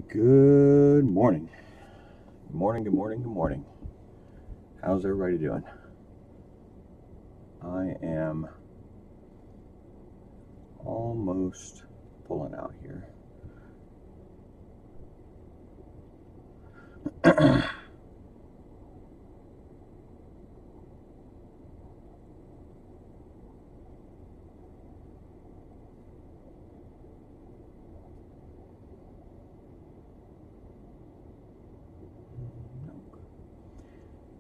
Good morning. Good morning, good morning, good morning. How's everybody doing? I am almost pulling out here.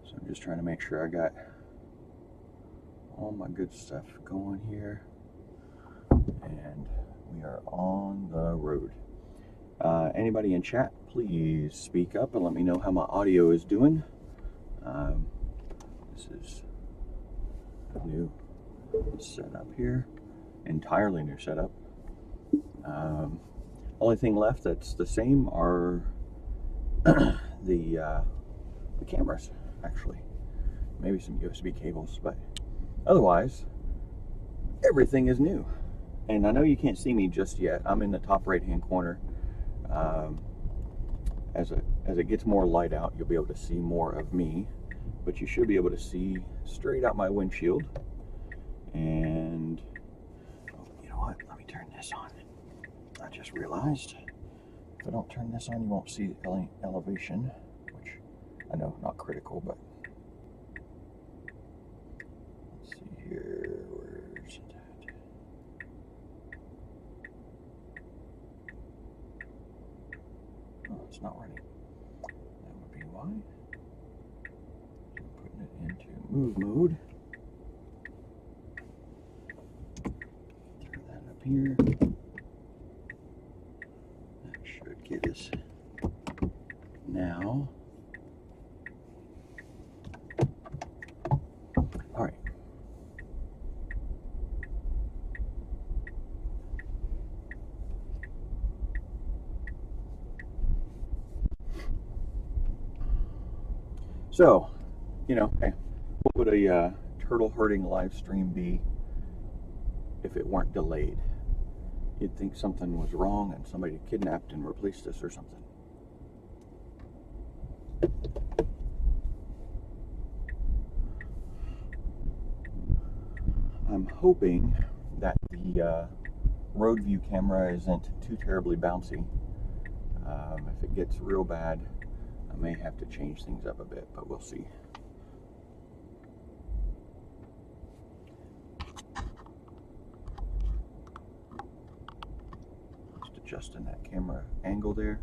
So I'm just trying to make sure I got all my good stuff going here. And we are on the road. Anybody in chat, please speak up and let me know how my audio is doing. This is a new setup here, entirely new setup. Only thing left that's the same are the cameras, actually. Maybe some USB cables, but otherwise, everything is new. And I know you can't see me just yet. I'm in the top right-hand corner. As it gets more light out, you'll be able to see more of me, but you should be able to see straight out my windshield. And oh, you know what? Let me turn this on. I just realized if I don't turn this on, you won't see elevation, which I know not critical, but let's see here. Where's it at? Oh, it's not running. That would be why. So I'm putting it into move mode. Throw that up here. That should get us now. All right. So, you know, hey, what would a turtle herding live stream be if it weren't delayed? You'd think something was wrong and somebody kidnapped and replaced us or something. I'm hoping that the road view camera isn't too terribly bouncy. If it gets real bad, I may have to change things up a bit, but we'll see. Just adjusting that camera angle there.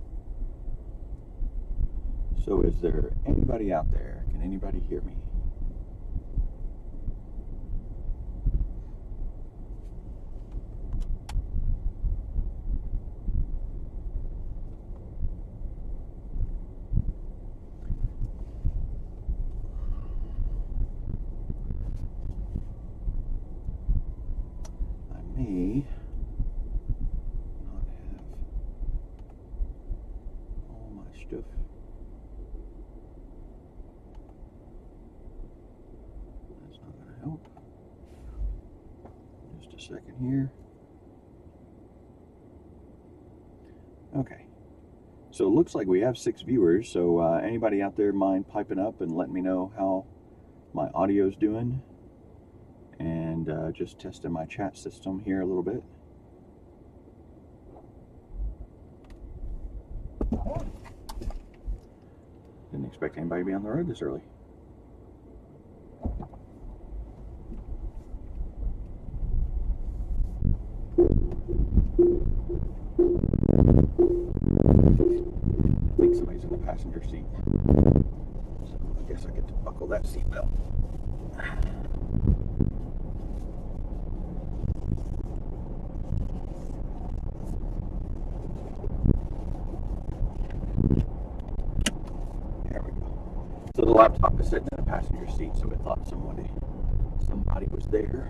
So is there anybody out there? Can anybody hear me? I may not have all my stuff. That's not going to help. Just a second here. Okay. So it looks like we have 6 viewers. So anybody out there mind piping up and letting me know how my audio's doing? And just testing my chat system here a little bit. Didn't expect anybody to be on the road this early. I think somebody's in the passenger seat. So I guess I get to buckle that seatbelt. There we go. So the laptop is sitting in the passenger seat, so it thought somebody was there.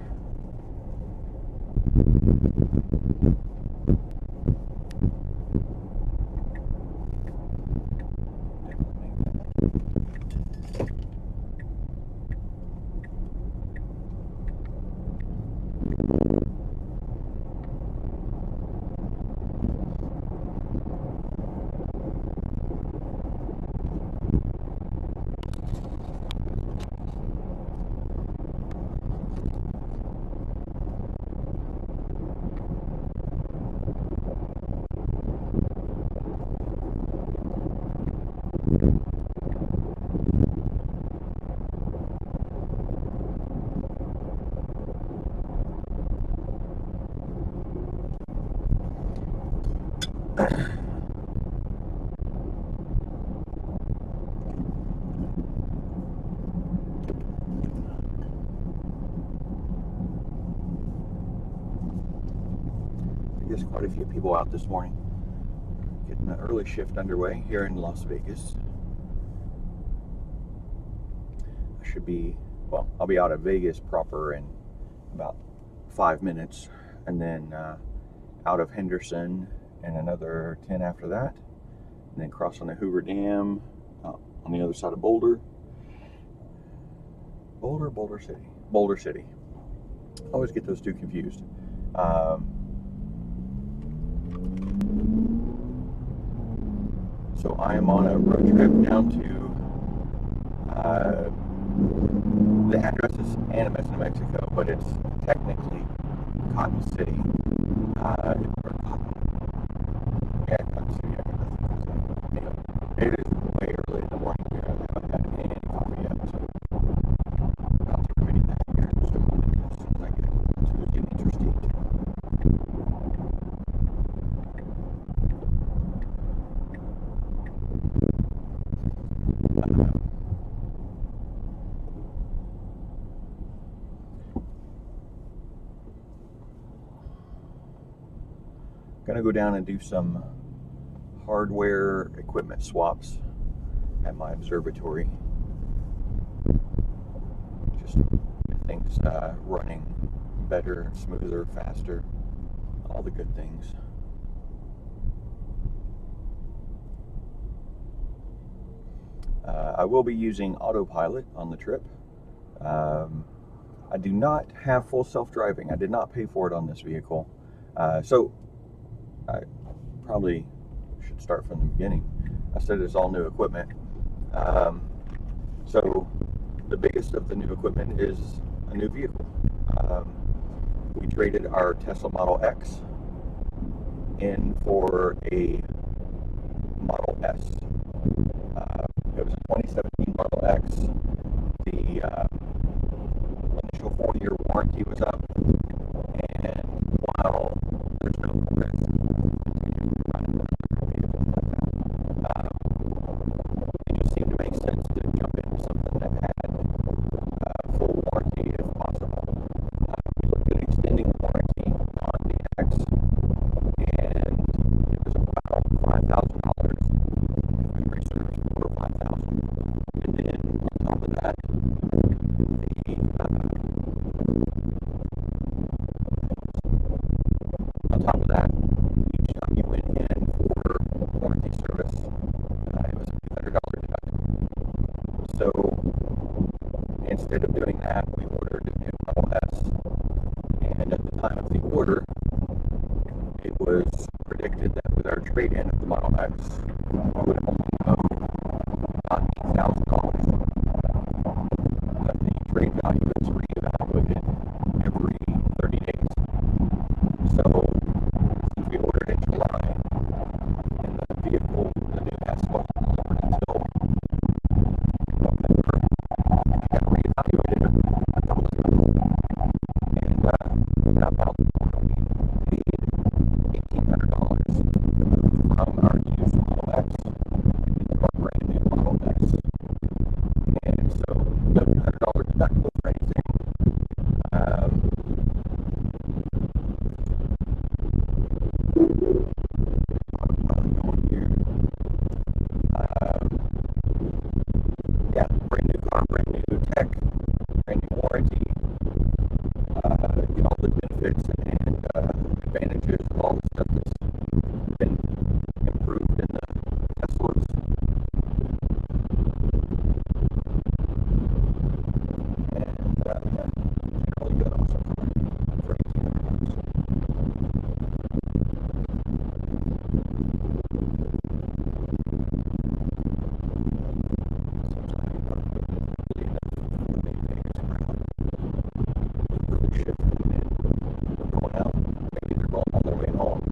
I guess quite a few people out this morning. Getting the early shift underway here in Las Vegas. I should be, well, I'll be out of Vegas proper in about 5 minutes, and then out of Henderson in another 10 after that, and then cross on the Hoover Dam on the other side of Boulder City. I always get those two confused. So I am on a road trip down to, the address is Animas, New Mexico, but it's technically Cotton City. Or Cotton, yeah, Cotton City, I think. Anyway, it is way early in the morning here. I haven't had any coffee yet, so I'll take a minute back here in just a moment as soon as I get to the interstate. Gonna go down and do some hardware equipment swaps at my observatory. Just get things running better, smoother, faster, all the good things. I will be using autopilot on the trip. I do not have full self-driving. I did not pay for it on this vehicle. So I probably should start from the beginning. I said it's all new equipment. So the biggest of the new equipment is a new vehicle. We traded our Tesla Model X in for a Model S. It was a 2017 Model X. The initial 4-year warranty was up, and while there's no risk, it just seemed to make sense to jump into something that had full warranty if possible. We looked at extending the warranty on the X, and it was about $5,000. Memory serves for $5,000, and then on top of that, each time you went in for warranty service, it was a $200 deductible. So instead of doing that, we ordered a new Model S, and at the time of the order, it was predicted that with our trade-in of the Model X, we would only owe about $8,000. But the trade value is reevaluated every 30 days. So since we ordered in July, and the vehicle, the new S wasn't delivered until November, it got reevaluated a couple of times. And we got about, we paid $1,800 to move from our used Model X into our brand new Model S. And so no $200 deductible for anything. Yeah, brand new car, brand new tech, brand new warranty. Get all the benefits and advantages of all the stuff that's been improved in the Teslas. And generally good awesome car for $1,800. Seems like really enough for the big Vegas crowd. Really shifting and going out. Maybe they're going on their way home.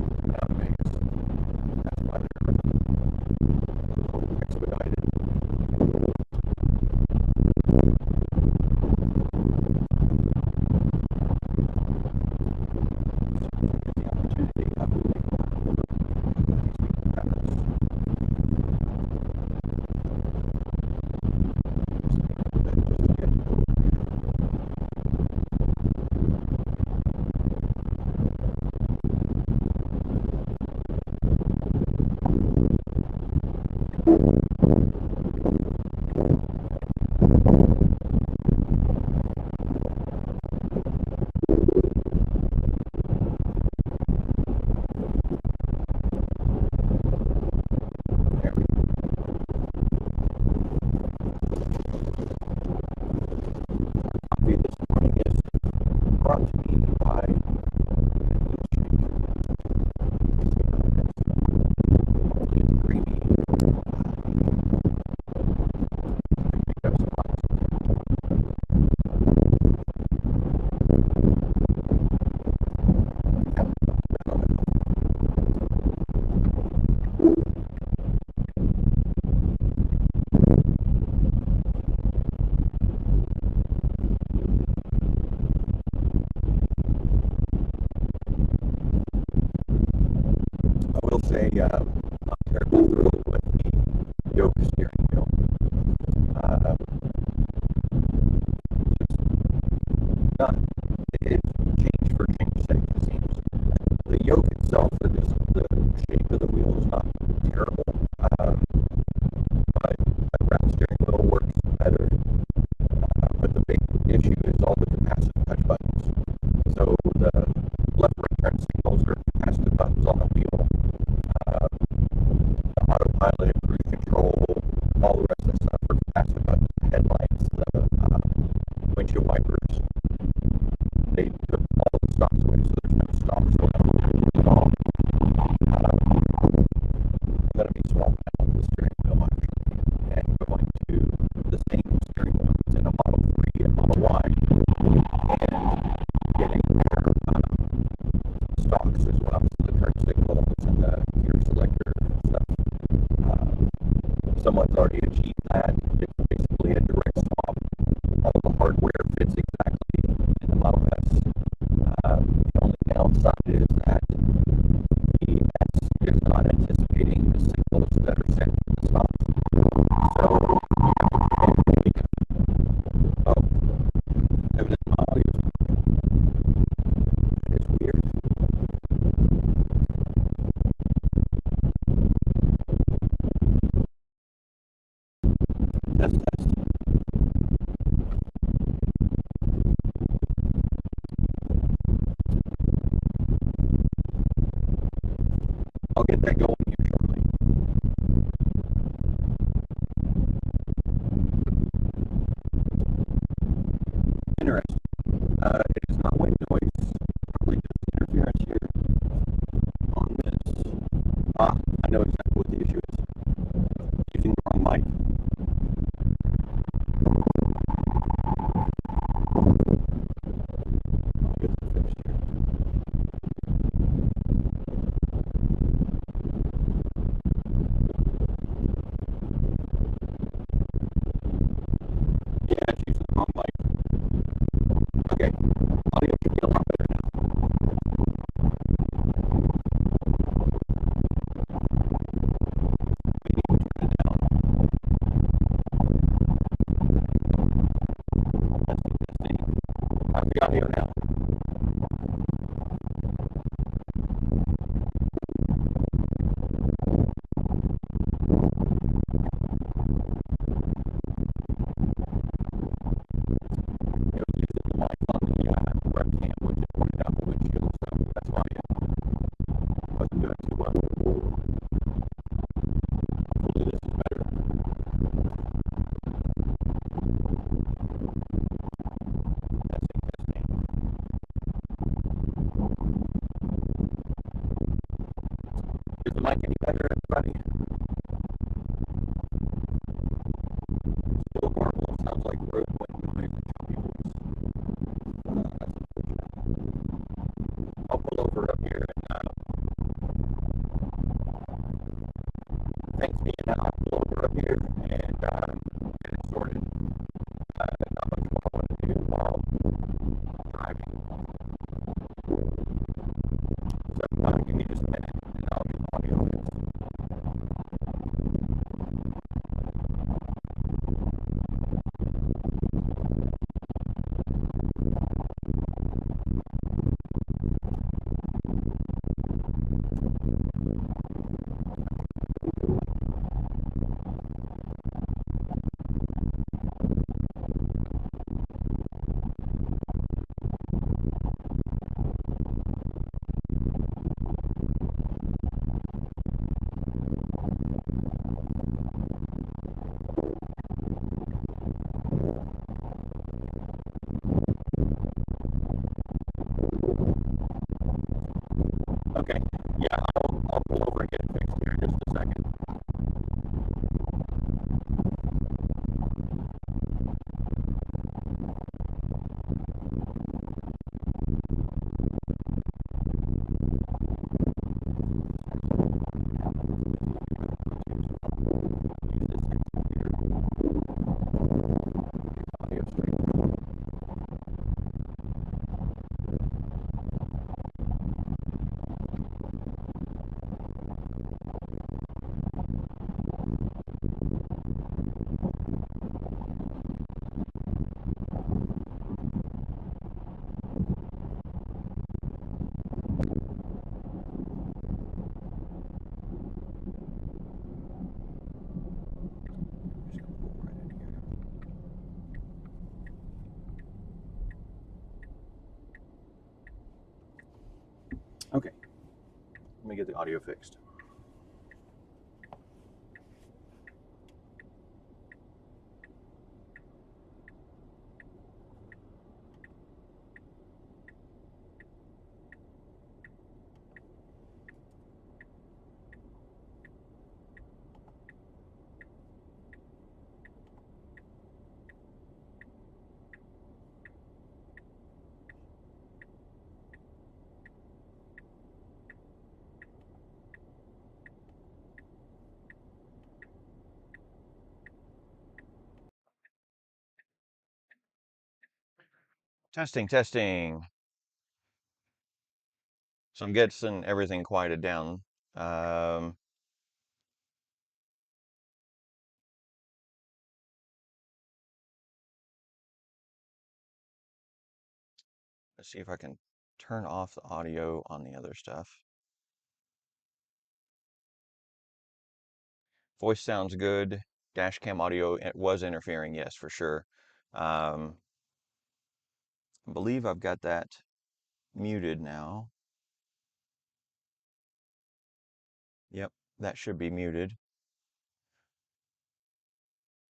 There we go. Coffee this morning is brought to me by it's creamy. Pick up some I will say, not terribly thrilled with the yoke steering wheel. Just not, it's change for change's sake, it seems. The yoke itself, the shape of the wheel is not terrible, but a round steering wheel works better. But the big issue is all the capacitive touch buttons. So the left-right turn signals are capacitive buttons on the wheel. The autopilot, cruise control, all the rest of the stuff are capacitive buttons. The headlights, the windshield wipers, they took all the stops away, so there's no stops at all. I'm going to be swapping out the steering wheel actually, and going to the same steering wheel that's in a Model 3 and Model Y, and getting their stocks as well, so the turn signals and the gear selector stuff. Someone's already achieved that. It's basically a direct swap. All the hardware fits exactly in the Model S. The only downside is that the S is not anticipating the signals that are sent from the stops. So you have to oh, evidently my audio is not good. That is weird. Test, test. I'll get that going here shortly. Interesting. It is not white noise, probably just interference here on this. I know exactly what the issue is. Using the wrong mic. I'll get that fixed here. Yeah, it's using the wrong mic. Okay, audio should be a lot better now. We need to turn it down. Testing, testing. How's the audio now? It was using the mic on the webcam, which it pointed out the windshield, so that's why it wasn't doing too well. Hopefully this is better. Testing, testing. Is the mic any better, everybody? Still horrible. Sounds like road wind noise and choppy voice. That's unfortunate. I'll pull over up here and thanks me, and I'll pull over up here and get it sorted. Not much more I want to do while driving. So give me just a minute and I'll get the audio fixed. Let me get the audio fixed. Testing, testing. So I'm getting everything quieted down. Um, let's see if I can turn off the audio on the other stuff. Voice sounds good. Dash cam audio, it was interfering, yes, for sure. I believe I've got that muted now. Yep, that should be muted.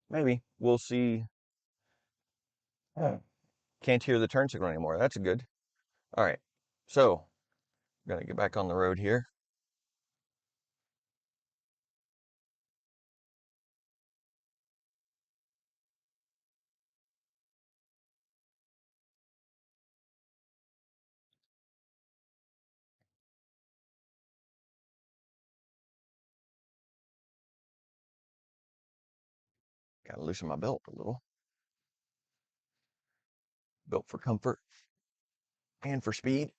Maybe. We'll see. Oh. Can't hear the turn signal anymore. That's good. All right. So, gonna get back on the road here. Gotta loosen my belt a little. Built for comfort and for speed.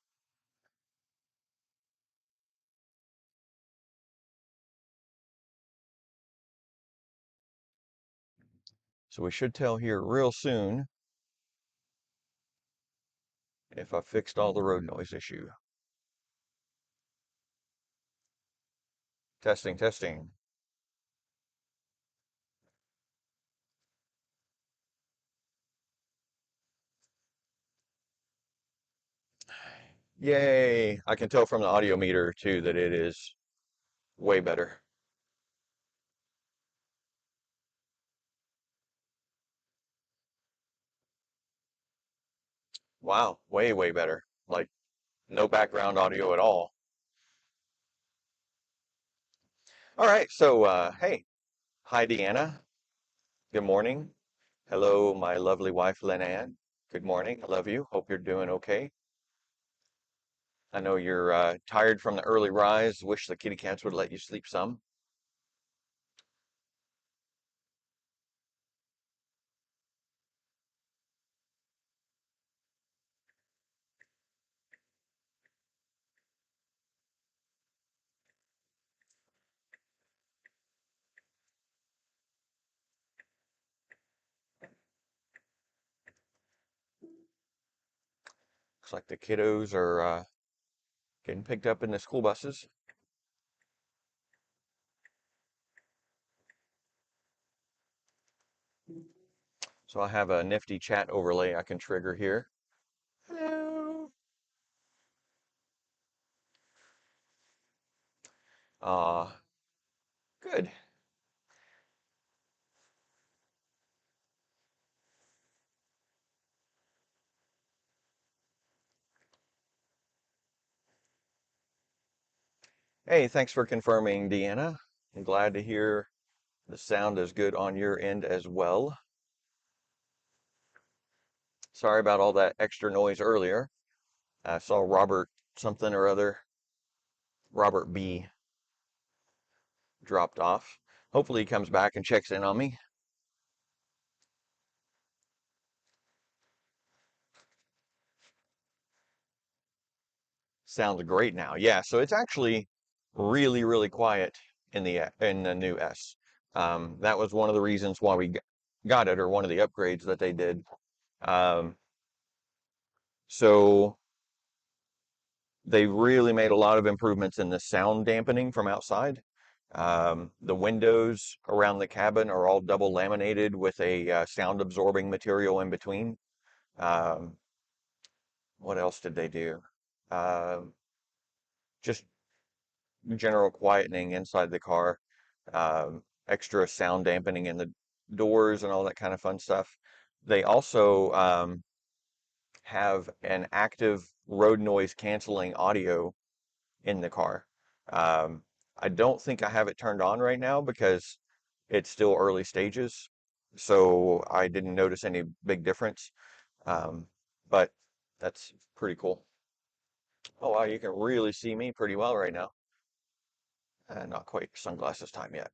So we should tell here real soon if I fixed all the road noise issue. Testing, testing. Yay! I can tell from the audio meter too that it is way better. Wow, way, way better. Like no background audio at all. All right, so hey, hi Deanna. Good morning. Hello, my lovely wife Lynn. Good morning. I love you. Hope you're doing okay. I know you're tired from the early rise. Wish the kitty cats would let you sleep some. Looks like the kiddos are getting picked up in the school buses. So I have a nifty chat overlay I can trigger here. Hello. Uh, good. Hey, thanks for confirming, Deanna. I'm glad to hear the sound is good on your end as well. Sorry about all that extra noise earlier. I saw Robert something or other, Robert B dropped off. Hopefully he comes back and checks in on me. Sounds great now. Yeah, so it's actually really, really quiet in the new S. That was one of the reasons why we got it, or one of the upgrades that they did. Um, so they really made a lot of improvements in the sound dampening from outside. The windows around the cabin are all double laminated with a sound absorbing material in between. Um, what else did they do? Um, just general quietening inside the car, extra sound dampening in the doors and all that kind of fun stuff. They also have an active road noise canceling audio in the car. Um, I don't think I have it turned on right now because it's still early stages, so I didn't notice any big difference. Um, but that's pretty cool. Oh wow, you can really see me pretty well right now. Not quite sunglasses time yet.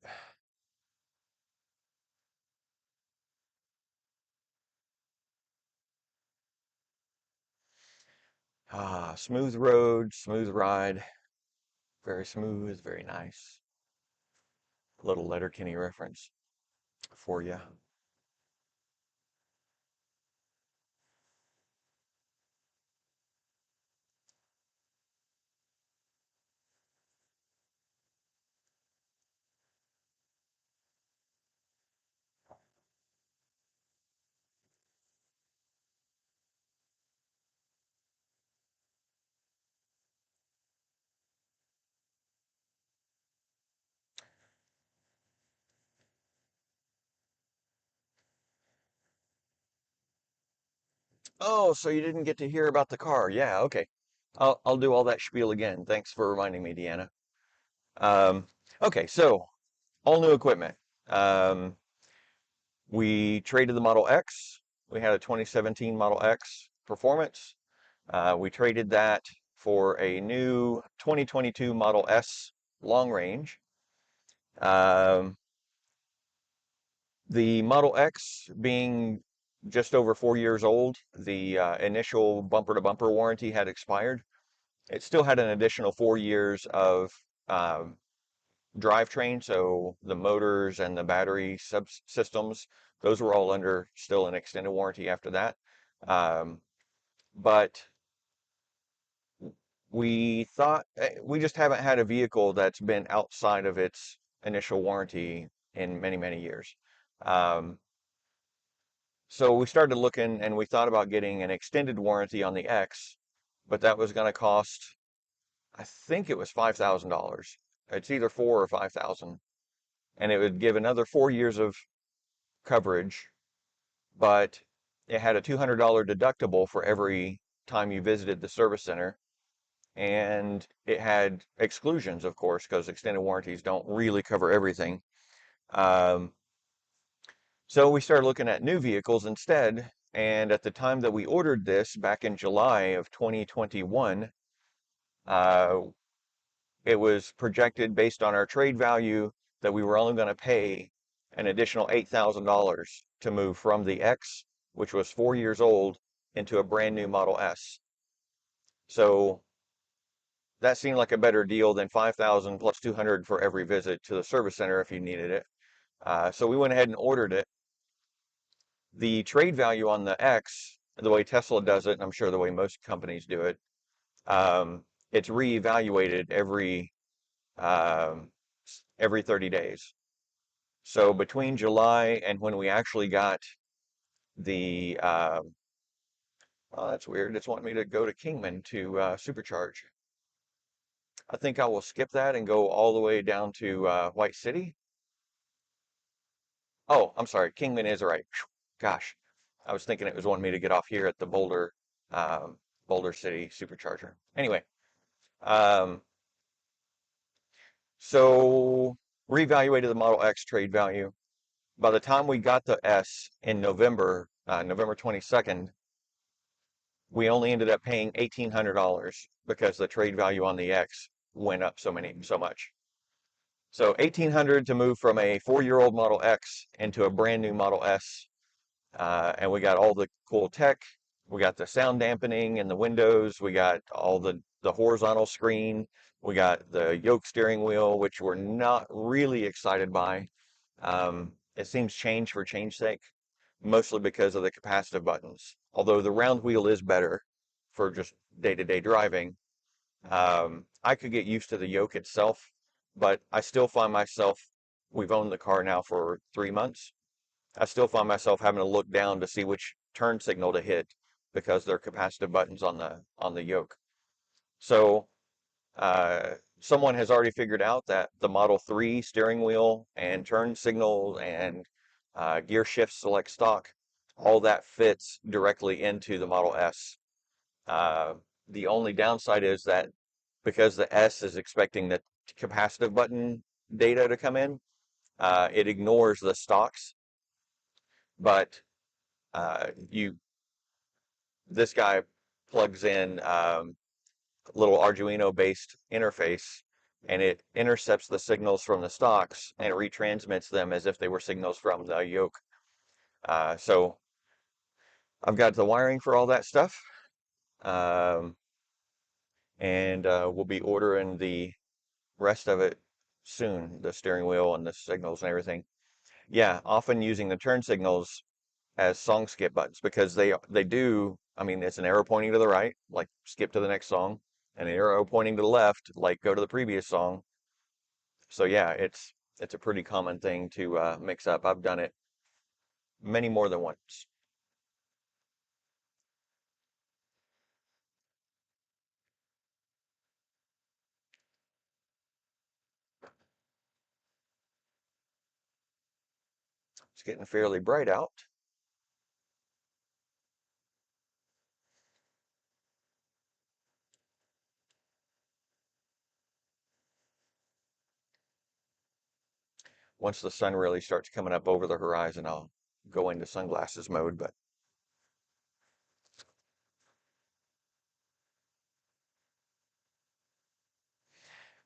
Ah, smooth road, smooth ride, very smooth, very nice. Little Letterkenny reference for you. Oh, so you didn't get to hear about the car? Yeah, okay. I'll do all that spiel again. Thanks for reminding me, Deanna. Um, okay, so all new equipment. Um, we traded the Model X. We had a 2017 Model X Performance. We traded that for a new 2022 Model S long range. Um, the Model X being just over 4 years old, the initial bumper to bumper warranty had expired. It still had an additional 4 years of um, drivetrain, so the motors and the battery subsystems, those were all under still an extended warranty after that. Um, but we thought we just haven't had a vehicle that's been outside of its initial warranty in many, many years. Um, so we started looking and we thought about getting an extended warranty on the X, but that was going to cost, I think it was $5,000. It's either four or 5,000, and it would give another 4 years of coverage, but it had a $200 deductible for every time you visited the service center. And it had exclusions, of course, because extended warranties don't really cover everything. Um, so we started looking at new vehicles instead. And at the time that we ordered this back in July of 2021, uh, it was projected based on our trade value that we were only going to pay an additional $8,000 to move from the X, which was 4 years old, into a brand new Model S. So that seemed like a better deal than 5,000 plus 200 for every visit to the service center if you needed it. So we went ahead and ordered it. The trade value on the X, the way Tesla does it, and I'm sure the way most companies do it, um, it's reevaluated um, every 30 days. So between July and when we actually got the, oh, that's weird. It's wanting me to go to Kingman to supercharge. I think I will skip that and go all the way down to White City. Oh, I'm sorry. Kingman is right. Gosh, I was thinking it was wanting me to get off here at the um, Boulder City supercharger. Anyway, um, so reevaluated the Model X trade value. By the time we got the S in November, November 22nd, we only ended up paying $1,800 because the trade value on the X went up so much. So 1,800 to move from a 4-year-old Model X into a brand new Model S. And we got all the cool tech. We got the sound dampening in the windows. We got all the horizontal screen. We got the yoke steering wheel, which we're not really excited by. It seems change for change sake, mostly because of the capacitive buttons. Although the round wheel is better for just day-to-day driving. I could get used to the yoke itself, but I still find myself, we've owned the car now for 3 months. I still find myself having to look down to see which turn signal to hit because there are capacitive buttons on the yoke. So someone has already figured out that the Model 3 steering wheel and turn signal and gear shift select stock, all that fits directly into the Model S. Uh, the only downside is that because the S is expecting the capacitive button data to come in, it ignores the stocks. But you, this guy plugs in little Arduino-based interface, and it intercepts the signals from the stocks and retransmits them as if they were signals from the yoke. So I've got the wiring for all that stuff, um, and we'll be ordering the rest of it soon, the steering wheel and the signals and everything. Yeah, often using the turn signals as song skip buttons because they do, I mean, it's an arrow pointing to the right, like skip to the next song, and an arrow pointing to the left, like go to the previous song. So yeah, it's a pretty common thing to mix up. I've done it many more than once. It's getting fairly bright out. Once the sun really starts coming up over the horizon, I'll go into sunglasses mode. But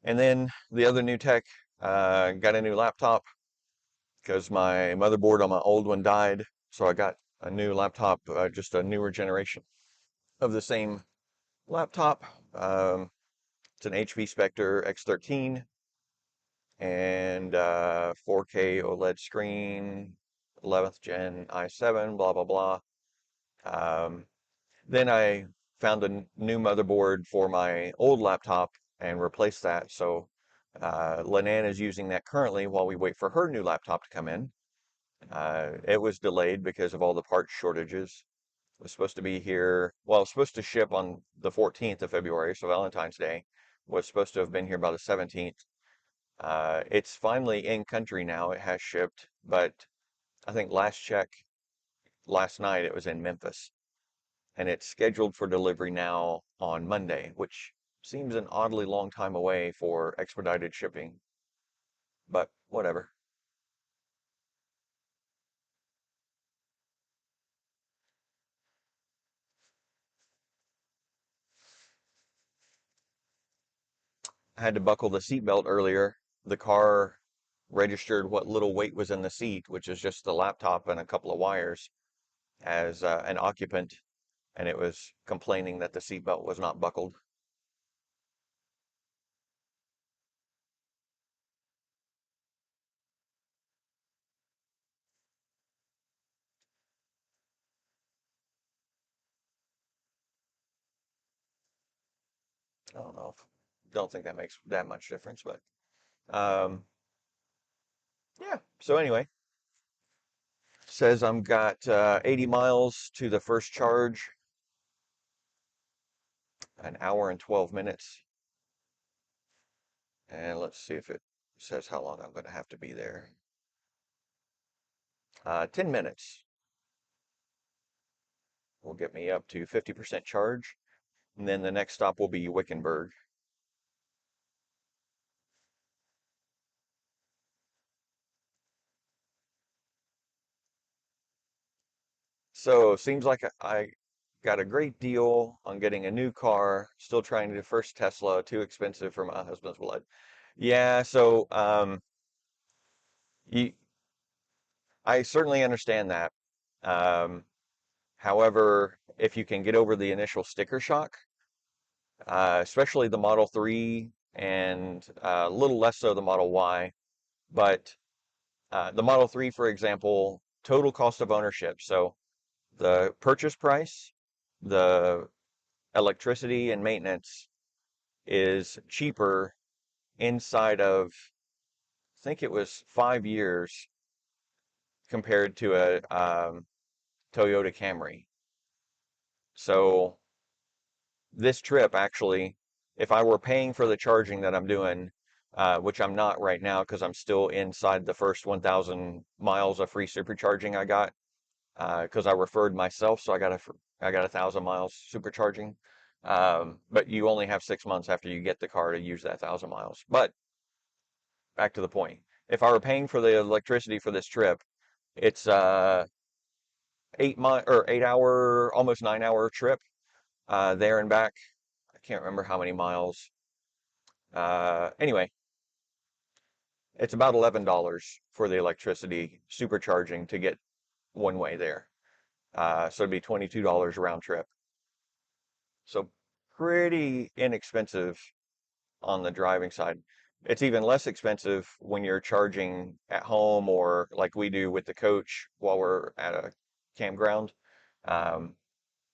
and then the other new tech, got a new laptop because my motherboard on my old one died, so I got a new laptop, just a newer generation of the same laptop. It's an HP Spectre X13 and 4K OLED screen, 11th gen i7, blah, blah, blah. Um, then I found a new motherboard for my old laptop and replaced that. So Lenan is using that currently while we wait for her new laptop to come in. It was delayed because of all the part shortages. It was supposed to be here, well, it was supposed to ship on the 14th of February, so Valentine's Day. Was supposed to have been here by the 17th. It's finally in country now. It has shipped, but I think last check last night it was in Memphis, and it's scheduled for delivery now on Monday, which seems an oddly long time away for expedited shipping, but whatever. I had to buckle the seatbelt earlier. The car registered what little weight was in the seat, which is just the laptop and a couple of wires, as an occupant, and it was complaining that the seatbelt was not buckled. I don't know. Don't think that makes that much difference, but um, yeah. So anyway, says I'm got 80 miles to the first charge, an hour and 12 minutes. And let's see if it says how long I'm going to have to be there. 10 minutes will get me up to 50% charge. And then the next stop will be Wickenburg. So seems like I got a great deal on getting a new car. Still trying to first Tesla, too expensive for my husband's blood. Yeah, so you, I certainly understand that. Um, However, if you can get over the initial sticker shock, especially the Model 3 and a little less so the Model Y, but the Model 3, for example, total cost of ownership. So the purchase price, the electricity and maintenance is cheaper inside of, I think it was 5 years compared to a Toyota Camry. So this trip actually if I were paying for the charging that I'm doing, which I'm not right now because I'm still inside the first 1,000 miles of free supercharging I got, because I referred myself, so I got 1,000 miles supercharging. But you only have 6 months after you get the car to use that 1,000 miles. But back to the point. If I were paying for the electricity for this trip, it's 8 hour, almost 9 hour trip there and back. I can't remember how many miles. Anyway, it's about $11 for the electricity supercharging to get one way there. So it'd be $22 round trip. So pretty inexpensive on the driving side. It's even less expensive when you're charging at home or like we do with the coach while we're at a campground. Um,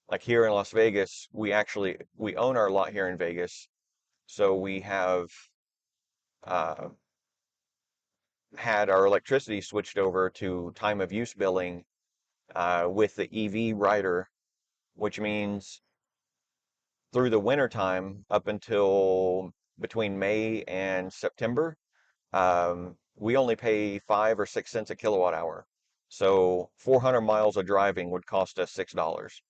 like here in Las Vegas, we own our lot here in Vegas, so we have uh, had our electricity switched over to time of use billing with the EV rider, which means through the winter time up until between May and September, we only pay 5 or 6 cents a kilowatt hour. So 400 miles of driving would cost us $6.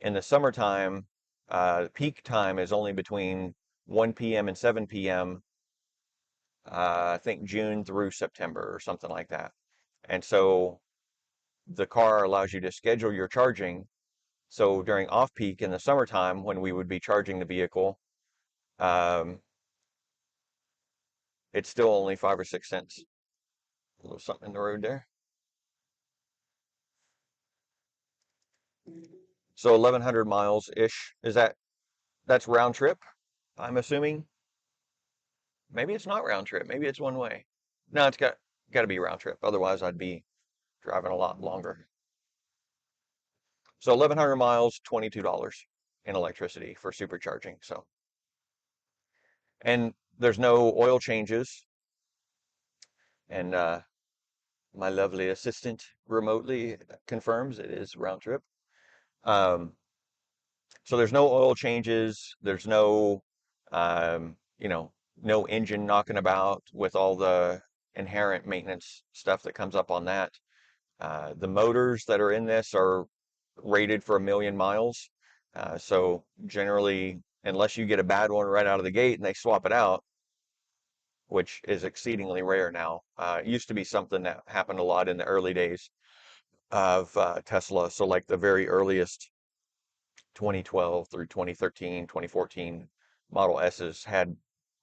In the summertime, peak time is only between 1 p.m. and 7 p.m. I think June through September or something like that. And so the car allows you to schedule your charging. So during off peak in the summertime, when we would be charging the vehicle, um, it's still only 5 or 6 cents. A little something in the road there. So 1,100 miles ish. That's round trip? I'm assuming. Maybe it's not round trip. Maybe it's one way. No, it's got to be round trip. Otherwise, I'd be driving a lot longer. So 1,100 miles, $22 in electricity for supercharging. So, and there's no oil changes. And my lovely assistant remotely confirms it is round trip. Um, so there's no oil changes. There's no, um, you know, no engine knocking about with all the inherent maintenance stuff that comes up on that. The motors that are in this are rated for 1,000,000 miles. So generally, unless you get a bad one right out of the gate and they swap it out, which is exceedingly rare now, it used to be something that happened a lot in the early days of Tesla. So like the very earliest 2012 through 2013, 2014 Model S's had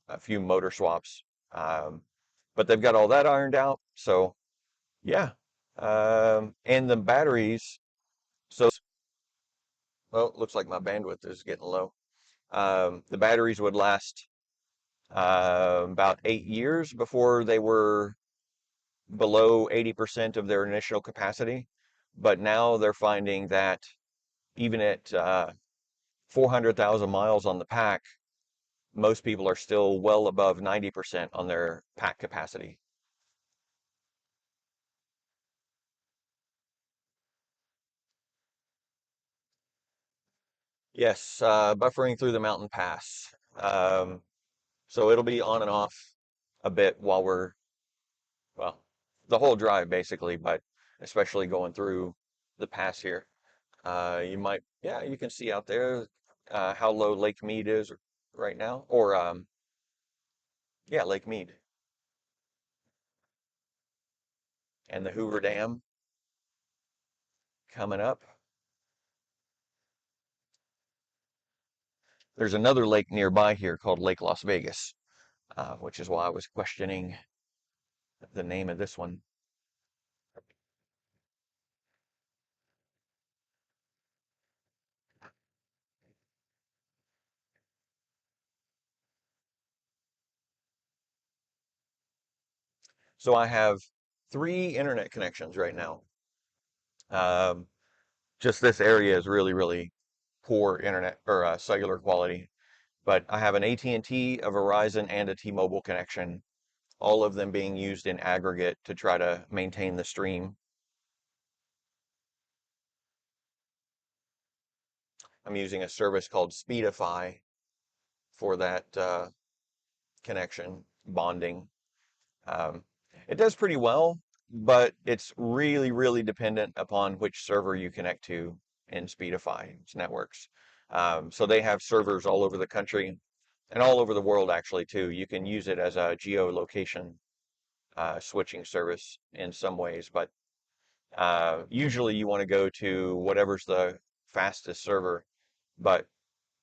a few motor swaps. But they've got all that ironed out. So yeah. And the batteries, so, well, it looks like my bandwidth is getting low. The batteries would last about 8 years before they were below 80% of their initial capacity. But now they're finding that even at 400,000 miles on the pack, most people are still well above 90% on their pack capacity. Yes, buffering through the mountain pass. So it'll be on and off a bit while well, the whole drive basically, but especially going through the pass here. Yeah, you can see out there how low Lake Mead is right now, or yeah, Lake Mead and the Hoover Dam coming up. There's another lake nearby here called Lake Las Vegas, which is why I was questioning the name of this one. So I have 3 internet connections right now. Um, just this area is really, really poor internet or cellular quality. But I have an AT&T, a Verizon, and a T-Mobile connection, all of them being used in aggregate to try to maintain the stream. I'm using a service called Speedify for that connection bonding. Um, it does pretty well, but it's really, really dependent upon which server you connect to in Speedify's networks. So they have servers all over the country and all over the world actually too. You can use it as a geolocation switching service in some ways, but usually you want to go to whatever's the fastest server. But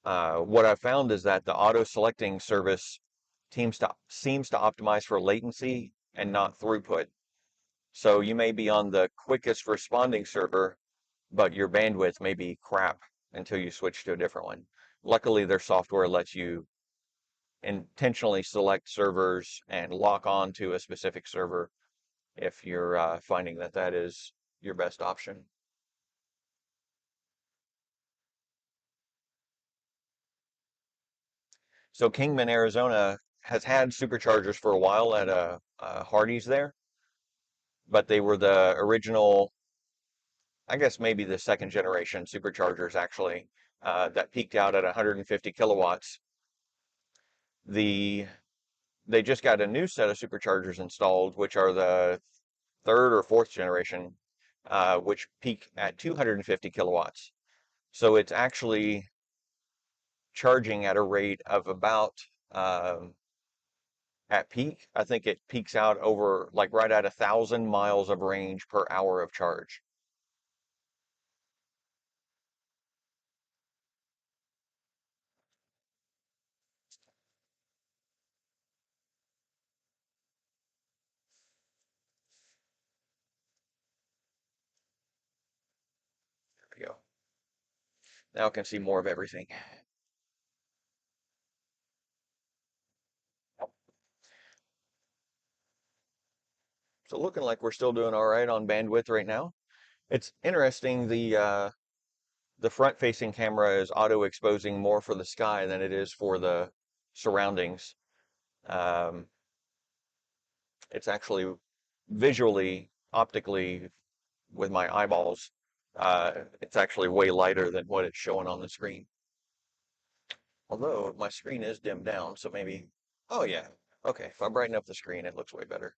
what I found is that the auto selecting service seems to optimize for latency and not throughput. So you may be on the quickest responding server, but your bandwidth may be crap until you switch to a different one. Luckily, their software lets you intentionally select servers and lock on to a specific server if you're finding that that is your best option. So Kingman, Arizona has had superchargers for a while at a Hardee's there, but they were the original, I guess maybe the second generation superchargers actually, that peaked out at 150 kilowatts. The They just got a new set of superchargers installed, which are the third or fourth generation, which peak at 250 kilowatts. So it's actually charging at a rate of about at peak. I think it peaks out over like right at 1,000 miles of range per hour of charge. There we go. Now I can see more of everything. So looking like we're still doing all right on bandwidth right now. It's interesting, the front-facing camera is auto-exposing more for the sky than it is for the surroundings. Um, it's actually visually, optically, with my eyeballs, it's actually way lighter than what it's showing on the screen. Although my screen is dimmed down, so maybe, oh yeah, okay, if I brighten up the screen, it looks way better.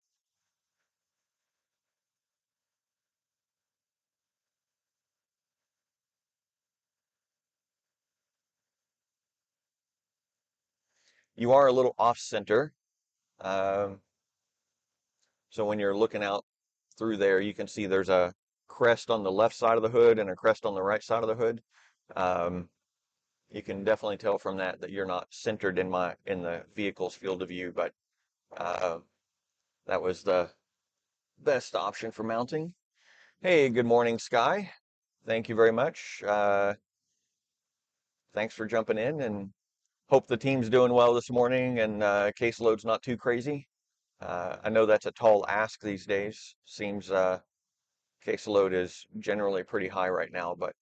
You are a little off-center, um, so when you're looking out through there, you can see there's a crest on the left side of the hood and a crest on the right side of the hood. Um, you can definitely tell from that that you're not centered in the vehicle's field of view, but uh, that was the best option for mounting. Hey, good morning, Sky. Thank you very much. Thanks for jumping in, and hope the team's doing well this morning and caseload's not too crazy. I know that's a tall ask these days. Seems caseload is generally pretty high right now, but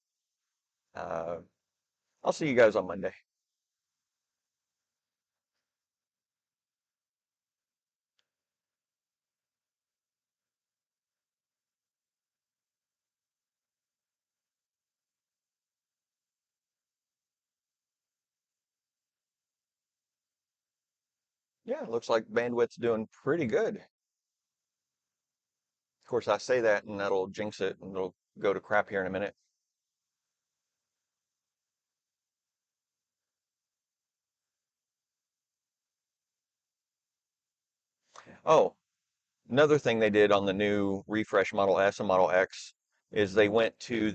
uh, I'll see you guys on Monday. Yeah, it looks like bandwidth's doing pretty good. Of course, I say that and that'll jinx it and it'll go to crap here in a minute. Oh, another thing they did on the new refresh Model S and Model X is they went to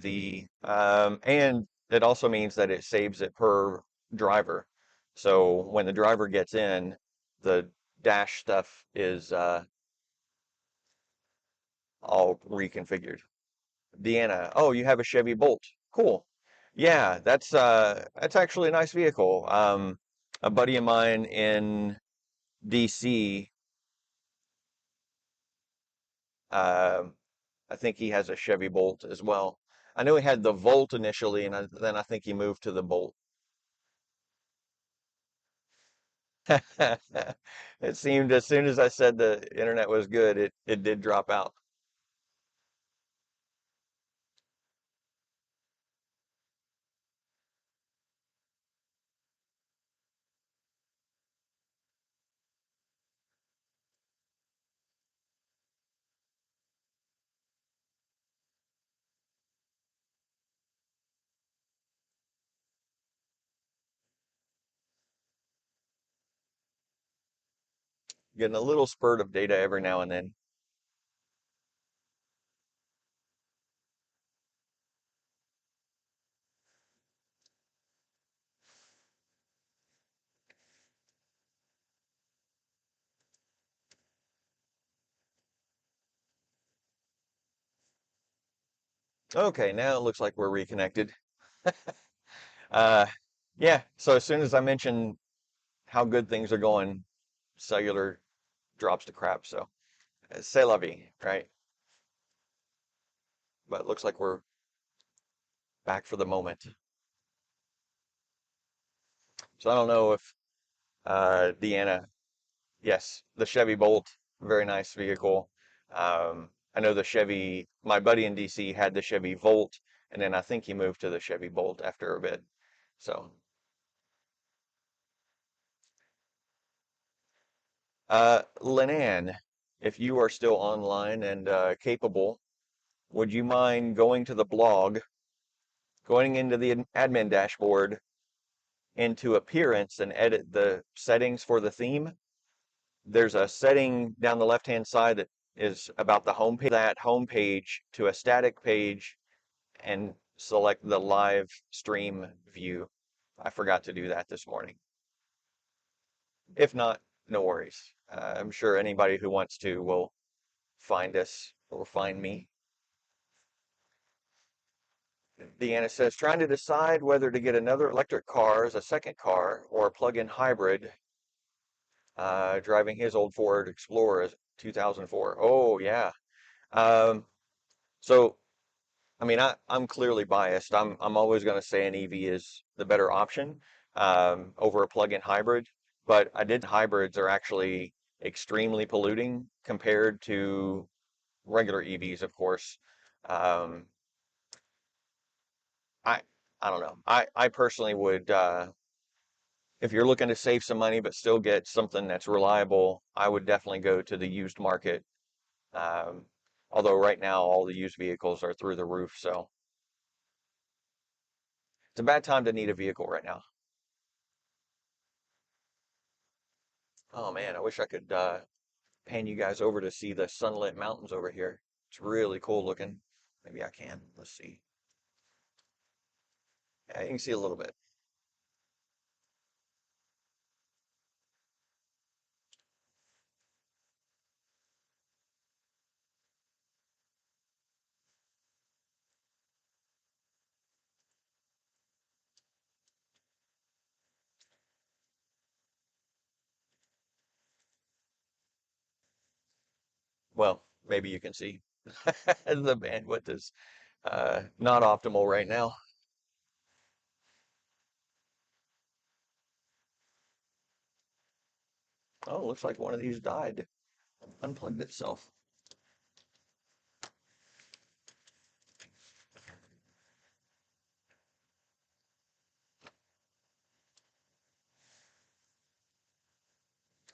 and it also means that it saves it per driver. So when the driver gets in, the dash stuff is all reconfigured. Deanna, oh, you have a Chevy Bolt. Cool. Yeah, that's actually a nice vehicle. A buddy of mine in DC, um, I think he has a Chevy Bolt as well. I know he had the Volt initially, and then I think he moved to the Bolt. It seemed as soon as I said the internet was good, it did drop out. getting a little spurt of data every now and then. Okay, now it looks like we're reconnected. Uh, yeah, so as soon as I mention how good things are going, cellular drops to crap. So, c'est la vie, right? But it looks like we're back for the moment. So I don't know if Deanna, yes, the Chevy Bolt, very nice vehicle. I know the Chevy, my buddy in DC had the Chevy Volt, and then I think he moved to the Chevy Bolt after a bit. So, Linan, if you are still online and capable, would you mind going to the blog, going into the admin dashboard, into Appearance and edit the settings for the theme? There's a setting down the left-hand side that is about the home page, that home page to a static page and select the live stream view. I forgot to do that this morning. If not, no worries. I'm sure anybody who wants to will find us or find me. Deanna says, trying to decide whether to get another electric car as a second car or a plug-in hybrid, driving his old Ford Explorer as 2004. Oh, yeah. Um, so, I mean, I'm clearly biased. I'm always going to say an EV is the better option over a plug-in hybrid. But I did hybrids are actually extremely polluting compared to regular EVs, of course. Um, I I don't know. I personally would if you're looking to save some money but still get something that's reliable, I would definitely go to the used market. Um, although right now all the used vehicles are through the roof, so it's a bad time to need a vehicle right now. Oh man, I wish I could pan you guys over to see the sunlit mountains over here. It's really cool looking. Maybe I can. Let's see. Yeah, you can see a little bit. Well, maybe you can see. The bandwidth is not optimal right now. Oh, looks like one of these died, unplugged itself.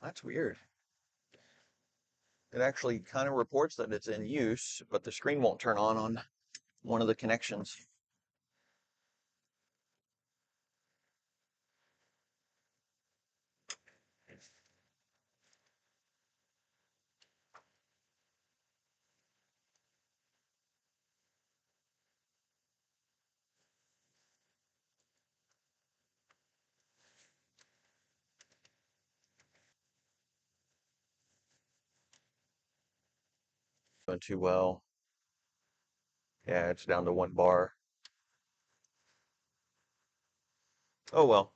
That's weird. It actually kind of reports that it's in use, but the screen won't turn on one of the connections. Doing too well. Yeah, it's down to one bar. Oh well,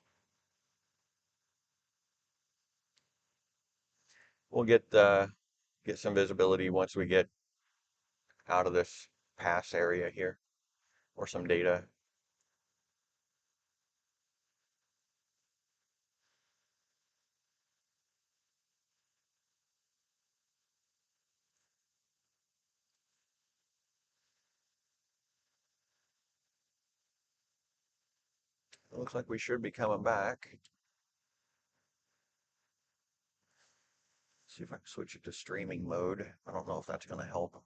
we'll get some visibility once we get out of this pass area here, or some data. It looks like we should be coming back. See if I can switch it to streaming mode. I don't know if that's going to help.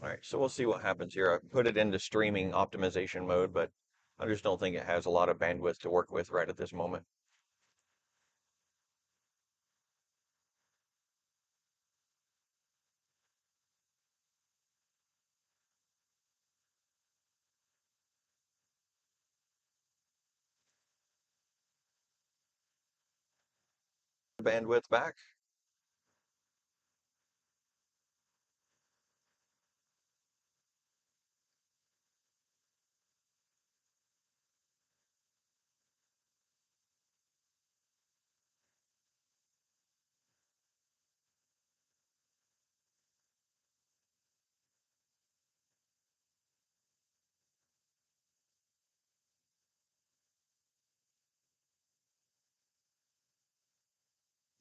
All right, so we'll see what happens here. I put it into streaming optimization mode, but I just don't think it has a lot of bandwidth to work with right at this moment. Bandwidth back.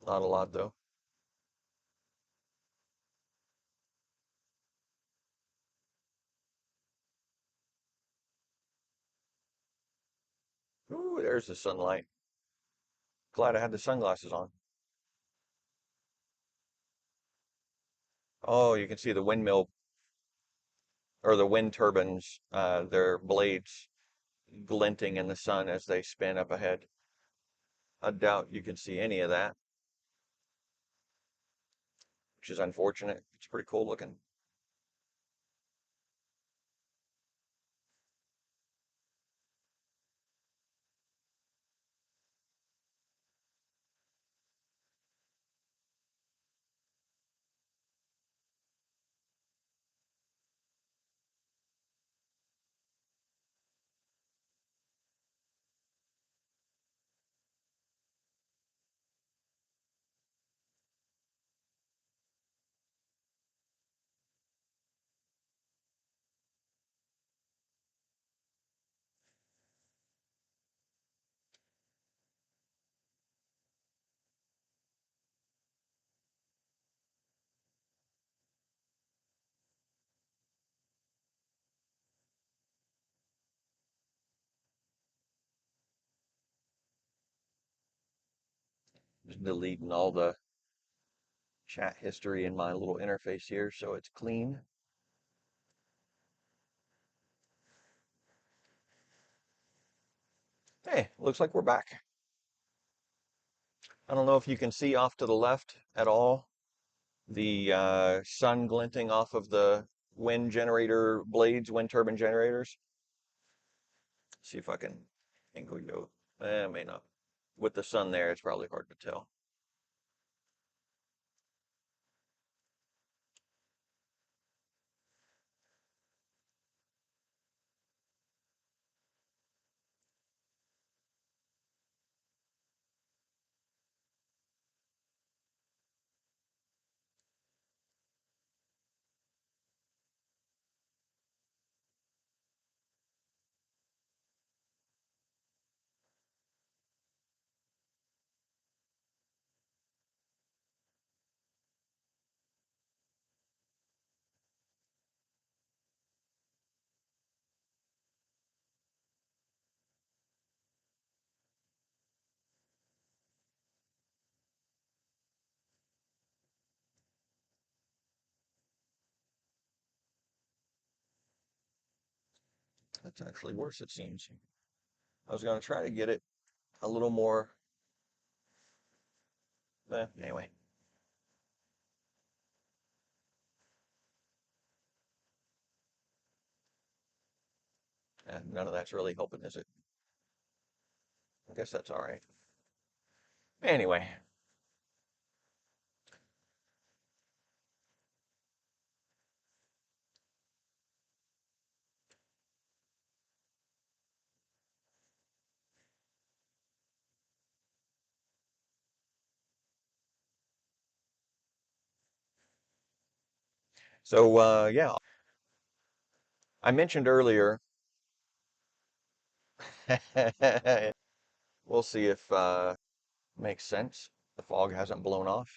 Not a lot though. Ooh, there's the sunlight. Glad I had the sunglasses on. Oh, you can see the windmill or the wind turbines, their blades glinting in the sun as they spin up ahead. I doubt you can see any of that, which is unfortunate. It's pretty cool looking. Just deleting all the chat history in my little interface here so it's clean. Hey, looks like we're back. I don't know if you can see off to the left at all, the sun glinting off of the wind generator blades, wind turbine generators. See if I can angle you. May not. With the sun there, it's probably hard to tell. That's actually worse, it seems. I was going to try to get it a little more. Anyway, none of that's really helping, is it? I guess that's all right. Anyway, so yeah, I mentioned earlier. We'll see if makes sense. The fog hasn't blown off.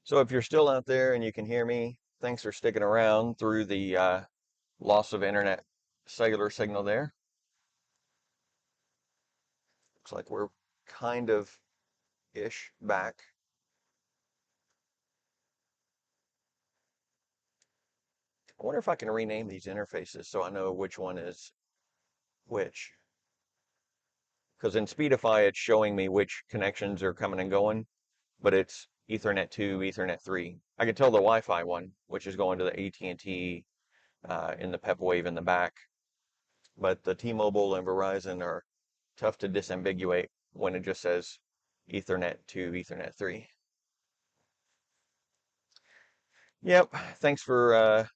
So if you're still out there and you can hear me, thanks for sticking around through the loss of internet cellular signal there. Looks like we're kind of ish back. I wonder if I can rename these interfaces so I know which one is which. Because in Speedify, it's showing me which connections are coming and going, but it's Ethernet 2, Ethernet 3. I can tell the Wi-Fi one, which is going to the AT&T in the PEP wave in the back. But the T-Mobile and Verizon are tough to disambiguate when it just says Ethernet 2, Ethernet 3. Yep, thanks for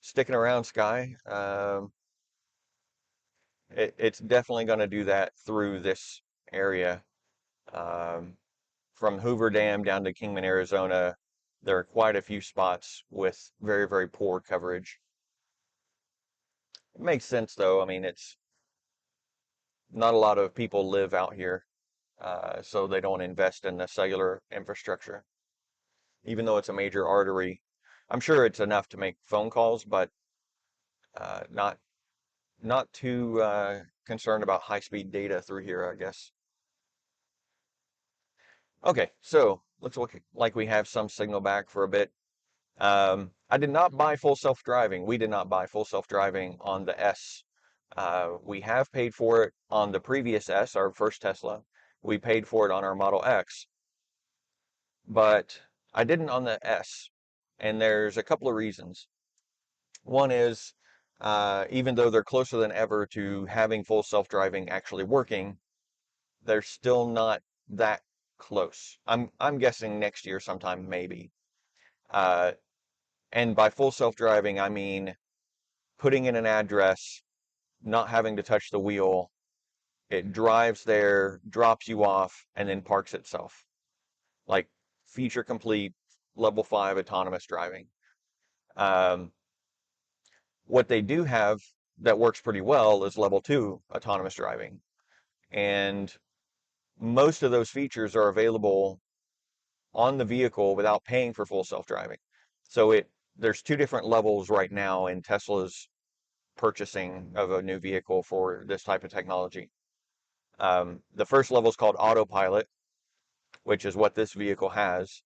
sticking around, Sky. It's definitely going to do that through this area. Um, from Hoover Dam down to Kingman, Arizona, there are quite a few spots with very, very poor coverage. It makes sense though. I mean, it's not a lot of people live out here, so they don't invest in the cellular infrastructure, even though it's a major artery. I'm sure it's enough to make phone calls, but not too concerned about high-speed data through here, I guess. Okay, so looks like we have some signal back for a bit. I did not buy full self-driving. We did not buy full self-driving on the S. We have paid for it on the previous S, our first Tesla. We paid for it on our Model X, but I didn't on the S. And there's a couple of reasons. One is, even though they're closer than ever to having full self-driving actually working, they're still not that close. I'm guessing next year sometime maybe. Uh, and by full self-driving, I mean putting in an address, not having to touch the wheel. It drives there, drops you off, and then parks itself. Like feature complete, level 5 autonomous driving. Um, what they do have that works pretty well is level 2 autonomous driving. And most of those features are available on the vehicle without paying for full self-driving. So there's two different levels right now in Tesla's purchasing of a new vehicle for this type of technology. The first level is called autopilot, which is what this vehicle has,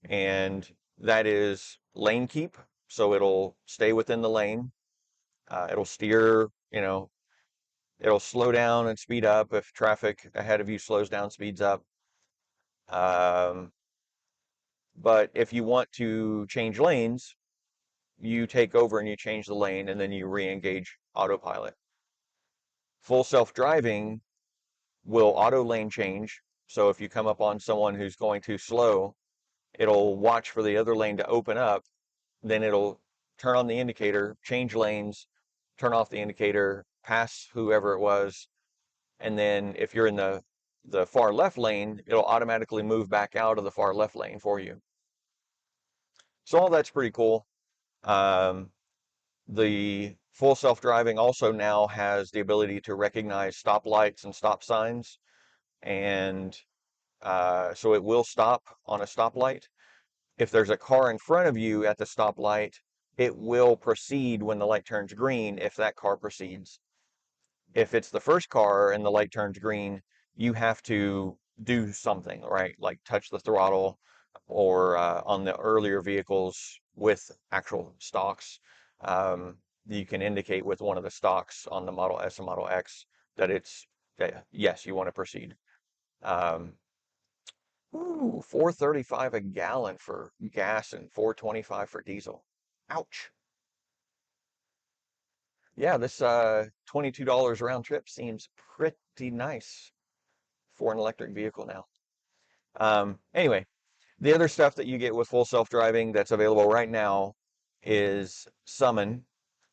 and that is lane keep. So it'll stay within the lane. It'll steer, it'll slow down and speed up if traffic ahead of you slows down, speeds up. Um, but if you want to change lanes, you take over and you change the lane and then you re-engage autopilot. Full self-driving will auto lane change. So if you come up on someone who's going too slow, it'll watch for the other lane to open up, then it'll turn on the indicator, change lanes, turn off the indicator, pass whoever it was, and then if you're in the far left lane, it'll automatically move back out of the far left lane for you. So all that's pretty cool. Um, the full self-driving also now has the ability to recognize stoplights and stop signs, and so it will stop on a stoplight. If there's a car in front of you at the stoplight, it will proceed when the light turns green if that car proceeds. If it's the first car and the light turns green, you have to do something, right? Like touch the throttle, or on the earlier vehicles with actual stocks, you can indicate with one of the stocks on the Model S and Model X that yes, you want to proceed. Um, Ooh, 4.35 a gallon for gas and 4.25 for diesel. Ouch. Yeah, this $22 round trip seems pretty nice for an electric vehicle now. Anyway, the other stuff that you get with full self-driving that's available right now is summon.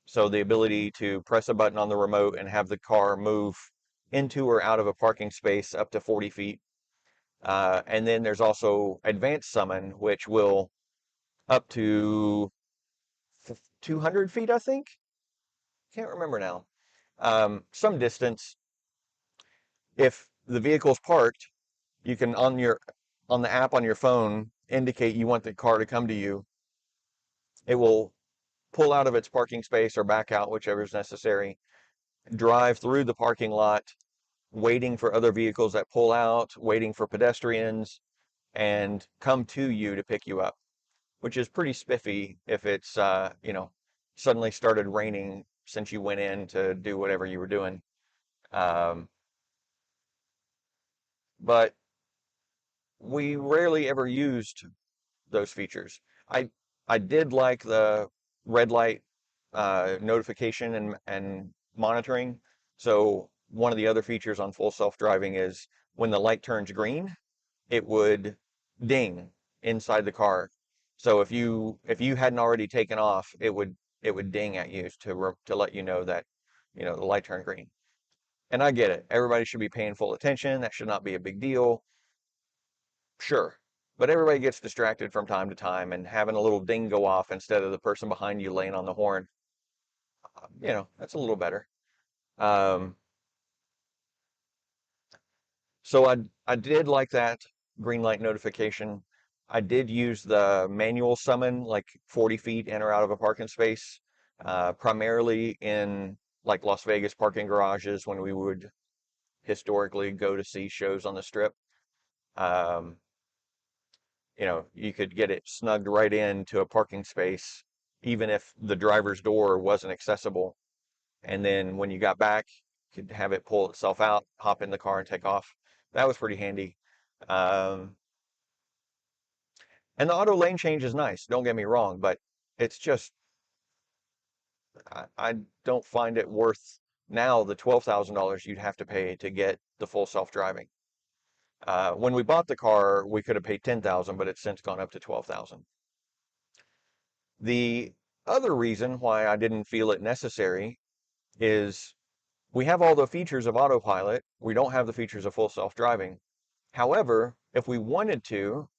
So the ability to press a button on the remote and have the car move into or out of a parking space up to 40 feet. And then there's also advanced summon, which will up to 200 feet, I think. Can't remember now. Some distance. If the vehicle's parked, you can on the app on your phone indicate you want the car to come to you, it will pull out of its parking space or back out, whichever is necessary, drive through the parking lot, waiting for other vehicles that pull out, waiting for pedestrians, and come to you to pick you up, which is pretty spiffy if it's, suddenly started raining since you went in to do whatever you were doing. Um, but we rarely ever used those features. I I did like the red light notification and monitoring. So one of the other features on full self-driving is when the light turns green, it would ding inside the car. So if you hadn't already taken off, it would ding at you to let you know that the light turned green. And I get it. Everybody should be paying full attention. That should not be a big deal. Sure. But everybody gets distracted from time to time, and having a little ding go off instead of the person behind you laying on the horn, that's a little better. Um, so I did like that green light notification. I did use the manual summon, like 40 feet in or out of a parking space, primarily in like Las Vegas parking garages when we would historically go to see shows on the strip. Um, you could get it snugged right into a parking space, even if the driver's door wasn't accessible. And then when you got back, you could have it pull itself out, hop in the car and take off. That was pretty handy. Um, and the auto lane change is nice, don't get me wrong, but it's just, I don't find it worth now the $12,000 you'd have to pay to get the full self-driving. When we bought the car, we could have paid 10,000, but it's since gone up to 12,000. The other reason why I didn't feel it necessary is we have all the features of autopilot. We don't have the features of full self-driving. However, if we wanted to,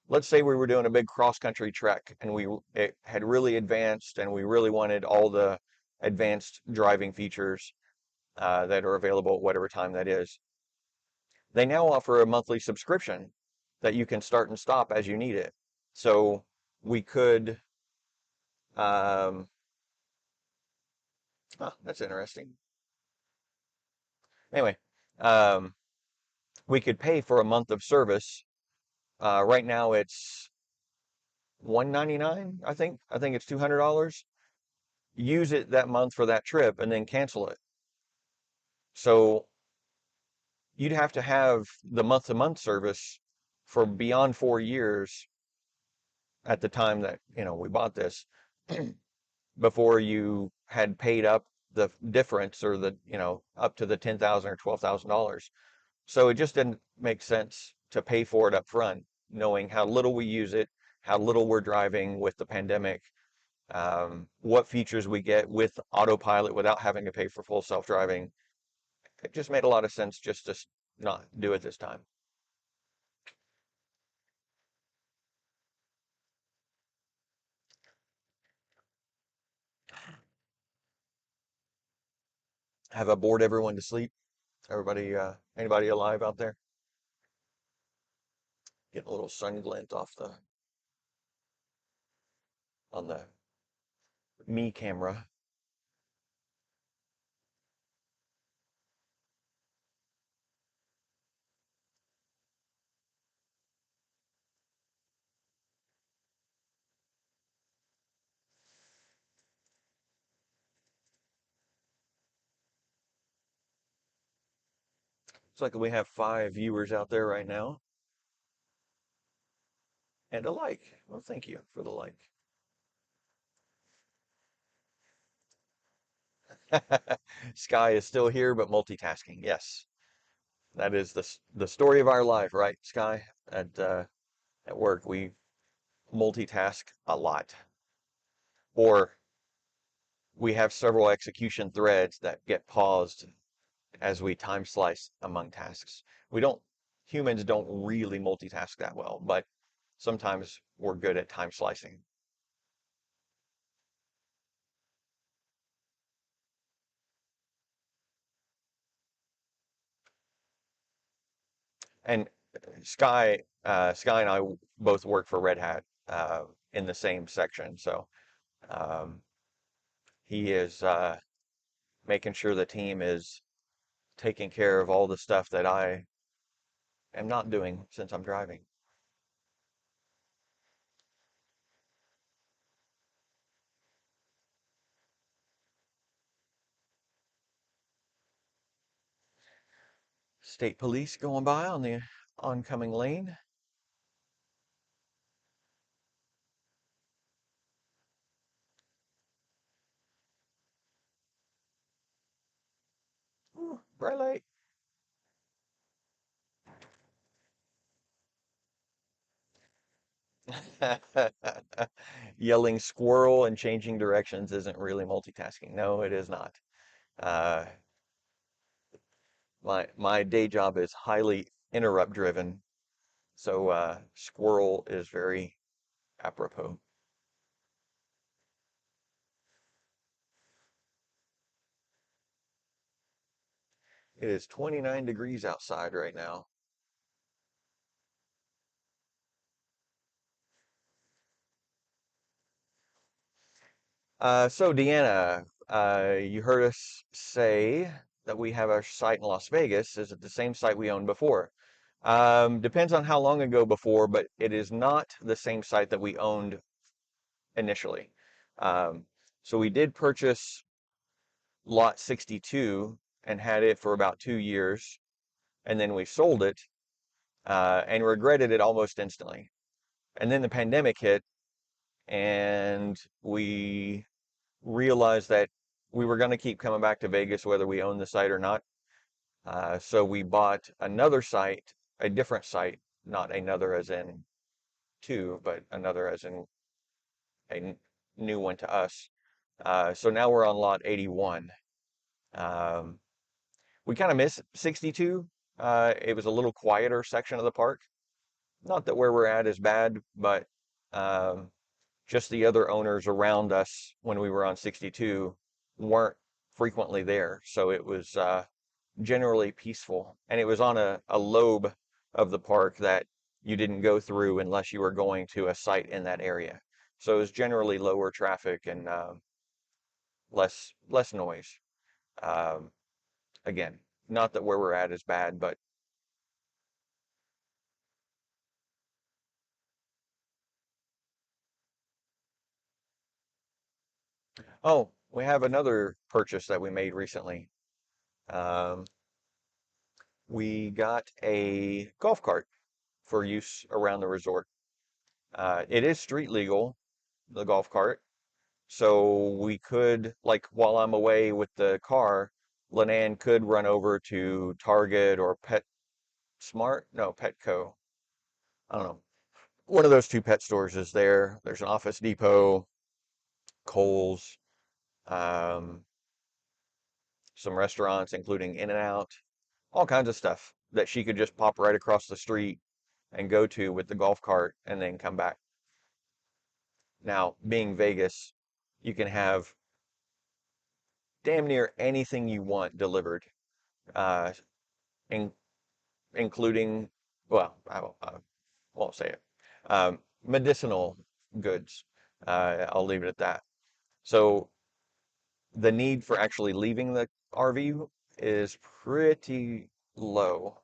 let's say we were doing a big cross-country trek and it had really advanced and we really wanted all the advanced driving features that are available at whatever time that is. They now offer a monthly subscription that you can start and stop as you need it. So we could, um, that's interesting. Anyway, um, we could pay for a month of service. Right now it's $199, I think. I think it's $200. Use it that month for that trip and then cancel it. So you'd have to have the month-to-month service for beyond 4 years at the time that, we bought this before you had paid up the difference or up to the 10,000 or $12,000. So it just didn't make sense to pay for it up front, knowing how little we use it, how little we're driving with the pandemic, what features we get with autopilot without having to pay for full self-driving. It just made a lot of sense just to not do it this time. Have I bored everyone to sleep? Everybody, anybody alive out there? Getting a little sun glint on the me camera. It's like we have 5 viewers out there right now and a like. Well, thank you for the like. Sky is still here, but multitasking. Yes, that is the story of our life, right, Sky? At work, we multitask a lot, or we have several execution threads that get paused as we time slice among tasks. Humans don't really multitask that well, but sometimes we're good at time slicing. And Sky and I both work for Red Hat in the same section, so um, he is making sure the team is taking care of all the stuff that I am not doing since I'm driving. State police going by on the oncoming lane. Ooh, bright light. Yelling squirrel and changing directions isn't really multitasking. No, it is not. Uh, my day job is highly interrupt driven, so squirrel is very apropos. It is 29 degrees outside right now. So Deanna, you heard us say that we have our site in Las Vegas. Is it the same site we owned before? Depends on how long ago before, but it is not the same site that we owned initially. Um, so we did purchase lot 62 and had it for about 2 years, and then we sold it and regretted it almost instantly. And then the pandemic hit, and we realized that we were going to keep coming back to Vegas whether we owned the site or not. So we bought another site, a different site, not another as in two, but another as in a new one to us. So now we're on lot 81. Um, we kind of miss 62. It was a little quieter section of the park. Not that where we're at is bad, but um, just the other owners around us when we were on 62 weren't frequently there. So it was generally peaceful. And it was on a lobe of the park that you didn't go through unless you were going to a site in that area. So it was generally lower traffic and less noise. Um, again, not that where we're at is bad, but oh, we have another purchase that we made recently. Um, we got a golf cart for use around the resort. It is street legal, the golf cart. So we could, like, while I'm away with the car, Lenan could run over to Target or Pet Smart, no, Petco. I don't know. One of those two pet stores is there. There's an Office Depot, Kohl's, um, some restaurants, including In-N-Out, all kinds of stuff that she could just pop right across the street and go to with the golf cart and then come back. Now, being Vegas, you can have damn near anything you want delivered, uh, in, including, well, I won't say it, medicinal goods. I'll leave it at that. So the need for actually leaving the RV is pretty low.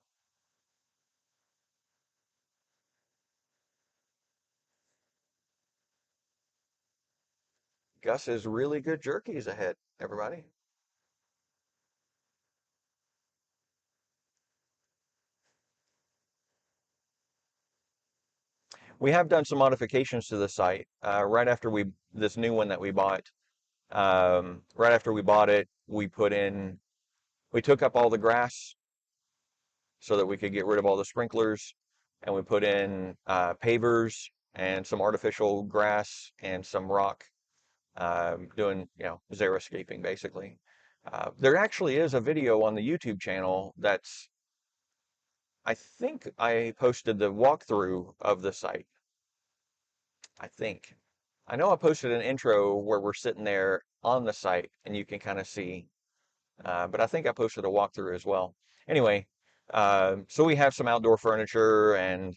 Gus is really good jerkies ahead, everybody. We have done some modifications to the site. Right after this new one that we bought, right after we bought it, we took up all the grass so that we could get rid of all the sprinklers, and we put in pavers and some artificial grass and some rock, doing, xeriscaping basically. There actually is a video on the YouTube channel I think I posted the walkthrough of the site. I think. I know I posted an intro where we're sitting there on the site and you can kind of see, but I think I posted a walkthrough as well. Anyway, So we have some outdoor furniture and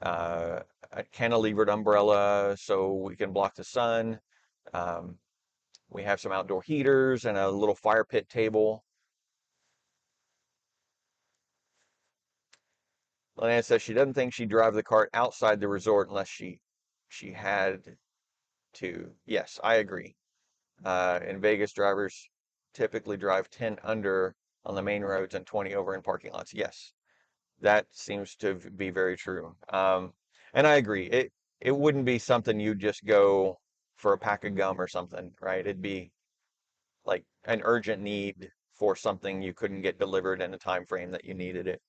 uh, a cantilevered umbrella so we can block the sun. Um, we have some outdoor heaters and a little fire pit table. Lana says she doesn't think she'd drive the cart outside the resort unless she had to. Yes, I agree. In Vegas, drivers typically drive 10 under on the main roads and 20 over in parking lots. Yes, that seems to be very true. And I agree. It wouldn't be something you'd just go for a pack of gum or something, right? It'd be like an urgent need for something you couldn't get delivered in a time frame that you needed it.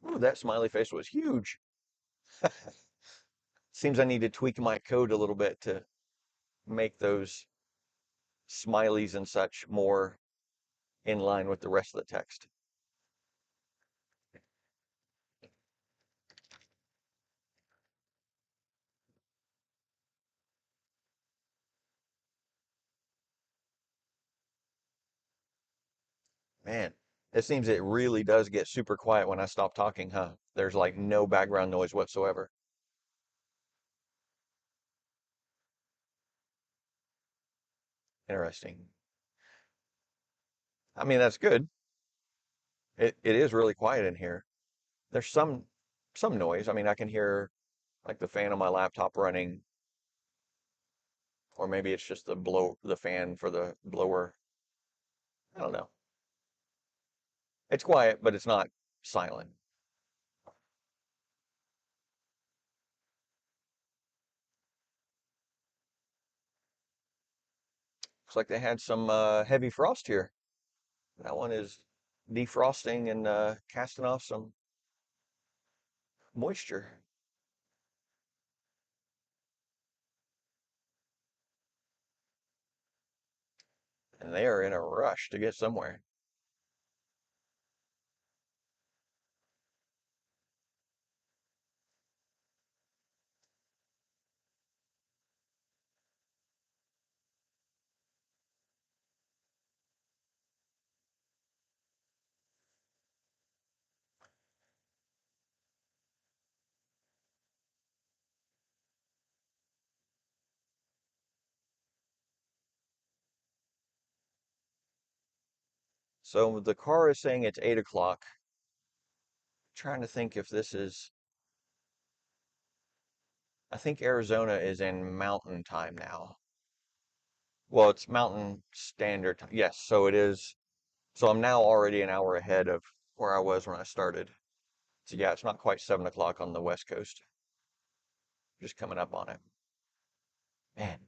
Ooh, that smiley face was huge. Seems I need to tweak my code a little bit to make those smileys and such more in line with the rest of the text. Man, it seems it really does get super quiet when I stop talking, huh? There's like no background noise whatsoever. Interesting. I mean, that's good. It is really quiet in here. There's some noise. I mean, I can hear like the fan on my laptop running, or maybe it's just the fan for the blower. I don't know. It's quiet, but it's not silent. Looks like they had some heavy frost here. That one is defrosting and casting off some moisture. And they are in a rush to get somewhere. So the car is saying it's 8 o'clock. Trying to think if this is, I think Arizona is in mountain time now. Well, it's mountain standard time. Yes, so it is. So I'm now already an hour ahead of where I was when I started. So yeah, it's not quite 7 o'clock on the West Coast. Just coming up on it. Man,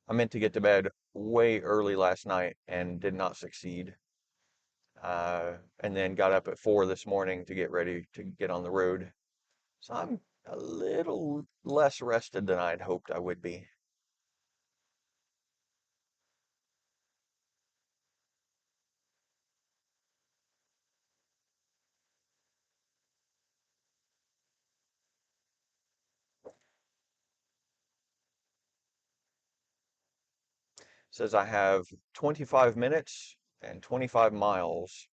I meant to get to bed way early last night and did not succeed. And then got up at 4 this morning to get ready to get on the road. So I'm a little less rested than I'd hoped I would be. Says I have 25 minutes and 25 miles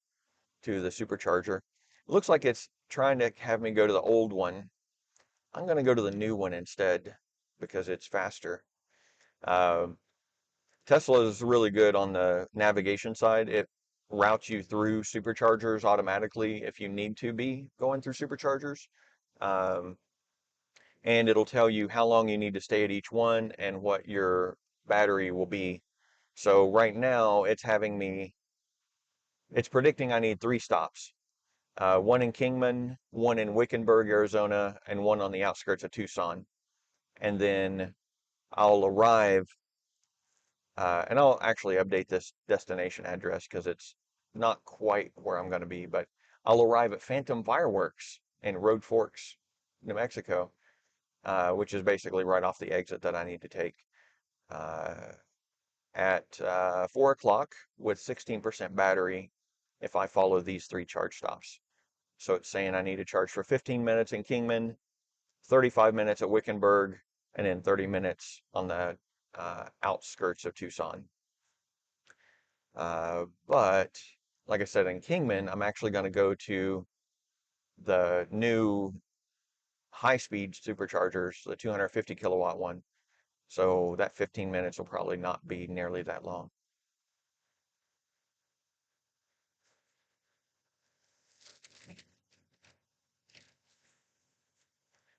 to the supercharger. It looks like it's trying to have me go to the old one. I'm going to go to the new one instead because it's faster. Um, Tesla is really good on the navigation side. It routes you through superchargers automatically if you need to be going through superchargers. Um, and it'll tell you how long you need to stay at each one and what your battery will be. So right now it's predicting I need 3 stops. One in Kingman, one in Wickenburg, Arizona, and one on the outskirts of Tucson. And then I'll arrive, and I'll actually update this destination address because it's not quite where I'm going to be, but I'll arrive at Phantom Fireworks in Road Forks, New Mexico, which is basically right off the exit that I need to take uh, at 4 o'clock with 16% battery if I follow these 3 charge stops. So it's saying I need to charge for 15 minutes in Kingman, 35 minutes at Wickenburg, and then 30 minutes on the outskirts of Tucson. But like I said, in Kingman, I'm actually going to go to the new high-speed superchargers, the 250 kilowatt one. So that 15 minutes will probably not be nearly that long.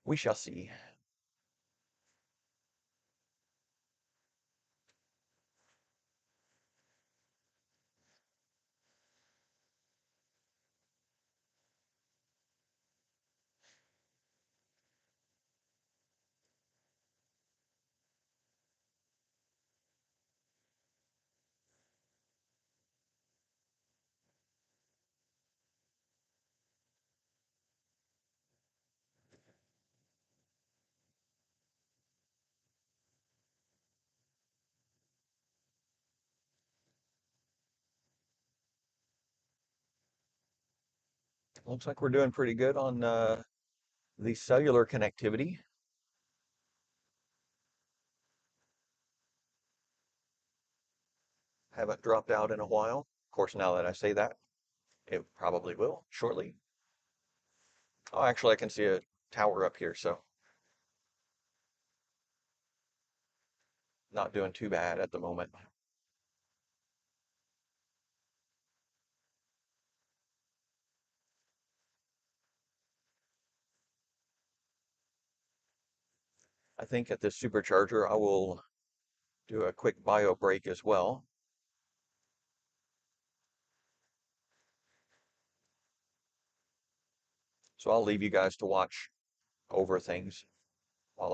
We shall see. Looks like we're doing pretty good on the cellular connectivity. Haven't dropped out in a while. Of course, now that I say that, it probably will shortly. Oh, actually, I can see a tower up here, so not doing too bad at the moment. I think at this supercharger, I will do a quick bio break as well. So I'll leave you guys to watch over things while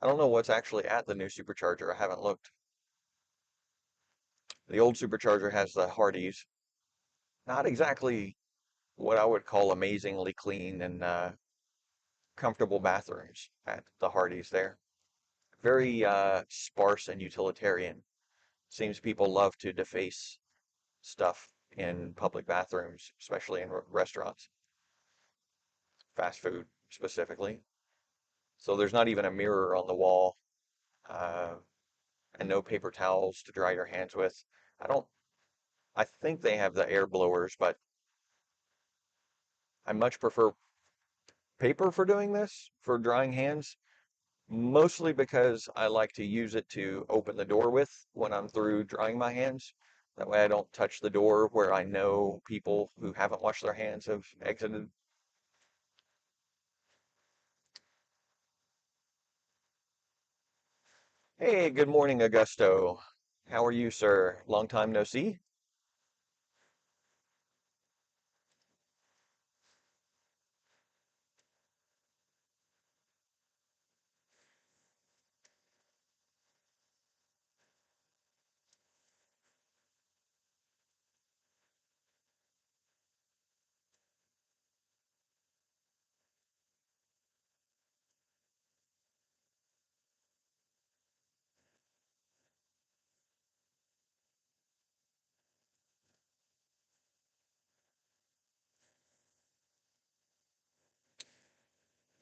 I don't know what's actually at the new supercharger. I haven't looked. The old supercharger has the Hardys. Not exactly what I would call amazingly clean and comfortable bathrooms at the Hardys there. Very sparse and utilitarian. Seems people love to deface stuff in public bathrooms, especially in restaurants, fast food specifically. So there's not even a mirror on the wall, uh, and no paper towels to dry your hands with. I don't, I think they have the air blowers, but I much prefer paper for doing this, for drying hands, mostly because I like to use it to open the door with when I'm through drying my hands. That way I don't touch the door where I know people who haven't washed their hands have exited. Hey, good morning, Augusto. How are you, sir? Long time no see?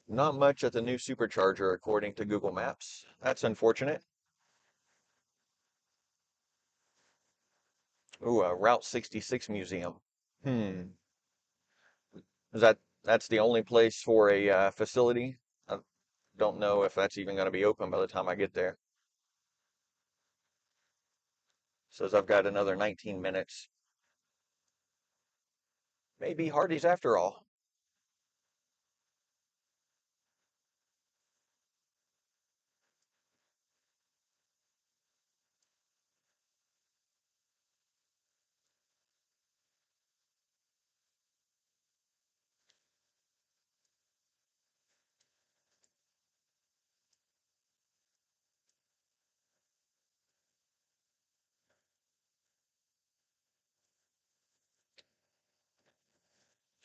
Not much at the new supercharger, according to Google Maps. That's unfortunate. Ooh, a Route 66 museum. Hmm. Is that's the only place for a facility? I don't know if that's even going to be open by the time I get there. Says I've got another 19 minutes. Maybe Hardee's after all.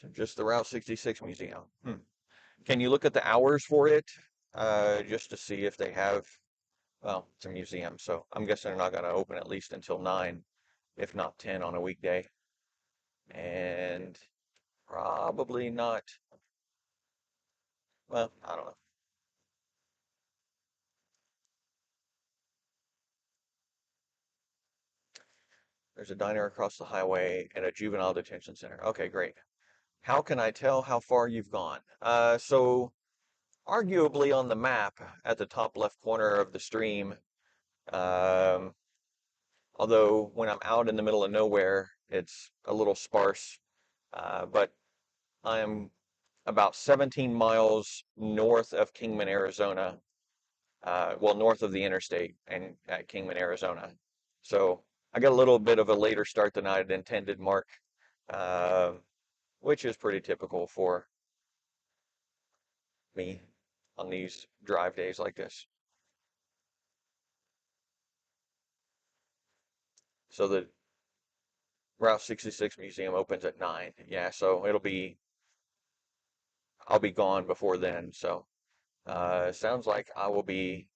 So just the Route 66 museum. Hmm. Can you look at the hours for it? Just to see if they have, well, it's a museum, so I'm guessing they're not going to open at least until 9, if not 10 on a weekday. And probably not, well, I don't know. There's a diner across the highway and a juvenile detention center. Okay, great. How can I tell how far you've gone? So arguably on the map at the top left corner of the stream, um, although when I'm out in the middle of nowhere, it's a little sparse. But I'm about 17 miles north of Kingman, Arizona. Well, north of the interstate and at Kingman, Arizona. So I got a little bit of a later start than I had intended, Mark, uh, which is pretty typical for me on these drive days like this. So the Route 66 Museum opens at 9. Yeah, so I'll be gone before then. So sounds like I will be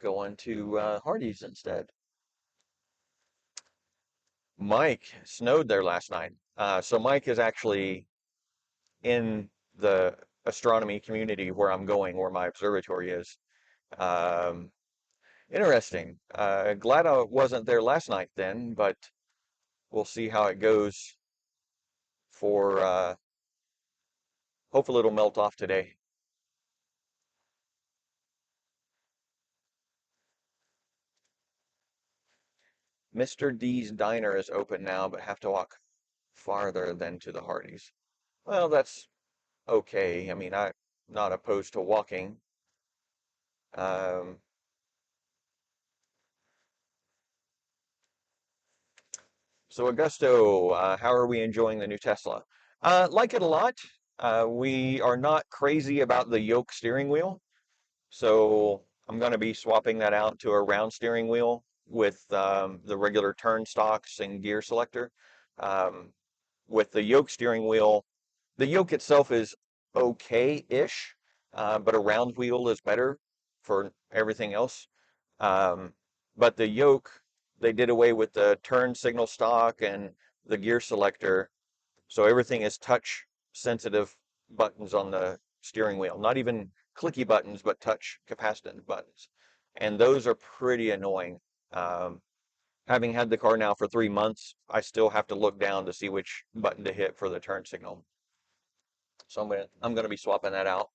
going to Hardee's instead. Mike snowed there last night. So Mike is actually in the astronomy community where I'm going, where my observatory is. Um, Interesting. Glad I wasn't there last night then, but we'll see how it goes for, hopefully it'll melt off today. Mr. D's Diner is open now, but have to walk farther than to the Hardee's. Well, that's okay. I mean, I'm not opposed to walking. Um, so Augusto, how are we enjoying the new Tesla? Like it a lot. We are not crazy about the yoke steering wheel. So I'm going to be swapping that out to a round steering wheel with the regular turn stocks and gear selector. Um, with the yoke steering wheel, the yoke itself is okay-ish, but a round wheel is better for everything else. Um, but the yoke, they did away with the turn signal stock and the gear selector, so everything is touch sensitive buttons on the steering wheel. Not even clicky buttons, but touch capacitive buttons. And those are pretty annoying. Um, Having had the car now for 3 months, I still have to look down to see which button to hit for the turn signal. So I'm gonna be swapping that out.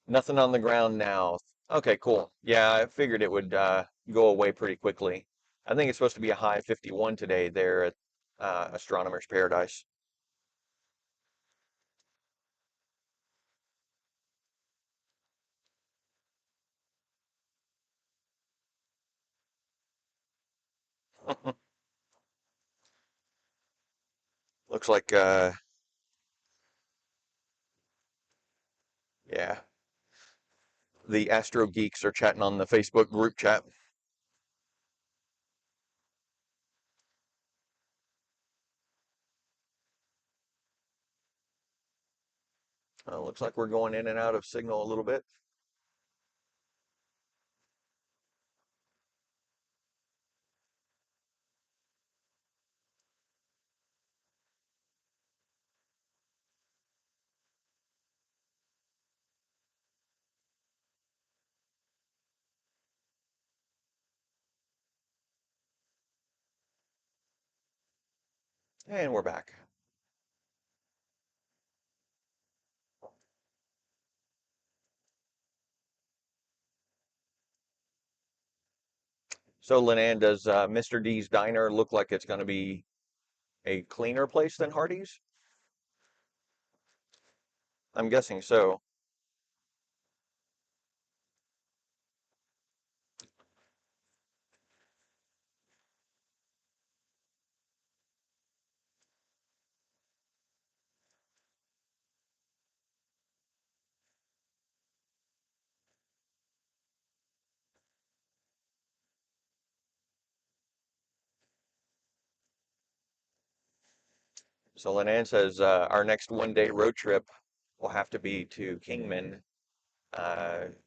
Nothing on the ground now. Okay, cool. Yeah, I figured it would go away pretty quickly. I think it's supposed to be a high 51 today there at Astronomer's Paradise. Looks like yeah, the Astro Geeks are chatting on the Facebook group chat. Looks like we're going in and out of signal a little bit. And we're back. So, Linan, does Mr. D's Diner look like it's going to be a cleaner place than Hardee's? I'm guessing so. So, Linan says our next one-day road trip will have to be to Kingman.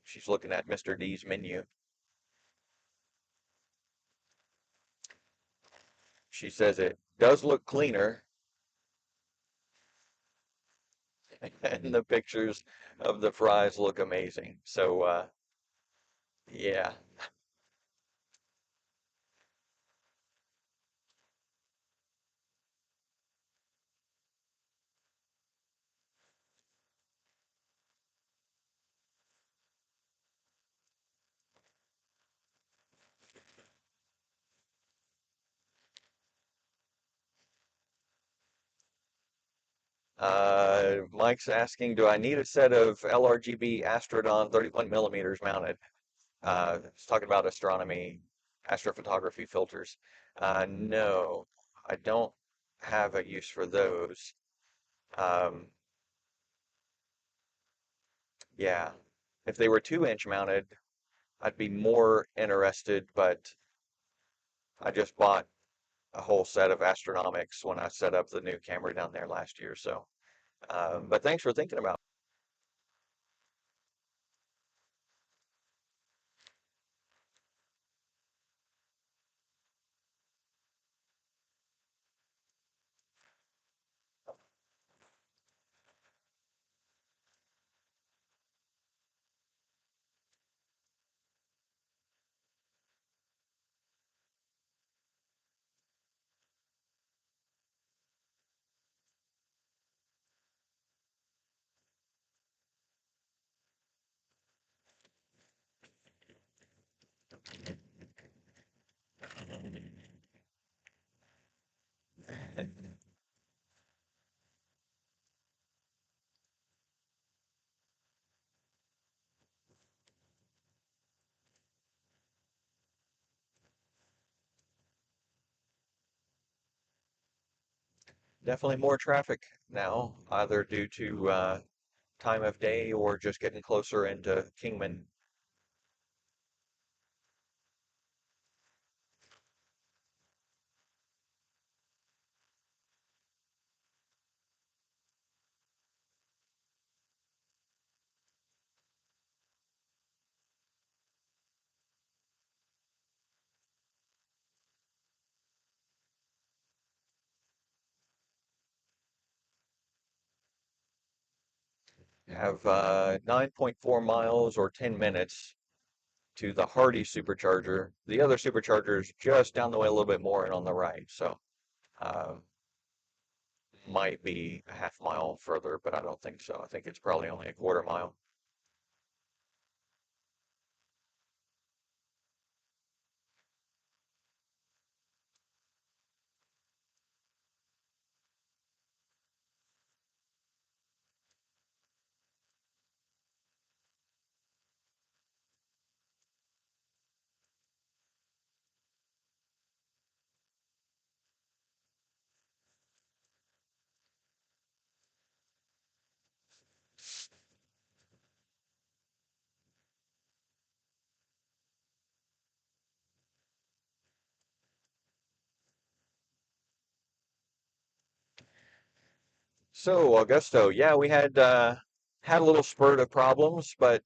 She's looking at Mr. D's menu. She says it does look cleaner, and the pictures of the fries look amazing. So, yeah. Mike's asking, do I need a set of LRGB Astrodon 31 millimeters mounted? It's talking about astronomy, astrophotography filters. No, I don't have a use for those. Um, yeah, if they were 2-inch mounted, I'd be more interested, but I just bought a whole set of astronomics when I set up the new camera down there last year. So, but thanks for thinking about it. Definitely more traffic now, either due to time of day or just getting closer into Kingman. Have 9.4 miles or 10 minutes to the Hardy supercharger. The other supercharger is just down the way a little bit more and on the right, so uh, might be a half mile further, but I don't think so. I think it's probably only a quarter mile. So, Augusto, yeah, we had a little spurt of problems, but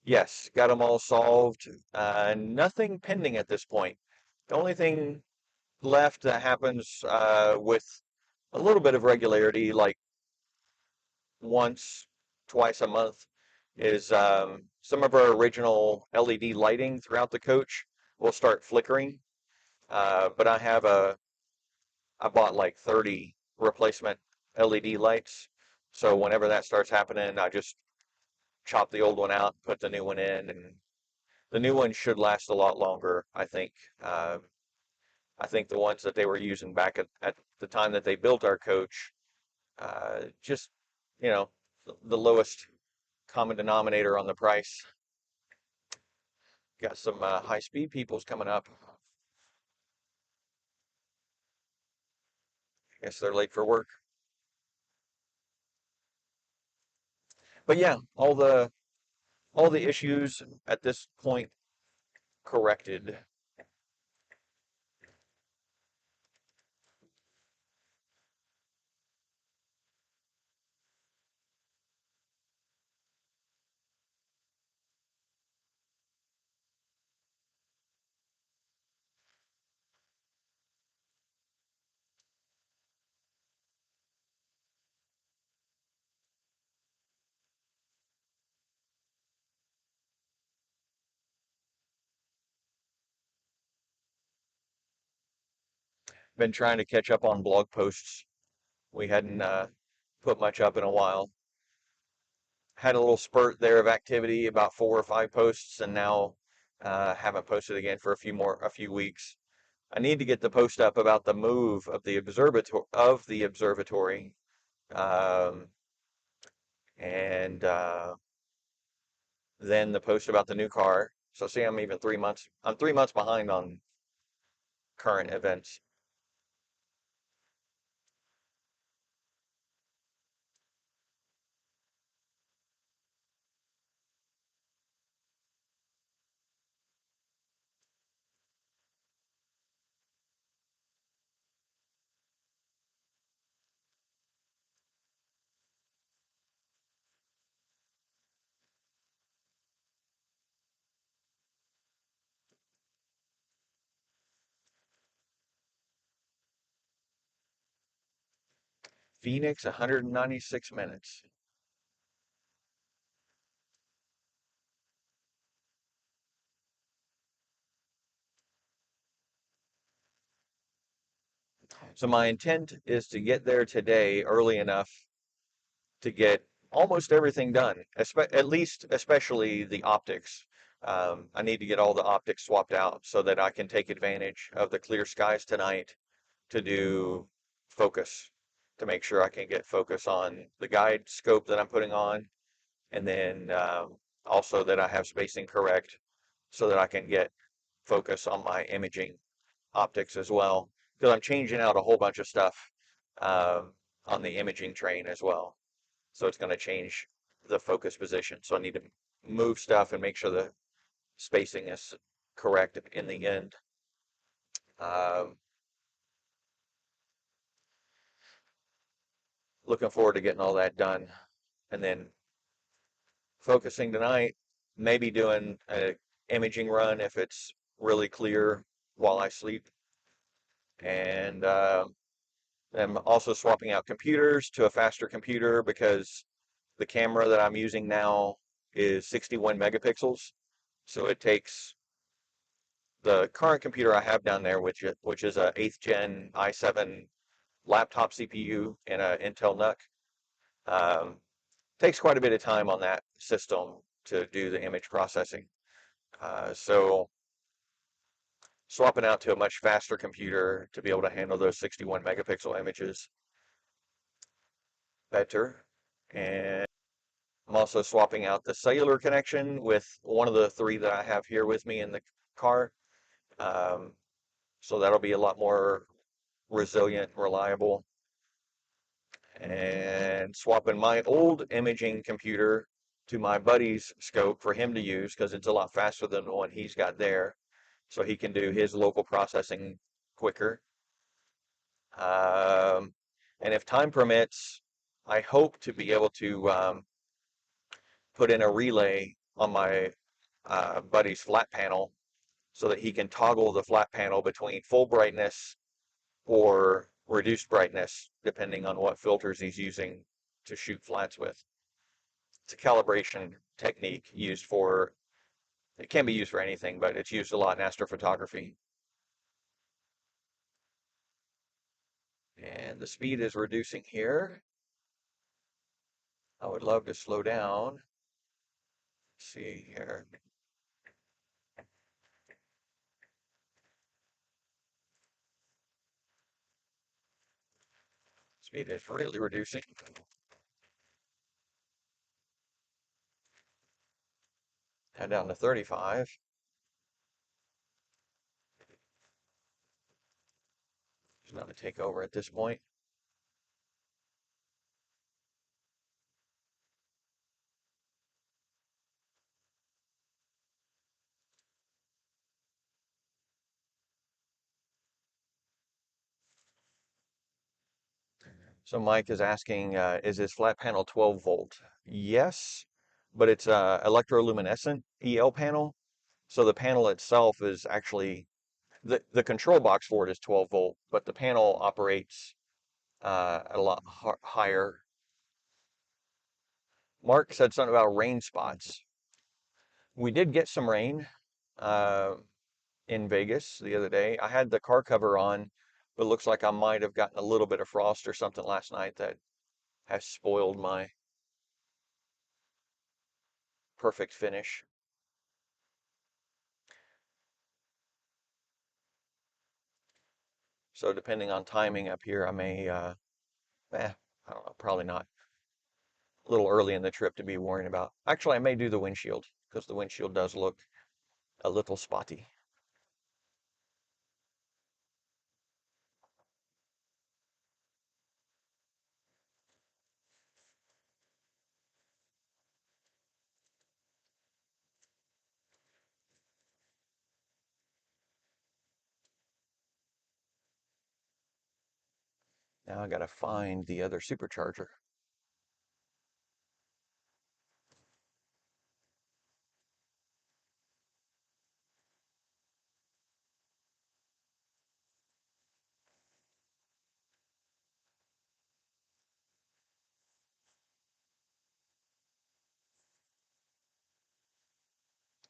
yes, got them all solved. Nothing pending at this point. The only thing left that happens with a little bit of regularity, like once, twice a month, is some of our original LED lighting throughout the coach will start flickering. But I bought like 30 replacement LED lights. So whenever that starts happening, I just chop the old one out, put the new one in, and the new one should last a lot longer, I think. I think the ones that they were using back at the time that they built our coach, just, you know, the lowest common denominator on the price. Got some high-speed peoples coming up. Guess they're late for work. But yeah, all the issues at this point corrected. Been trying to catch up on blog posts. We hadn't put much up in a while. Had a little spurt there of activity, about 4 or 5 posts, and now haven't posted again for a few weeks. I need to get the post up about the move of the observatory, um, and then the post about the new car. So see, I'm 3 months behind on current events. Phoenix, 196 minutes. So my intent is to get there today early enough to get almost everything done, at least especially the optics. I need to get all the optics swapped out so that I can take advantage of the clear skies tonight to do focus, to make sure I can get focus on the guide scope that I'm putting on, and then also that I have spacing correct so that I can get focus on my imaging optics as well, because I'm changing out a whole bunch of stuff um, on the imaging train as well. So it's going to change the focus position. So I need to move stuff and make sure the spacing is correct in the end. Um, Looking forward to getting all that done. And then focusing tonight, maybe doing an imaging run if it's really clear while I sleep. And I'm also swapping out computers to a faster computer because the camera that I'm using now is 61 megapixels. So it takes the current computer I have down there, which is a 8th gen i7 laptop CPU and an Intel NUC. Takes quite a bit of time on that system to do the image processing. So swapping out to a much faster computer to be able to handle those 61 megapixel images better. And I'm also swapping out the cellular connection with one of the three that I have here with me in the car. Um, so that'll be a lot more resilient, reliable. And swapping my old imaging computer to my buddy's scope for him to use because it's a lot faster than the one he's got there. So he can do his local processing quicker. Um, and if time permits, I hope to be able to put in a relay on my buddy's flat panel so that he can toggle the flat panel between full brightness or reduced brightness, depending on what filters he's using to shoot flats with. It's a calibration technique used for, it can be used for anything, but it's used a lot in astrophotography. And the speed is reducing here. I would love to slow down. Let's see here. Speed is really reducing. Head down to 35. It's not to take over at this point. So Mike is asking, is this flat panel 12 volt? Yes, but it's a electroluminescent EL panel. So the panel itself is actually, the control box for it is 12 volt, but the panel operates at a lot higher. Mark said something about rain spots. We did get some rain uh, in Vegas the other day. I had the car cover on, but it looks like I might have gotten a little bit of frost or something last night that has spoiled my perfect finish. So depending on timing up here, I may, I don't know, probably not. A little early in the trip to be worrying about. Actually, I may do the windshield because the windshield does look a little spotty. Now I gotta find the other supercharger.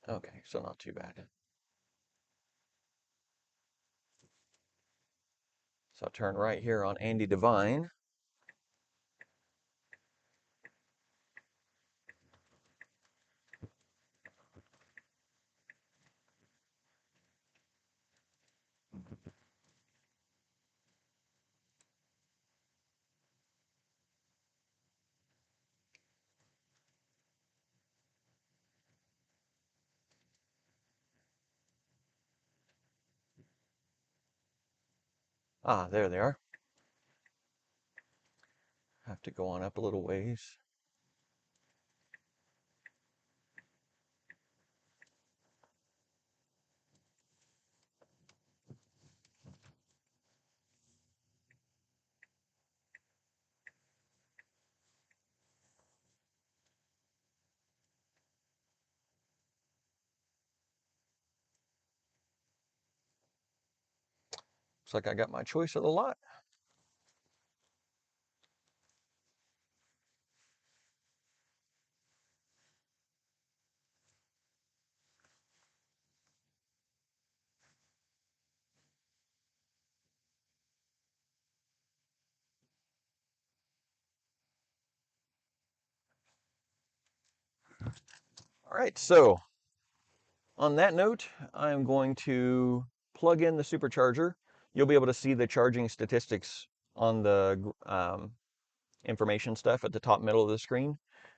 Okay, so not too bad. So I'll turn right here on Andy Devine. Ah, there they are. Have to go on up a little ways. Looks like I got my choice of the lot. All right, so on that note, I'm going to plug in the supercharger. You'll be able to see the charging statistics on the information stuff at the top middle of the screen.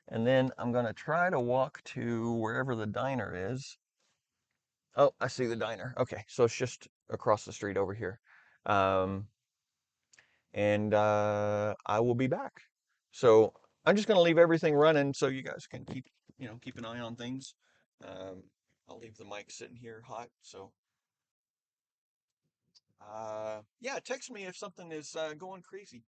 And then I'm going to try to walk to wherever the diner is. Oh, I see the diner. Okay, so it's just across the street over here. Um, and I will be back. So I'm just going to leave everything running so you guys can keep an eye on things. Um, I'll leave the mic sitting here hot. So yeah, text me if something is going crazy.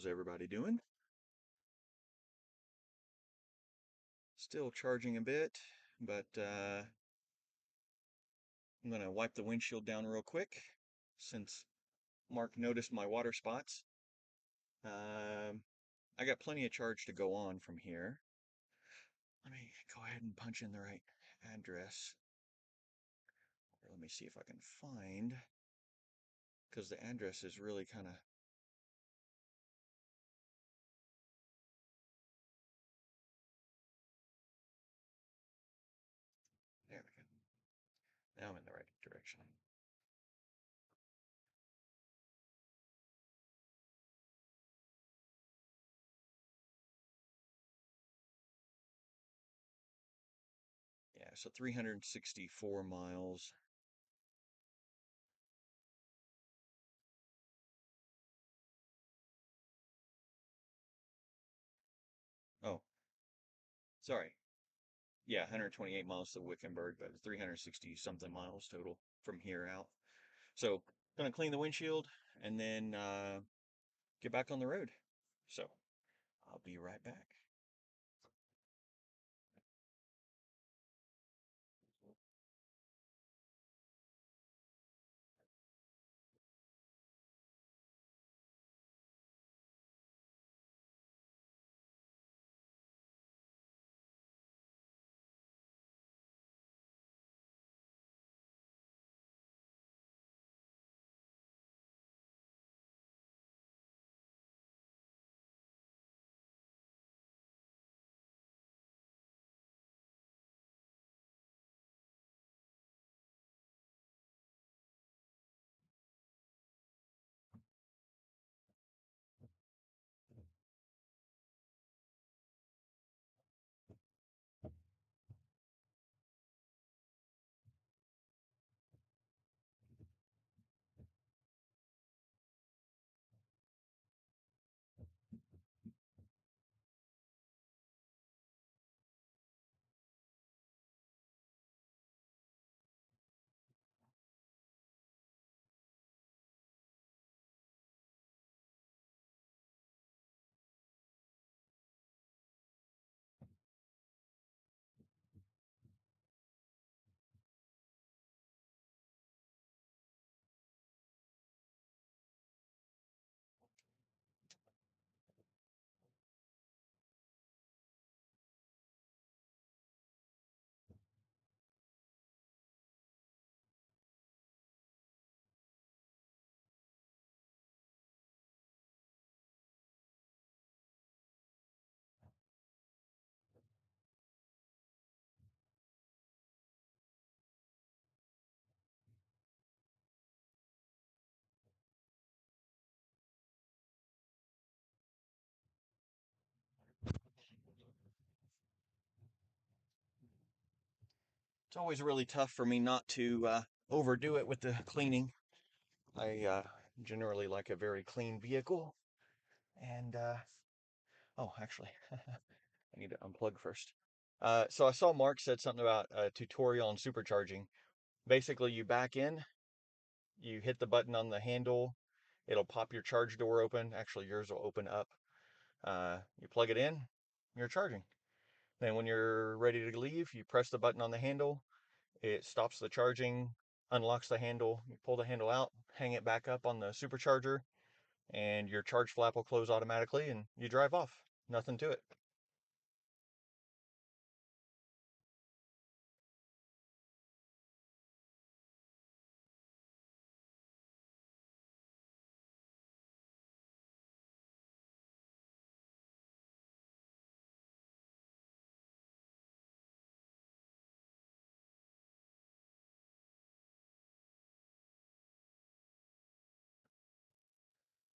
How's everybody doing? Still charging a bit, but I'm going to wipe the windshield down real quick since Mark noticed my water spots. I got plenty of charge to go on from here. Let me go ahead and punch in the right address. Let me see if I can find, because the address is really kind of... There we go. Now I'm in the right direction. Yeah, so 364 miles. Oh, sorry. Yeah, 128 miles to Wickenburg, but 360 something miles total from here out. So, gonna clean the windshield and then get back on the road. So, I'll be right back. It's always really tough for me not to overdo it with the cleaning. I generally like a very clean vehicle. And, oh, actually, I need to unplug first. So I saw Mark said something about a tutorial on supercharging. Basically, you back in, you hit the button on the handle, it'll pop your charge door open. Actually, yours will open up. You plug it in, you're charging. Then when you're ready to leave, you press the button on the handle, it stops the charging, unlocks the handle, you pull the handle out, hang it back up on the supercharger, and your charge flap will close automatically and you drive off. Nothing to it.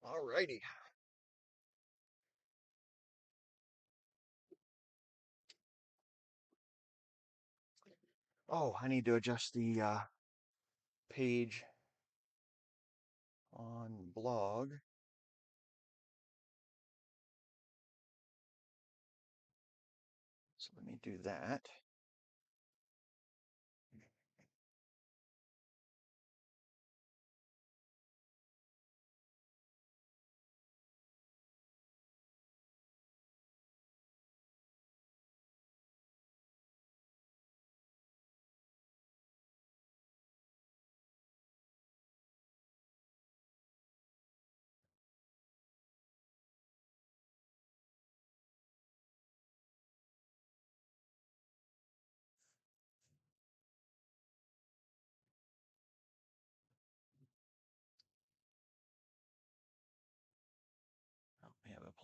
Alrighty. Oh, I need to adjust the page on blog. So let me do that.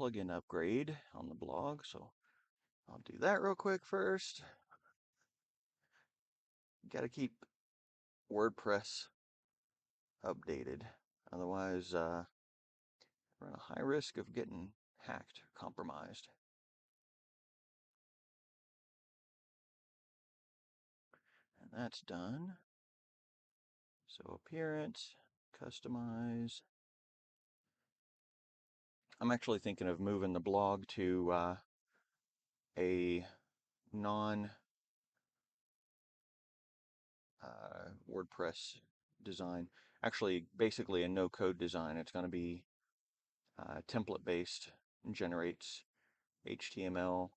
plugin upgrade on the blog, so I'll do that real quick first. Got to keep WordPress updated, otherwise we're at a high risk of getting hacked or compromised. And that's done. So appearance, customize. I'm actually thinking of moving the blog to a non WordPress design. Actually, basically a no-code design. It's going to be template-based and generates HTML,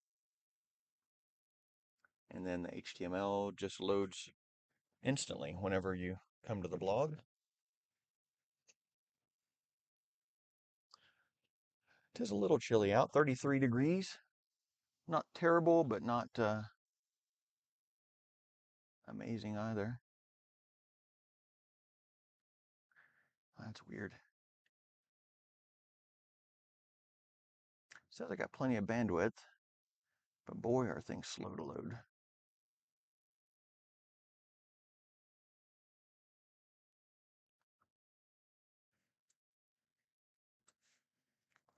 and then the HTML just loads instantly whenever you come to the blog. It is a little chilly out, 33 degrees. Not terrible, but not amazing either. That's weird. Says I got plenty of bandwidth, but boy, are things slow to load.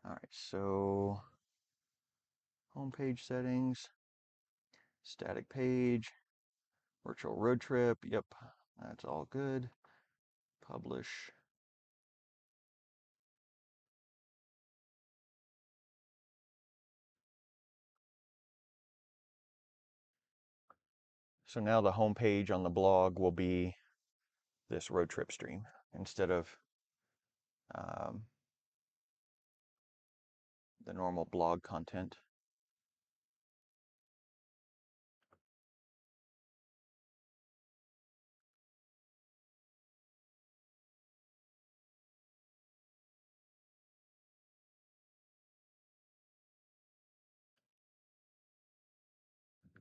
All right, so homepage settings, static page, virtual road trip. Yep, that's all good. Publish. So now the home page on the blog will be this road trip stream instead of the normal blog content.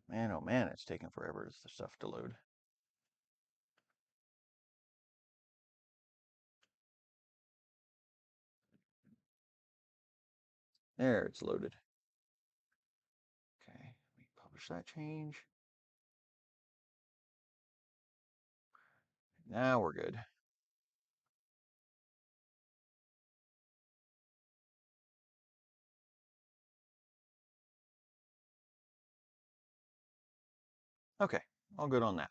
Man, oh man, it's taking forever for the stuff to load. There, it's loaded. Okay, we publish that change. Now we're good. Okay, all good on that.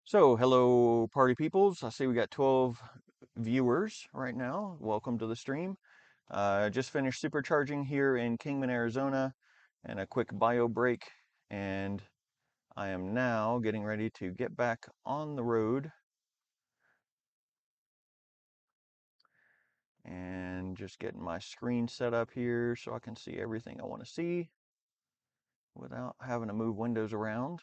So, hello party peoples. I see we got 12 viewers right now. Welcome to the stream. Just finished supercharging here in Kingman, Arizona, and a quick bio break, and I am now getting ready to get back on the road and just getting my screen set up here so I can see everything I want to see without having to move windows around.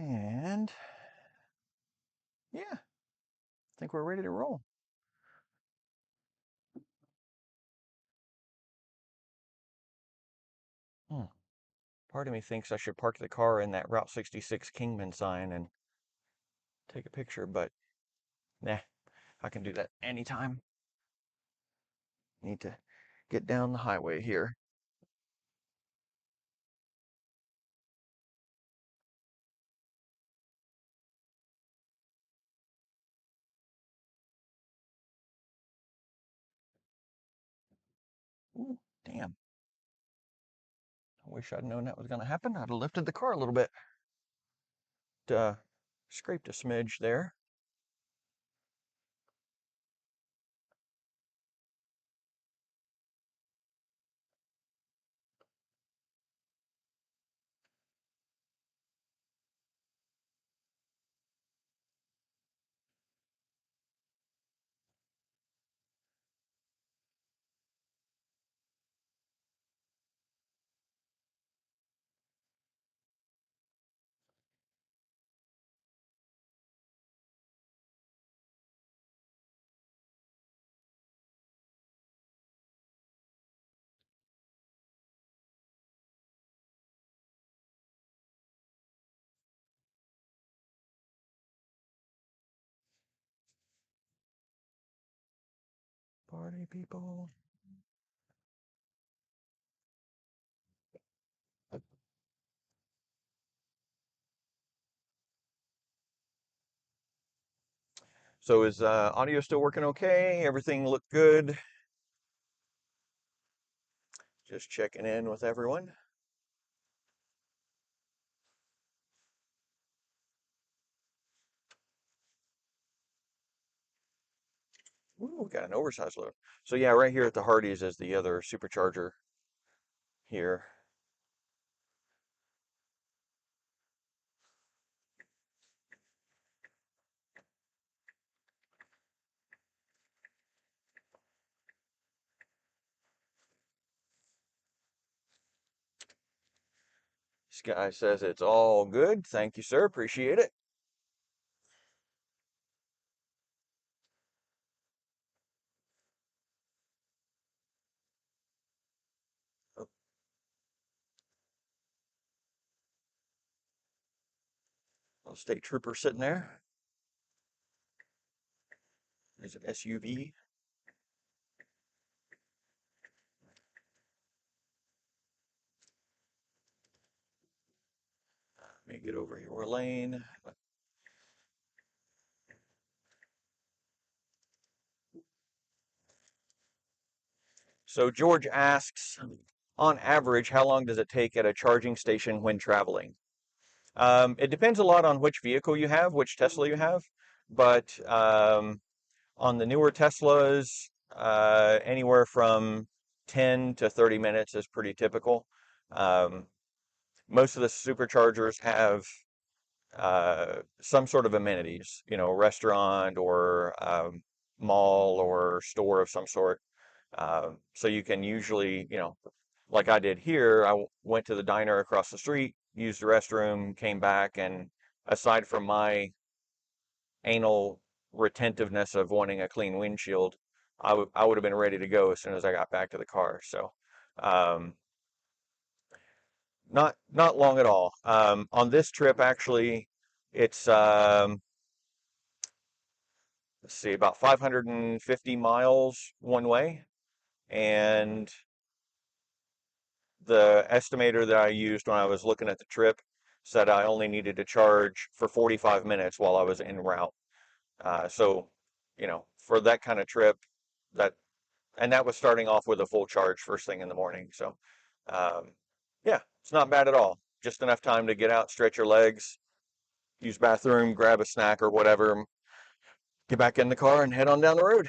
And yeah, I think we're ready to roll. Part of me thinks I should park the car in that Route 66 Kingman sign and take a picture, but nah, I can do that anytime. Need to get down the highway here. Ooh, damn. I wish I'd known that was going to happen. I'd have lifted the car a little bit. Scraped a smidge there. Party people. So is audio still working okay? Everything look good? Just checking in with everyone. Ooh, we got an oversized load. So yeah, right here at the Hardee's is the other supercharger here. This guy says it's all good. Thank you, sir. Appreciate it. Oh, little state trooper sitting there. There's an SUV. Let me get over your lane. So George asks, on average, how long does it take at a charging station when traveling? It depends a lot on which vehicle you have, which Tesla you have, but on the newer Teslas, anywhere from 10 to 30 minutes is pretty typical. Um, most of the superchargers have some sort of amenities, restaurant or mall or store of some sort. So you can usually, like I did here, went to the diner across the street, used the restroom, came back, and aside from my anal retentiveness of wanting a clean windshield, I would have been ready to go as soon as I got back to the car. So, um, not long at all. On this trip, actually, it's let's see, about 550 miles one way, and the estimator that I used when I was looking at the trip said I only needed to charge for 45 minutes while I was en route. So, for that kind of trip, that and that was starting off with a full charge first thing in the morning. So, um, yeah, it's not bad at all. Just enough time to get out, stretch your legs, use bathroom, grab a snack or whatever, get back in the car and head on down the road.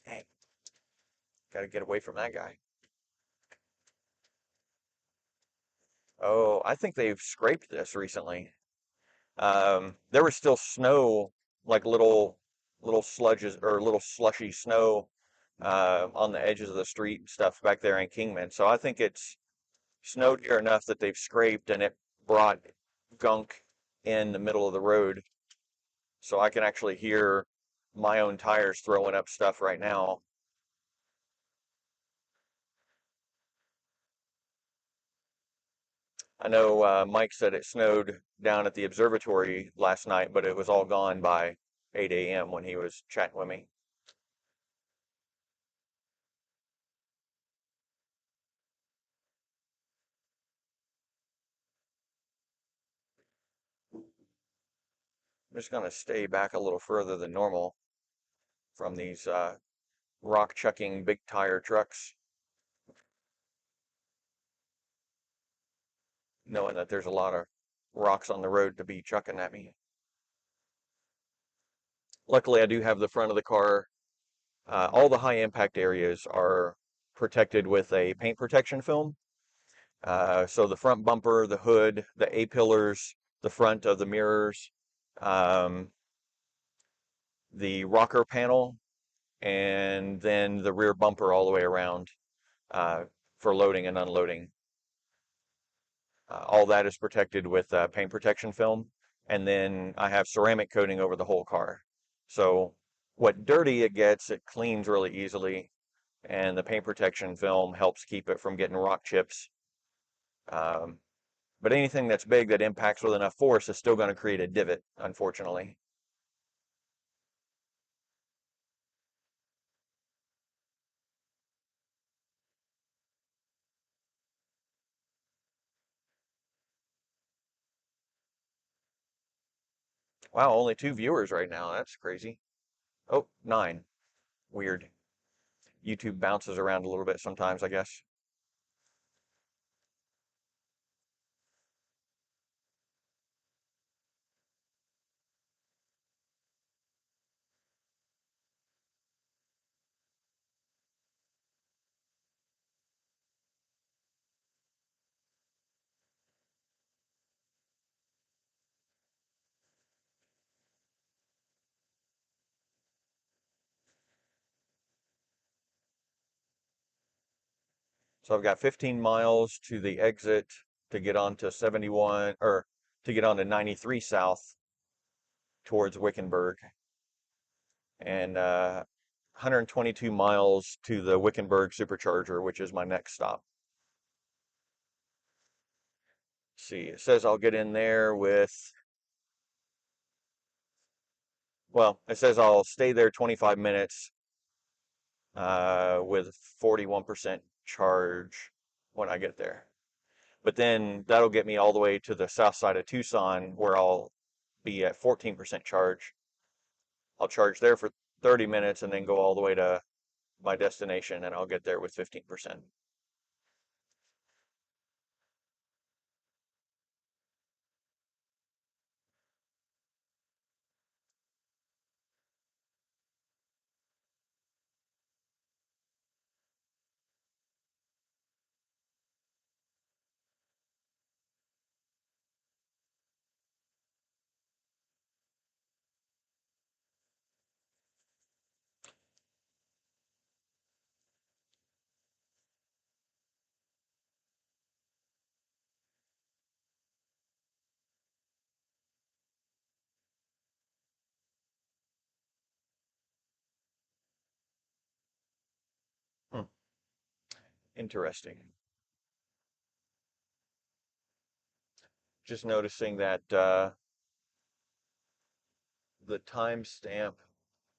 Dang, got to get away from that guy. Oh, I think they've scraped this recently. There was still snow, like little sludges or little slushy snow on the edges of the street and stuff back there in Kingman. So I think it's snowed here enough that they've scraped and it brought gunk in the middle of the road. So I can actually hear my own tires throwing up stuff right now. I know Mike said it snowed down at the observatory last night, but it was all gone by 8 a.m. when he was chatting with me. I'm just going to stay back a little further than normal from these rock chucking big tire trucks, knowing that there's a lot of rocks on the road to be chucking at me. Luckily, I do have the front of the car. All the high impact areas are protected with a paint protection film. So the front bumper, the hood, the A-pillars, the front of the mirrors, um, the rocker panel, and then the rear bumper all the way around for loading and unloading. All that is protected with paint protection film. And then I have ceramic coating over the whole car. So what dirty it gets, it cleans really easily. and the paint protection film helps keep it from getting rock chips. Um, but anything that's big that impacts with enough force is still going to create a divot, unfortunately. Wow, only 2 viewers right now. That's crazy. Oh, 9. Weird. YouTube bounces around a little bit sometimes, I guess. So I've got 15 miles to the exit to get onto 71, or to get onto 93 south towards Wickenburg, and 122 miles to the Wickenburg supercharger, which is my next stop. Let's see, it says I'll get in there with, well, it says I'll stay there 25 minutes with 41% charge when I get there. But then that'll get me all the way to the south side of Tucson where I'll be at 14% charge. I'll charge there for 30 minutes and then go all the way to my destination and I'll get there with 15%. Hmm. Interesting. Just noticing that the timestamp,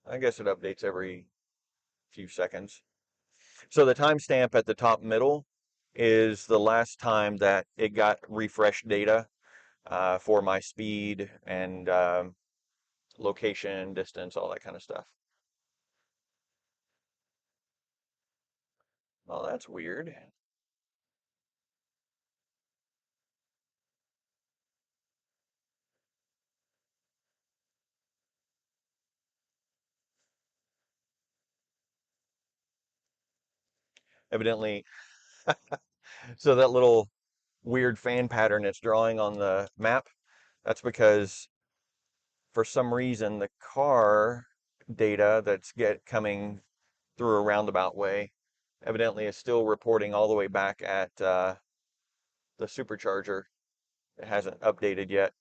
I guess it updates every few seconds. So the timestamp at the top middle is the last time that it got refreshed data for my speed and location, distance, all that kind of stuff. Well, that's weird. Evidently, so that little weird fan pattern it's drawing on the map, that's because for some reason the car data that's get coming through a roundabout way evidently is still reporting all the way back at the supercharger. It hasn't updated yet.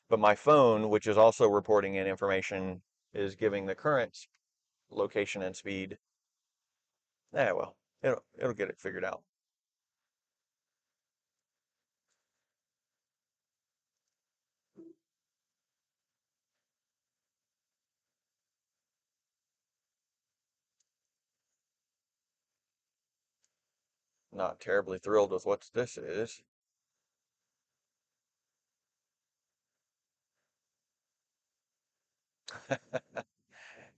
But my phone, which is also reporting in information, is giving the current location and speed. Well, it'll get it figured out. Not terribly thrilled with what this is.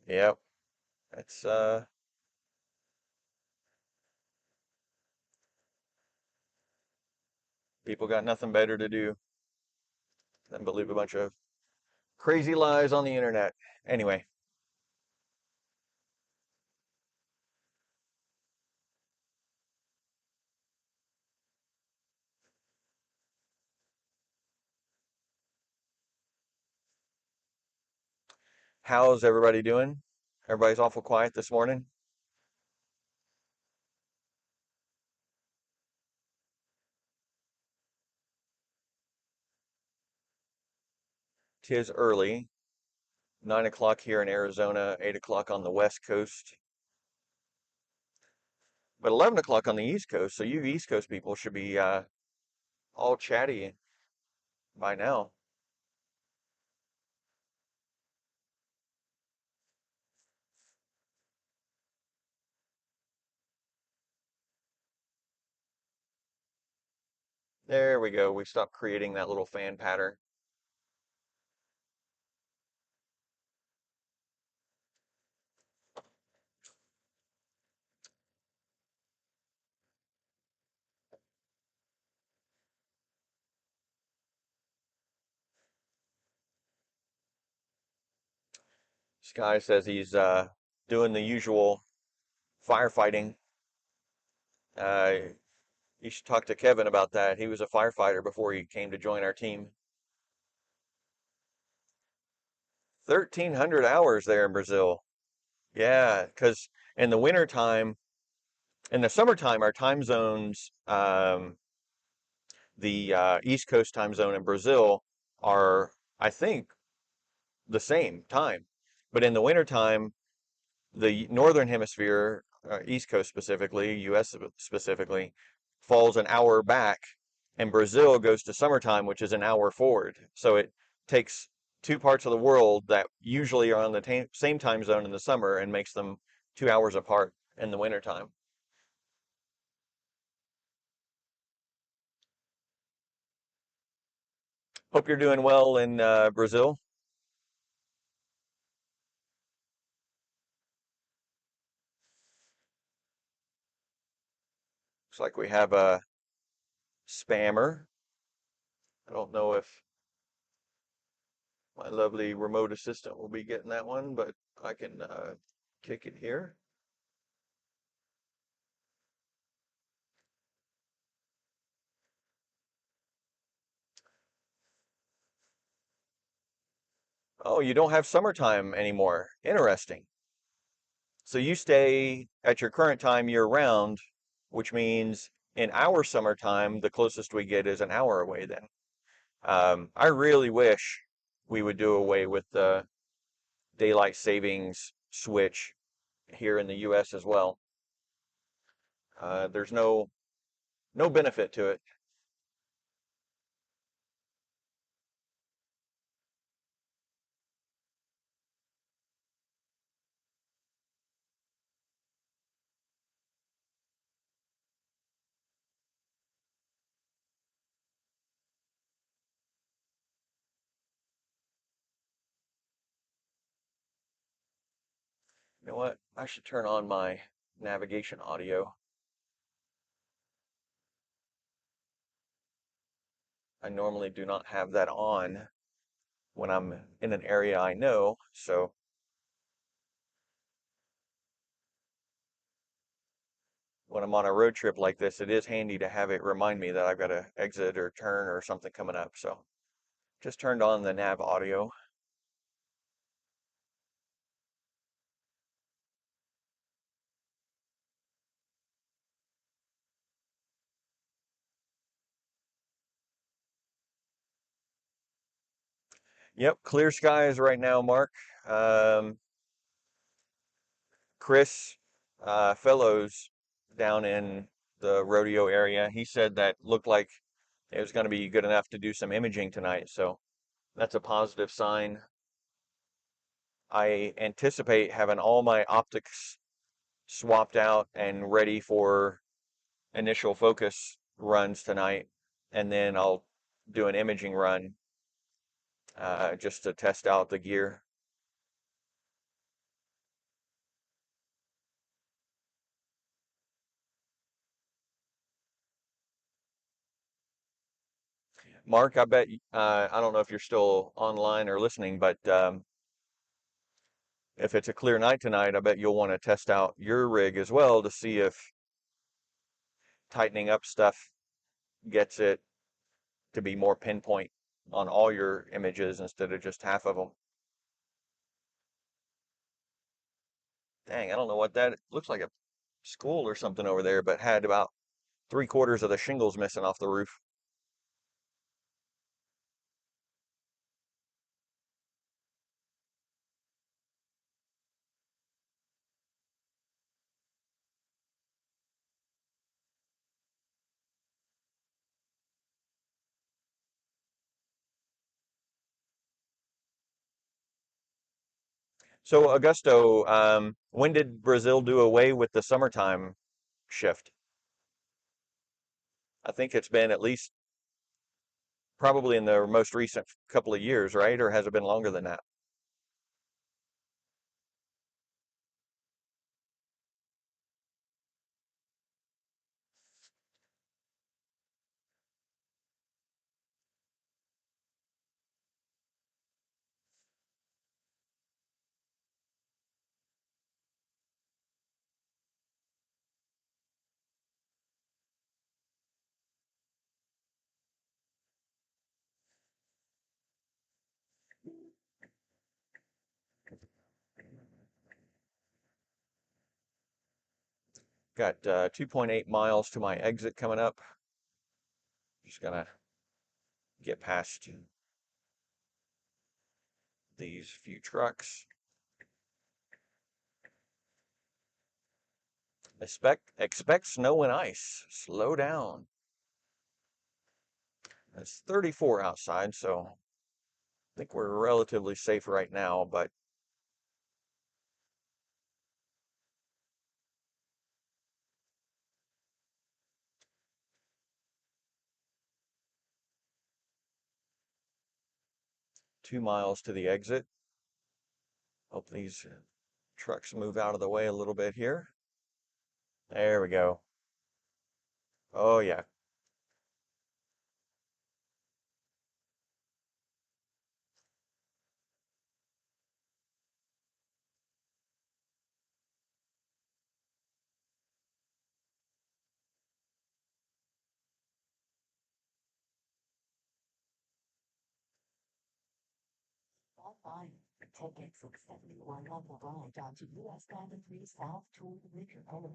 Yep, it's people got nothing better to do than believe a bunch of crazy lies on the internet. Anyway, how's everybody doing? Everybody's awful quiet this morning. Tis early, 9 o'clock here in Arizona, 8 o'clock on the West Coast. But 11 o'clock on the East Coast, so you East Coast people should be all chatty by now. There we go. We stopped creating that little fan pattern. This guy says he's doing the usual firefighting. Uh, you should talk to Kevin about that. He was a firefighter before he came to join our team. 1,300 hours there in Brazil. Yeah, because in the winter time, in the summertime, our time zones, the East Coast time zone in Brazil are, I think, the same time. But in the wintertime, the northern hemisphere, East Coast specifically, US specifically, falls an hour back, and Brazil goes to summertime, which is an hour forward. So it takes two parts of the world that usually are on the same time zone in the summer and makes them 2 hours apart in the wintertime. Hope you're doing well in Brazil. Looks like we have a spammer. I don't know if my lovely remote assistant will be getting that one, but I can kick it here. Oh, you don't have summertime anymore. Interesting. So you stay at your current time year round, which means in our summertime, the closest we get is an hour away then. I really wish we would do away with the daylight savings switch here in the US as well. There's no benefit to it. You know what? I should turn on my navigation audio. I normally do not have that on when I'm in an area I know, so when I'm on a road trip like this, it is handy to have it remind me that I've got to exit or turn or something coming up. So just turned on the nav audio. Yep, clear skies right now, Mark. Um, Chris Fellows down in the rodeo area, he said that looked like it was going to be good enough to do some imaging tonight. So that's a positive sign. I anticipate having all my optics swapped out and ready for initial focus runs tonight, and then I'll do an imaging run just to test out the gear. Mark, I bet I don't know if you're still online or listening, but if it's a clear night tonight, I bet you'll want to test out your rig as well to see if tightening up stuff gets it to be more pinpoint on all your images instead of just half of them. Dang, I don't know what that looks like, a school or something over there, but had about 3/4 of the shingles missing off the roof. So, Augusto, when did Brazil do away with the summertime shift? I think it's been at least probably in the most recent couple of years, right? Or has it been longer than that? Got 2.8 miles to my exit coming up. Just gonna get past these few trucks. Expect snow and ice. Slow down. It's 34 outside, so I think we're relatively safe right now, but 2 miles to the exit. Hope these trucks move out of the way a little bit here. There we go. Oh yeah. Online. Take exit 71 level right onto US 93 South to Wicker Park.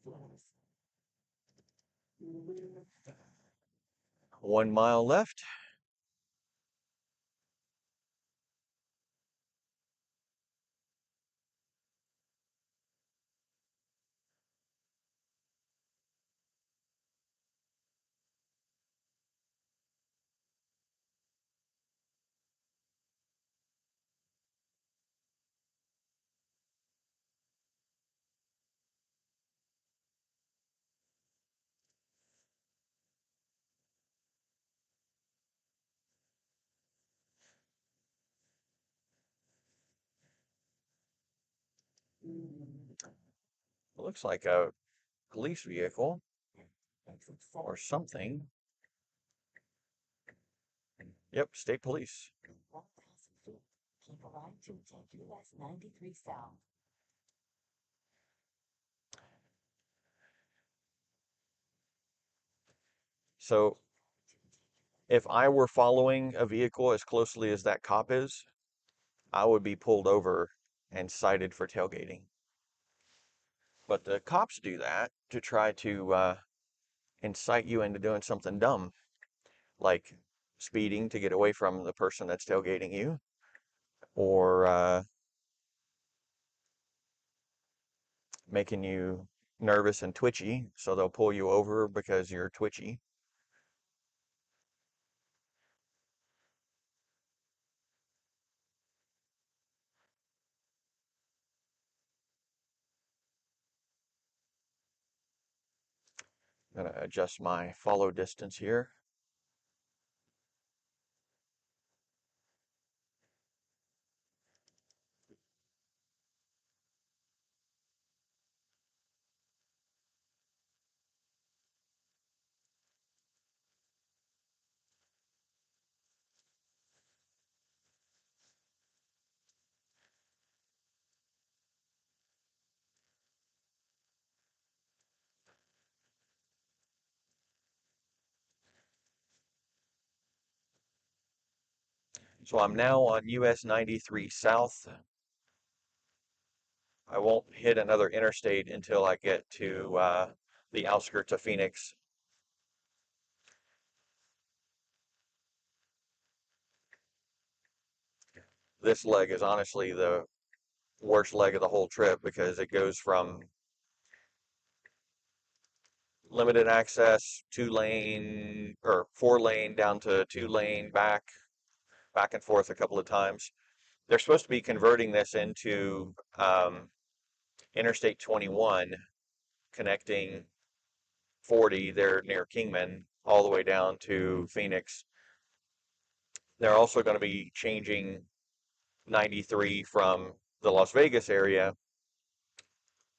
Flows. 1 mile left. Looks like a police vehicle Exit or 7. something. Yep, state police. 1,000 feet. Keep a right to take US 93 South. So if I were following a vehicle as closely as that cop is, I would be pulled over and cited for tailgating. But the cops do that to try to incite you into doing something dumb, like speeding to get away from the person that's tailgating you, or making you nervous and twitchy, so they'll pull you over because you're twitchy. I'm gonna adjust my follow distance here. So I'm now on US 93 South. I won't hit another interstate until I get to the outskirts of Phoenix. This leg is honestly the worst leg of the whole trip because it goes from limited access, 2 lane or 4 lane down to 2 lane back and forth a couple of times. they're supposed to be converting this into Interstate 21, connecting 40 there near Kingman all the way down to Phoenix. They're also going to be changing 93 from the Las Vegas area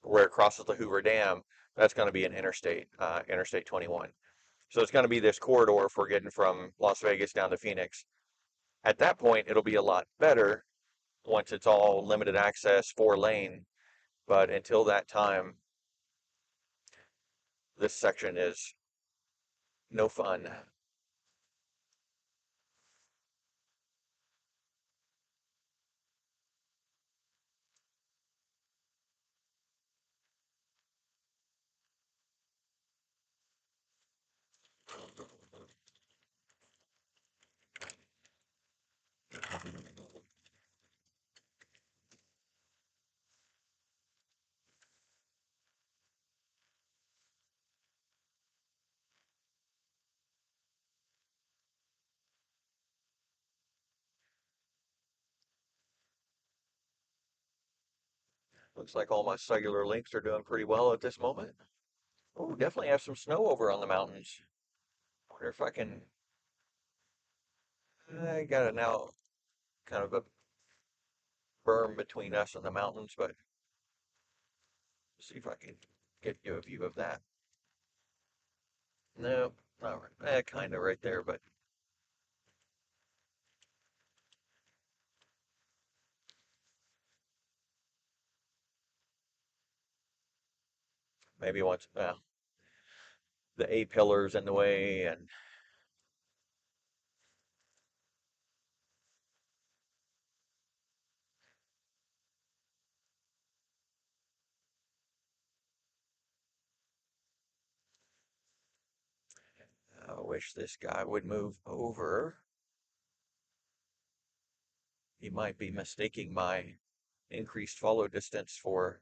where it crosses the Hoover Dam. That's going to be an Interstate 21. So it's going to be this corridor for getting from Las Vegas down to Phoenix. At that point, it'll be a lot better once it's all limited access, 4-lane. But until that time, this section is no fun. Looks like all my cellular links are doing pretty well at this moment. Oh, definitely have some snow over on the mountains. Wonder if I can. I got it now, kind of a berm between us and the mountains, but see if I can get you a view of that. No, not right. Kind of right there, but maybe once the A pillar's in the way, and I wish this guy would move over. He might be mistaking my increased follow distance for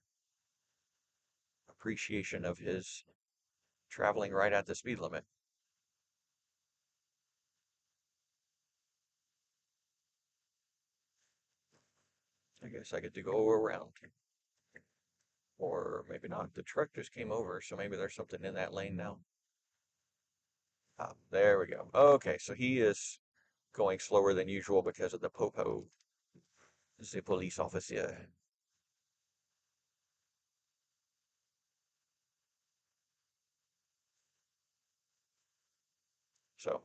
appreciation of his traveling right at the speed limit. I guess I get to go around. Or maybe not. The truck just came over, so maybe there's something in that lane now. Ah, there we go. Okay, so he is going slower than usual because of the popo, the police officer. So,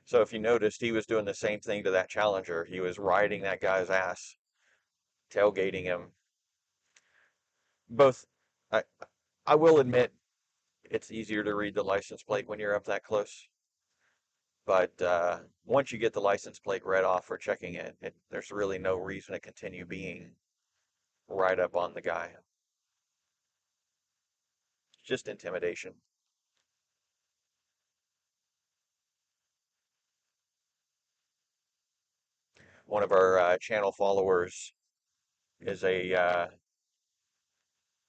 so if you noticed, he was doing the same thing to that Challenger. He was riding that guy's ass, tailgating him. Both, I, I will admit, it's easier to read the license plate when you're up that close. But once you get the license plate read off for checking it, there's really no reason to continue being right up on the guy. It's just intimidation. One of our channel followers is a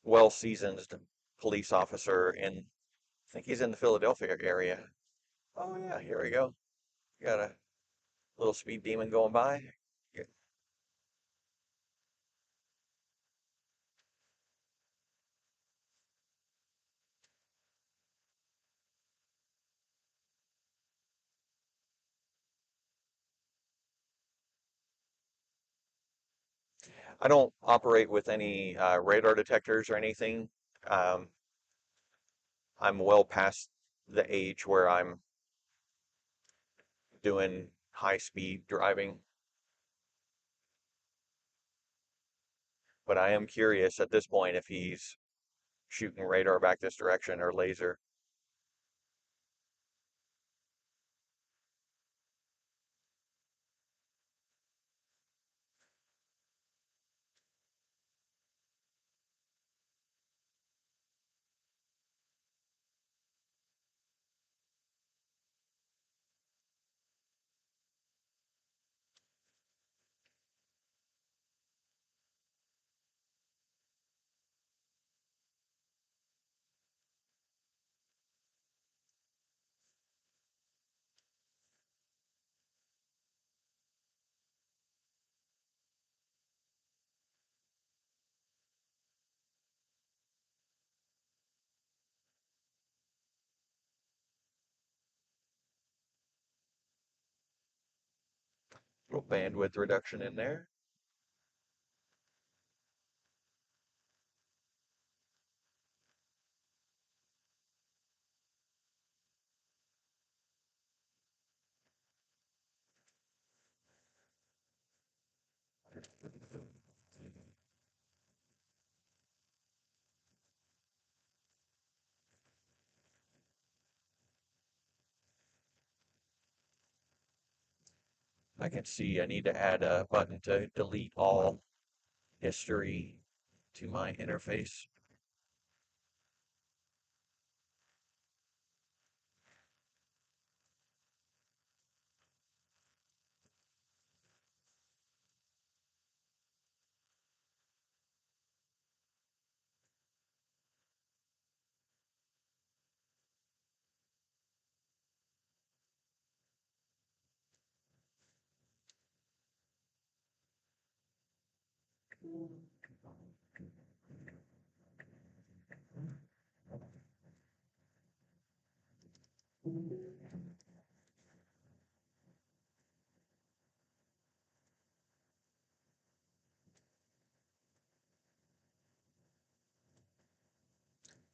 well-seasoned police officer in, I think he's in the Philadelphia area. Oh yeah, here we go. Got a little speed demon going by. Yeah. I don't operate with any radar detectors or anything. Um, I'm well past the age where I'm doing high speed driving, but I am curious at this point if he's shooting radar back this direction or laser. Little bandwidth reduction in there. I can see I need to add a button to delete all history to my interface.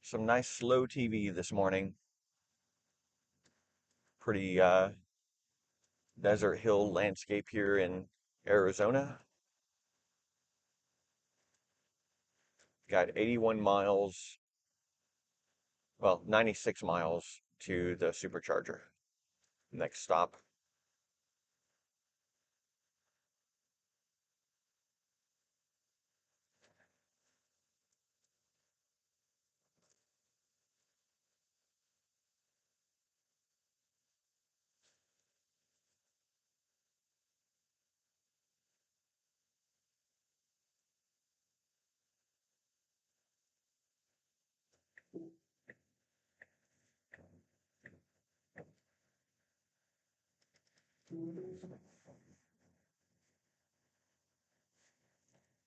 Some nice slow TV this morning. Pretty desert hill landscape here in Arizona. Got 81 miles, well, 96 miles to the supercharger. Next stop.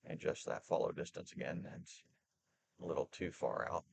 Adjust that follow distance again. That's a little too far out.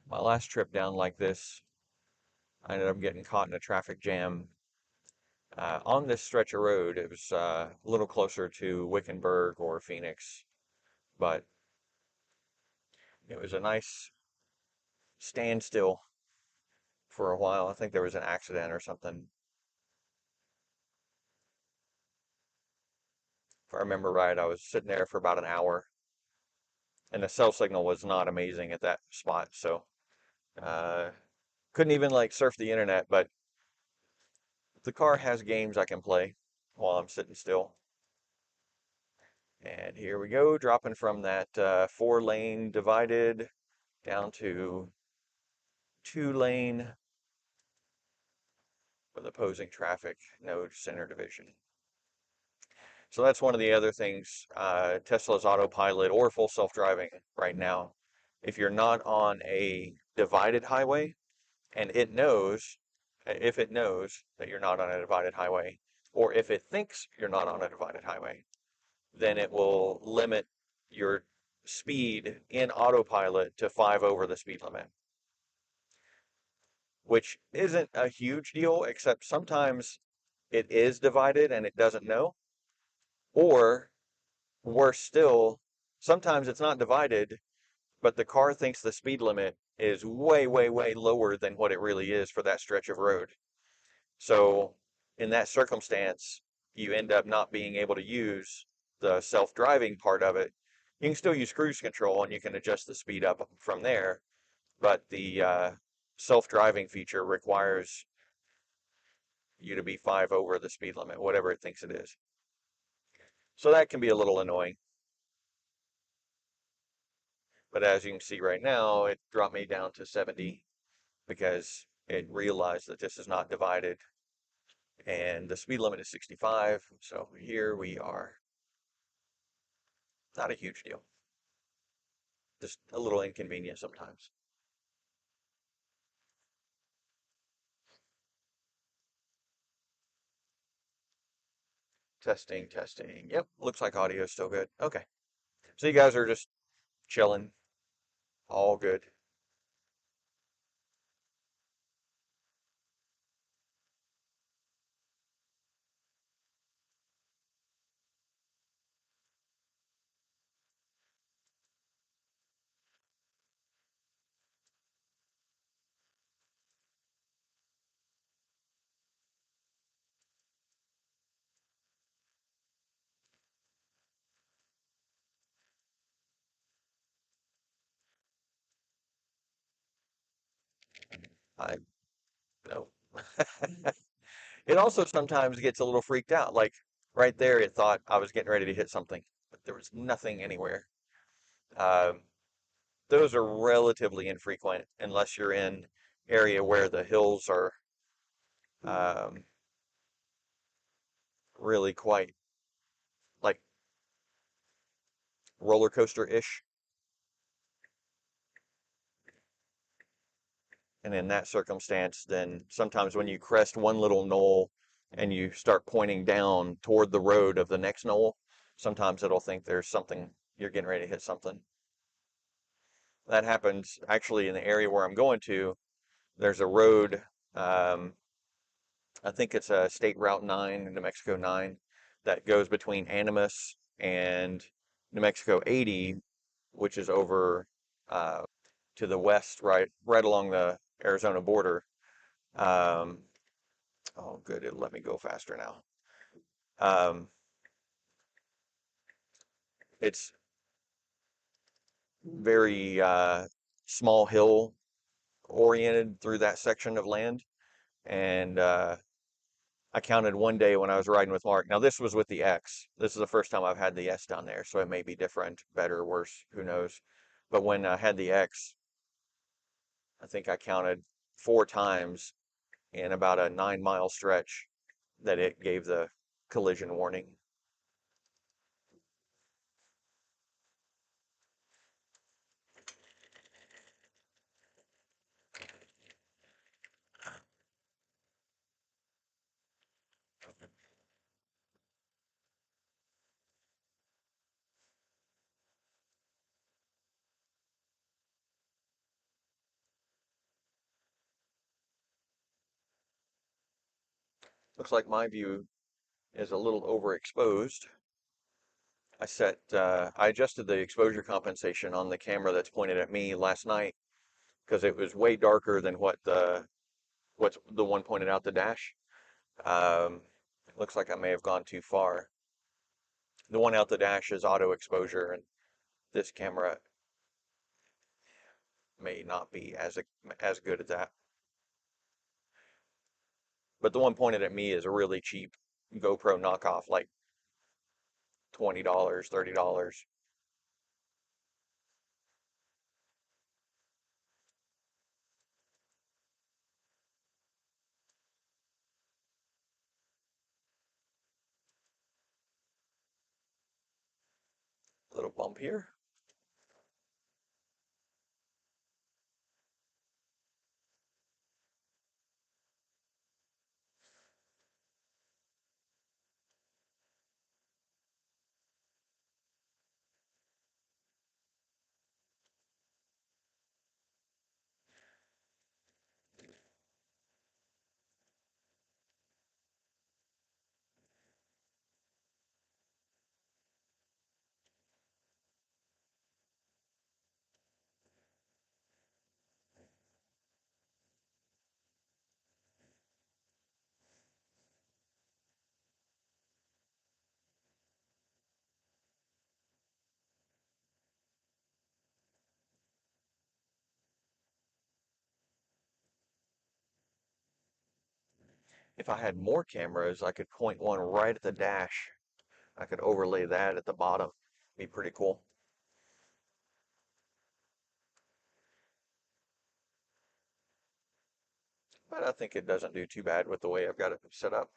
My last trip down like this, I ended up getting caught in a traffic jam on this stretch of road. It was a little closer to Wickenburg or Phoenix, but it was a nice standstill for a while. I think there was an accident or something. If I remember right, I was sitting there for about an hour, and the cell signal was not amazing at that spot, so uh, couldn't even like surf the internet. But the car has games I can play while I'm sitting still. And here we go, dropping from that 4-lane divided down to 2-lane with opposing traffic, no center division. So that's one of the other things, Tesla's autopilot or full self-driving right now. If you're not on a divided highway, and if it knows that you're not on a divided highway, or if it thinks you're not on a divided highway, then it will limit your speed in autopilot to 5 over the speed limit, which isn't a huge deal, except sometimes it is divided and it doesn't know, or worse still, sometimes it's not divided, but the car thinks the speed limit is way, way, way lower than what it really is for that stretch of road. So in that circumstance, you end up not being able to use the self-driving part of it. You can still use cruise control and you can adjust the speed up from there, but the self-driving feature requires you to be 5 over the speed limit, whatever it thinks it is. So that can be a little annoying. But as you can see right now, it dropped me down to 70 because it realized that this is not divided, and the speed limit is 65. So here we are. Not a huge deal. Just a little inconvenient sometimes. Testing, testing. Yep, looks like audio is still good. Okay. So you guys are just chilling. All good. I know. It also sometimes gets a little freaked out. Like right there, it thought I was getting ready to hit something, but there was nothing anywhere. Um, those are relatively infrequent unless you're in area where the hills are um, really quite like roller coaster-ish. And in that circumstance, then sometimes when you crest one little knoll and you start pointing down toward the road of the next knoll, sometimes it'll think there's something, you're getting ready to hit something. That happens actually in the area where I'm going to. There's a road, um, I think it's a State Route 9, New Mexico 9, that goes between Animas and New Mexico 80, which is over to the west, right along the Arizona border. Um, oh, good, it'll let me go faster now. Um, it's very small hill oriented through that section of land, and I counted one day when I was riding with Mark. Now this was with the X. This is the first time I've had the S down there, so it may be different, better, worse, who knows. But when I had the X, I think I counted 4 times in about a 9-mile stretch that it gave the collision warning. Looks like my view is a little overexposed. I adjusted the exposure compensation on the camera that's pointed at me last night because it was way darker than what's the one pointed out the dash. It looks like I may have gone too far. The one out the dash is auto exposure, and this camera may not be as good at that. But the one pointed at me is a really cheap GoPro knockoff, like $20, $30. Little bump here. If I had more cameras, I could point one right at the dash. I could overlay that at the bottom. Be pretty cool. But I think it doesn't do too bad with the way I've got it set up.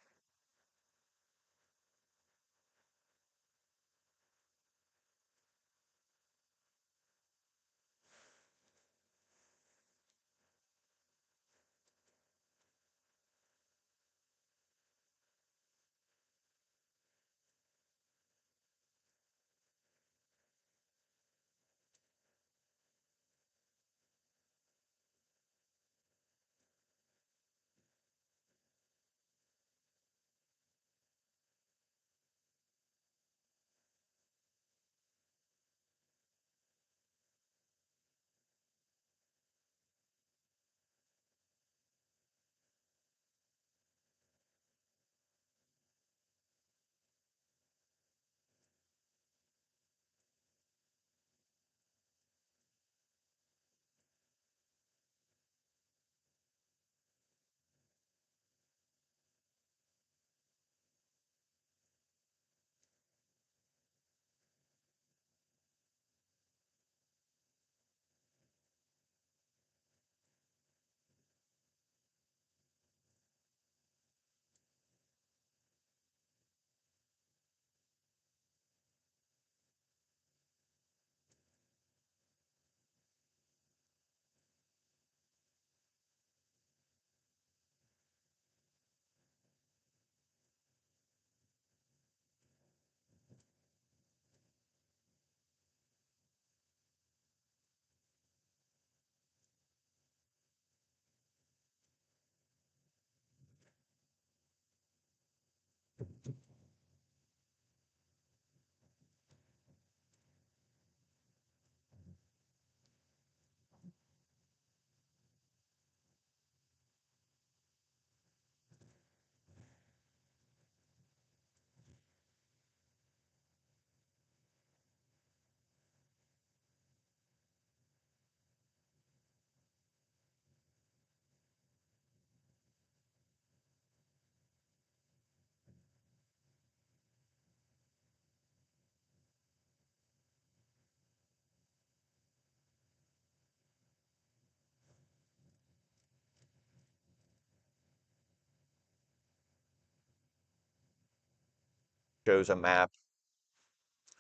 Shows a map.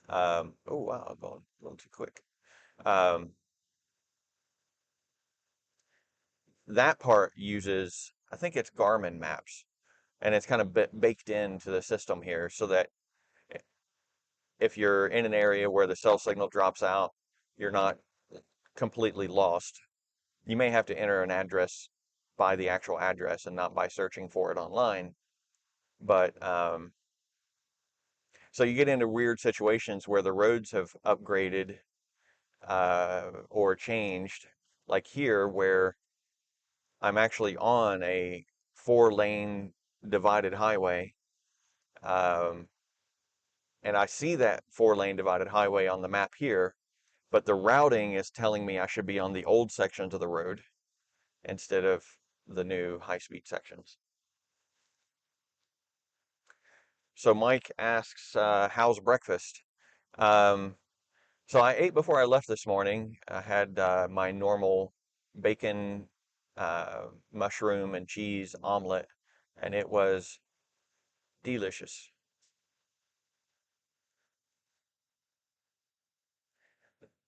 Oh wow, I'm going a little too quick. Um, that part uses, I think it's Garmin maps, and it's kind of baked into the system here so that if you're in an area where the cell signal drops out, you're not completely lost. You may have to enter an address by the actual address and not by searching for it online, But so you get into weird situations where the roads have upgraded or changed, like here where I'm actually on a 4-lane divided highway. Um, and I see that 4-lane divided highway on the map here, but the routing is telling me I should be on the old sections of the road instead of the new high-speed sections. So Mike asks, how's breakfast? Um, so I ate before I left this morning. I had my normal bacon, mushroom, and cheese omelet, and it was delicious.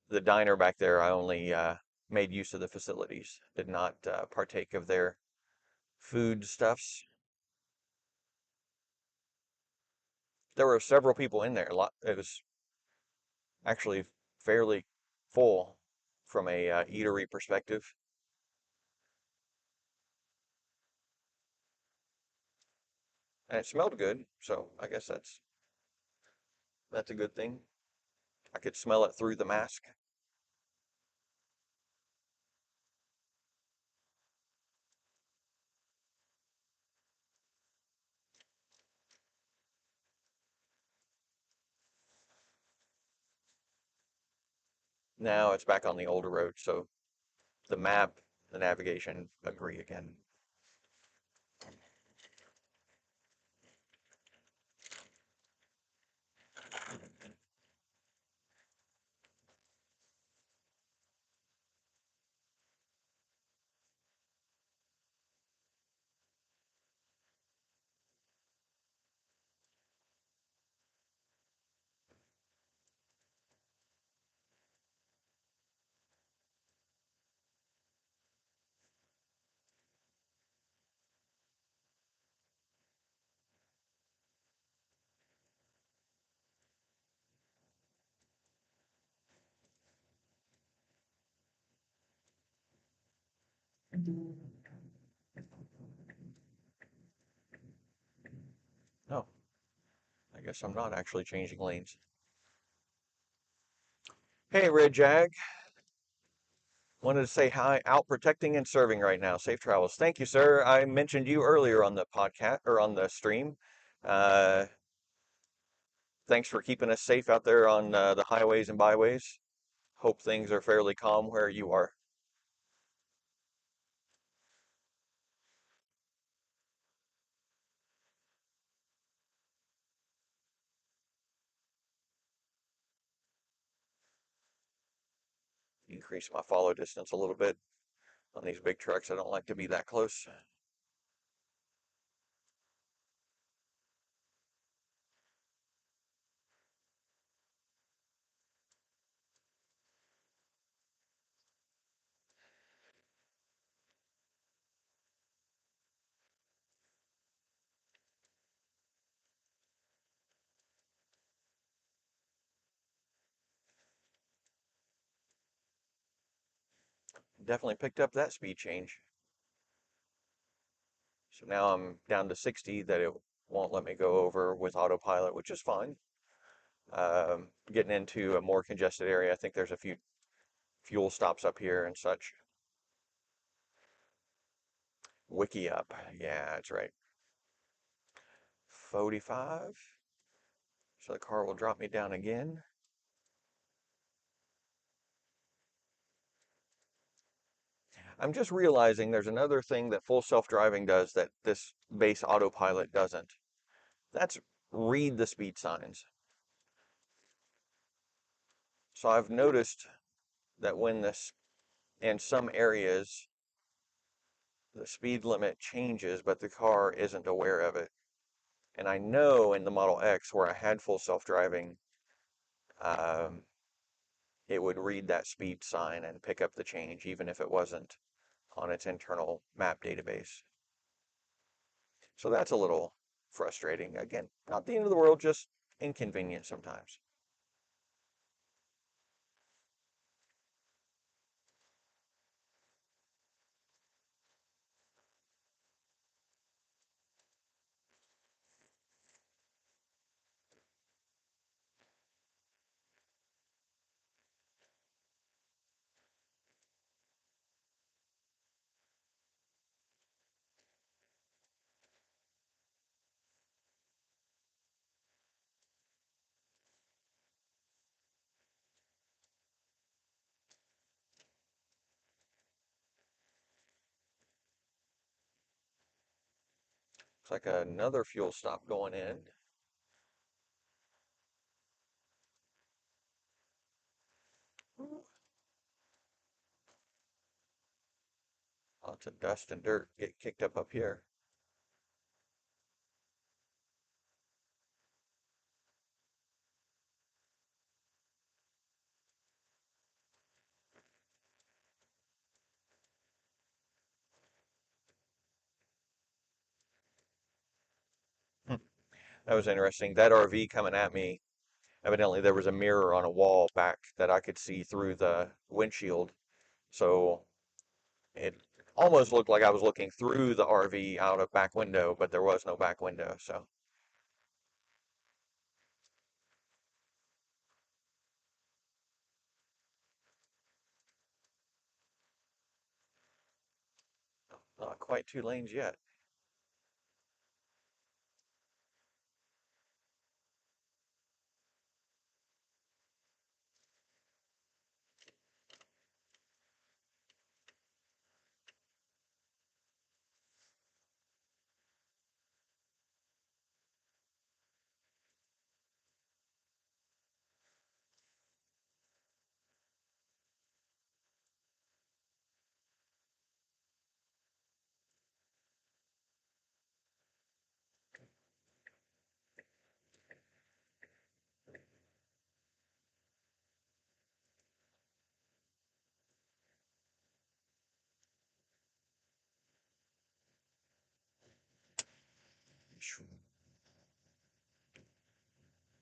The diner back there, I only made use of the facilities, did not partake of their food stuffs. There were several people in there. A lot. It was actually fairly full from a eatery perspective, and it smelled good. So I guess that's a good thing. I could smell it through the mask. Now it's back on the older road, so the map, the navigation agree again. No, I guess I'm not actually changing lanes. Hey, Red Jag. Wanted to say hi, out protecting and serving right now. Safe travels. Thank you, sir. I mentioned you earlier on the podcast or on the stream. Uh, thanks for keeping us safe out there on the highways and byways. Hope things are fairly calm where you are. Increase my follow distance a little bit on these big trucks. I don't like to be that close. Definitely picked up that speed change. So now I'm down to 60 that it won't let me go over with autopilot, which is fine. Getting into a more congested area. I think there's a few fuel stops up here and such. Wiki up. Yeah, that's right. 45. So the car will drop me down again. I'm just realizing there's another thing that full self-driving does that this base autopilot doesn't. That's read the speed signs. So I've noticed that when this, in some areas, the speed limit changes, but the car isn't aware of it. And I know in the Model X where I had full self-driving, um, it would read that speed sign and pick up the change, even if it wasn't on its internal map database. So that's a little frustrating. Again, not the end of the world, just inconvenient sometimes. Looks like another fuel stop going in. Lots of dust and dirt get kicked up here. Hmm. That was interesting. That RV coming at me, evidently there was a mirror on a wall back that I could see through the windshield. So it almost looked like I was looking through the RV out a back window, but there was no back window. So not quite 2 lanes yet.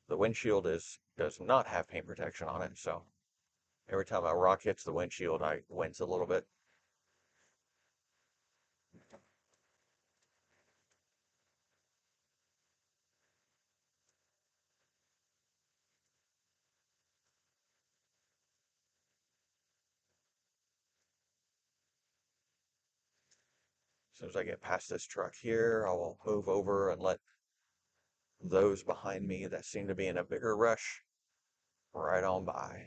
The windshield does not have paint protection on it, so every time a rock hits the windshield, I wince a little bit. As soon as I get past this truck here, I will move over and let those behind me that seem to be in a bigger rush right on by.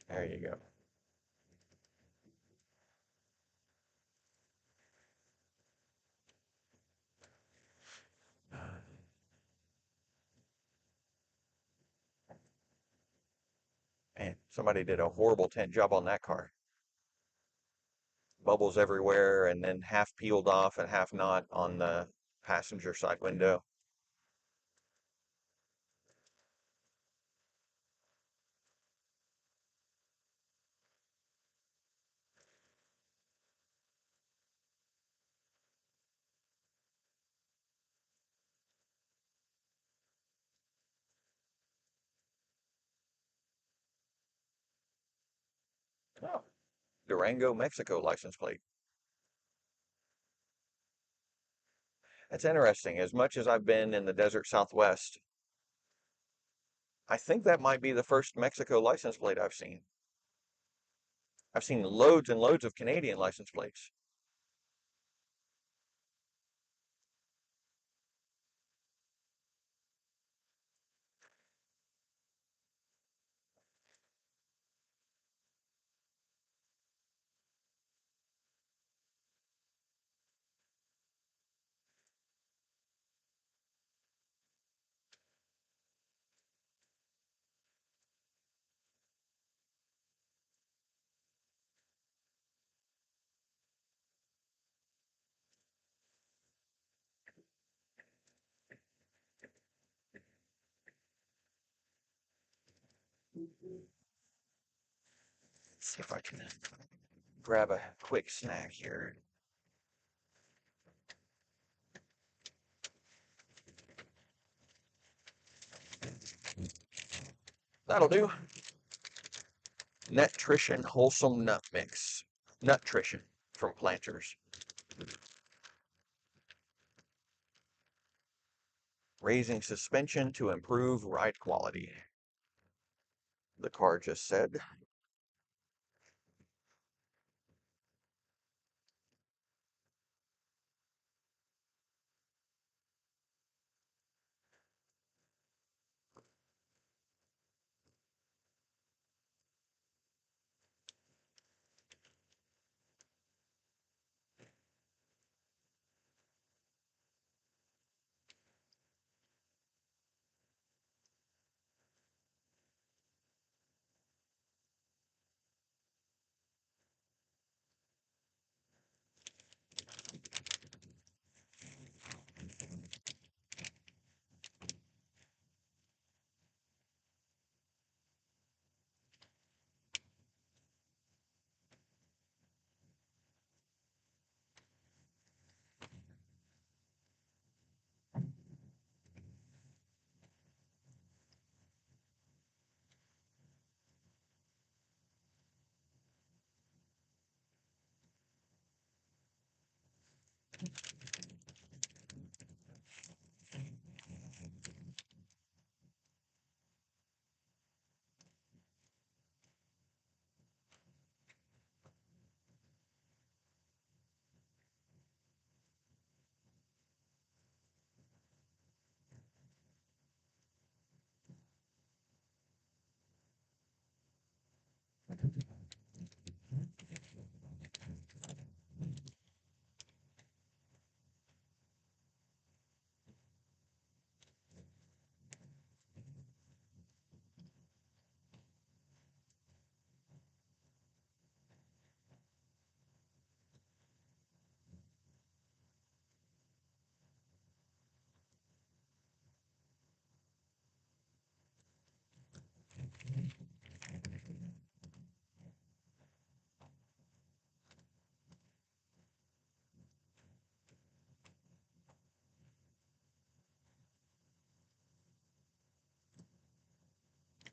There you go. Man, somebody did a horrible tint job on that car. Bubbles everywhere, and then half peeled off and half not on the passenger side window. Oh, Durango, Mexico license plate. That's interesting. As much as I've been in the desert Southwest, I think that might be the first Mexico license plate I've seen. I've seen loads and loads of Canadian license plates. Let's see if I can grab a quick snack here. That'll do. Nutrition Wholesome Nut Mix. nutrition from planters. Raising suspension to improve ride quality, the car just said.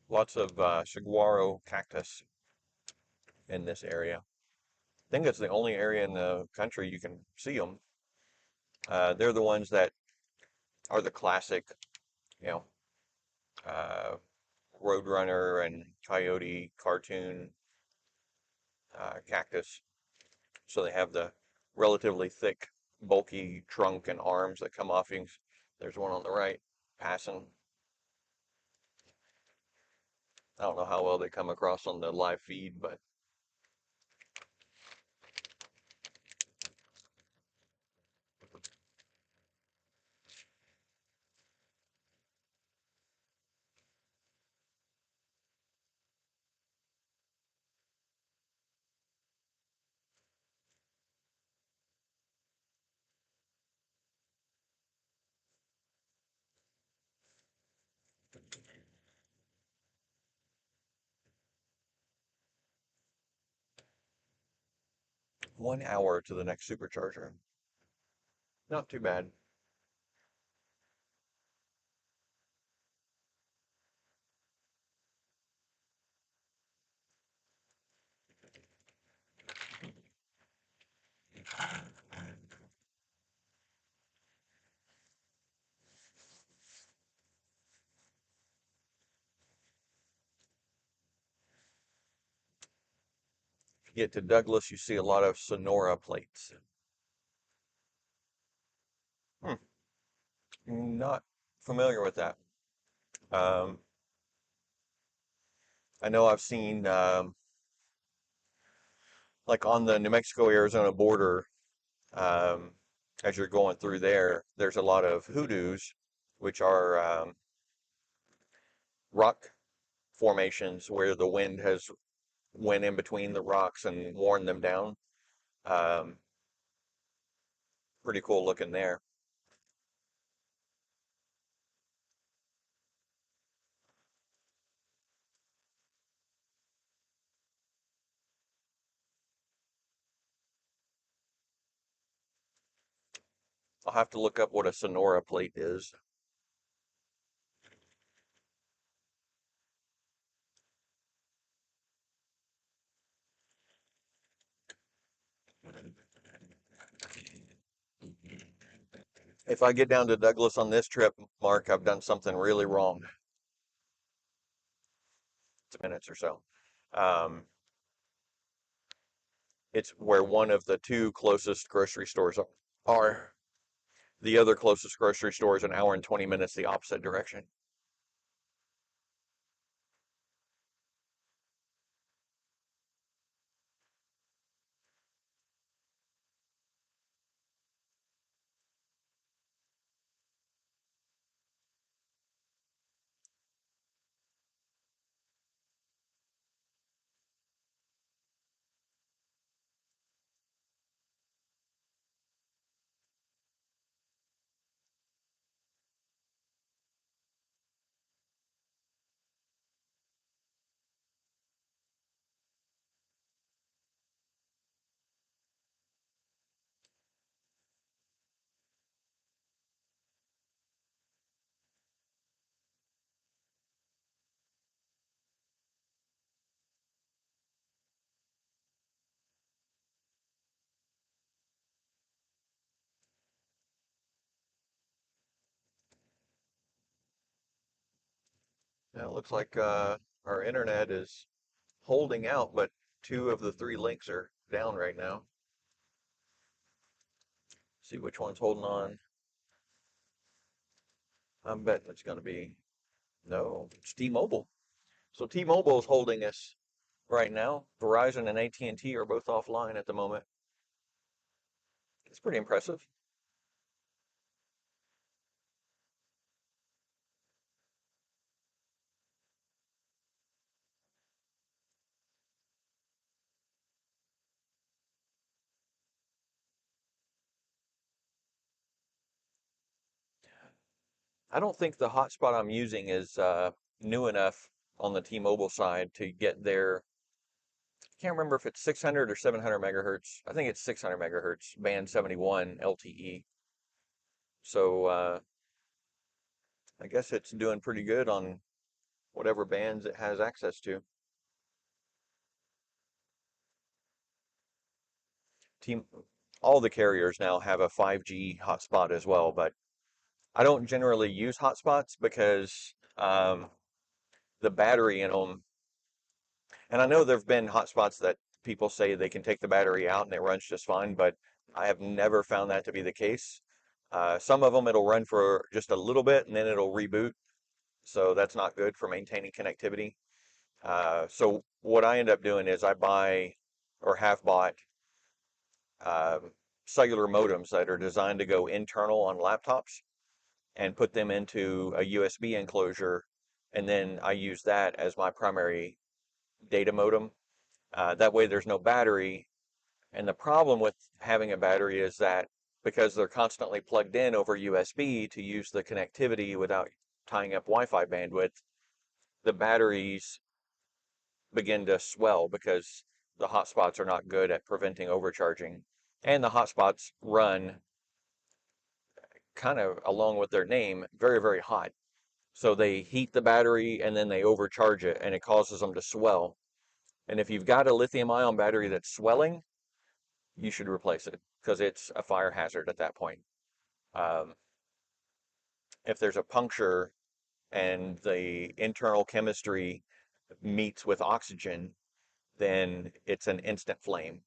Lots of saguaro cactus in this area. I think it's the only area in the country you can see them. They're the ones that are the classic, you know, uh, Roadrunner and Coyote cartoon cactus. So they have the relatively thick, bulky trunk and arms that come off. There's one on the right passing. I don't know how well they come across on the live feed, but 1 hour to the next supercharger. Not too bad. If you get to Douglas, you see a lot of Sonora plates. Hmm, not familiar with that. Um, I know I've seen, like on the New Mexico-Arizona border, um, as you're going through there, there's a lot of hoodoos, which are rock formations where the wind has went in between the rocks and worn them down. Um, Pretty cool looking there. I'll have to look up what a Sonora plate is. If I get down to Douglas on this trip, Mark, I've done something really wrong. It's minutes or so. Um, it's where one of the two closest grocery stores are. The other closest grocery store is an hour and 20 minutes the opposite direction. Now it looks like our internet is holding out, but two of the three links are down right now. See which one's holding on. I'm betting it's going to be, no, it's T-Mobile. So T-Mobile is holding us right now. Verizon and AT&T are both offline at the moment. It's pretty impressive. I don't think the hotspot I'm using is new enough on the T-Mobile side to get there. I can't remember if it's 600 or 700 megahertz. I think it's 600 megahertz, band 71 LTE. So I guess it's doing pretty good on whatever bands it has access to. Team, all the carriers now have a 5G hotspot as well, but I don't generally use hotspots because the battery in them, and I know there have been hotspots that people say they can take the battery out and it runs just fine, but I have never found that to be the case. Some of them it'll run for just a little bit and then it'll reboot, so that's not good for maintaining connectivity. So what I end up doing is I buy or have bought um, cellular modems that are designed to go internal on laptops and put them into a USB enclosure, and then I use that as my primary data modem. That way there's no battery, and the problem with having a battery is that because they're constantly plugged in over USB to use the connectivity without tying up Wi-Fi bandwidth, the batteries begin to swell because the hotspots are not good at preventing overcharging. And the hotspots run kind of along with their name, very, very hot. So they heat the battery and then they overcharge it and it causes them to swell. And if you've got a lithium ion battery that's swelling, you should replace it because it's a fire hazard at that point. Um, if there's a puncture and the internal chemistry meets with oxygen, then it's an instant flame.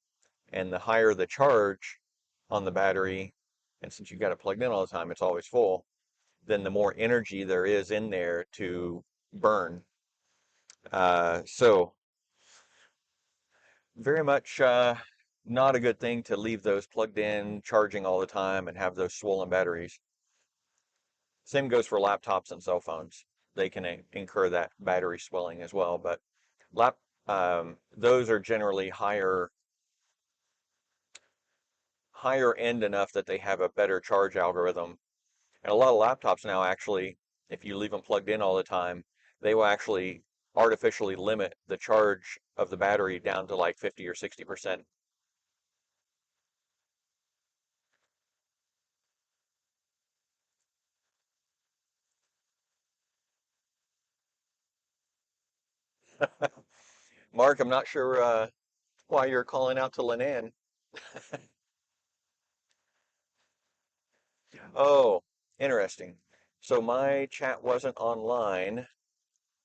And the higher the charge on the battery, and since you've got it plugged in all the time, it's always full, then the more energy there is in there to burn. So very much not a good thing to leave those plugged in, charging all the time, and have those swollen batteries. Same goes for laptops and cell phones. They can incur that battery swelling as well, but lap those are generally higher end enough that they have a better charge algorithm. And a lot of laptops now actually, if you leave them plugged in all the time, they will actually artificially limit the charge of the battery down to like 50 or 60%. Mark, I'm not sure why you're calling out to Linan. Oh, interesting. So my chat wasn't online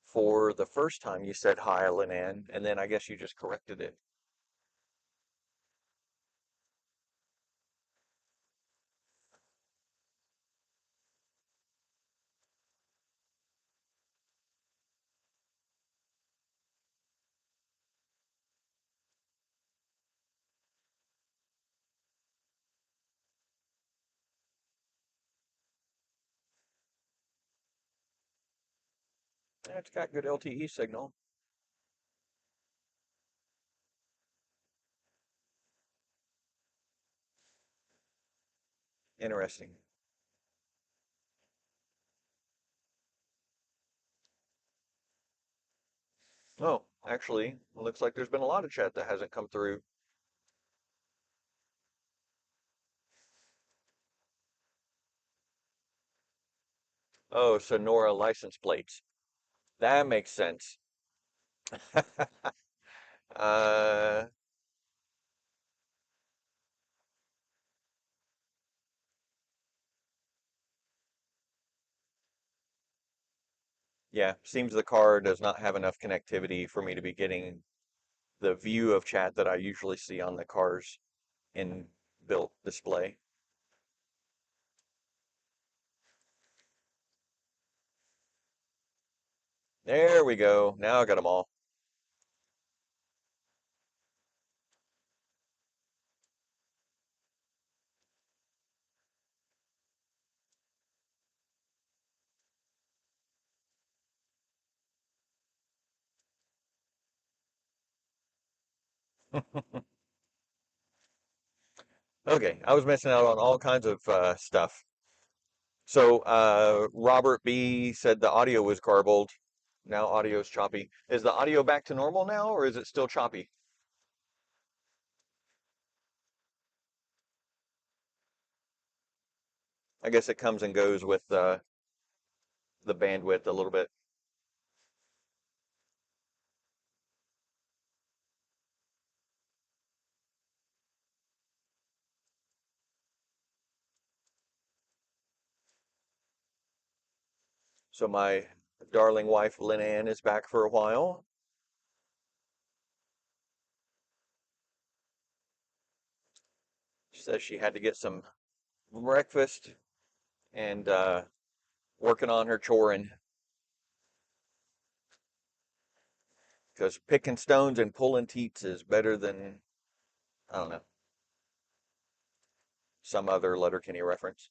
for the first time you said hi, Linan, and then I guess you just corrected it. Yeah, it's got good LTE signal. Interesting. Oh, actually, looks like there's been a lot of chat that hasn't come through. Oh, Sonora license plates. That makes sense. Uh, yeah, seems the car does not have enough connectivity for me to be getting the view of chat that I usually see on the car's in-built display. There we go. Now I got them all. Okay, I was missing out on all kinds of stuff. So Robert B said the audio was garbled. Now audio is choppy. Is the audio back to normal now, or is it still choppy? I guess it comes and goes with the bandwidth a little bit. So my darling wife Lynn Ann is back for a while. She says she had to get some breakfast and working on her choring because picking stones and pulling teats is better than, I don't know, some other Letterkenny reference.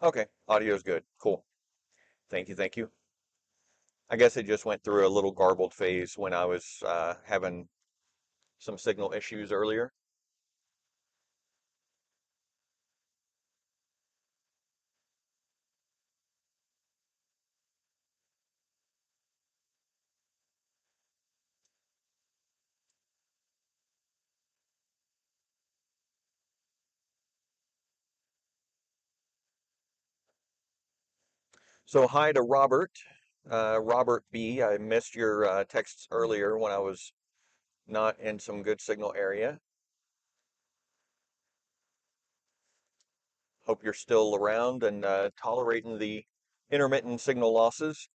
Okay, audio's good. Cool. Thank you, thank you. I guess it just went through a little garbled phase when I was having some signal issues earlier. So hi to Robert, Robert B. I missed your texts earlier when I was not in some good signal area. Hope you're still around and tolerating the intermittent signal losses.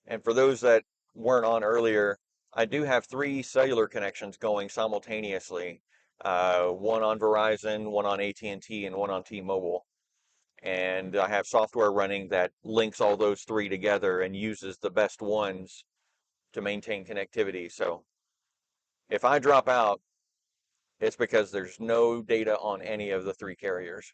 And for those that weren't on earlier, I do have three cellular connections going simultaneously. One on Verizon, one on AT&T, and one on T-Mobile. And I have software running that links all those three together and uses the best ones to maintain connectivity. So if I drop out, it's because there's no data on any of the three carriers.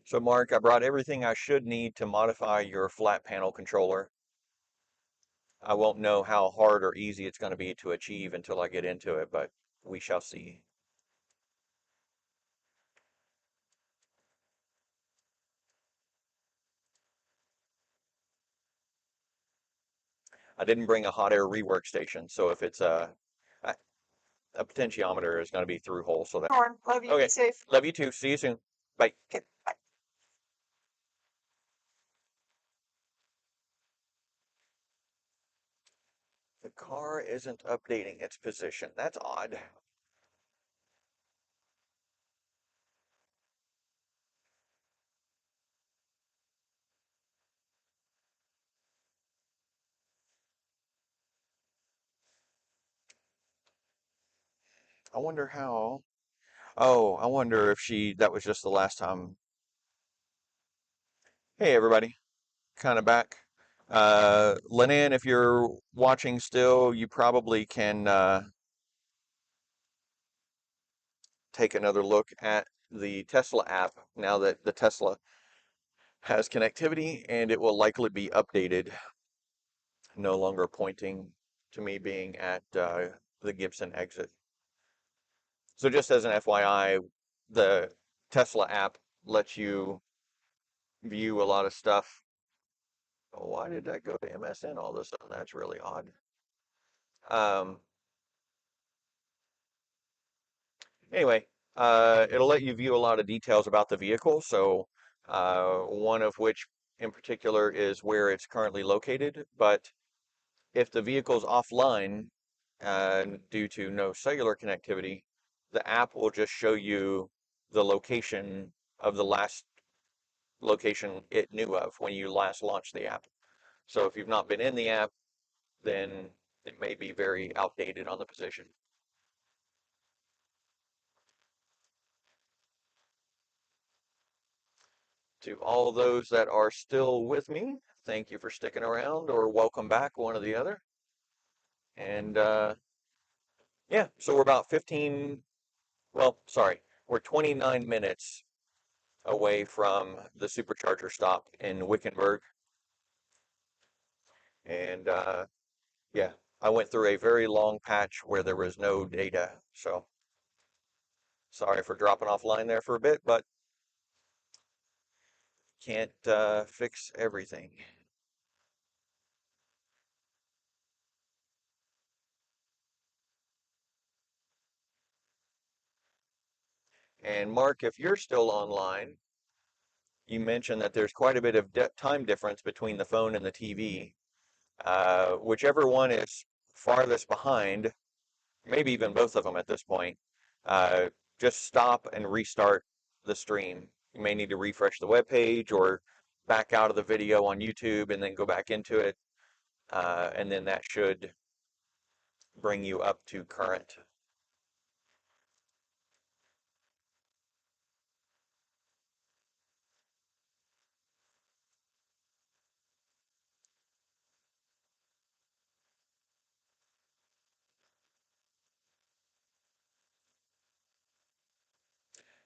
So Mark, I brought everything I should need to modify your flat panel controller. I won't know how hard or easy it's going to be to achieve until I get into it, but we shall see. I didn't bring a hot air rework station, so if it's a potentiometer is going to be through hole, so that. Love you. Okay. Be safe. Love you too. See you soon. Bye. The car isn't updating its position. That's odd. I wonder how. Oh, I wonder if that was just the last time. Hey, everybody. Kind of back. Lenan, if you're watching still, you probably can take another look at the Tesla app now that the Tesla has connectivity, and it will likely be updated, no longer pointing to me being at the Gibson exit. So just as an FYI, the Tesla app lets you view a lot of stuff. Oh, why did that go to MSN all of a sudden? That's really odd. Um, anyway, it'll let you view a lot of details about the vehicle. So one of which in particular is where it's currently located. But if the vehicle's offline due to no cellular connectivity, the app will just show you the location of the last location it knew of when you last launched the app. So if you've not been in the app, then it may be very outdated on the position. To all those that are still with me, thank you for sticking around, or welcome back, one or the other. And yeah, so we're about 15, well, sorry, we're 29 minutes away from the supercharger stop in Wickenburg. And yeah, I went through a very long patch where there was no data. So sorry for dropping offline there for a bit, but can't fix everything. And Mark, if you're still online, you mentioned that there's quite a bit of time difference between the phone and the TV. Whichever one is farthest behind, maybe even both of them at this point, uh, just stop and restart the stream. You may need to refresh the web page or back out of the video on YouTube and then go back into it. And then that should bring you up to current.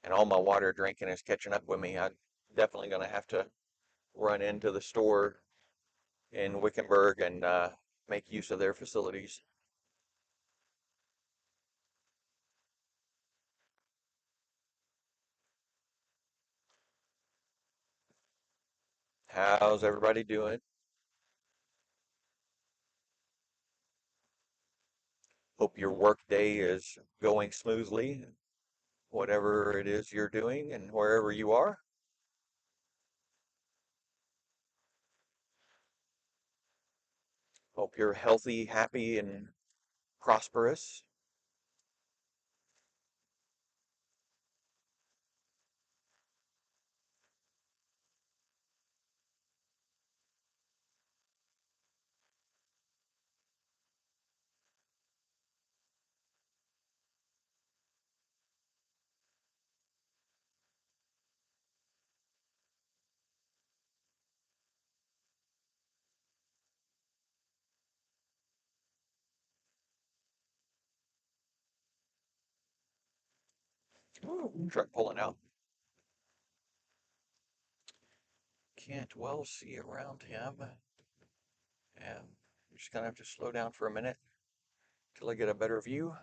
And all my water drinking is catching up with me. I'm definitely going to have to run into the store in Wickenburg and make use of their facilities. How's everybody doing? Hope your work day is going smoothly, whatever it is you're doing and wherever you are. Hope you're healthy, happy, and prosperous. Ooh, truck pulling out. can't well see around him. And I'm just gonna have to slow down for a minute till I get a better view.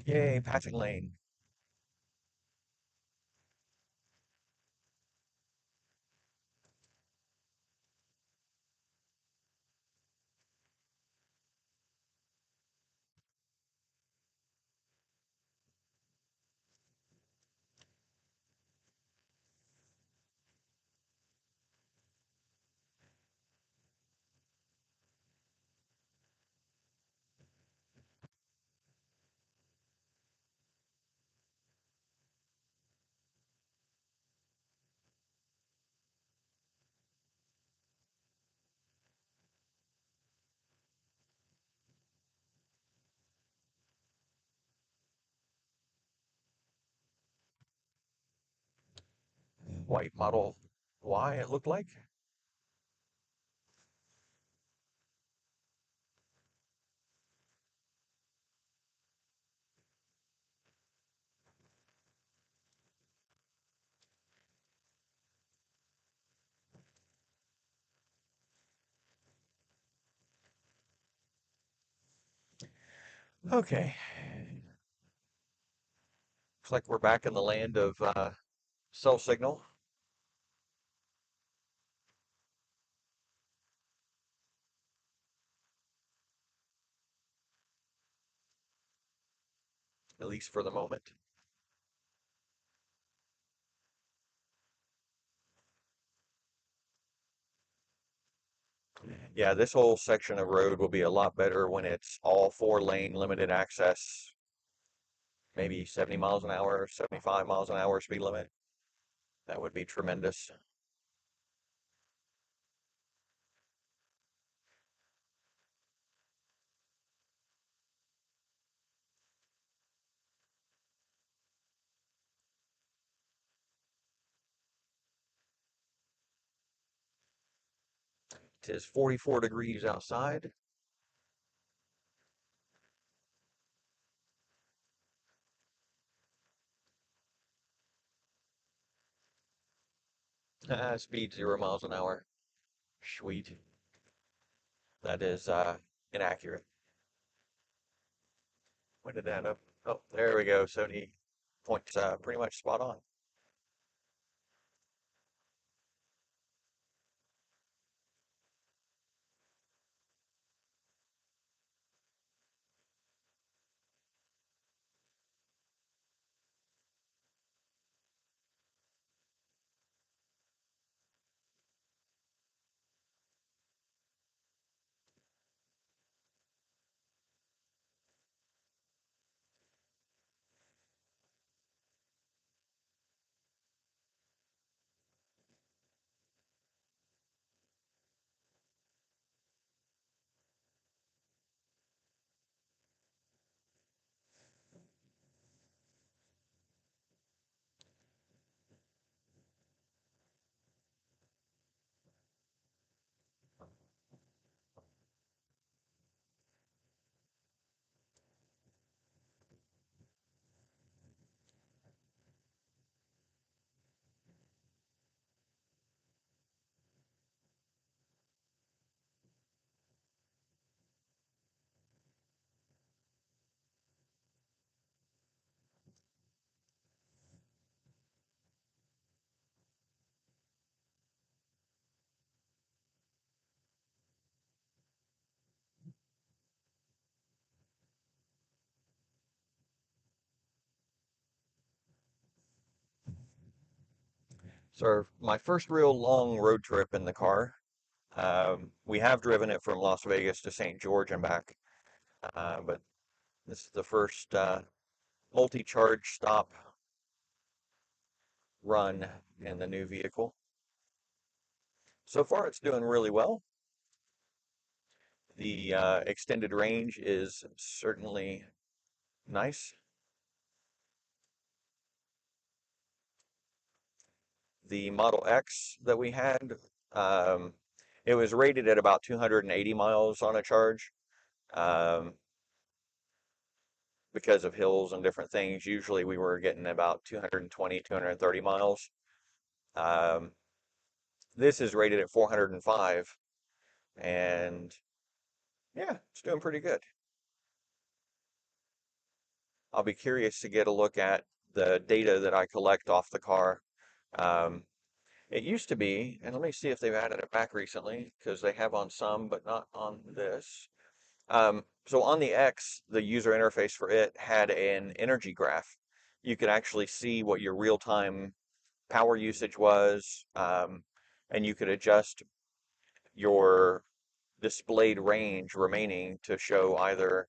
Yay, patching lane. White Model Y, it looked like. Okay. Looks like we're back in the land of cell signal. At least for the moment. Yeah, this whole section of road will be a lot better when it's all 4-lane limited access, maybe 70 miles an hour, 75 miles an hour speed limit. That would be tremendous. It is 44 degrees outside. Speed 0 miles an hour. Sweet. That is inaccurate. When did that up? Oh, there we go. 70 points, pretty much spot on. So my first real long road trip in the car. We have driven it from Las Vegas to St. George and back, but this is the first multi-charge stop run in the new vehicle. So far, it's doing really well. The extended range is certainly nice. The Model X that we had, um, it was rated at about 280 miles on a charge. Um, because of hills and different things. Usually we were getting about 220, 230 miles. Um, this is rated at 405, and yeah, it's doing pretty good. I'll be curious to get a look at the data that I collect off the car. Um, it used to be, and let me see if they've added it back recently, because they have on some, but not on this. So on the X, the user interface for it had an energy graph. You could actually see what your real-time power usage was, and you could adjust your displayed range remaining to show either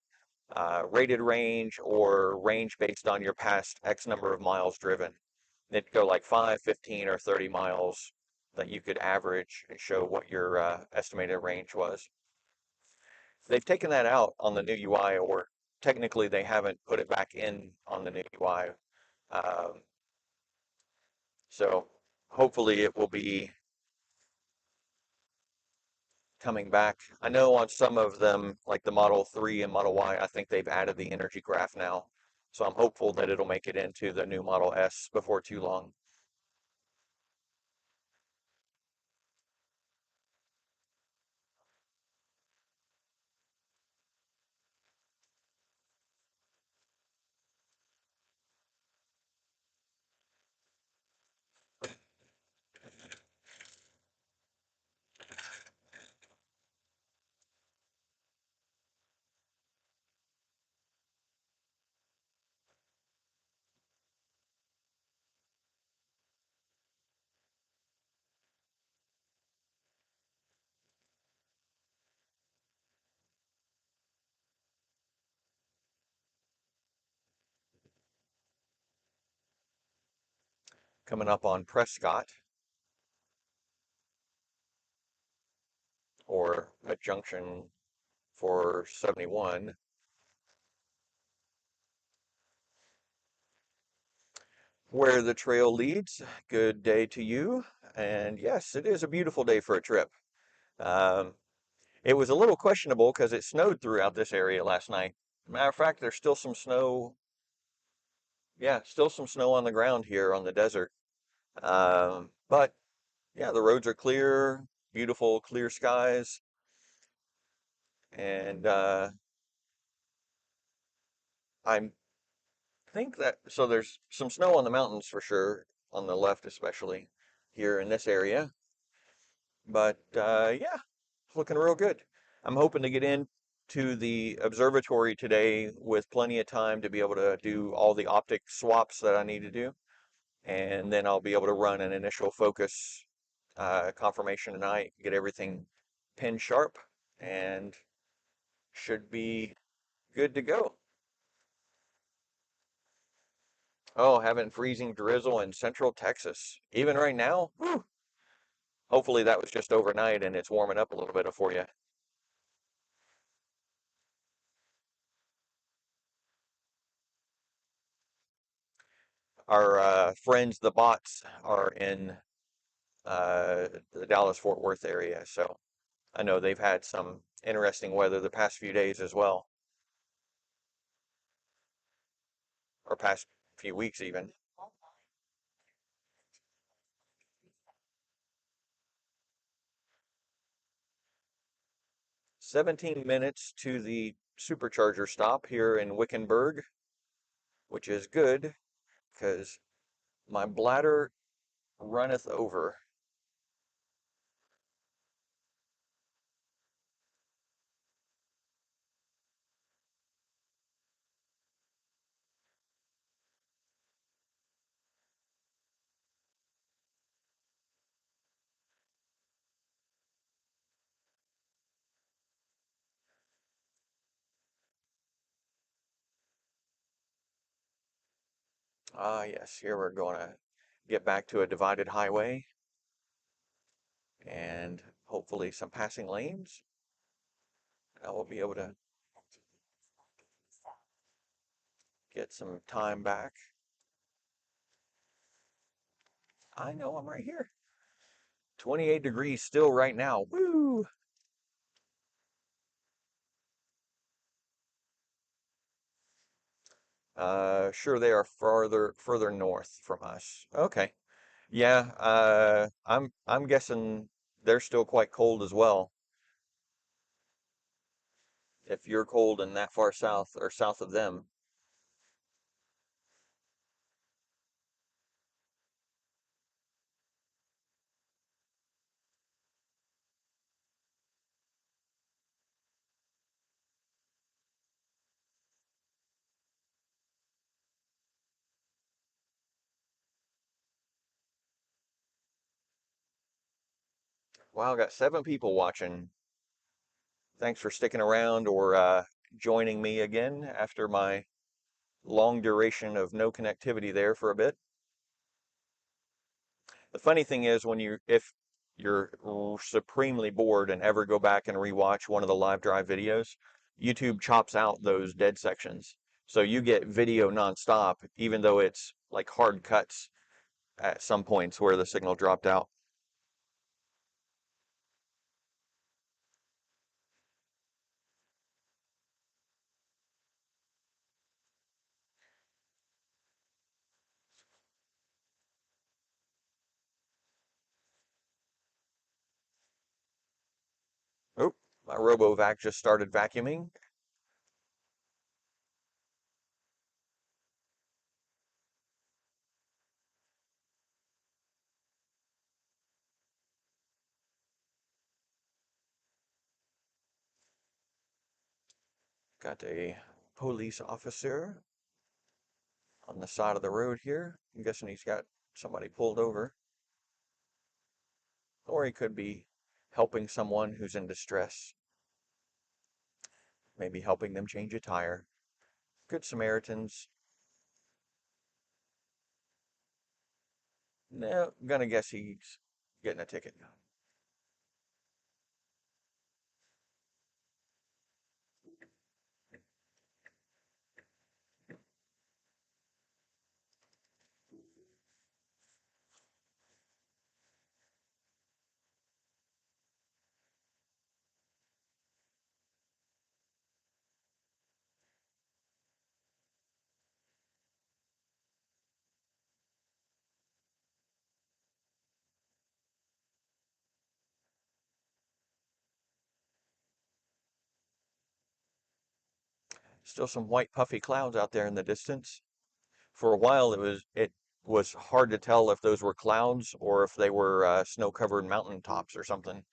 rated range or range based on your past X number of miles driven. It'd go like 5, 15, or 30 miles that you could average and show what your estimated range was. They've taken that out on the new UI, or technically they haven't put it back in on the new UI. Um, so hopefully it will be coming back. I know on some of them, like the Model 3 and Model Y, I think they've added the energy graph now. So I'm hopeful that it'll make it into the new Model S before too long. Coming up on Prescott, or a junction for 71, where the trail leads. Good day to you. And yes, it is a beautiful day for a trip. Um, it was a little questionable because it snowed throughout this area last night. Matter of fact, there's still some snow. Yeah, still some snow on the ground here on the desert. But yeah, the roads are clear, beautiful, clear skies, and I think that so there's some snow on the mountains for sure, on the left especially, here in this area. But yeah, it's looking real good. I'm hoping to get in to the observatory today with plenty of time to be able to do all the optic swaps that I need to do, and then I'll be able to run an initial focus confirmation tonight, get everything pin sharp, and should be good to go. Oh, having freezing drizzle in central Texas. Even right now, whew, hopefully that was just overnight and it's warming up a little bit for you. Our friends, the bots, are in the Dallas-Fort Worth area, so I know they've had some interesting weather the past few days as well, or past few weeks even. 17 minutes to the supercharger stop here in Wickenburg, which is good because my bladder runneth over. Ah, yes, here we're going to get back to a divided highway and hopefully some passing lanes. I will be able to get some time back. I know I'm right here. 28 degrees still right now. Woo! Sure they are further north from us. Okay. Yeah, I'm guessing they're still quite cold as well. If you're cold and that far south or south of them. Wow, I got 7 people watching. Thanks for sticking around or joining me again after my long duration of no connectivity there for a bit. The funny thing is if you're supremely bored and ever go back and rewatch one of the live drive videos, YouTube chops out those dead sections. So you get video nonstop, even though it's like hard cuts at some points where the signal dropped out. Oh, my RoboVac just started vacuuming. Got a police officer on the side of the road here. I'm guessing he's got somebody pulled over, or he could be helping someone who's in distress, maybe helping them change a tire. Good Samaritans. No, I'm gonna guess he's getting a ticket. Still some white puffy clouds out there in the distance. For a while, it was hard to tell if those were clouds or if they were snow-covered mountain tops or something.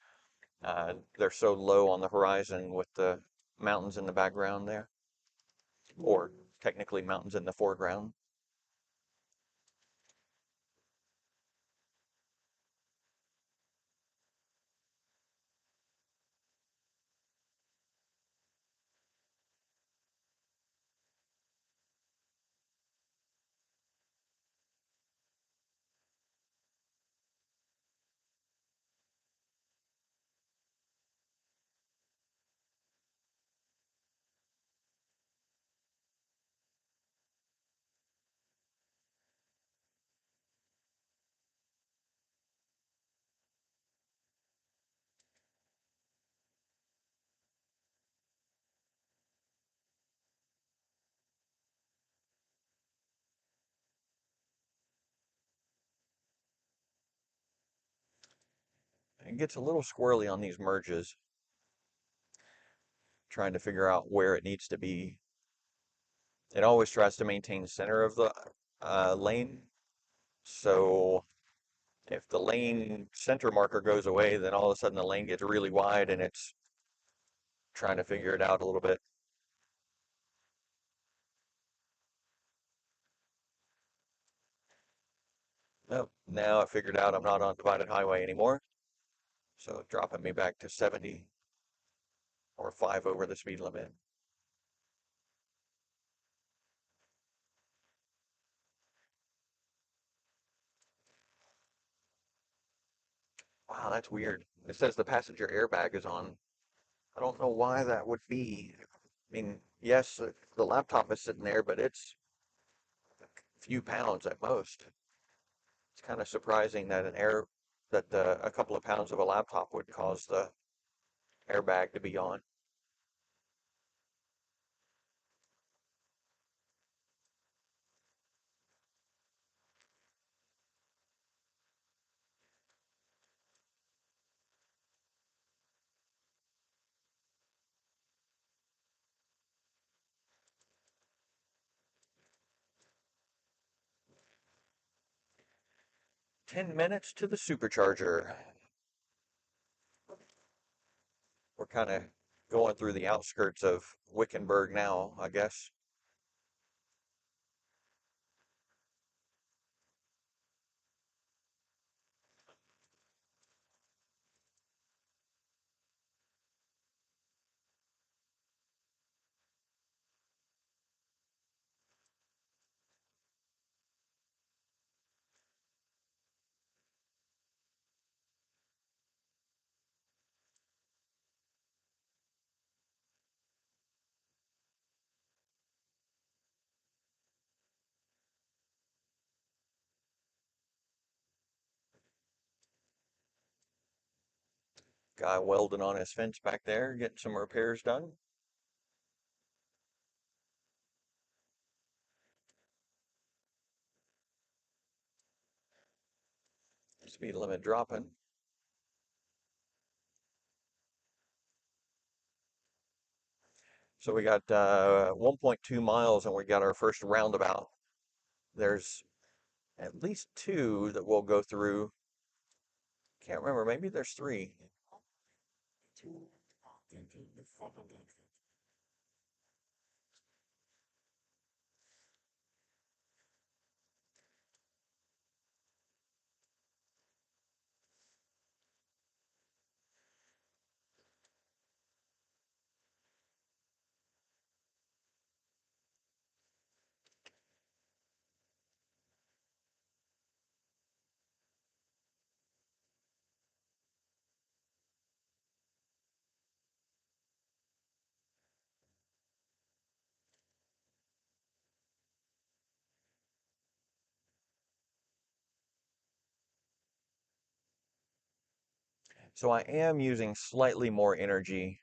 They're so low on the horizon with the mountains in the background there, or technically mountains in the foreground. It gets a little squirrely on these merges, trying to figure out where it needs to be. It always tries to maintain center of the lane. So if the lane center marker goes away, then all of a sudden the lane gets really wide and it's trying to figure it out a little bit. Nope, now I figured out I'm not on divided highway anymore. So dropping me back to 70 or 5 over the speed limit. Wow, that's weird. It says the passenger airbag is on. I don't know why that would be. I mean, yes, the laptop is sitting there, but it's a few pounds at most. It's kind of surprising that a couple of pounds of a laptop would cause the airbag to be on. Ten minutes to the supercharger. We're kind of going through the outskirts of Wickenburg now, I guess. Guy welding on his fence back there, getting some repairs done. Speed limit dropping. So we got 1.2 miles and we got our first roundabout. There's at least two that we'll go through. Can't remember, maybe there's three. Two left and take the second exit. So I am using slightly more energy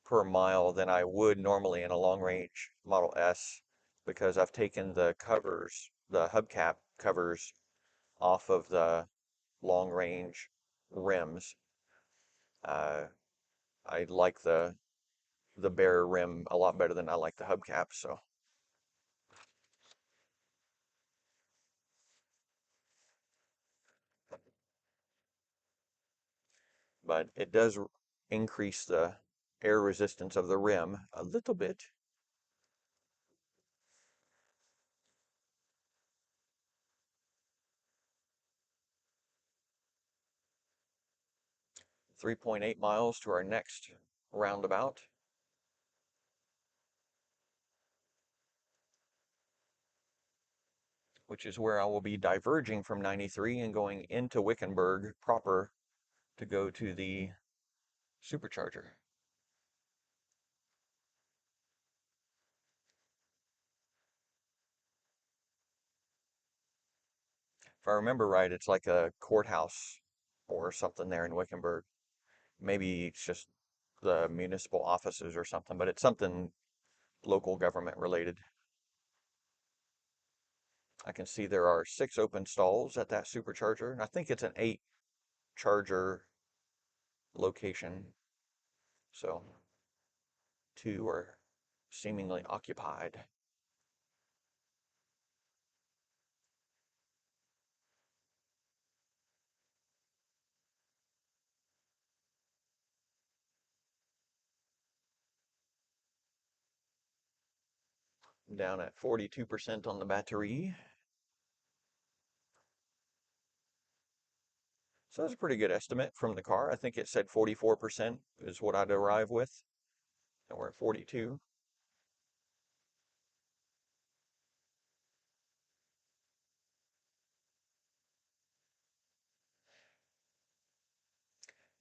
per mile than I would normally in a long range Model S because I've taken the covers, the hubcap covers off of the long range rims. Uh, I like the bare rim a lot better than I like the hubcap, so. But it does increase the air resistance of the rim a little bit. .8 miles to our next roundabout, which is where I will be diverging from 93 and going into Wickenburg proper to go to the supercharger. If I remember right, it's like a courthouse or something there in Wickenburg. Maybe it's just the municipal offices or something, but it's something local government related. I can see there are 6 open stalls at that supercharger, and I think it's an 8 charger location. So 2 are seemingly occupied. Down at 42% on the battery. So that's a pretty good estimate from the car. I think it said 44% is what I'd arrive with, and we're at 42.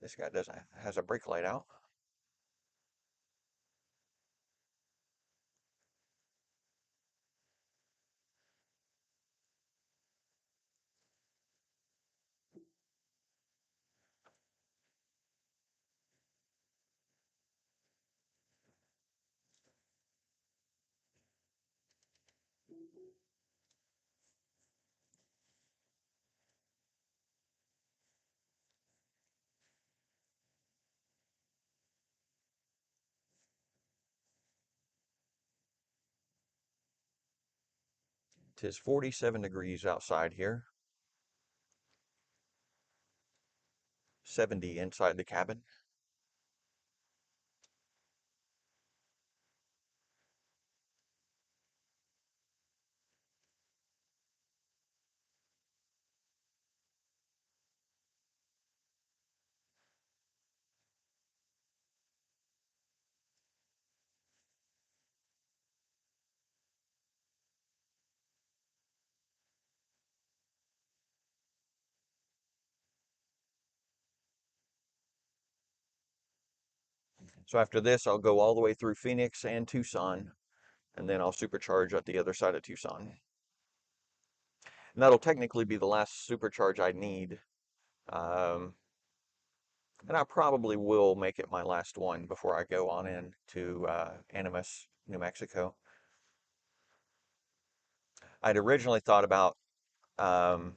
This guy has a brake light out. Tis 47 degrees outside here, 70 inside the cabin. So after this, I'll go all the way through Phoenix and Tucson, and then I'll supercharge at the other side of Tucson. And that'll technically be the last supercharge I need. Um, and I probably will make it my last one before I go on in to Animas, New Mexico. I'd originally thought about um,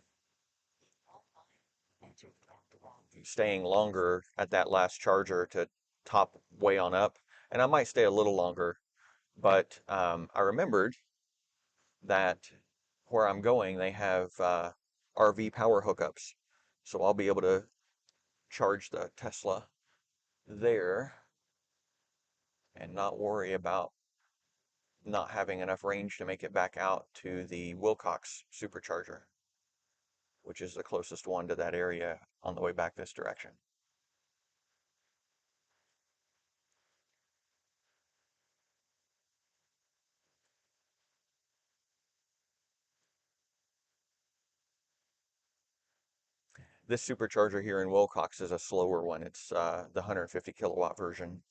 staying longer at that last charger to top way on up, and I might stay a little longer, but I remembered that where I'm going, they have RV power hookups, so I'll be able to charge the Tesla there and not worry about not having enough range to make it back out to the Wilcox supercharger, which is the closest one to that area on the way back this direction. This supercharger here in Wilcox is a slower one. It's the 150 kilowatt version.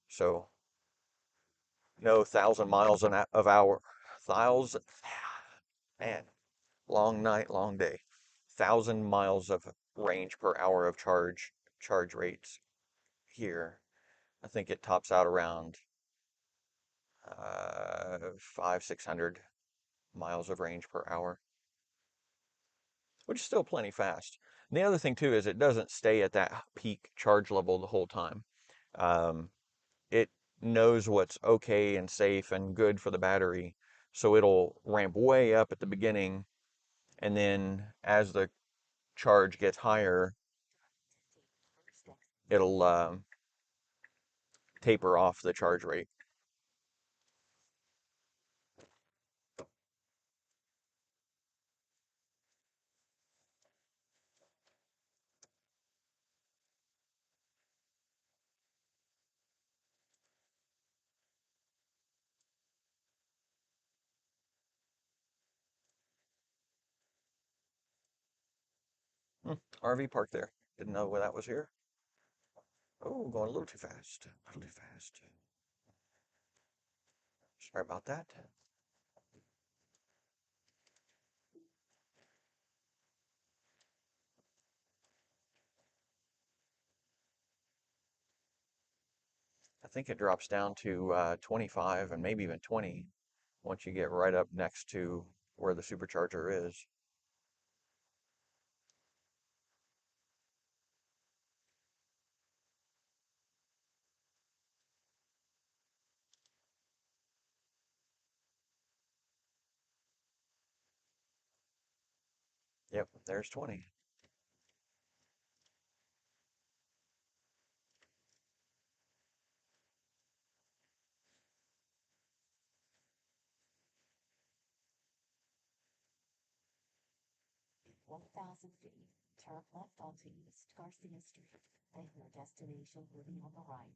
So no 1,000 miles of hour. Thousand, man, long night, long day. 1,000 miles of range per hour of charge rates here. I think it tops out around 600 miles of range per hour, which is still plenty fast. And the other thing too is it doesn't stay at that peak charge level the whole time. Um, it knows what's okay and safe and good for the battery, so it'll ramp way up at the beginning, and then as the charge gets higher, it'll taper off the charge rate. RV park there. Didn't know where that was here. Oh, going a little too fast. A little too fast. Sorry about that. I think it drops down to 25 and maybe even 20 once you get right up next to where the supercharger is. Yep, there's 20. One 1,000 feet, turn left onto East Garcia Street, then your destination will be on the right.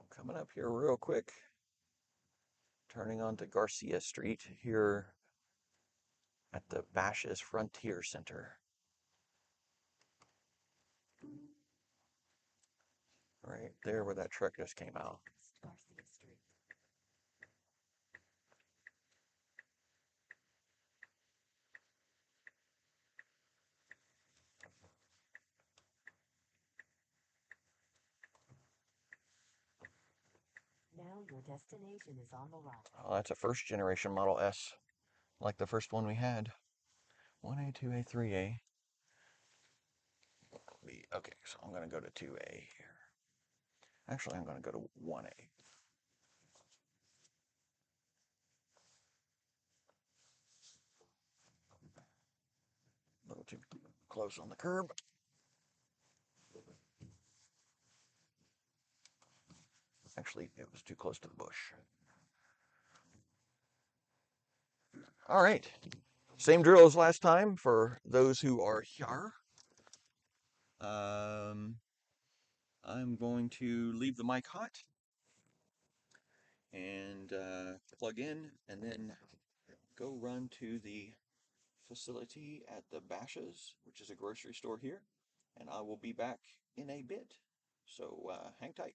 I'm coming up here real quick turning onto Garcia Street here at the Bashes Frontier Center. Right there where that truck just came out. Garcia Street. Now your destination is on the right. Oh, that's a first generation Model S, like the first one we had. 1A, 2A, 3A. Okay, so I'm going to go to 2A here. Actually, I'm going to go to 1A. A little too close on the curb. Actually, it was too close to the bush. All right. Same drill as last time for those who are here. I'm going to leave the mic hot and plug in and then go run to the facility at the Bashes, which is a grocery store here, and I will be back in a bit. So hang tight.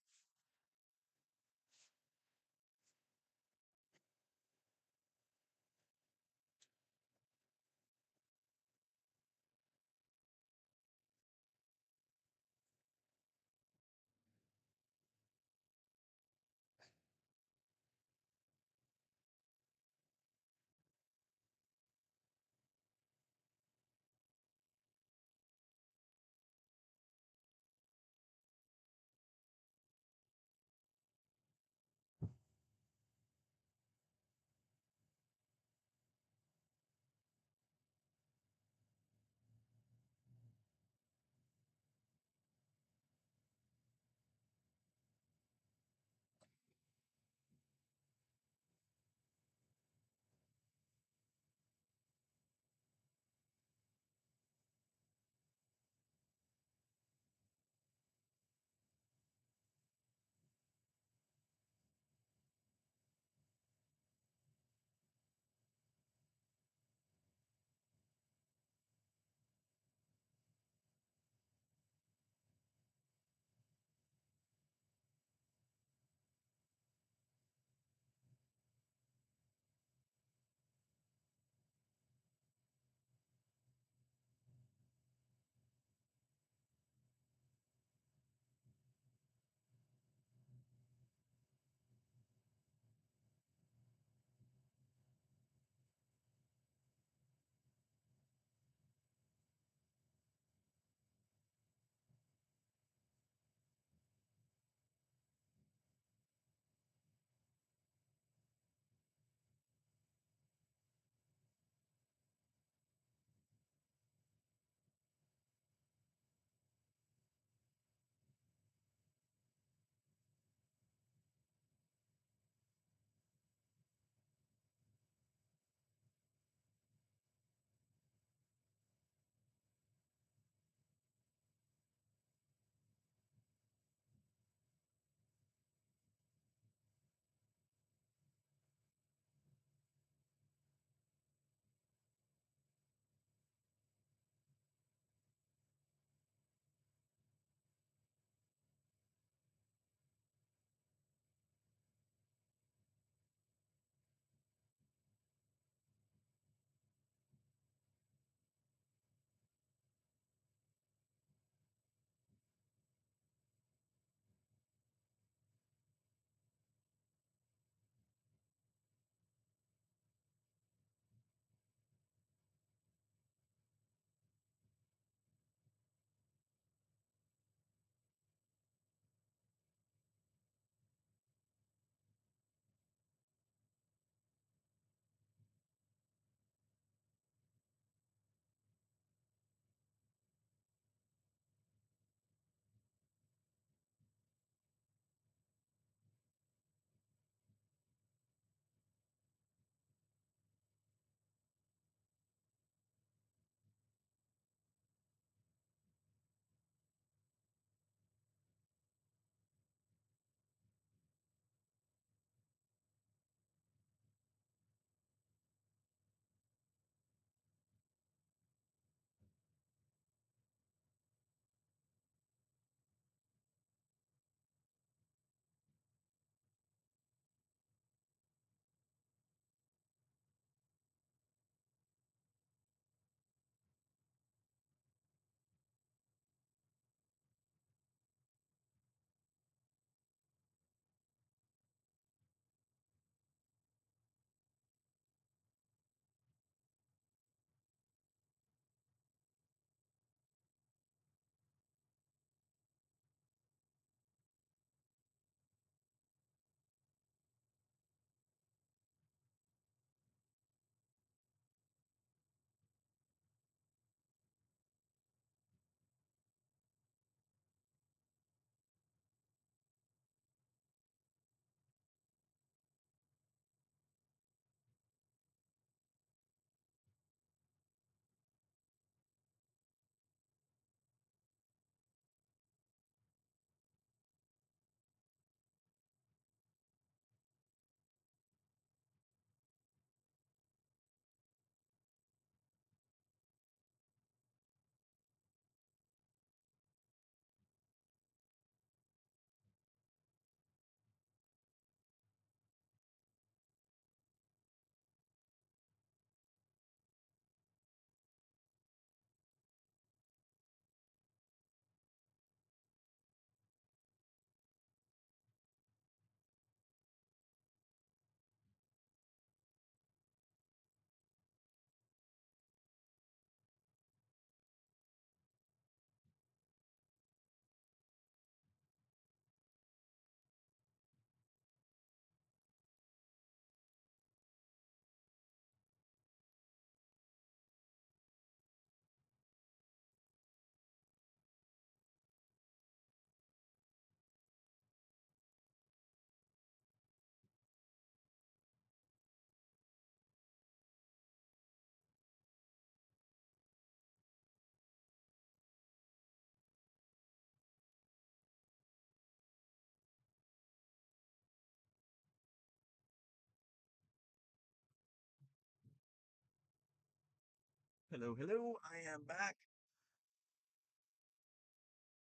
Hello, hello, I am back.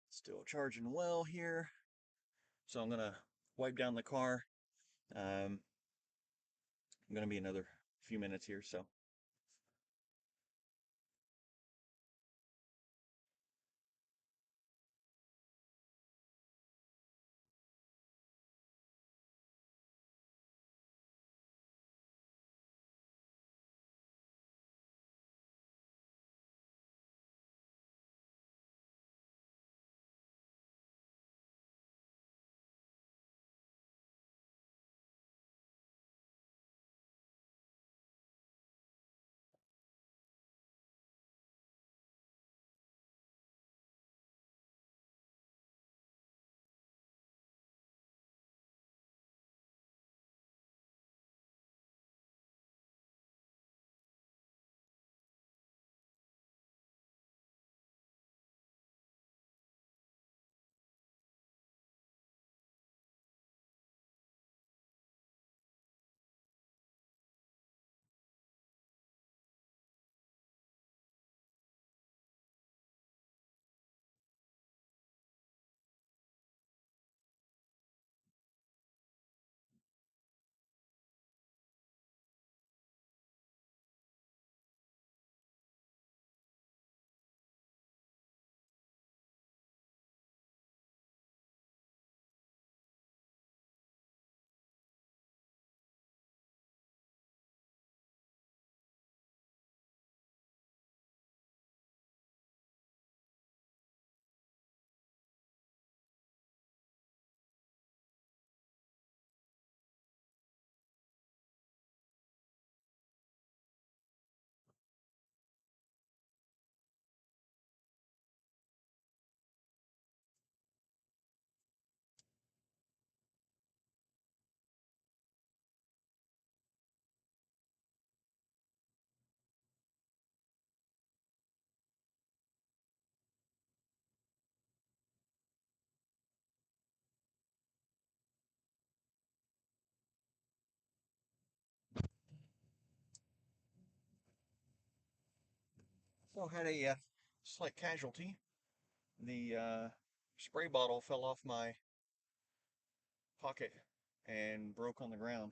Still charging well here. So I'm gonna wipe down the car. I'm gonna be another few minutes here, so. So I had a slight casualty. The spray bottle fell off my pocket and broke on the ground.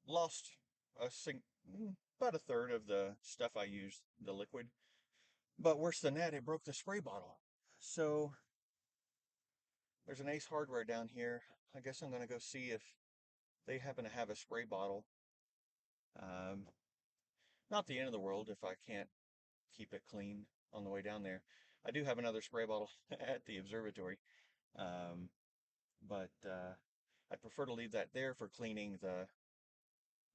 Lost about a third of the stuff I used, the liquid. But worse than that, it broke the spray bottle. So there's an Ace Hardware down here. I guess I'm gonna go see if they happen to have a spray bottle. Um, Not the end of the world if I can't keep it clean on the way down there. I do have another spray bottle at the observatory, um, but I'd prefer to leave that there for cleaning the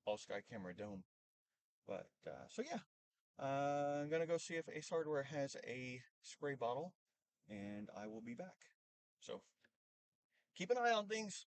all sky camera dome. But so yeah, I'm gonna go see if Ace Hardware has a spray bottle, and I will be back. So keep an eye on things.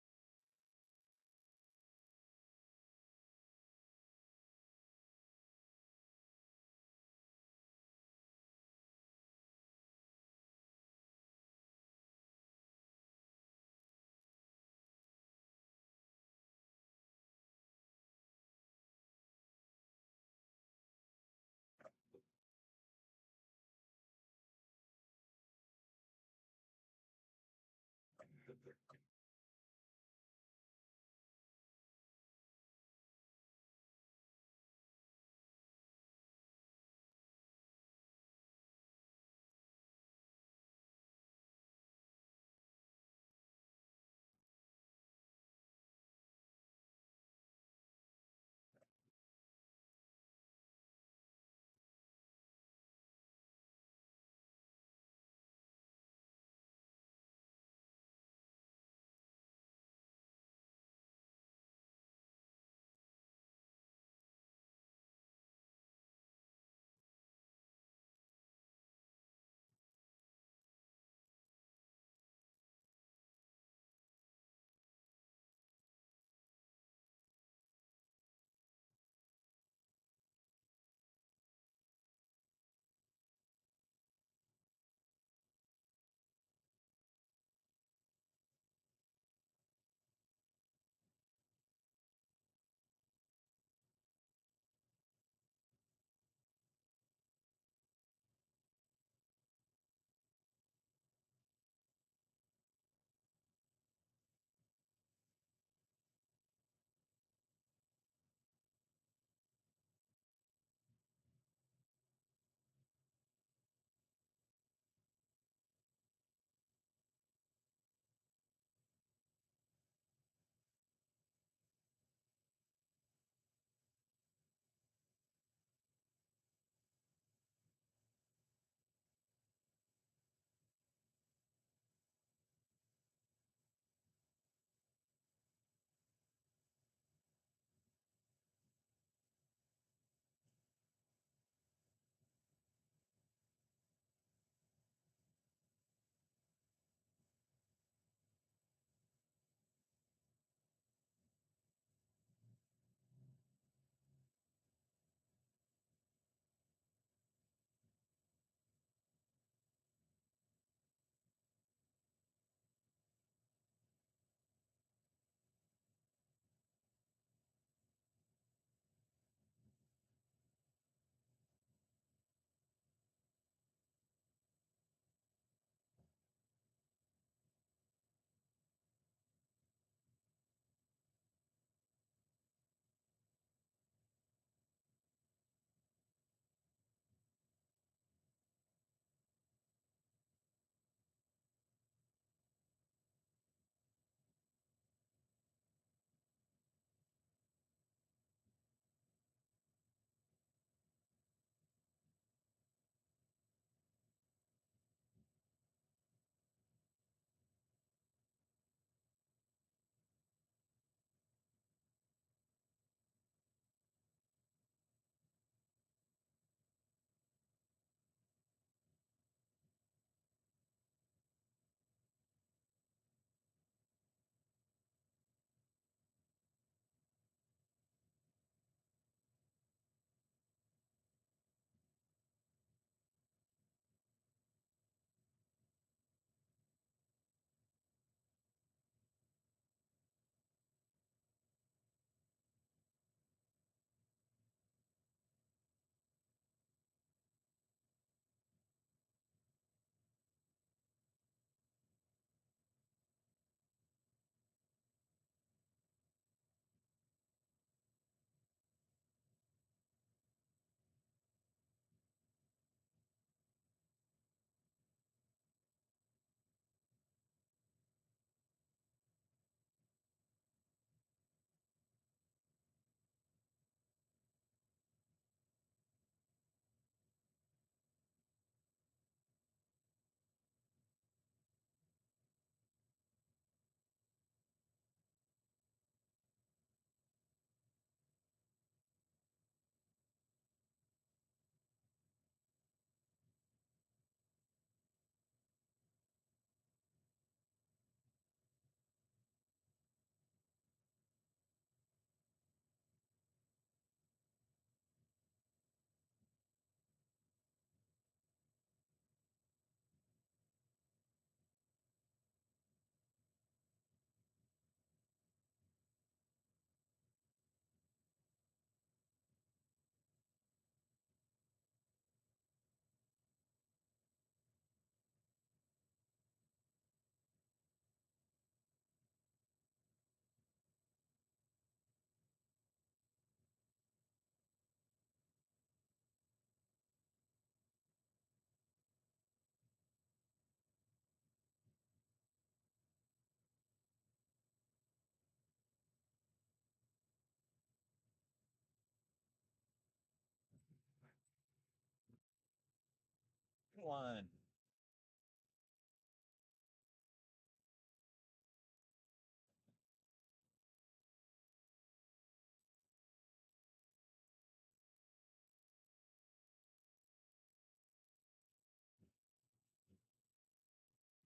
one.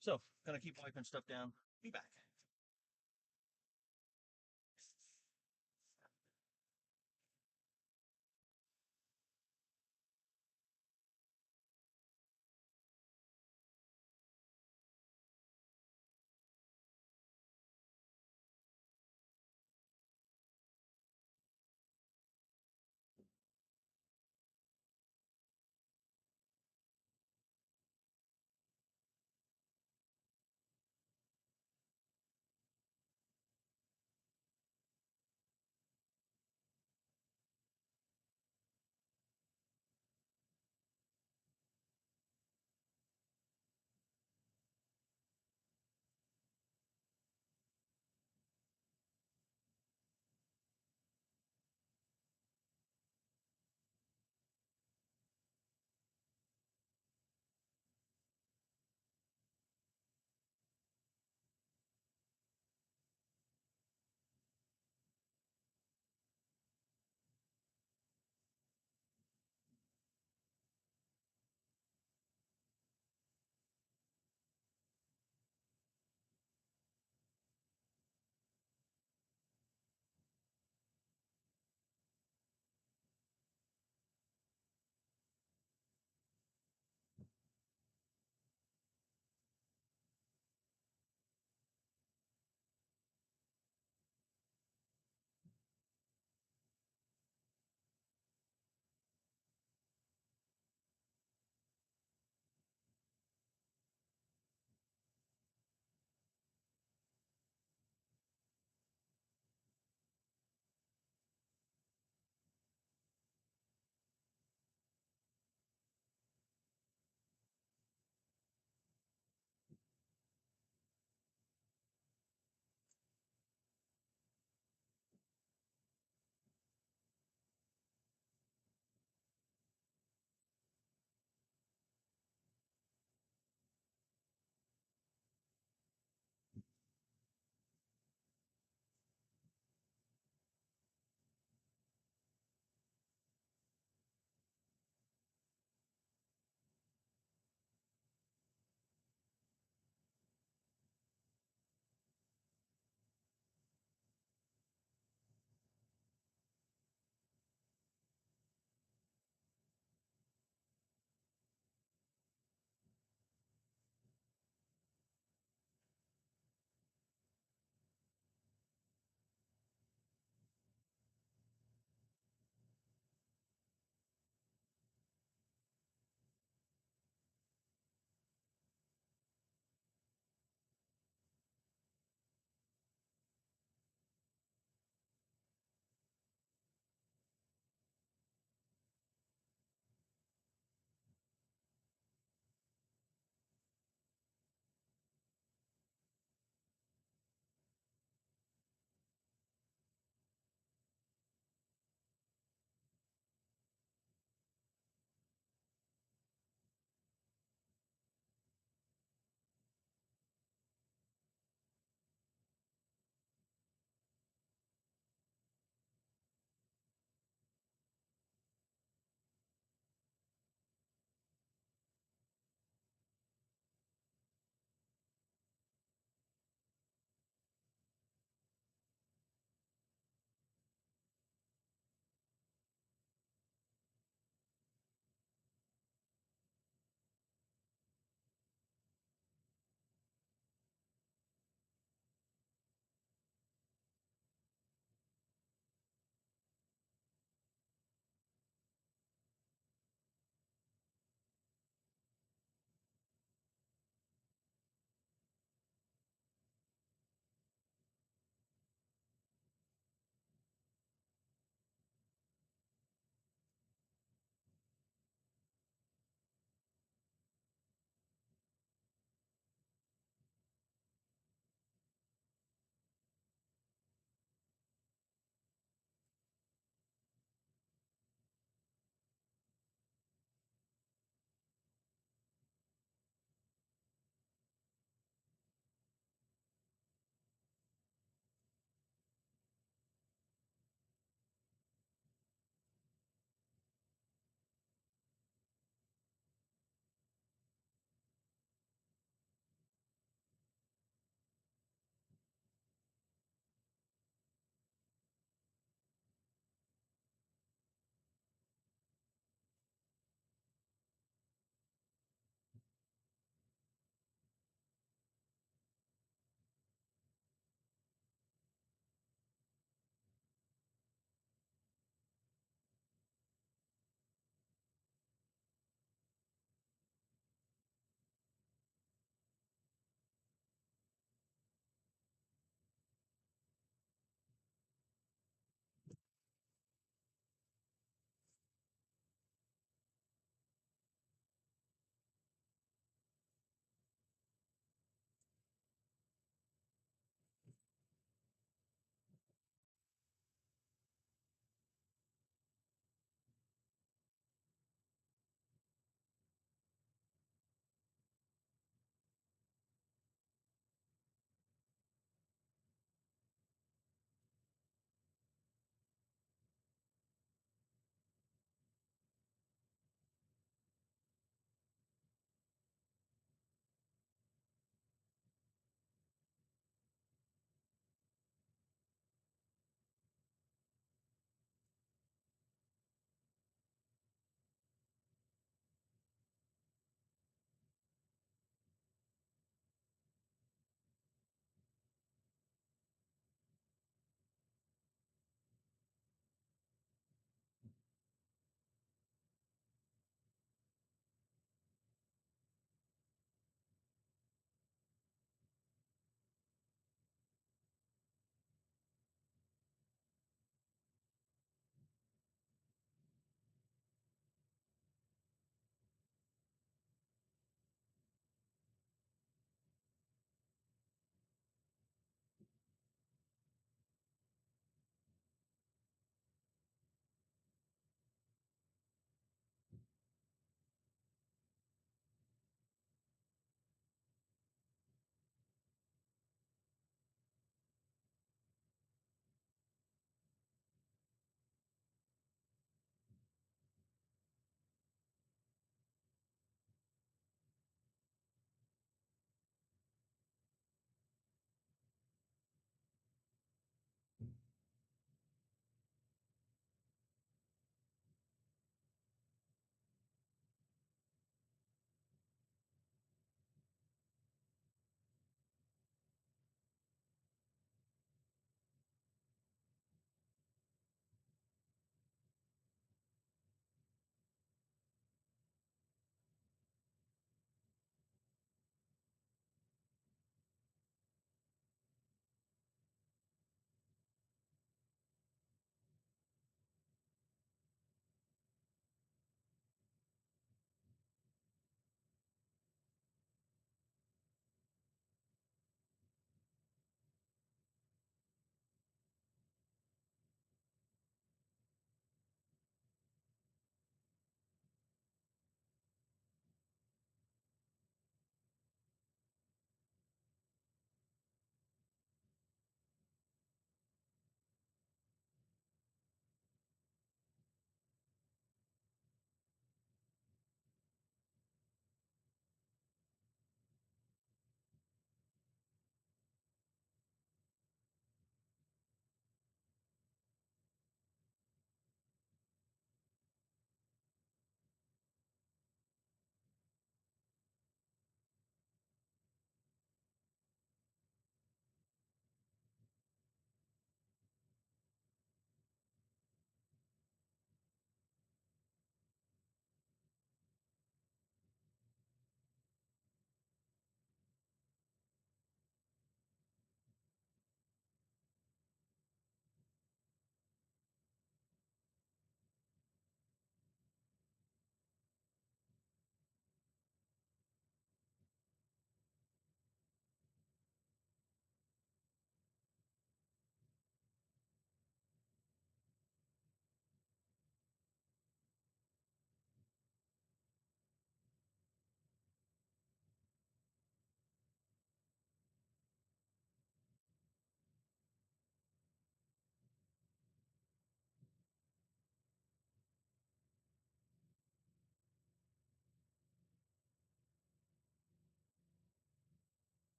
So, gonna keep wiping stuff down. Be back.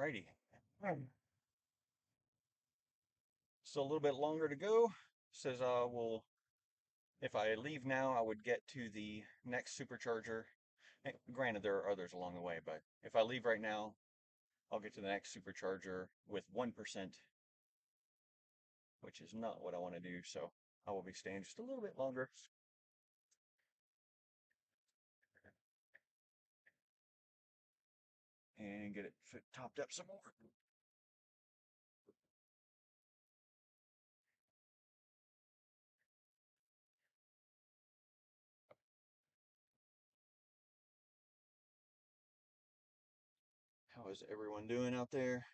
Alrighty. So a little bit longer to go. Says if I leave now, I would get to the next supercharger. Granted, there are others along the way, but if I leave right now, I'll get to the next supercharger with 1%, which is not what I want to do. So I will be staying just a little bit longer. And get it topped up some more. How is everyone doing out there?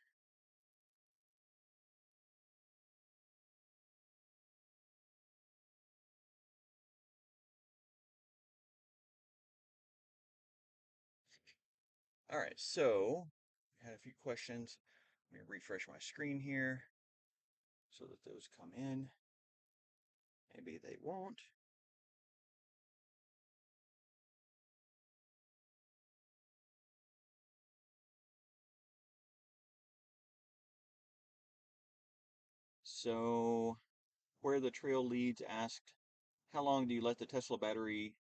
All right, so I had a few questions. Let me refresh my screen here so that those come in. Maybe they won't. So, where the trail leads asked, how long do you let the Tesla battery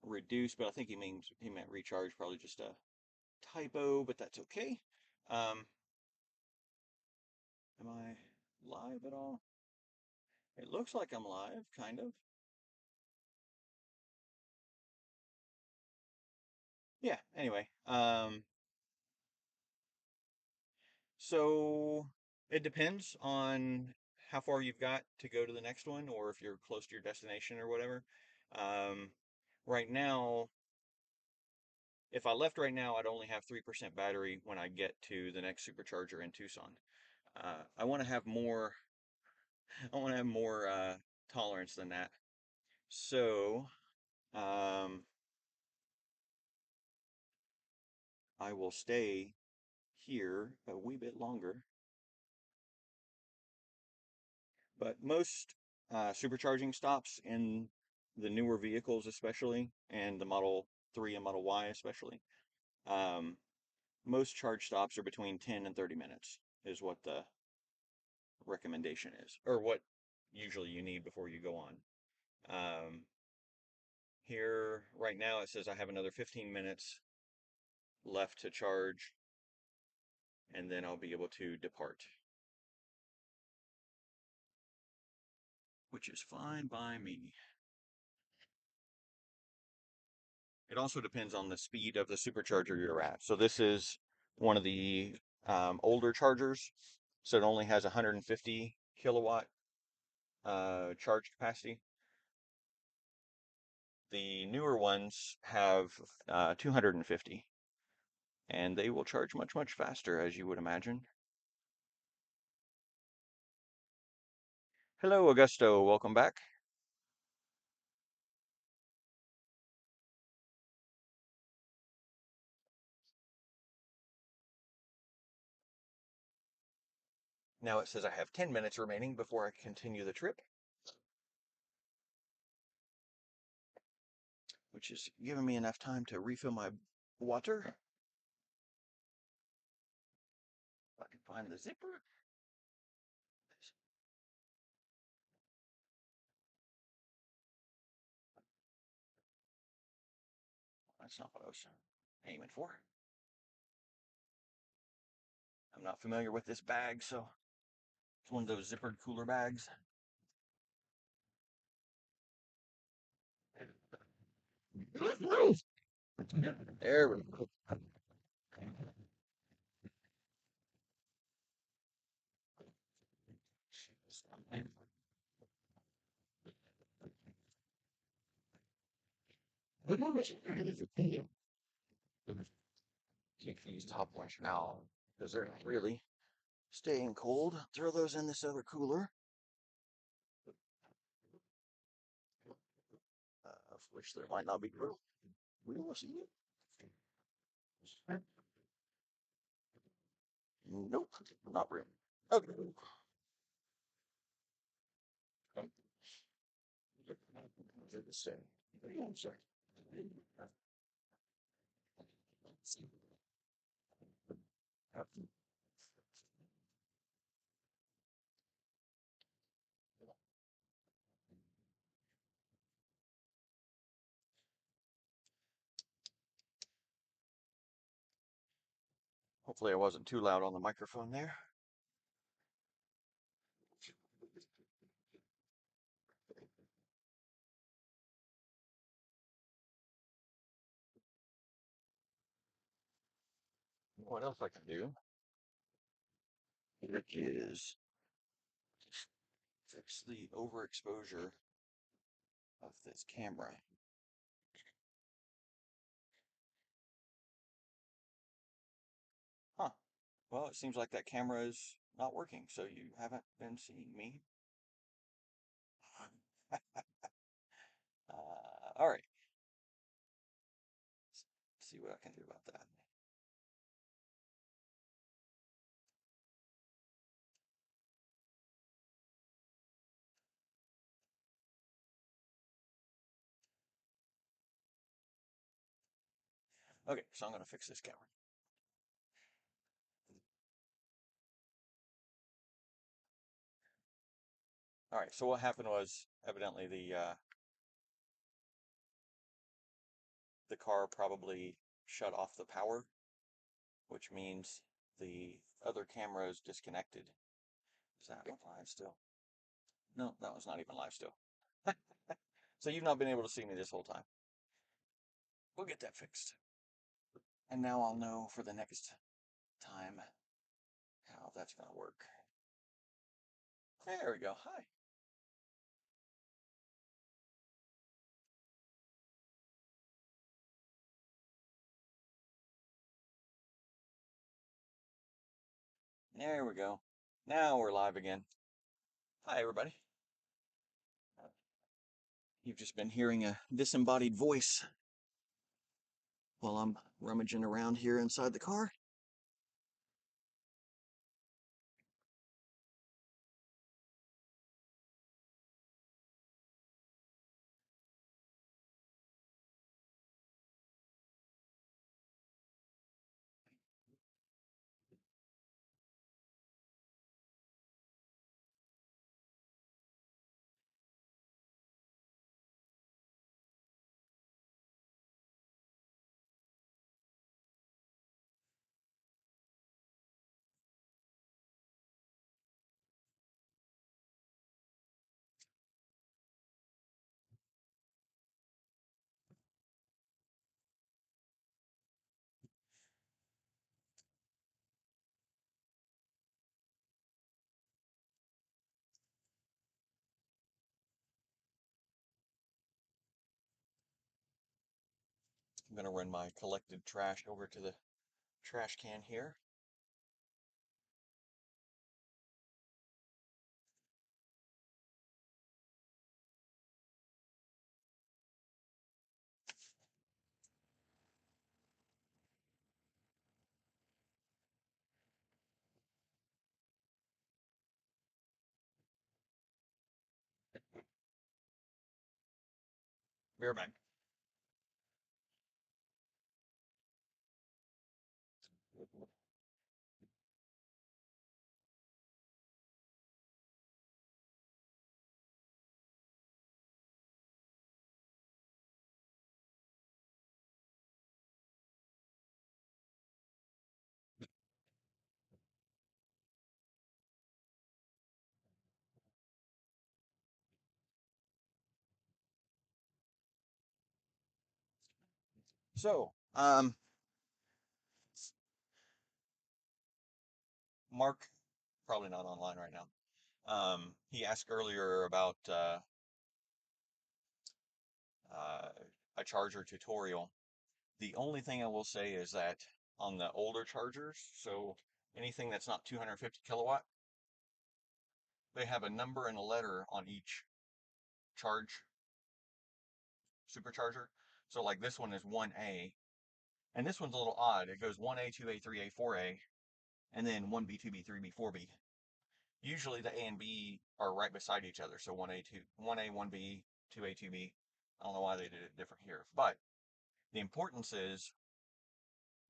reduce? But I think he meant recharge, probably just a typo, but that's okay. Am I live at all? It looks like I'm live, kind of. Yeah, anyway. So it depends on how far you've got to go to the next one, or if you're close to your destination or whatever. Um, right now, if I left right now, I'd only have 3% battery when I get to the next supercharger in Tucson. I want to have more. I want to have more tolerance than that. So I will stay here a wee bit longer. But most supercharging stops in the newer vehicles, especially, and the Model 3 and Model Y, especially, um, most charge stops are between 10 and 30 minutes, is what the recommendation is, or what usually you need before you go on. Here, right now, it says I have another 15 minutes left to charge, and then I'll be able to depart, which is fine by me. It also depends on the speed of the supercharger you're at. So this is one of the older chargers. So it only has 150 kilowatt charge capacity. The newer ones have 250, and they will charge much, much faster, as you would imagine. Hello, Augusto. Welcome back. Now it says I have 10 minutes remaining before I continue the trip, which is giving me enough time to refill my water. If I can find the zipper. That's not what I was aiming for. I'm not familiar with this bag, so it's one of those zippered cooler bags. There we go. Keep these top ones now because they're not really staying cold. Throw those in this other cooler, of which there might not be room. We will see. Nope, not room. Okay. Hopefully I wasn't too loud on the microphone there. What else I can do is fix the overexposure of this camera. Huh. Well, it seems like that camera is not working, so you haven't been seeing me. All right. Let's see what I can do about that. Okay, so I'm going to fix this camera. All right, so what happened was evidently the car probably shut off the power, which means the other camera is disconnected. Is that one live still? No, that one's not even live still. So you've not been able to see me this whole time. We'll get that fixed. And now I'll know for the next time how that's going to work. There we go. Hi. There we go. Now we're live again. Hi, everybody. You've just been hearing a disembodied voice while I'm rummaging around here inside the car. I'm going to run my collected trash over to the trash can here. Be right back. So, Mark, probably not online right now. He asked earlier about uh, a charger tutorial. The only thing I will say is that on the older chargers, so anything that's not 250 kilowatt, they have a number and a letter on each charge supercharger. So like this one is 1A, and this one's a little odd. It goes 1A, 2A, 3A, 4A, and then 1B, 2B, 3B, 4B. Usually the A and B are right beside each other. So 1A, 1A, 1B, 2A, 2B. I don't know why they did it different here. But the importance is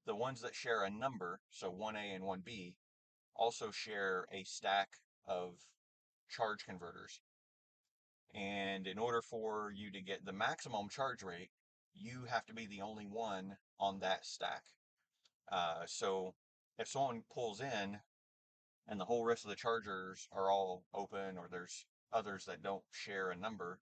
the ones that share a number, so 1A and 1B, also share a stack of charge converters. And in order for you to get the maximum charge rate, you have to be the only one on that stack. So if someone pulls in and the whole rest of the chargers are all open, or there's others that don't share a number,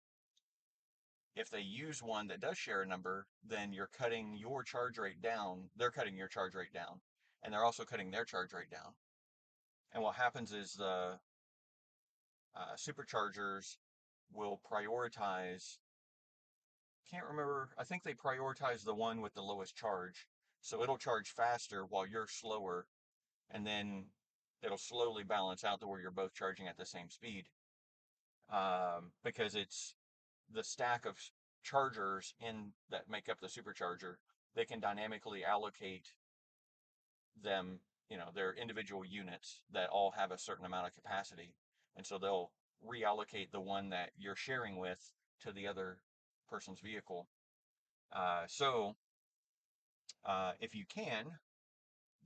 if they use one that does share a number, then you're cutting your charge rate down. They're cutting your charge rate down, and they're also cutting their charge rate down. And what happens is the superchargers will prioritize, can't remember, I think they prioritize the one with the lowest charge. So it'll charge faster while you're slower, and then it'll slowly balance out to where you're both charging at the same speed. Because it's the stack of chargers in that make up the supercharger, they can dynamically allocate them, their individual units that all have a certain amount of capacity. And so they'll reallocate the one that you're sharing with to the other person's vehicle. So if you can,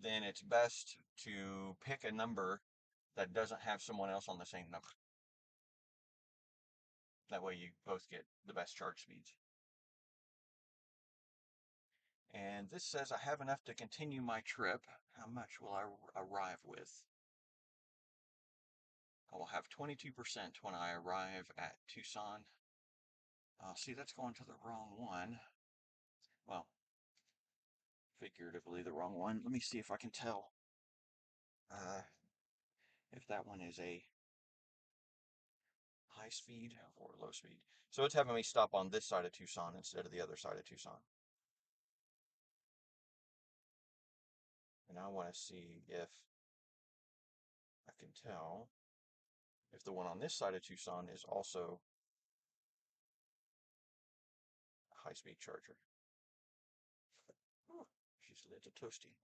then it's best to pick a number that doesn't have someone else on the same number. That way you both get the best charge speeds. And this says I have enough to continue my trip. How much will I arrive with? I will have 22% when I arrive at Tucson. See, that's going to the wrong one. Well, figuratively the wrong one. Let me see if I can tell if that one is a high speed or low speed. So it's having me stop on this side of Tucson instead of the other side of Tucson. And I want to see if I can tell if the one on this side of Tucson is also a high-speed charger. Oh, she's lit a toasty.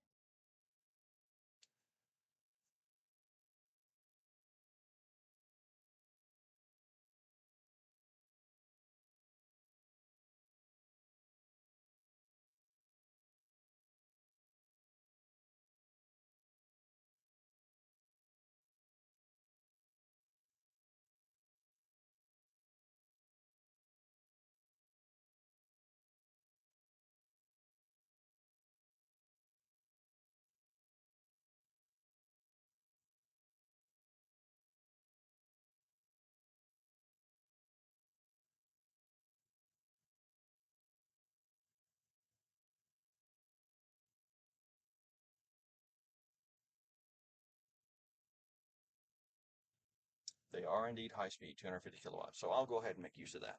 They are indeed high speed, 250 kilowatts. So I'll go ahead and make use of that.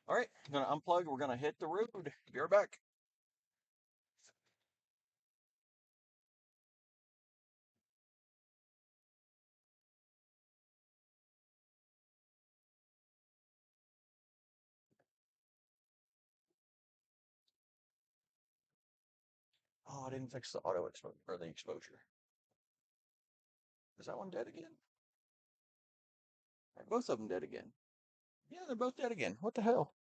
All right, I'm going to unplug. We're going to hit the road. Be right back. Oh, I didn't fix the auto exposure or the exposure. Is that one dead again? Are both of them dead again? Yeah, they're both dead again. What the hell?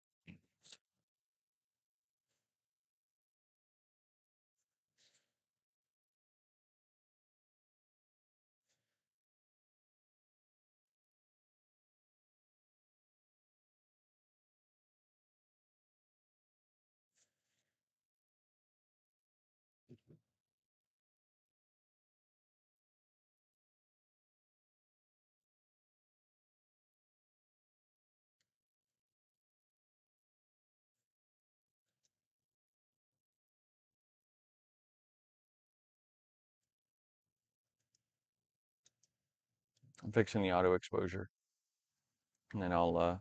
I'm fixing the auto exposure, and then I'll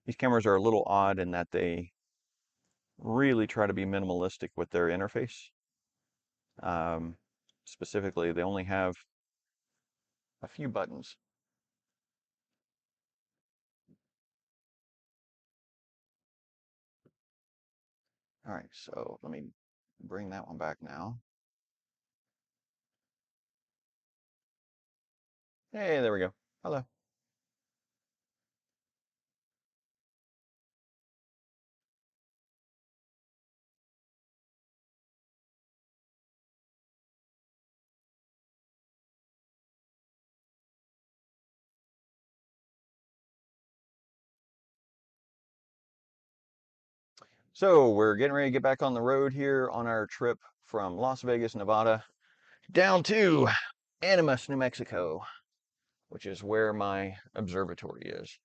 These cameras are a little odd in that they really try to be minimalistic with their interface. Um, Specifically, they only have a few buttons. All right, so let me bring that one back now. Hey, there we go. Hello. So we're getting ready to get back on the road here on our trip from Las Vegas, Nevada, down to Animas, New Mexico, which is where my observatory is.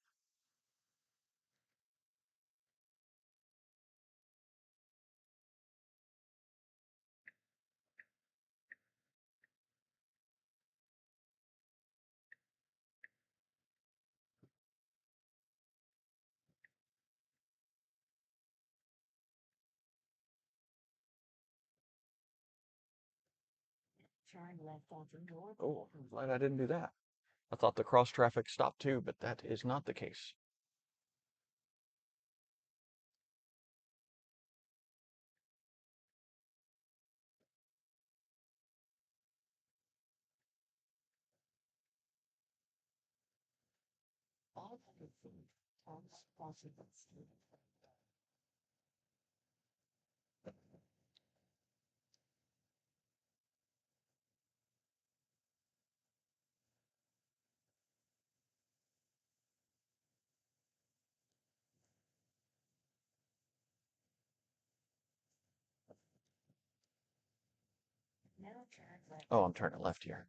Turn left onto North. Oh, I'm glad I didn't do that. I thought the cross traffic stopped too, but that is not the case. All 100 feet. Turn Washington Street. Now turn left. Oh, I'm turning left here.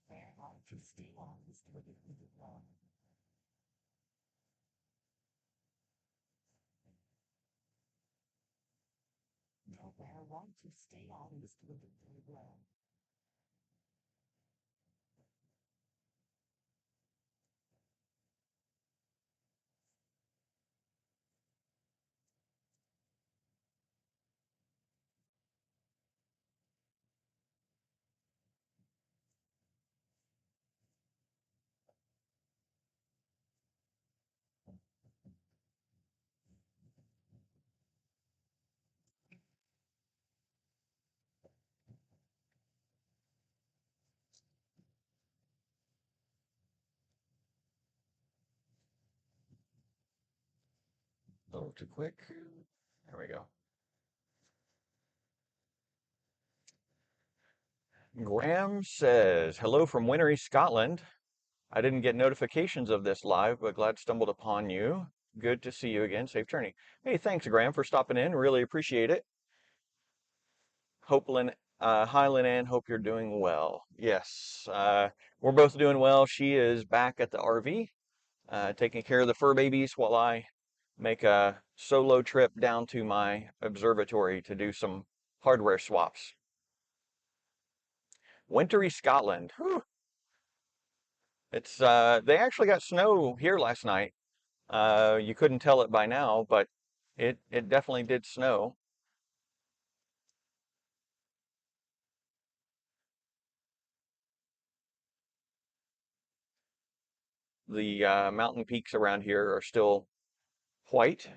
Where are to stay on this road? Nowhere want to stay on this road. A little too quick. There we go. Graham says, hello from wintry Scotland. I didn't get notifications of this live, but glad stumbled upon you. Good to see you again. Safe journey. Hey, thanks, Graham, for stopping in. Really appreciate it. Highland Ann, hope you're doing well. Yes, we're both doing well. She is back at the RV, taking care of the fur babies while I make a solo trip down to my observatory to do some hardware swaps. Wintry Scotland. Whew. It's they actually got snow here last night. You couldn't tell it by now, but it definitely did snow. The mountain peaks around here are still white.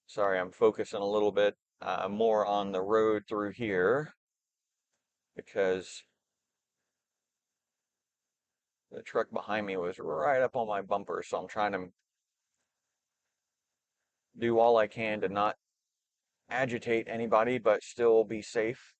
Sorry, I'm focusing a little bit more on the road through here because the truck behind me was right up on my bumper, so I'm trying to do all I can to not agitate anybody but still be safe.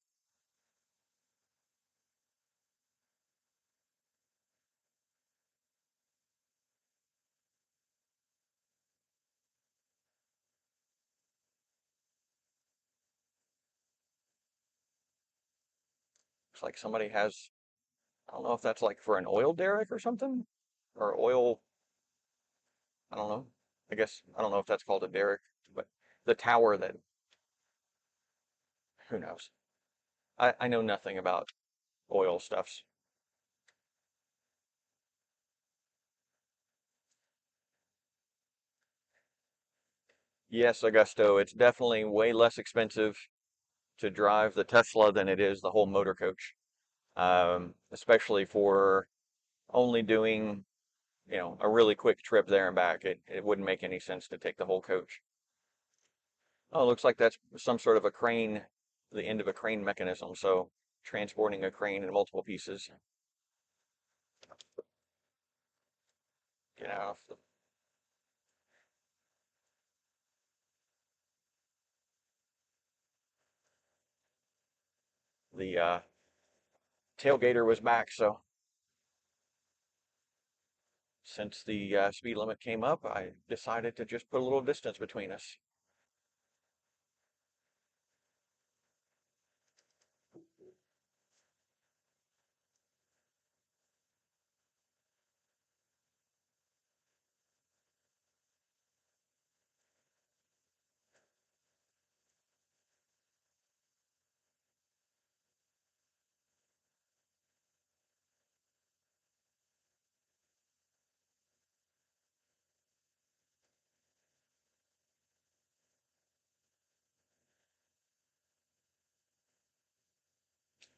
Looks like somebody has, I don't know if that's like for an oil derrick or something, or oil, I don't know. I guess, I don't know if that's called a derrick, but the tower that, who knows? I know nothing about oil stuffs. Yes, Augusto, it's definitely way less expensive to drive the Tesla than it is the whole motor coach. Especially for only doing, a really quick trip there and back. It wouldn't make any sense to take the whole coach. Oh, it looks like that's some sort of a crane, the end of a crane mechanism. So transporting a crane in multiple pieces. Get out of the tailgater was back. So since the speed limit came up, I decided to just put a little distance between us.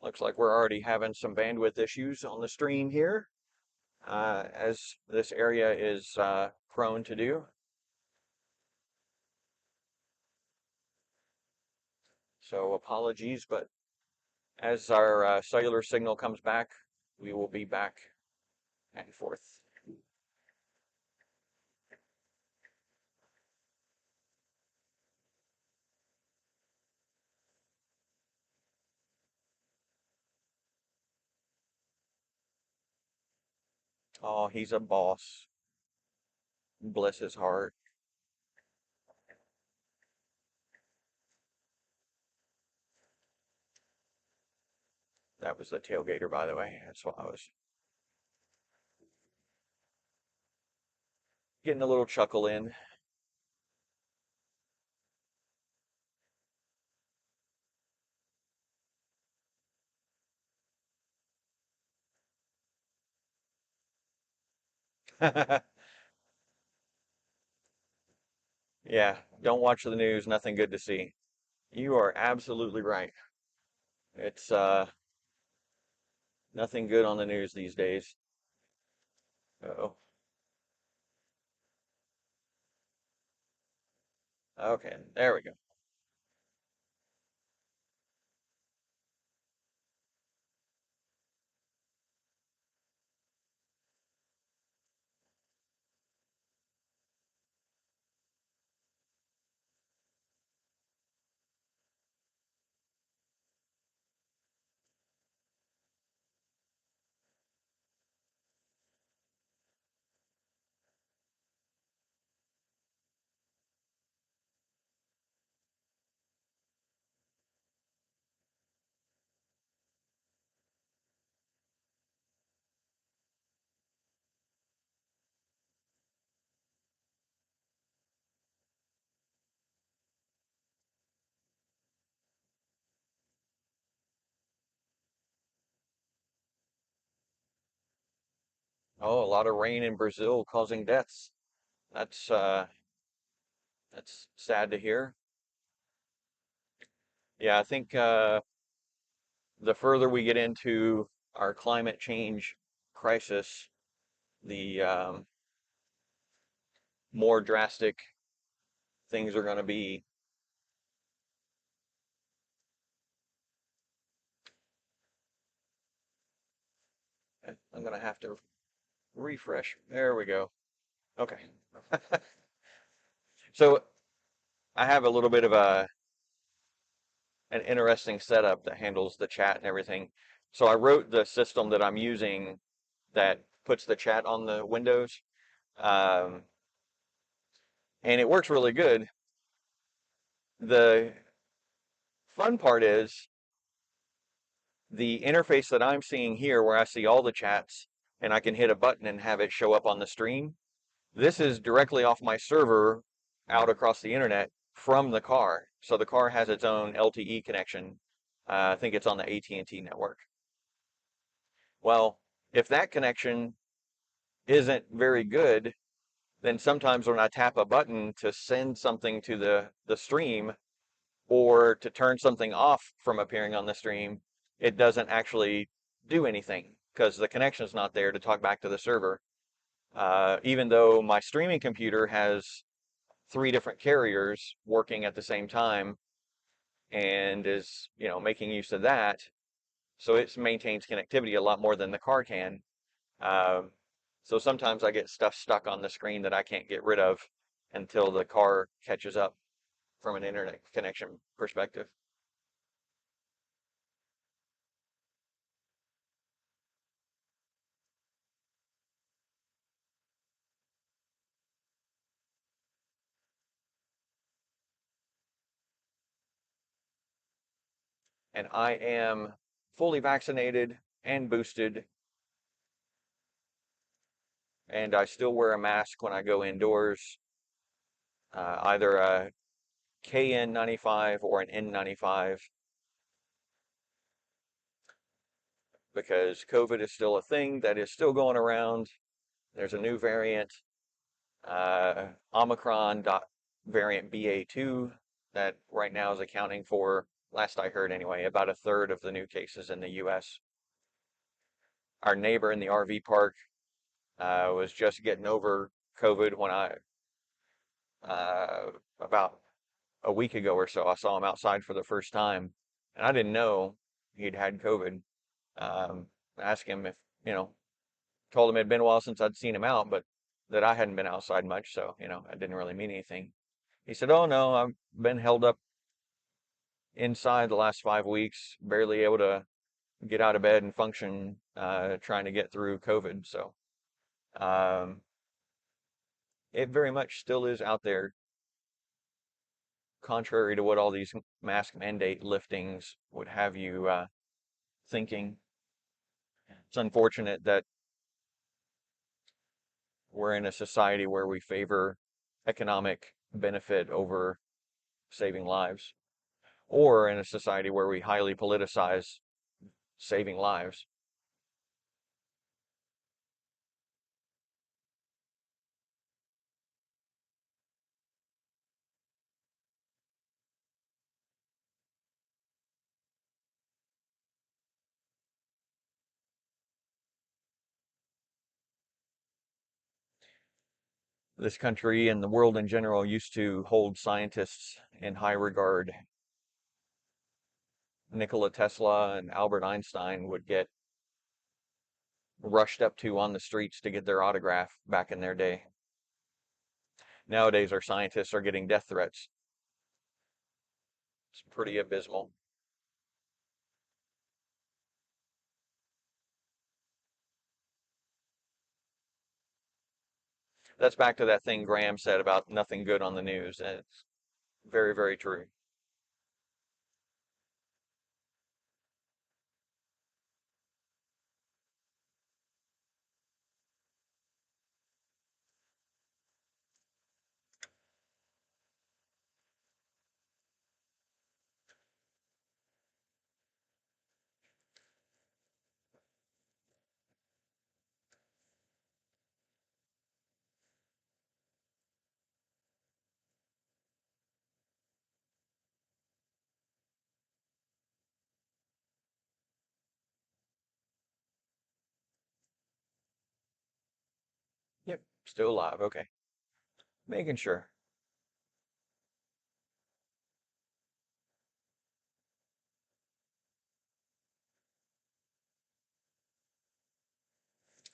Looks like we're already having some bandwidth issues on the stream here, as this area is prone to do. So apologies, but as our cellular signal comes back, we will be back and forth. Oh, he's a boss. Bless his heart. That was the tailgater, by the way. That's what I was getting a little chuckle in. Yeah, don't watch the news, nothing good to see. You are absolutely right. It's nothing good on the news these days. Uh-oh. Okay, there we go. Oh, a lot of rain in Brazil causing deaths. That's uh that's sad to hear. Yeah, I think the further we get into our climate change crisis, the more drastic things are going to be. I'm going to have to refresh. There we go. Okay. So I have a little bit of an interesting setup that handles the chat and everything. So I wrote the system that I'm using that puts the chat on the windows, um, and it works really good. The fun part is The interface that I'm seeing here, where I see all the chats and I can hit a button and have it show up on the stream, this is directly off my server out across the internet from the car. So the car has its own LTE connection. I think it's on the AT&T network. Well, if that connection isn't very good, then sometimes when I tap a button to send something to the stream or to turn something off from appearing on the stream, it doesn't actually do anything because the connection is not there to talk back to the server. Even though my streaming computer has 3 different carriers working at the same time and is, making use of that, so it maintains connectivity a lot more than the car can. Um, so sometimes I get stuff stuck on the screen that I can't get rid of until the car catches up from an internet connection perspective. And I am fully vaccinated and boosted, and I still wear a mask when I go indoors, either a KN95 or an N95, because COVID is still a thing that is still going around. There's a new variant, Omicron variant BA2, that right now is accounting for, last I heard anyway, about 1/3 of the new cases in the US. Our neighbor in the RV park was just getting over COVID when about a week ago or so, I saw him outside for the first time, and I didn't know he'd had COVID. I asked him if, you know, told him it had been a while since I'd seen him out, but that I hadn't been outside much, so, it didn't really mean anything. He said, "Oh no, I've been held up inside the last 5 weeks, barely able to get out of bed and function, trying to get through COVID." So, um, it very much still is out there, contrary to what all these mask mandate liftings would have you thinking. It's unfortunate that we're in a society where we favor economic benefit over saving lives, or in a society where we highly politicize saving lives. This country and the world in general used to hold scientists in high regard. Nikola Tesla and Albert Einstein would get rushed up to on the streets to get their autograph back in their day. Nowadays, our scientists are getting death threats. It's pretty abysmal. That's back to that thing Graham said about nothing good on the news, and it's very, very true. Yep, still alive. Okay, making sure.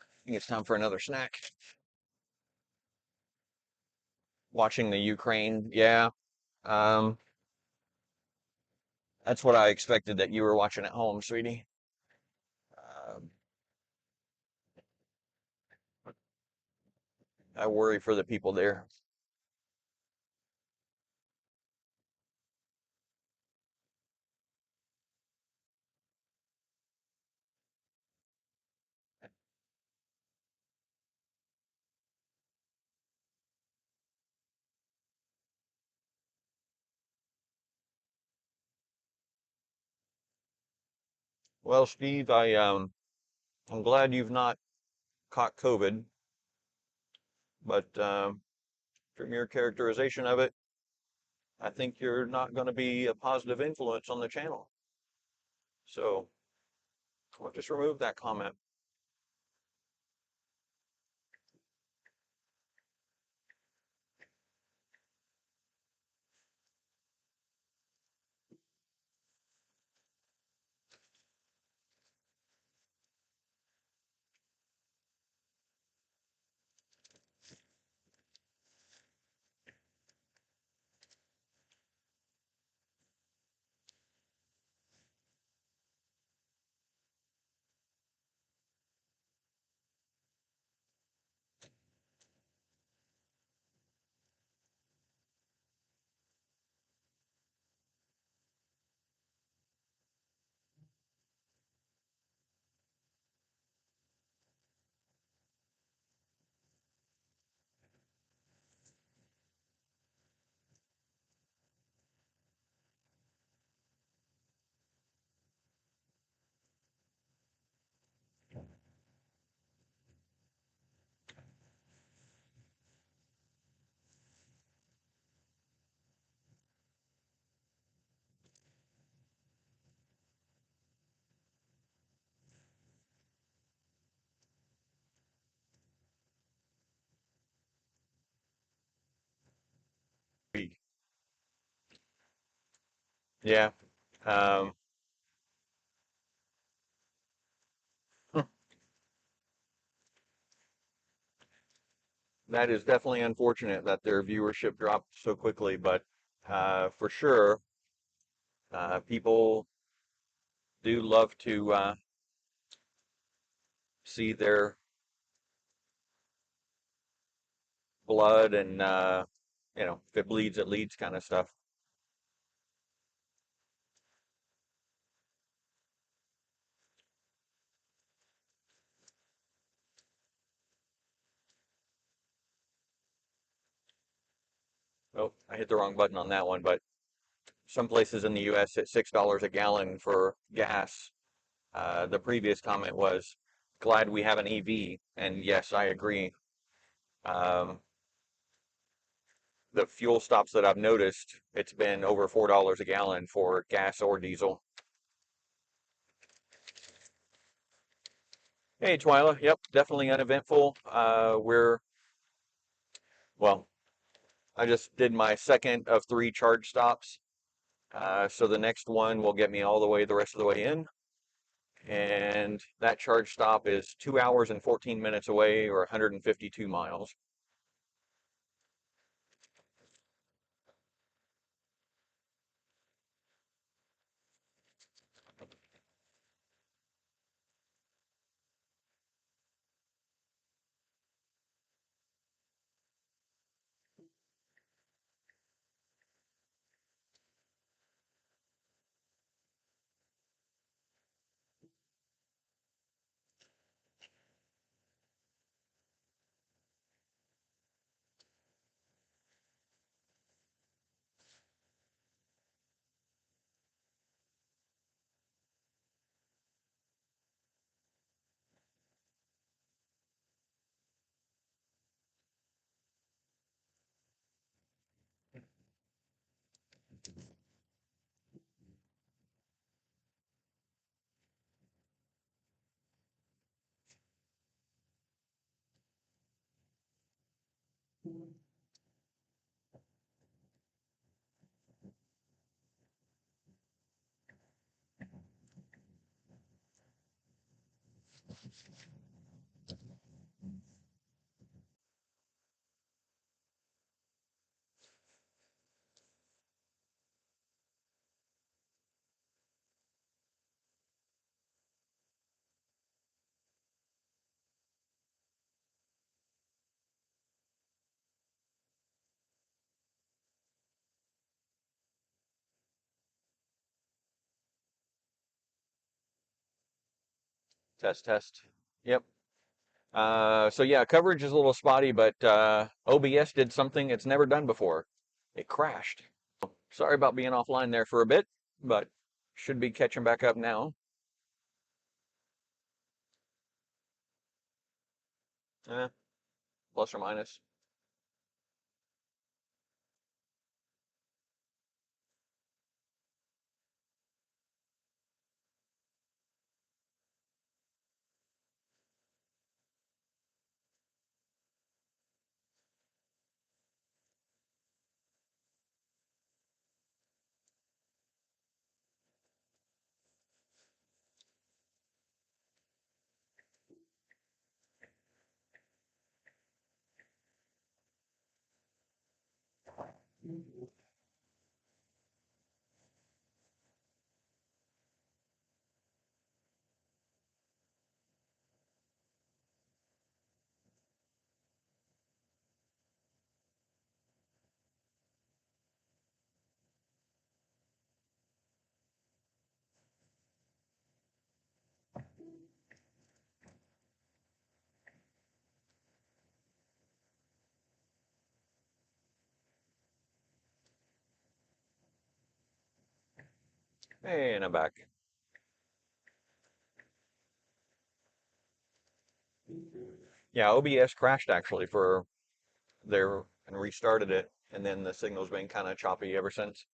I think it's time for another snack. Watching the Ukraine, yeah. Um, that's what I expected that you were watching at home, sweetie. Um, I worry for the people there. Well, Steve, I'm glad you've not caught COVID, but from your characterization of it, I think you're not going to be a positive influence on the channel. So we'll just remove that comment. Yeah. Um, that is definitely unfortunate that their viewership dropped so quickly, but for sure, people do love to see their blood and, if it bleeds, it leads kind of stuff. Oh, I hit the wrong button on that one, but some places in the US at $6 a gallon for gas. The previous comment was, glad we have an EV. And yes, I agree. Um, the fuel stops that I've noticed, it's been over $4 a gallon for gas or diesel. Hey, Twyla. Yep, definitely uneventful. Well, I just did my second of 3 charge stops. So the next one will get me all the way the rest of the way in. And that charge stop is 2 hours and 14 minutes away, or 152 miles. Test, test. Yep. So yeah, coverage is a little spotty, but OBS did something it's never done before. It crashed. Sorry about being offline there for a bit, but should be catching back up now. Plus or minus. And I'm back. Yeah, OBS crashed actually for there and restarted it, and then the signal's been kind of choppy ever since.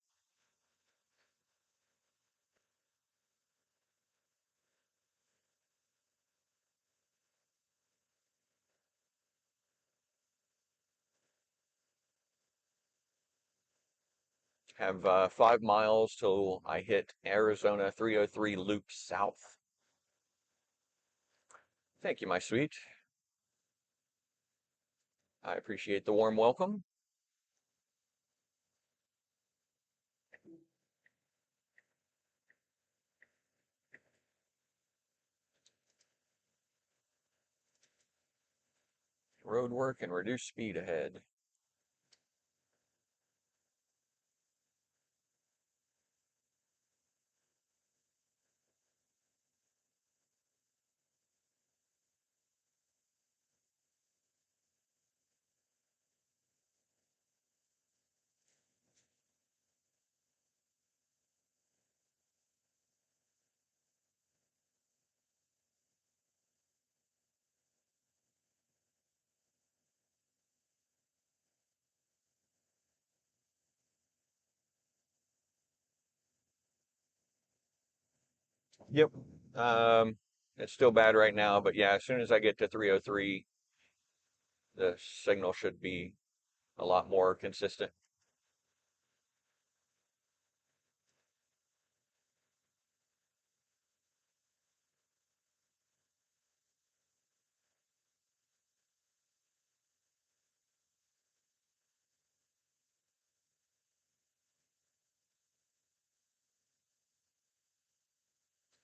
Have 5 miles till I hit Arizona 303 loop south. Thank you, my sweet. I appreciate the warm welcome. Road work and reduced speed ahead. Yep. It's still bad right now, but yeah, as soon as I get to 303, the signal should be a lot more consistent.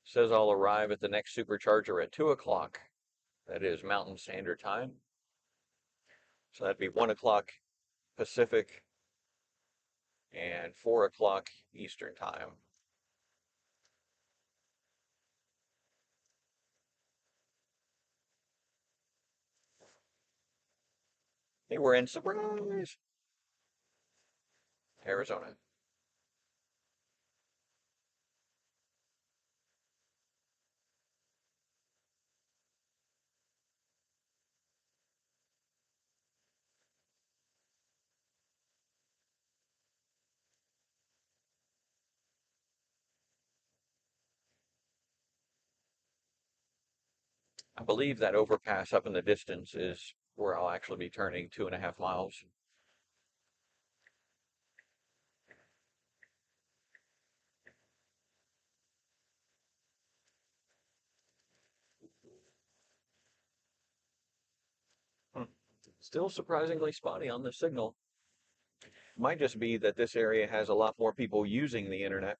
Says I'll arrive at the next supercharger at 2 o'clock. That is Mountain Standard Time. So that'd be 1 o'clock Pacific and 4 o'clock Eastern Time. Hey, we're in surprise, Arizona. I believe that overpass up in the distance is where I'll actually be turning 2.5 miles. Hmm. Still surprisingly spotty on the signal. Might just be that this area has a lot more people using the internet.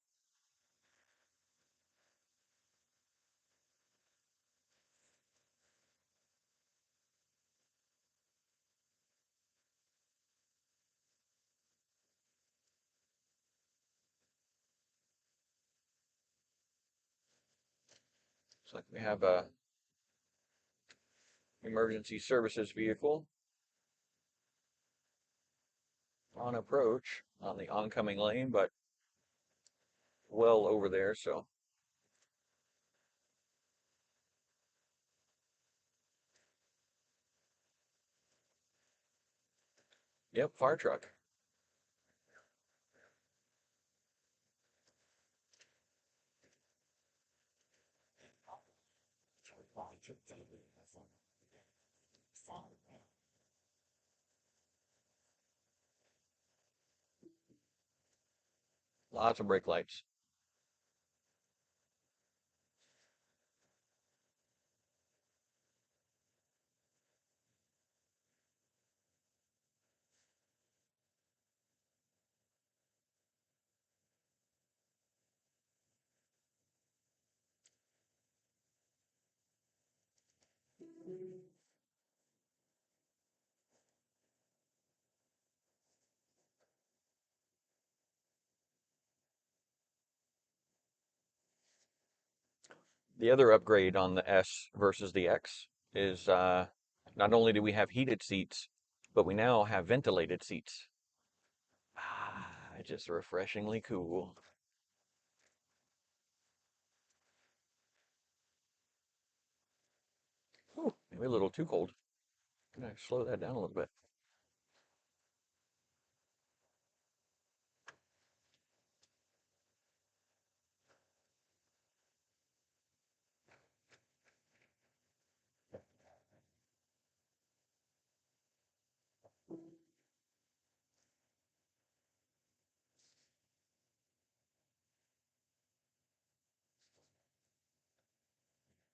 Looks like we have a emergency services vehicle on approach on the oncoming lane, but well over there, so Yep, fire truck. Lots of brake lights. The other upgrade on the S versus the X is not only do we have heated seats, but we now have ventilated seats. Ah, just refreshingly cool. Ooh, maybe a little too cold. Can I slow that down a little bit?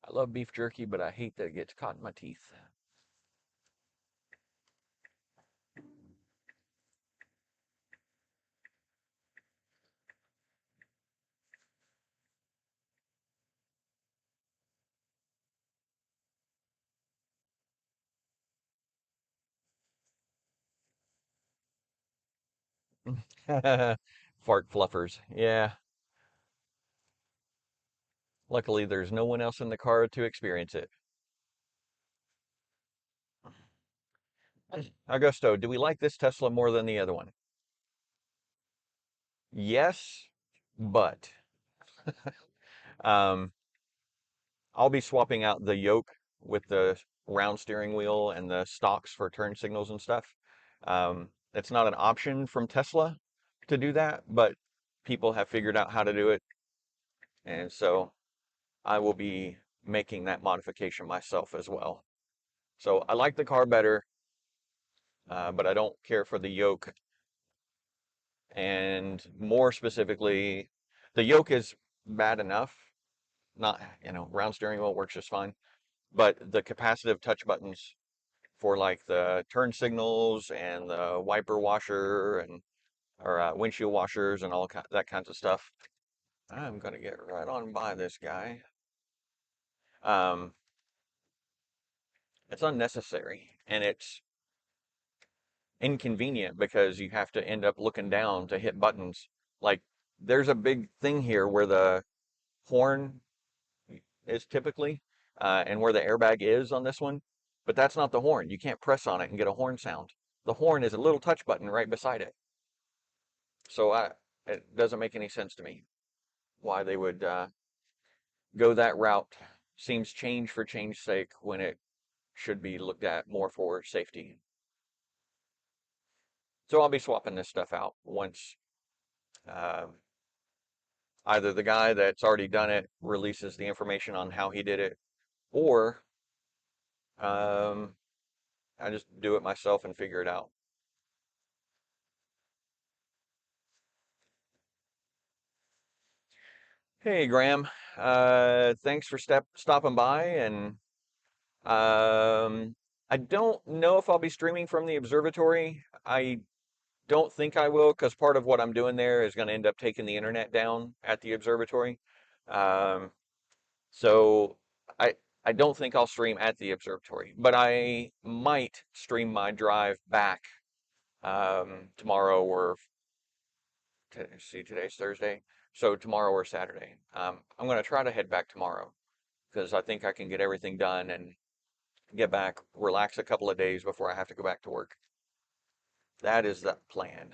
I love beef jerky, but I hate that it gets caught in my teeth. Fart fluffers. Yeah. Luckily, there's no one else in the car to experience it. Augusto, do we like this Tesla more than the other one? Yes, but um, I'll be swapping out the yoke with the round steering wheel and the stalks for turn signals and stuff. It's not an option from Tesla to do that, but people have figured out how to do it. And so I will be making that modification myself as well. So I like the car better, but I don't care for the yoke. And more specifically, the yoke is bad enough. Not, round steering wheel works just fine. But the capacitive touch buttons for like the turn signals and the wiper washer and or windshield washers and all that kinds of stuff. I'm gonna get right on by this guy. Um, it's unnecessary and it's inconvenient because you have to end up looking down to hit buttons. Like there's a big thing here where the horn is typically and where the airbag is on this one, but that's not the horn. You can't press on it and get a horn sound. The horn is a little touch button right beside it. So it doesn't make any sense to me why they would go that route. Seems change for change's sake when it should be looked at more for safety. So I'll be swapping this stuff out once uh, either the guy that's already done it releases the information on how he did it, or um, I just do it myself and figure it out. Hey, Graham. Thanks for stopping by. And I don't know if I'll be streaming from the observatory. I don't think I will, because part of what I'm doing there is going to end up taking the internet down at the observatory. Um, so I I don't think I'll stream at the observatory, but I might stream my drive back tomorrow or see, today's Thursday, so tomorrow or Saturday. I'm going to try to head back tomorrow because I think I can get everything done and get back, relax a couple of days before I have to go back to work. That is the plan.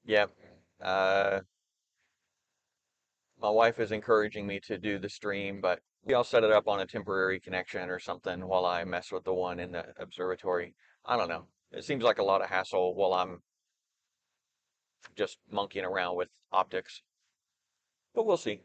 Yep. Uh, My wife is encouraging me to do the stream, but maybe I'll set it up on a temporary connection or something while I mess with the one in the observatory. I don't know. It seems like a lot of hassle while I'm just monkeying around with optics, but we'll see.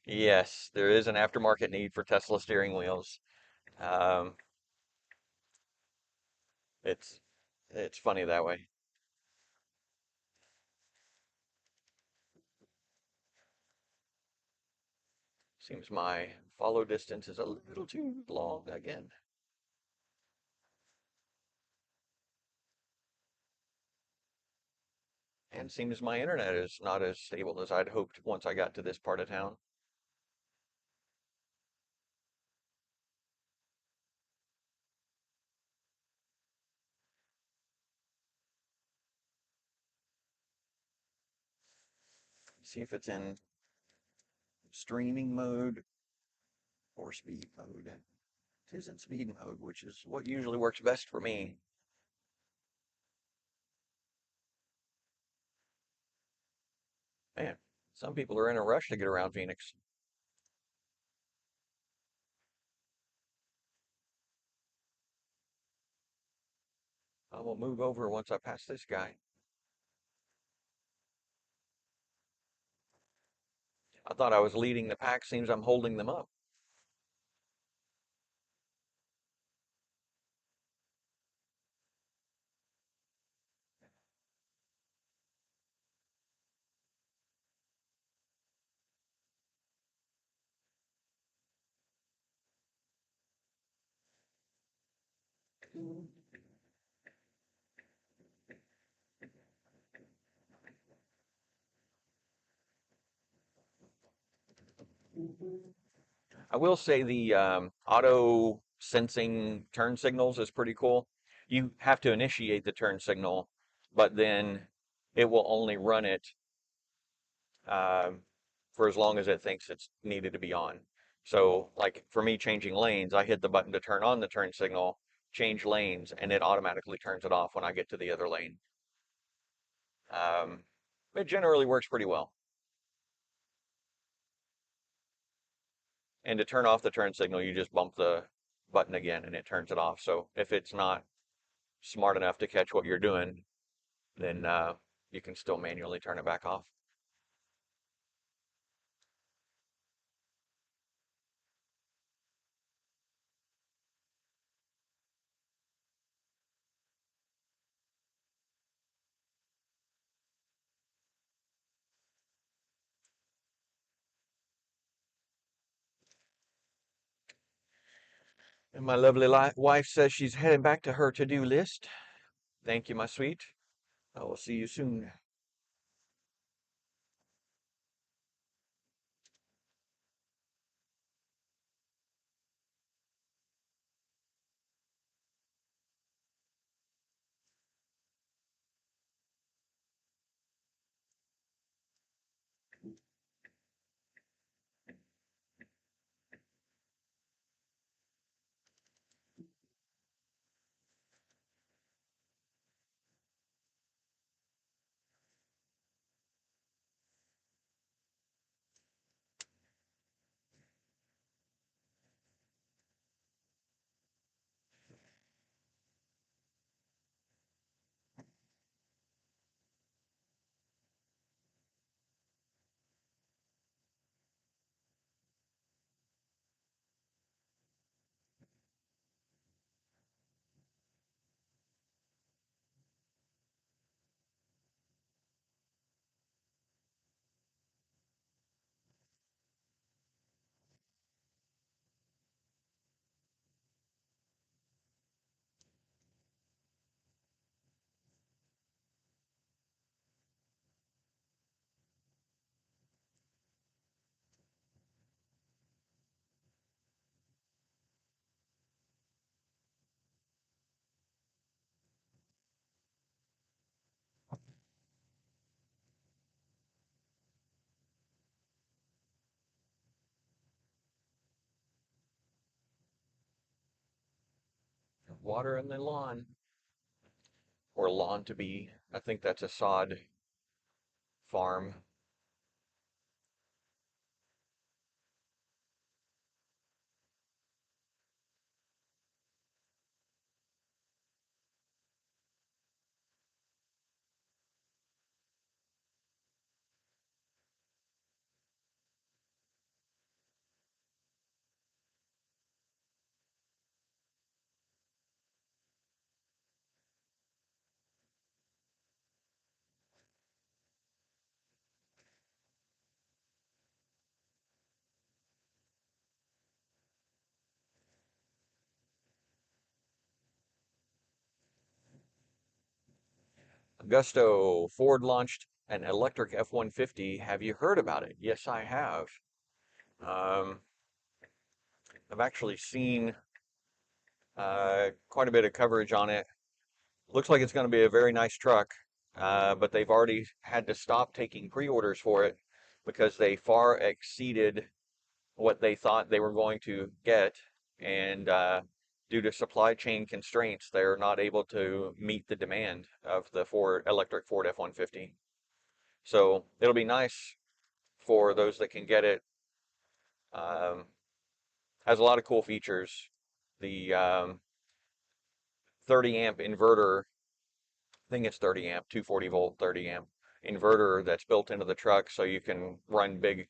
Yes, there is an aftermarket need for Tesla steering wheels. Um, it's it's funny that way. Seems my follow distance is a little too long again. And seems my internet is not as stable as I'd hoped once I got to this part of town. See if it's in streaming mode or speed mode. It is in speed mode, which is what usually works best for me. Man, some people are in a rush to get around Phoenix. I will move over once I pass this guy. I thought I was leading the pack. Seems I'm holding them up. I will say the auto sensing turn signals is pretty cool. You have to initiate the turn signal, but then it will only run it um, for as long as it thinks it's needed to be on. So, like for me changing lanes, I hit the button to turn on the turn signal, change lanes, and it automatically turns it off when I get to the other lane. Um, it generally works pretty well. And to turn off the turn signal, you just bump the button again and it turns it off. So if it's not smart enough to catch what you're doing, then you can still manually turn it back off. And my lovely wife says she's heading back to her to-do list. Thank you, my sweet. I will see you soon. water in the lawn. Or lawn to be. I think that's a sod farm. Augusto, Ford launched an electric F-150. Have you heard about it? Yes, I have. Um, I've actually seen quite a bit of coverage on it. Looks like it's going to be a very nice truck, but they've already had to stop taking pre-orders for it because they far exceeded what they thought they were going to get, and due to supply chain constraints, they're not able to meet the demand of the electric Ford F-150. So it'll be nice for those that can get it. Um, has a lot of cool features. The 30 amp inverter, I think it's 30 amp, 240 volt, 30 amp inverter that's built into the truck, so you can run big,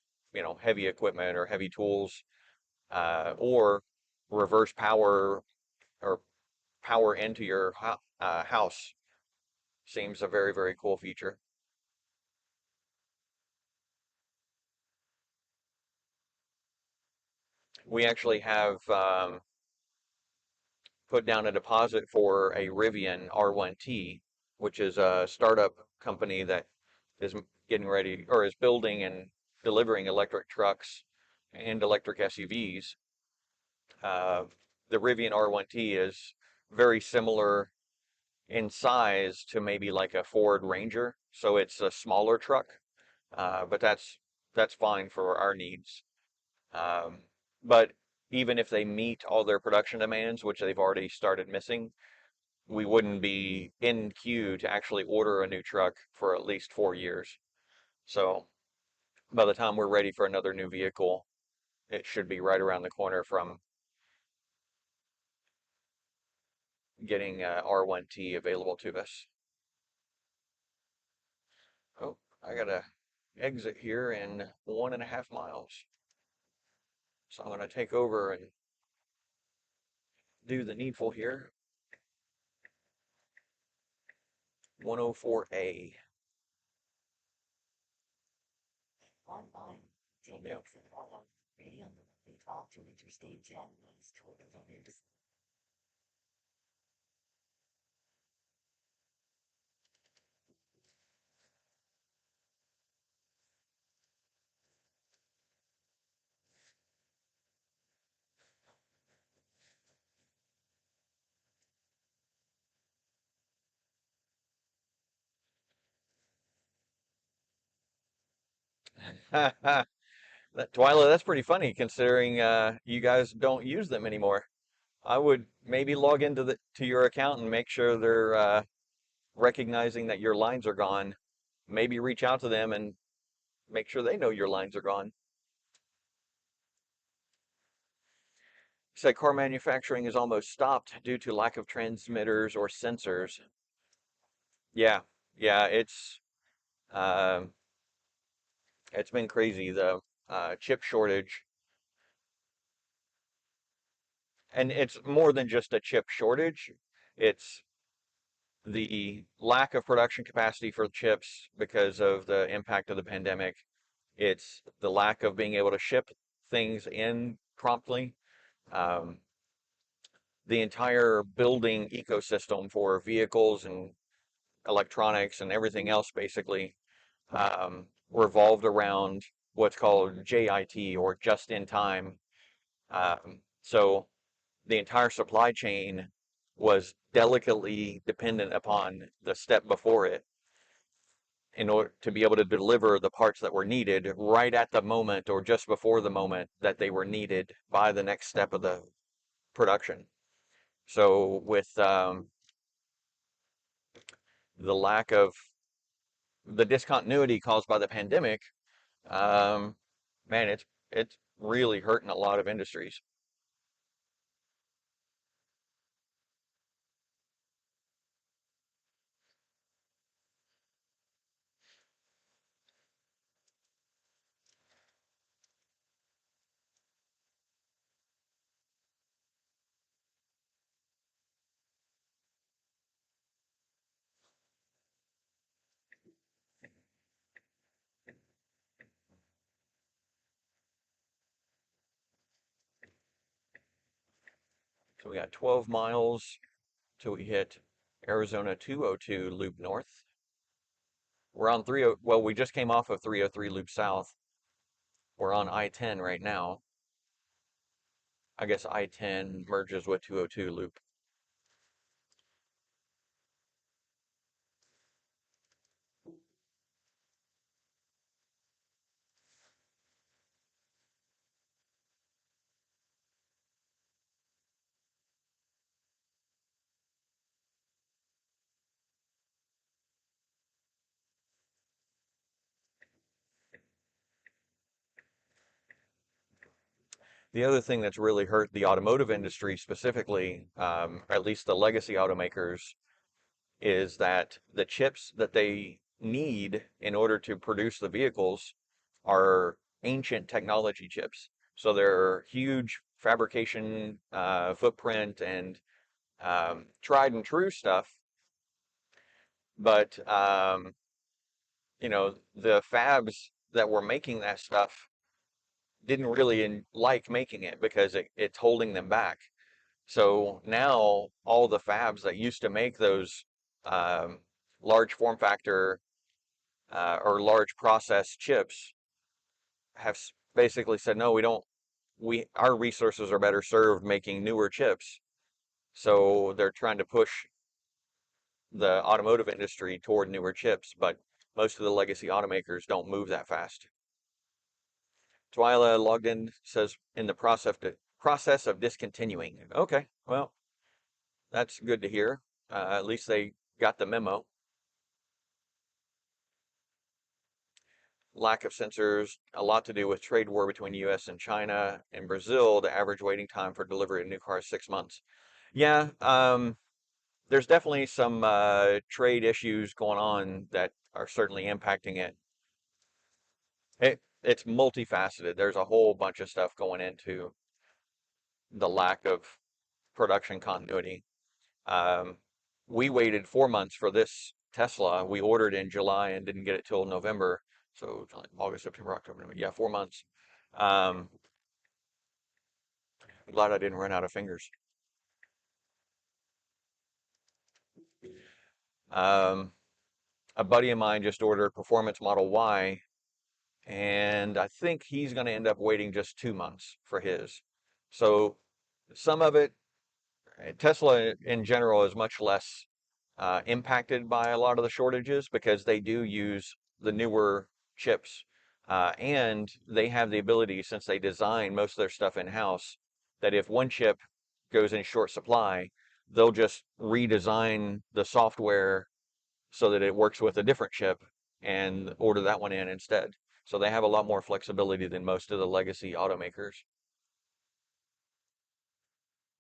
heavy equipment or heavy tools, or reverse power or power into your house. Seems a very, very cool feature. We actually have put down a deposit for a Rivian R1T, which is a startup company that is getting ready or is building and delivering electric trucks and electric SUVs. Uh, the Rivian R1T is very similar in size to maybe like a Ford Ranger, so it's a smaller truck, but that's fine for our needs. Um, but even if they meet all their production demands, which they've already started missing, we wouldn't be in queue to actually order a new truck for at least 4 years. So by the time we're ready for another new vehicle, it should be right around the corner from getting R1T available to us. Oh, I gotta exit here in 1.5 miles. So I'm gonna take over and do the needful here. 104A. Online, take Yep. exit 103 on the 12 to Interstate 10 east toward the Village. Twyla, that's pretty funny considering you guys don't use them anymore. I would maybe log into to your account and make sure they're recognizing that your lines are gone. Maybe reach out to them and make sure they know your lines are gone. Said car manufacturing is almost stopped due to lack of transmitters or sensors. Yeah, yeah, um, it's been crazy. The chip shortage, and it's more than just a chip shortage. It's the lack of production capacity for chips because of the impact of the pandemic. It's the lack of being able to ship things in promptly. Um, the entire building ecosystem for vehicles and electronics and everything else basically revolved around what's called JIT, or just in time. So the entire supply chain was delicately dependent upon the step before it in order to be able to deliver the parts that were needed right at the moment or just before the moment that they were needed by the next step of the production. So with the lack of the discontinuity caused by the pandemic, um, man, it's really hurting a lot of industries. So we got 12 miles till we hit Arizona 202 loop north. We're on 30, well, we just came off of 303 loop south. We're on I-10 right now. I guess I-10 merges with 202 loop. The other thing that's really hurt the automotive industry specifically, at least the legacy automakers, is that the chips that they need in order to produce the vehicles are ancient technology chips. So they're huge fabrication footprint and tried and true stuff, but the fabs that were making that stuff didn't really like making it because it's holding them back. So now all the fabs that used to make those um, large form factor or large process chips have basically said, no, we don't. Our resources are better served making newer chips. So they're trying to push the automotive industry toward newer chips, but most of the legacy automakers don't move that fast. Twyla logged in, says in the process of discontinuing. Okay, well, that's good to hear. At least they got the memo. Lack of sensors, a lot to do with trade war between US and China and Brazil. The average waiting time for delivery of new cars 6 months. Yeah, there's definitely some trade issues going on that are certainly impacting it. It's multifaceted. There's a whole bunch of stuff going into the lack of production continuity. Um, we waited 4 months for this Tesla. We ordered in July and didn't get it till November. So like August, September, October, November. Yeah, 4 months. Um, I'm glad I didn't run out of fingers. Um, a buddy of mine just ordered Performance Model Y, and I think he's going to end up waiting just 2 months for his. So some of it, Tesla in general is much less impacted by a lot of the shortages because they do use the newer chips. And they have the ability, since they design most of their stuff in-house, that if one chip goes in short supply, they'll just redesign the software so that it works with a different chip and order that one in instead. So they have a lot more flexibility than most of the legacy automakers.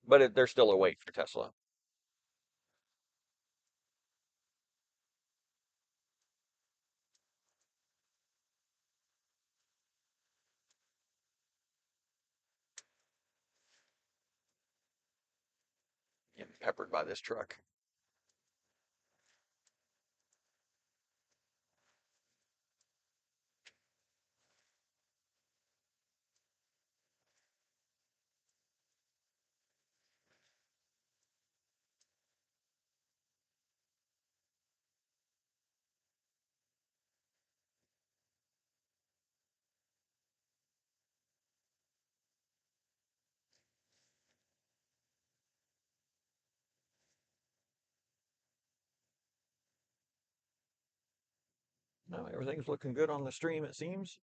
But they're still a wait for Tesla. Getting peppered by this truck. No, everything's looking good on the stream, it seems.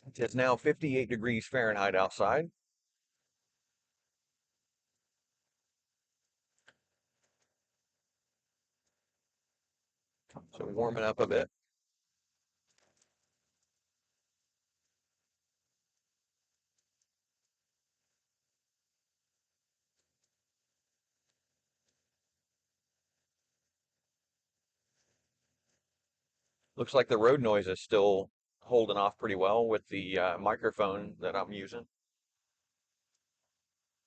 It is now 58 degrees Fahrenheit outside. So warming up a bit. Looks like the road noise is still holding off pretty well with the microphone that I'm using,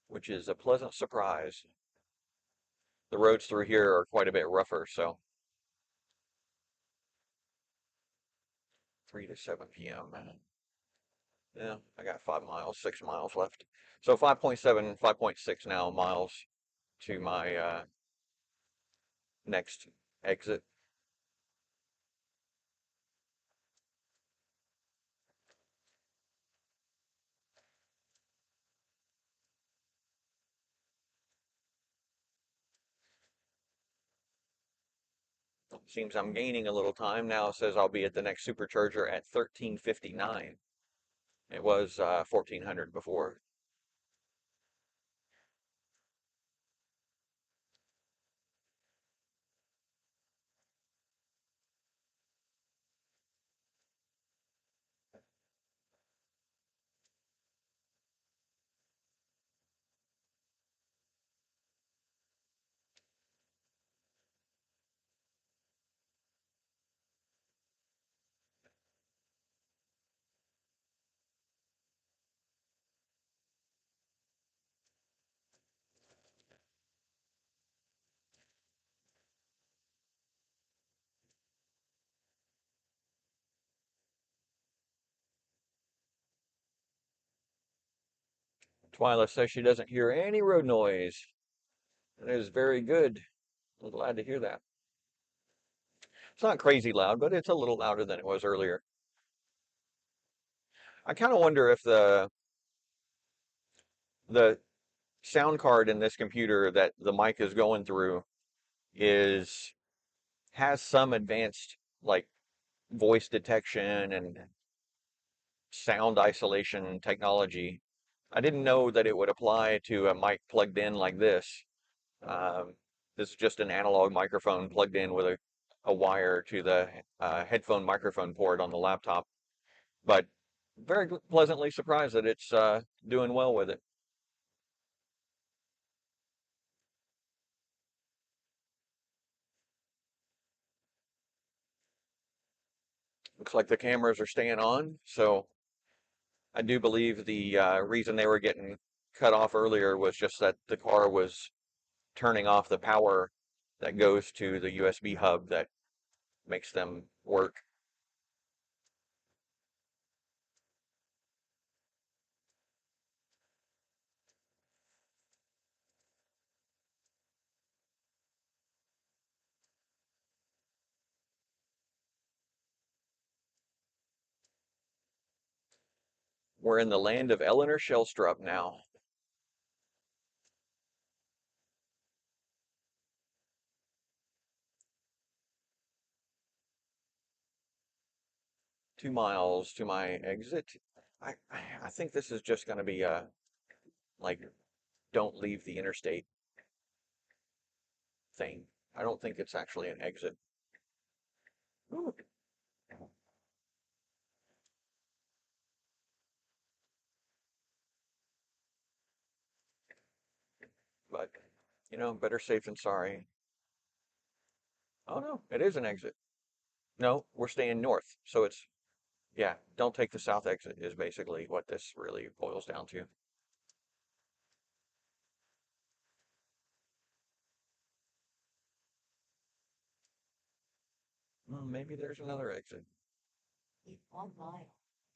which is a pleasant surprise. The roads through here are quite a bit rougher, so 3 to 7 p.m. Yeah, I got 5 miles, 6 miles left. So 5.7, 5.6 now miles to my next exit. Seems I'm gaining a little time. Now it says I'll be at the next supercharger at 13:59. It was 1400 before. Twyla says she doesn't hear any road noise. That is very good. I'm glad to hear that. It's not crazy loud, but it's a little louder than it was earlier. I kind of wonder if the sound card in this computer that the mic is going through has some advanced like voice detection and sound isolation technology. I didn't know that it would apply to a mic plugged in like this. Um, this is just an analog microphone plugged in with a wire to the headphone microphone port on the laptop. But very pleasantly surprised that it's doing well with it. Looks like the cameras are staying on, so I do believe the reason they were getting cut off earlier was just that the car was turning off the power that goes to the USB hub that makes them work. We're in the land of Eleanor Shellstrop now. Two miles to my exit. I think this is just going to be a, like, don't leave the interstate thing. I don't think it's actually an exit. Ooh. But, better safe than sorry. Oh no, it is an exit. No, we're staying north. So yeah, don't take the south exit is basically what this really boils down to. Well, maybe there's another exit. In 1 mile,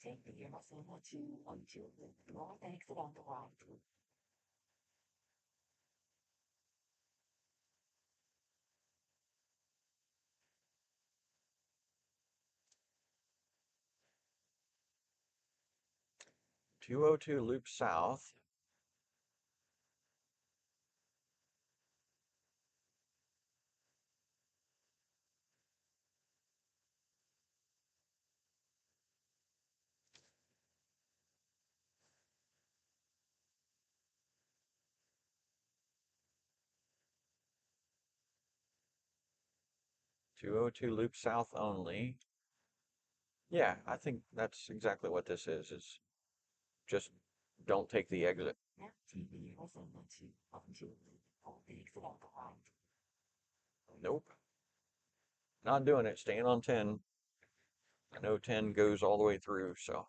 take the Arizona 212 north exit on the right. 202 loop south. 202 loop south only. Yeah, I think that's exactly what this is just don't take the exit. Nope. Not doing it, staying on 10. I know 10 goes all the way through, so.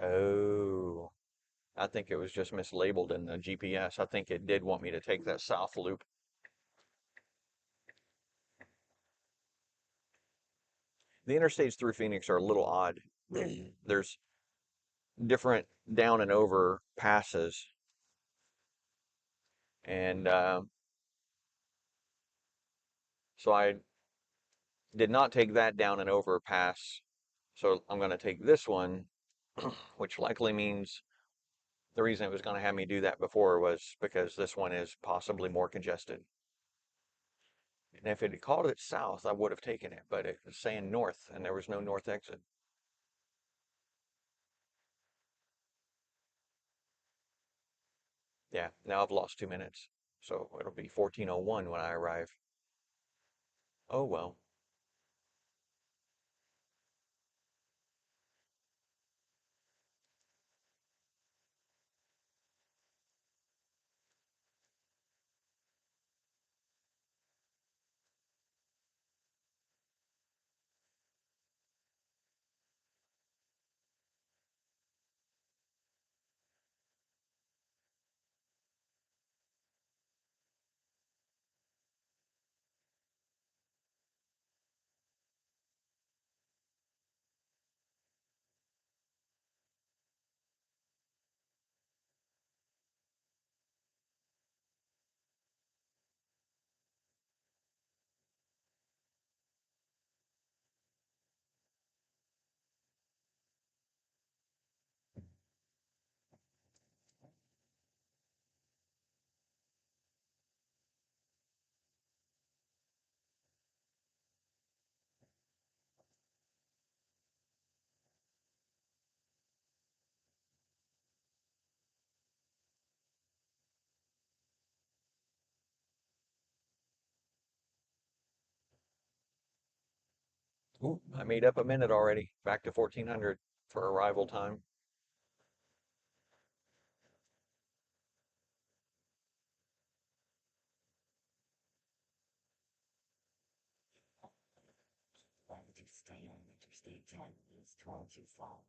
Oh, I think it was just mislabeled in the GPS. I think it did want me to take that south loop. The interstates through Phoenix are a little odd. There's different down and over passes, and so I did not take that down and over pass. So I'm going to take this one, which likely means the reason it was going to have me do that before was because this one is possibly more congested. And if it had called it south, I would have taken it, but it was saying north, and there was no north exit. Yeah, now I've lost 2 minutes. So it'll be 14:01 when I arrive. Oh well. Ooh, I made up a minute already. Back to 1400 for arrival time. Stay on Interstate 10 is 12 too slow.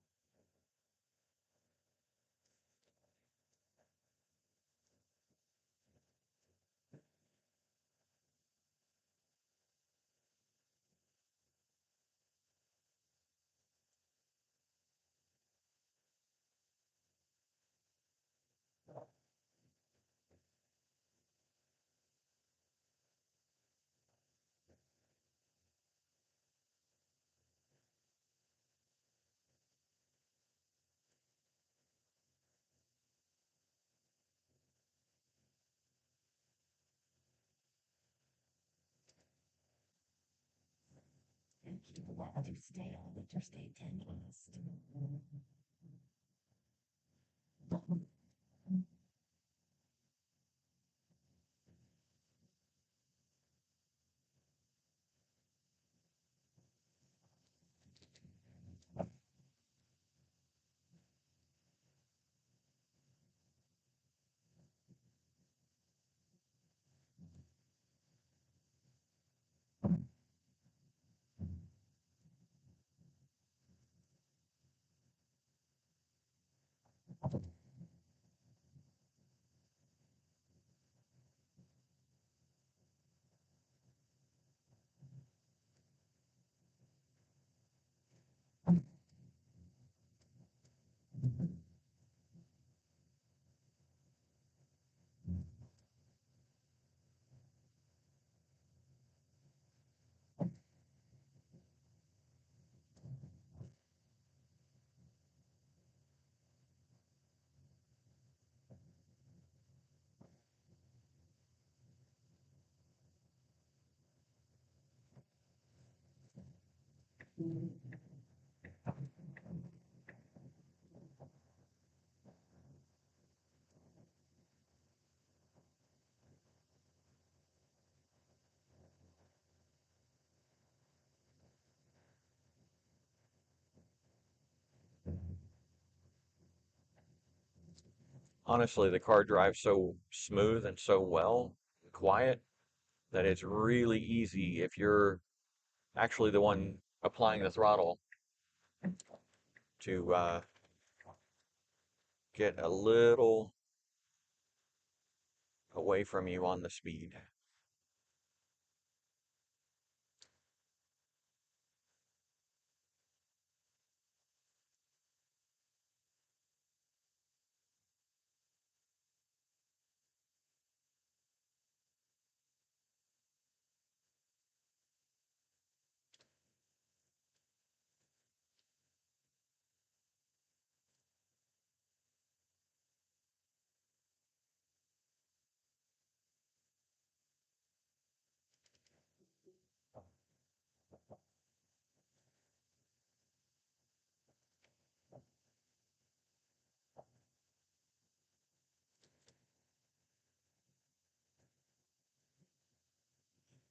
And keep allowed to stay on Interstate 10 East. Honestly, the car drives so smooth and so well, quiet, that it's really easy if you're actually the one applying the throttle to get a little away from you on the speed.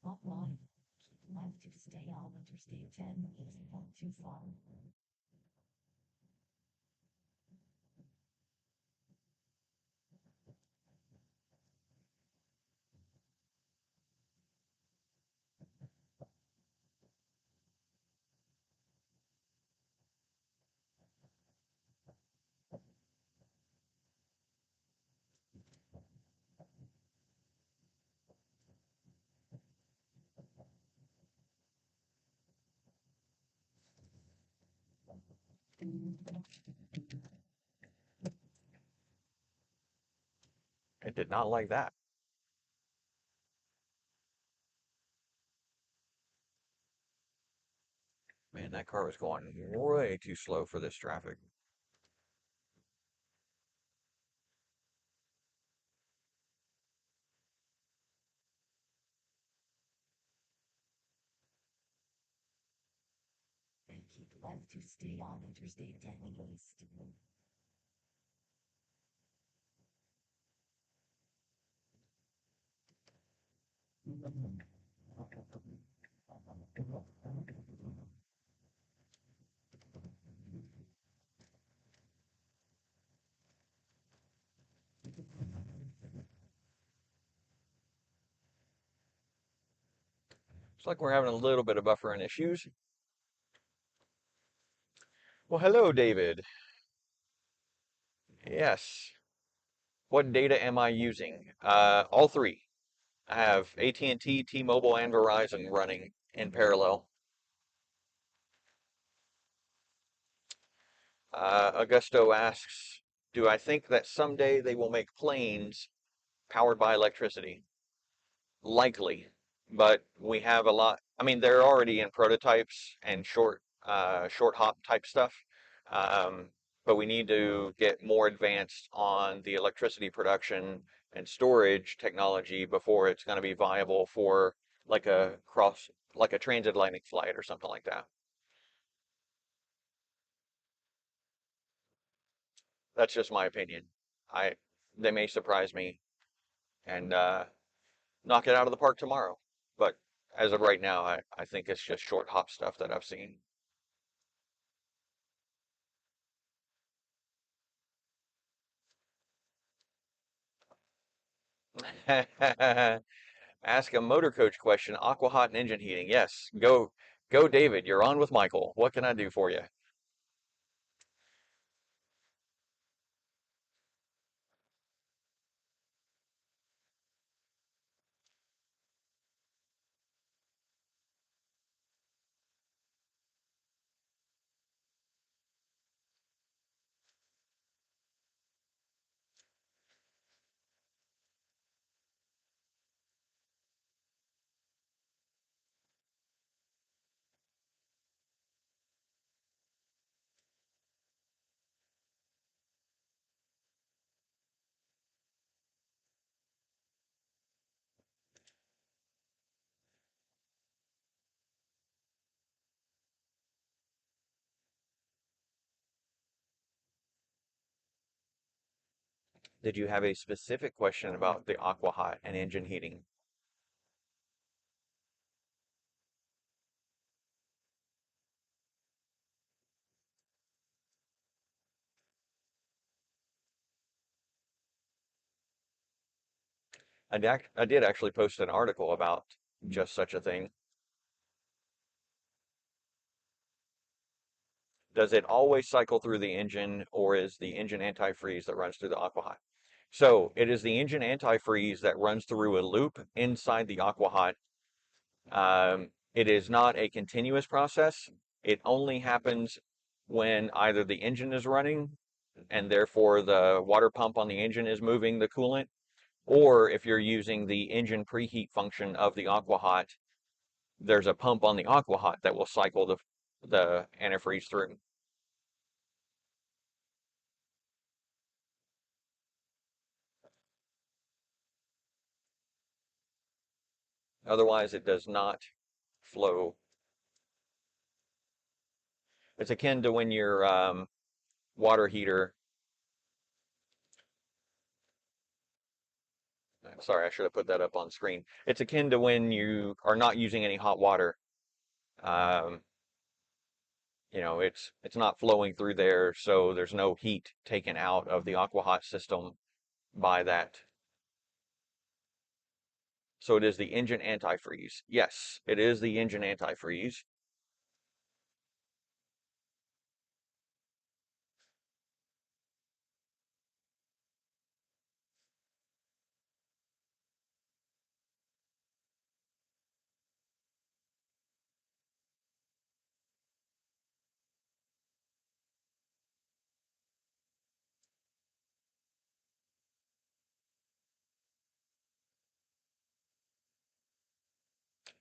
Offline. Keep left to stay on Interstate 10 east of Tucson. It did not like that. Man, that car was going way too slow for this traffic. And keep left to stay on Interstate 10 east. It's like we're having a little bit of buffering issues. Well, hello, David. Yes. What data am I using? All three. I have AT&T, T-Mobile, and Verizon running in parallel. Augusto asks, do I think that someday they will make planes powered by electricity? Likely, but we have a lot. I mean, they're already in prototypes and short hop type stuff. Um, but we need to get more advanced on the electricity production and storage technology before it's going to be viable for like a transatlantic flight or something like that. That's just my opinion. I They may surprise me and knock it out of the park tomorrow. But as of right now, I think it's just short hop stuff that I've seen. Ask a motor coach question, aqua hot and engine heating. Yes, go David, you're on with Michael. What can I do for you? Did you have a specific question about the aqua hot and engine heating? I did actually post an article about just such a thing. Does it always cycle through the engine, or is the engine antifreeze that runs through the aqua hot? So it is the engine antifreeze that runs through a loop inside the aqua hot. It is not a continuous process. It only happens when either the engine is running and therefore the water pump on the engine is moving the coolant, or if you're using the engine preheat function of the aqua hot, there's a pump on the aqua hot that will cycle the antifreeze through. Otherwise, it does not flow. It's akin to when your water heater, sorry, I should have put that up on screen. It's akin to when you are not using any hot water. Um, it's not flowing through there, so there's no heat taken out of the aqua hot system by that. So it is the engine antifreeze. Yes, it is the engine antifreeze.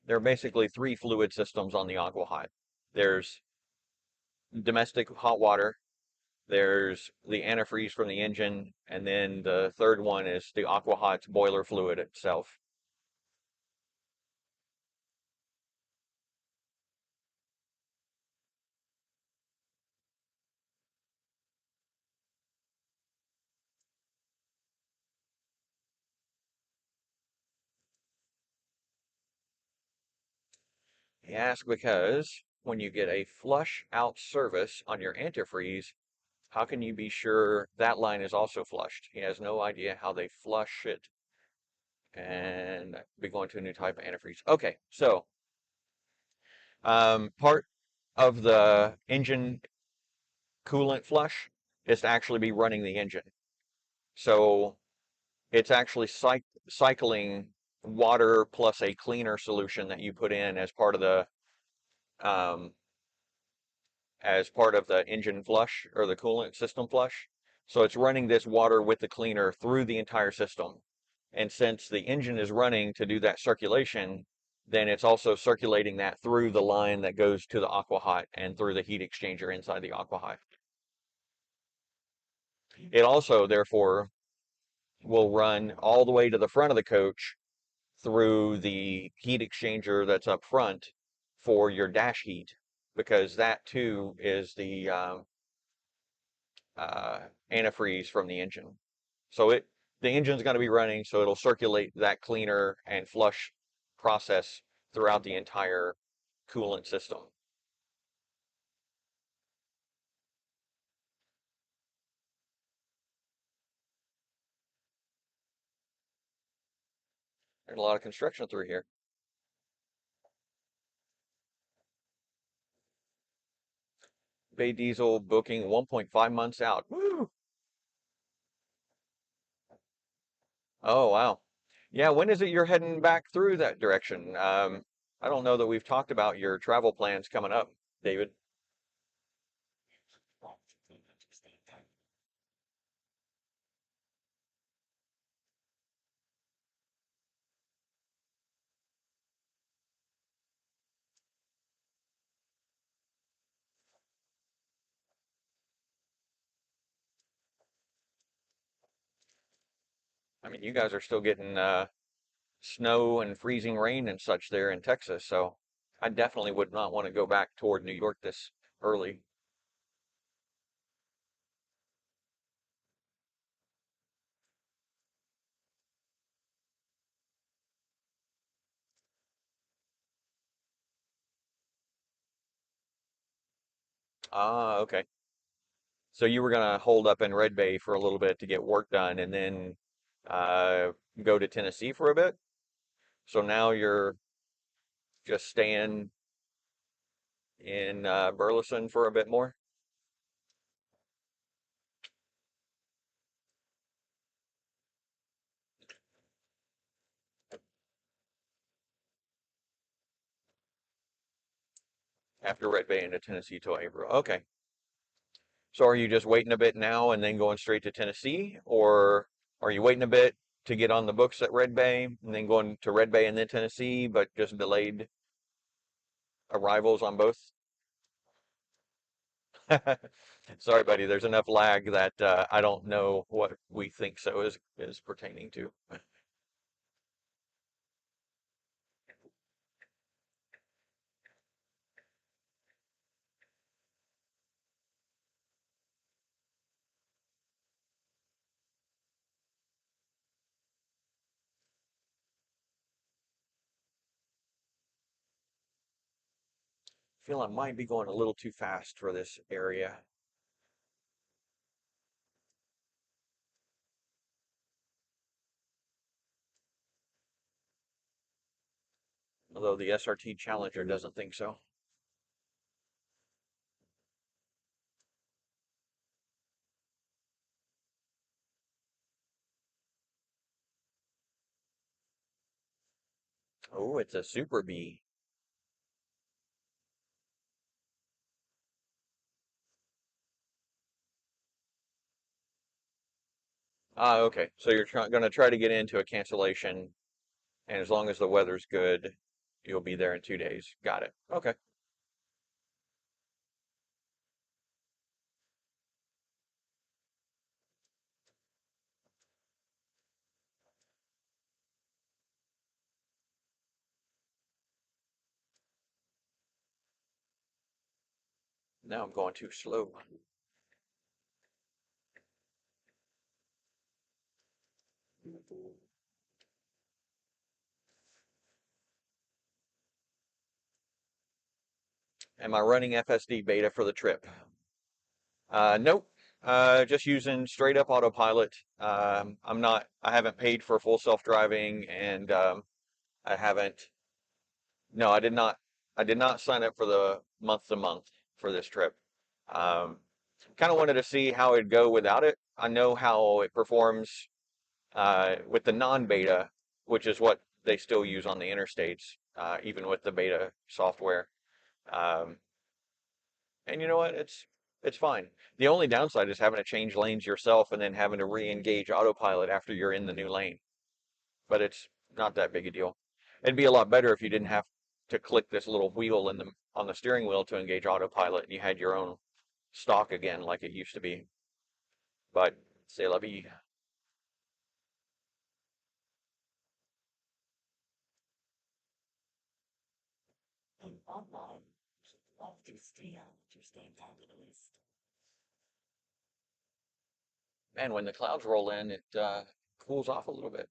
There are basically three fluid systems on the aqua hot. There's domestic hot water, there's the antifreeze from the engine, and then the third one is the aqua hot's boiler fluid itself. I ask because when you get a flush out service on your antifreeze, how can you be sure that line is also flushed? He has no idea how they flush it. And be going to a new type of antifreeze. Okay, so part of the engine coolant flush is to actually be running the engine. So it's actually cycling water plus a cleaner solution that you put in um, as part of the engine flush or the coolant system flush. So it's running this water with the cleaner through the entire system. And since the engine is running to do that circulation, then it's also circulating that through the line that goes to the aqua hot and through the heat exchanger inside the aqua hot. It also, therefore, will run all the way to the front of the coach through the heat exchanger that's up front for your dash heat, because that too is the antifreeze from the engine. So the engine's going to be running, so it'll circulate that cleaner and flush process throughout the entire coolant system. There's a lot of construction through here. Bay Diesel booking 1.5 months out. Woo! Oh, wow. Yeah, when is it you're heading back through that direction? I don't know that we've talked about your travel plans coming up, David. I mean, you guys are still getting snow and freezing rain and such there in Texas, so I definitely would not want to go back toward New York this early. Ah, okay. So you were gonna hold up in Red Bay for a little bit to get work done and then uh, go to Tennessee for a bit. So now you're just staying in Burleson for a bit more. After Red Bay into Tennessee till April. Okay. So are you just waiting a bit now and then going straight to Tennessee, or are you waiting a bit to get on the books at Red Bay and then going to Red Bay and then Tennessee, but just delayed arrivals on both? Sorry, buddy. There's enough lag that I don't know what we think so is pertaining to. Feel I might be going a little too fast for this area. Although the SRT Challenger doesn't think so. Oh, it's a Super Bee. Ah, okay. So you're going to try to get into a cancellation, and as long as the weather's good, you'll be there in 2 days. Got it. Okay. Now I'm going too slow. Am I running FSD beta for the trip? Nope. Just using straight up autopilot. I haven't paid for full self-driving and I haven't, no, I did not sign up for the month to month for this trip. Um, Kind of wanted to see how it'd go without it. I know how it performs with the non-beta, which is what they still use on the interstates, even with the beta software. Um, and you know what? It's fine. The only downside is having to change lanes yourself and then having to re-engage autopilot after you're in the new lane. But it's not that big a deal. It'd be a lot better if you didn't have to click this little wheel in the on the steering wheel to engage autopilot and you had your own stock again like it used to be. But c'est la vie. And online, love to stay on Interstate list. Man, when the clouds roll in, it cools off a little bit.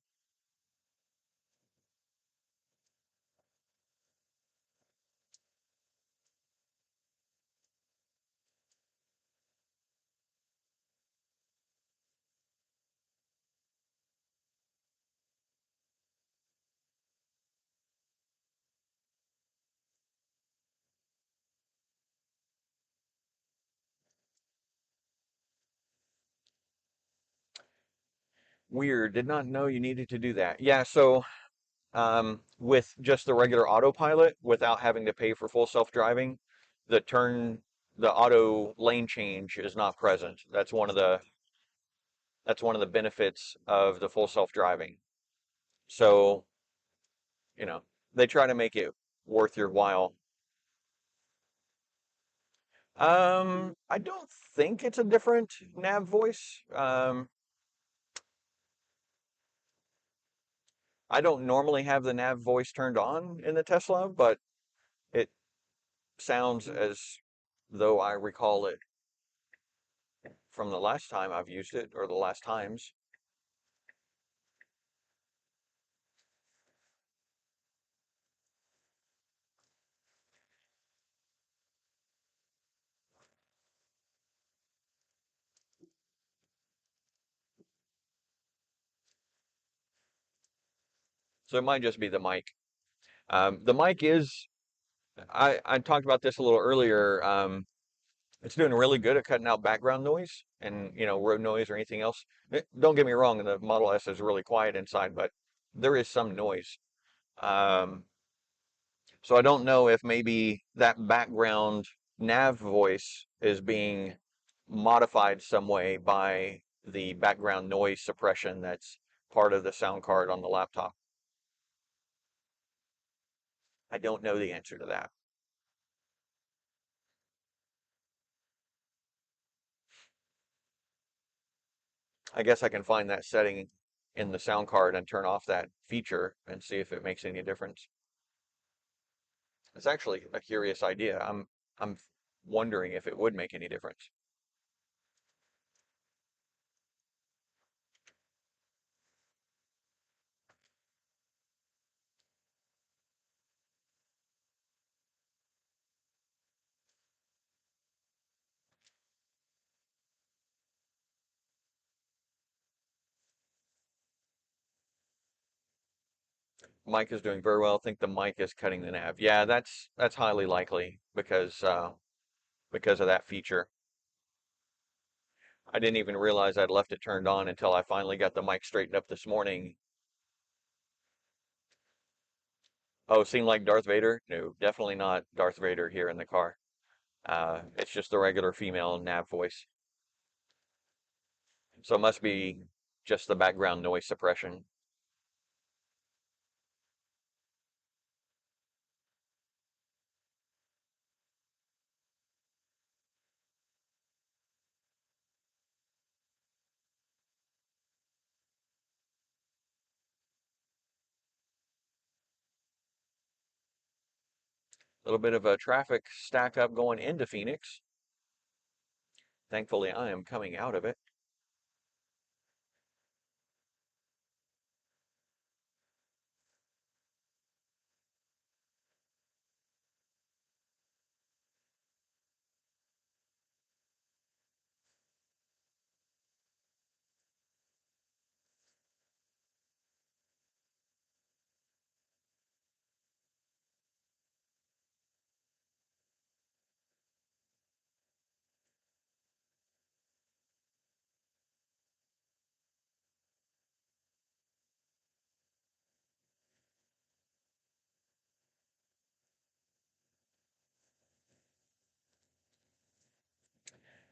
Weird. Did not know you needed to do that. Yeah, so with just the regular autopilot, without having to pay for full self-driving, the turn, the auto lane change is not present. That's one of the benefits of the full self-driving. So, you know, they try to make it worth your while. I don't think it's a different nav voice. I don't normally have the nav voice turned on in the Tesla, but it sounds as though I recall it from the last time I've used it, or the last times. So it might just be the mic. The mic is, I talked about this a little earlier. It's doing really good at cutting out background noise and, road noise or anything else. Don't get me wrong, the Model S is really quiet inside, but there is some noise. Um, so I don't know if maybe that background nav voice is being modified some way by the background noise suppression that's part of the sound card on the laptop. I don't know the answer to that. I guess I can find that setting in the sound card and turn off that feature and see if it makes any difference. It's actually a curious idea. I'm wondering if it would make any difference. Mic is doing very well. I think the mic is cutting the nav. Yeah, that's highly likely because of that feature. I didn't even realize I'd left it turned on until I finally got the mic straightened up this morning. Oh, seemed like Darth Vader? No, definitely not Darth Vader here in the car. It's just the regular female nav voice. So it must be just the background noise suppression. A little bit of a traffic stack up going into Phoenix. Thankfully, I am coming out of it.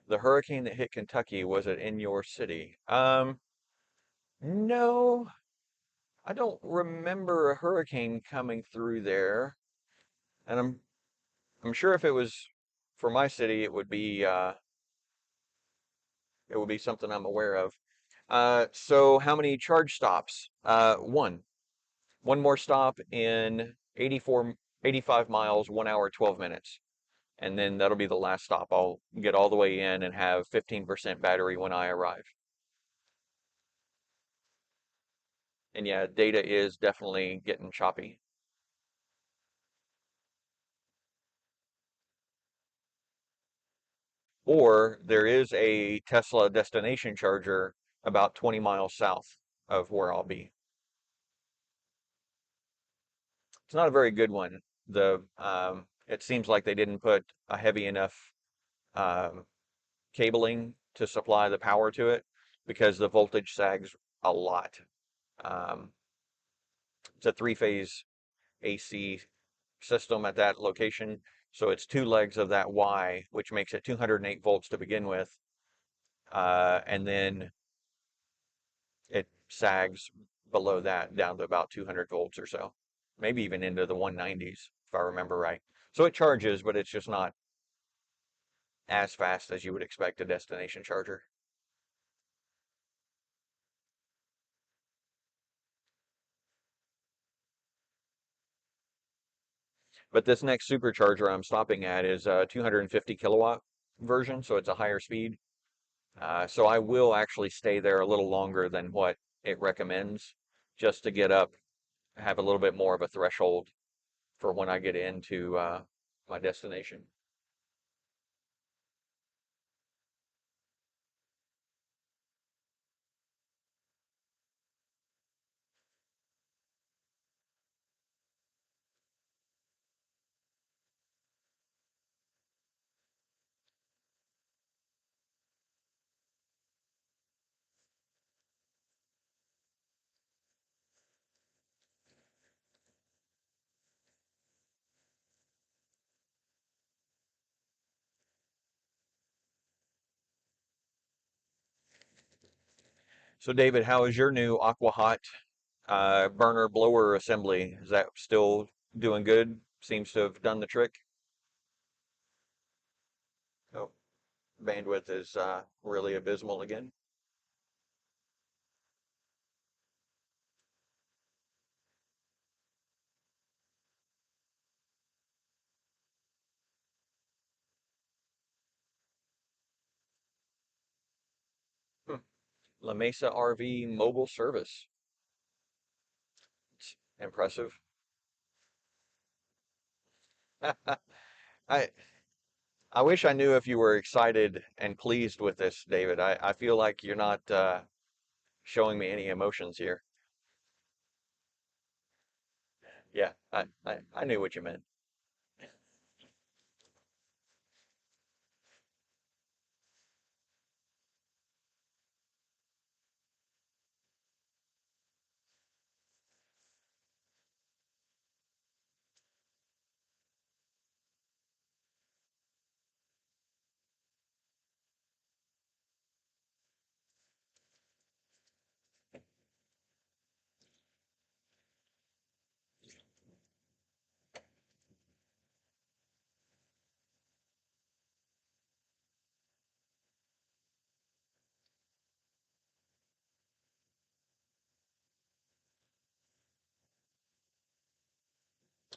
The hurricane that hit Kentucky, was it in your city? No, I don't remember a hurricane coming through there. And I'm sure if it was for my city, it would be something I'm aware of. So how many charge stops? One. One more stop in 85 miles, 1 hour, 12 minutes. And then that'll be the last stop. I'll get all the way in and have 15% battery when I arrive. And yeah, data is definitely getting choppy. Or there is a Tesla destination charger about 20 miles south of where I'll be. It's not a very good one. It seems like they didn't put a heavy enough um, cabling to supply the power to it because the voltage sags a lot. Um, it's a three-phase AC system at that location, so it's two legs of that Y, which makes it 208 volts to begin with, and then it sags below that down to about 200 volts or so, maybe even into the 190s if I remember right. So it charges, but it's just not as fast as you would expect a destination charger. But this next supercharger I'm stopping at is a 250 kilowatt version, so it's a higher speed. So I will actually stay there a little longer than what it recommends, just to get up, have a little bit more of a threshold for when I get into my destination. So David, how is your new Aqua Hot burner blower assembly? Is that still doing good? Seems to have done the trick. Oh, bandwidth is really abysmal again. Hmm. La Mesa RV mobile service. It's impressive. I I wish I knew if you were excited and pleased with this, David. I feel like you're not showing me any emotions here. Yeah, I knew what you meant.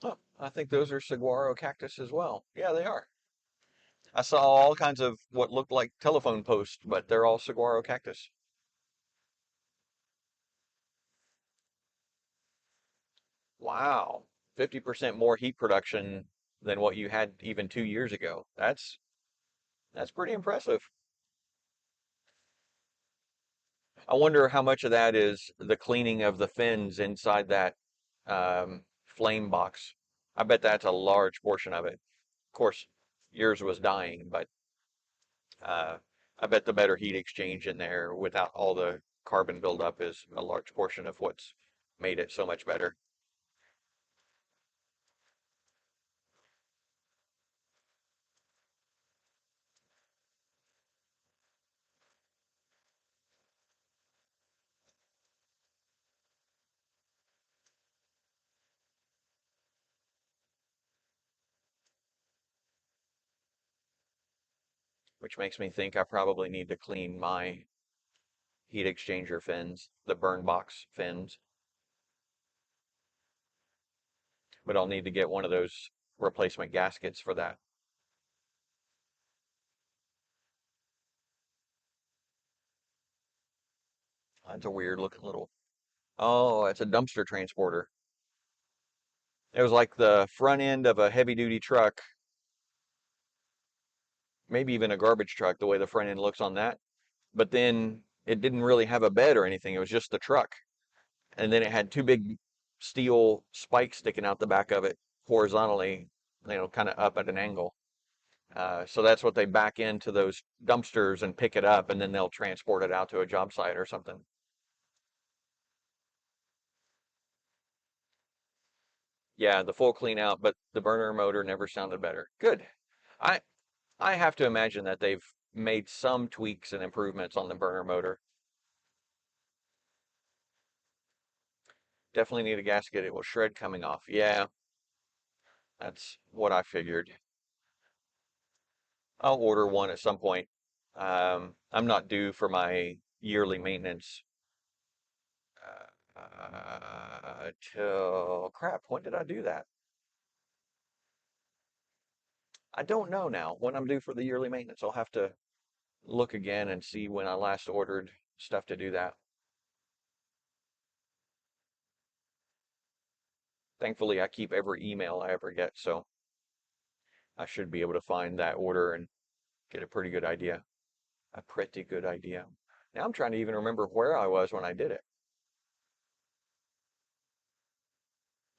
Oh, I think those are saguaro cactus as well. Yeah, they are. I saw all kinds of what looked like telephone posts, but they're all saguaro cactus. Wow, 50% more heat production than what you had even 2 years ago. That's pretty impressive. I wonder how much of that is the cleaning of the fins inside that flame box. I bet that's a large portion of it. Of course, yours was dying, but uh, I bet the better heat exchange in there without all the carbon buildup is a large portion of what's made it so much better. Which makes me think I probably need to clean my heat exchanger fins, the burn box fins, but I'll need to get one of those replacement gaskets for that. That's a weird looking little. Oh, it's a dumpster transporter. It was like the front end of a heavy duty truck, maybe even a garbage truck, the way the front end looks on that. But then it didn't really have a bed or anything. It was just the truck. And then it had two big steel spikes sticking out the back of it horizontally, kind of up at an angle. So that's what they back into those dumpsters and pick it up, and then they'll transport it out to a job site or something. Yeah, the full clean out, but the burner motor never sounded better. Good. I I have to imagine that they've made some tweaks and improvements on the burner motor. Definitely need a gasket. It will shred coming off. Yeah, that's what I figured. I'll order one at some point. I'm not due for my yearly maintenance till crap. When did I do that? I don't know now when I'm due for the yearly maintenance. I'll have to look again and see when I last ordered stuff to do that. Thankfully, I keep every email I ever get, so I should be able to find that order and get a pretty good idea. A pretty good idea. Now I'm trying to even remember where I was when I did it.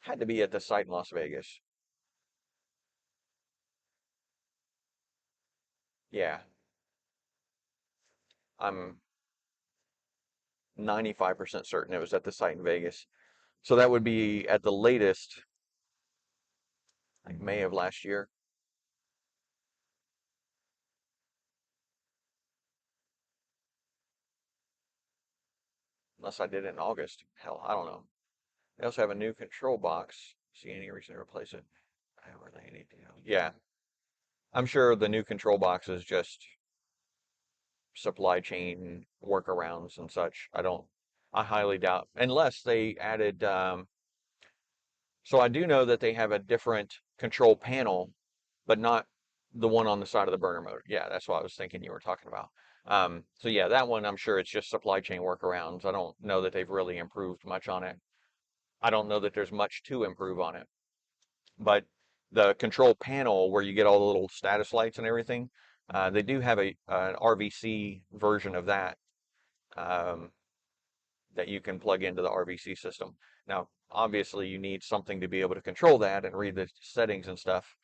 Had to be at the site in Las Vegas. Yeah, I'm 95% certain it was at the site in Vegas. So that would be at the latest, like May of last year. unless I did it in August. Hell, I don't know. They also have a new control box. See any reason to replace it? Yeah, I'm sure the new control box is just supply chain workarounds and such. I highly doubt, unless they added, so I do know that they have a different control panel, but not the one on the side of the burner motor. Yeah, that's what I was thinking you were talking about. So yeah, that one, I'm sure it's just supply chain workarounds. I don't know that they've really improved much on it. I don't know that there's much to improve on it, but the control panel where you get all the little status lights and everything, they do have an RVC version of that. Um, that you can plug into the RVC system. Now, obviously, you need something to be able to control that and read the settings and stuff,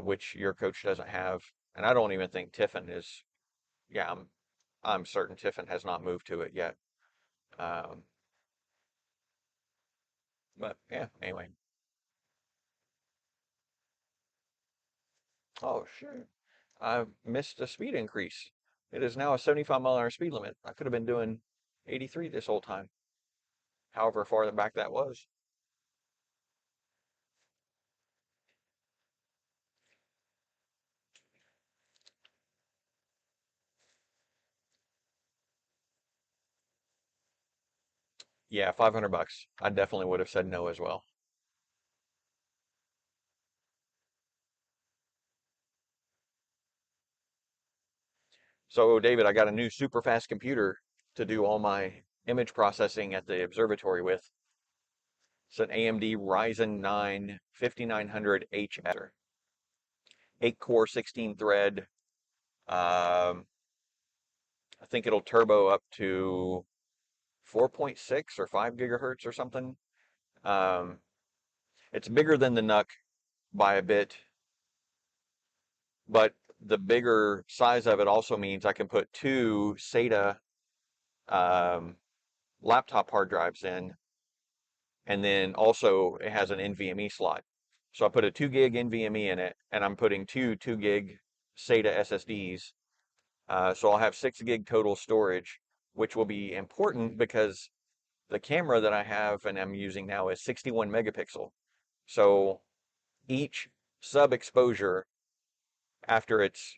which your coach doesn't have. And I don't even think Tiffin is. Yeah, I'm certain Tiffin has not moved to it yet. Um, but yeah, anyway. Oh, sure. I missed a speed increase. It is now a 75-mile-an-hour speed limit. I could have been doing 83 this whole time, however far back that was. Yeah, 500 bucks. I definitely would have said no as well. So, David, I got a new super fast computer to do all my image processing at the observatory with. It's an AMD Ryzen 9 5900HS, 8 core, 16 thread. Um, I think it'll turbo up to 4.6 or 5 gigahertz or something. Um, it's bigger than the NUC by a bit, but the bigger size of it also means I can put two SATA um, laptop hard drives in, and then also it has an NVMe slot. So I put a 2 gig NVMe in it, and I'm putting two 2 gig SATA SSDs. So I'll have 6 gig total storage, which will be important because the camera that I have and I'm using now is 61 megapixel. So each sub exposure after it's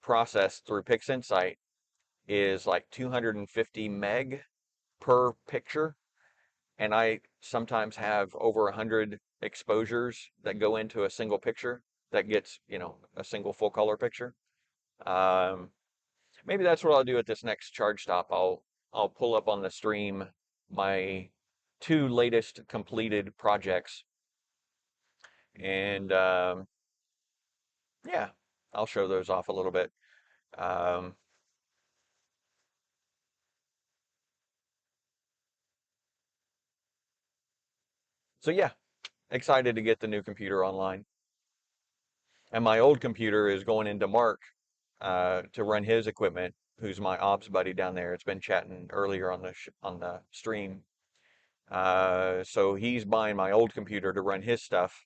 processed through PixInsight is like 250 meg per picture. And I sometimes have over 100 exposures that go into a single picture that gets, a single full color picture. Um, Maybe that's what I'll do at this next charge stop. I'll pull up on the stream my two latest completed projects, and yeah, I'll show those off a little bit. Um, so yeah, excited to get the new computer online. And my old computer is going into Mark to run his equipment, who's my ops buddy down there. It's been chatting earlier on the stream. So he's buying my old computer to run his stuff,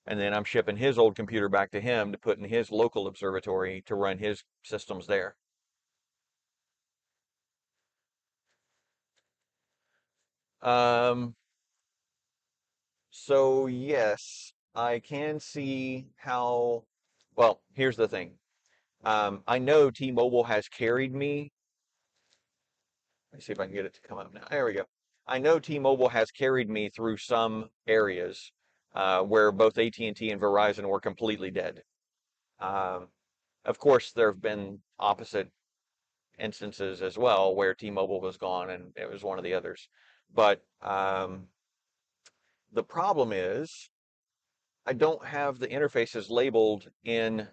and then I'm shipping his old computer back to him to put in his local observatory to run his systems there. Um, so yes, I can see how. Well, here's the thing. I know T-Mobile has carried me. Let's see if I can get it to come up now. There we go. I know T-Mobile has carried me through some areas where both AT&T and Verizon were completely dead. Um, of course, there have been opposite instances as well where T-Mobile was gone and it was one of the others. But the problem is I don't have the interfaces labeled in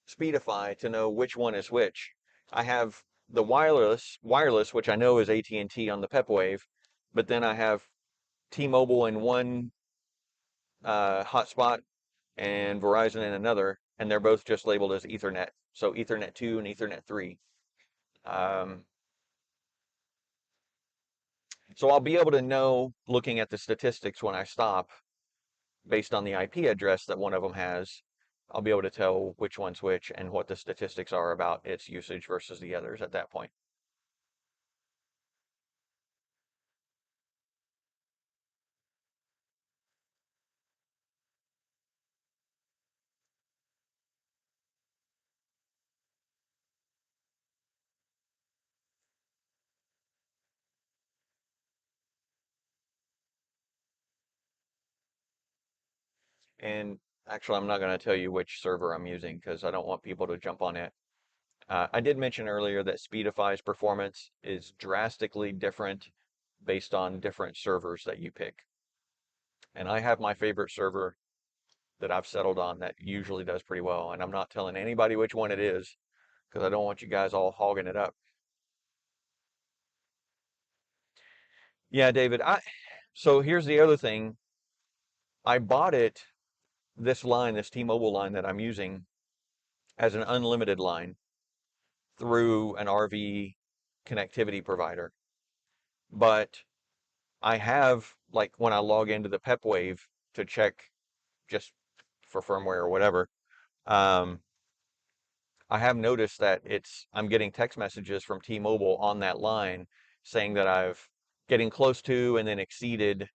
Speedify to know which one is which. I have the wireless, which I know is AT&T on the PepWave, but then I have T-Mobile in one hotspot and Verizon in another, and they're both just labeled as Ethernet. So Ethernet 2 and Ethernet 3. Um, so I'll be able to know, looking at the statistics when I stop, based on the IP address that one of them has, I'll be able to tell which one's which and what the statistics are about its usage versus the others at that point. And actually, I'm not going to tell you which server I'm using because I don't want people to jump on it. I did mention earlier that Speedify's performance is drastically different based on different servers that you pick. And I have my favorite server that I've settled on that usually does pretty well. And I'm not telling anybody which one it is because I don't want you guys all hogging it up. Yeah, David, so here's the other thing. I bought this line, this T-Mobile line that I'm using as an unlimited line through an RV connectivity provider. But I have, like, when I log into the PepWave to check just for firmware or whatever, um, I have noticed that I'm getting text messages from T-Mobile on that line saying that I've getting close to and then exceeded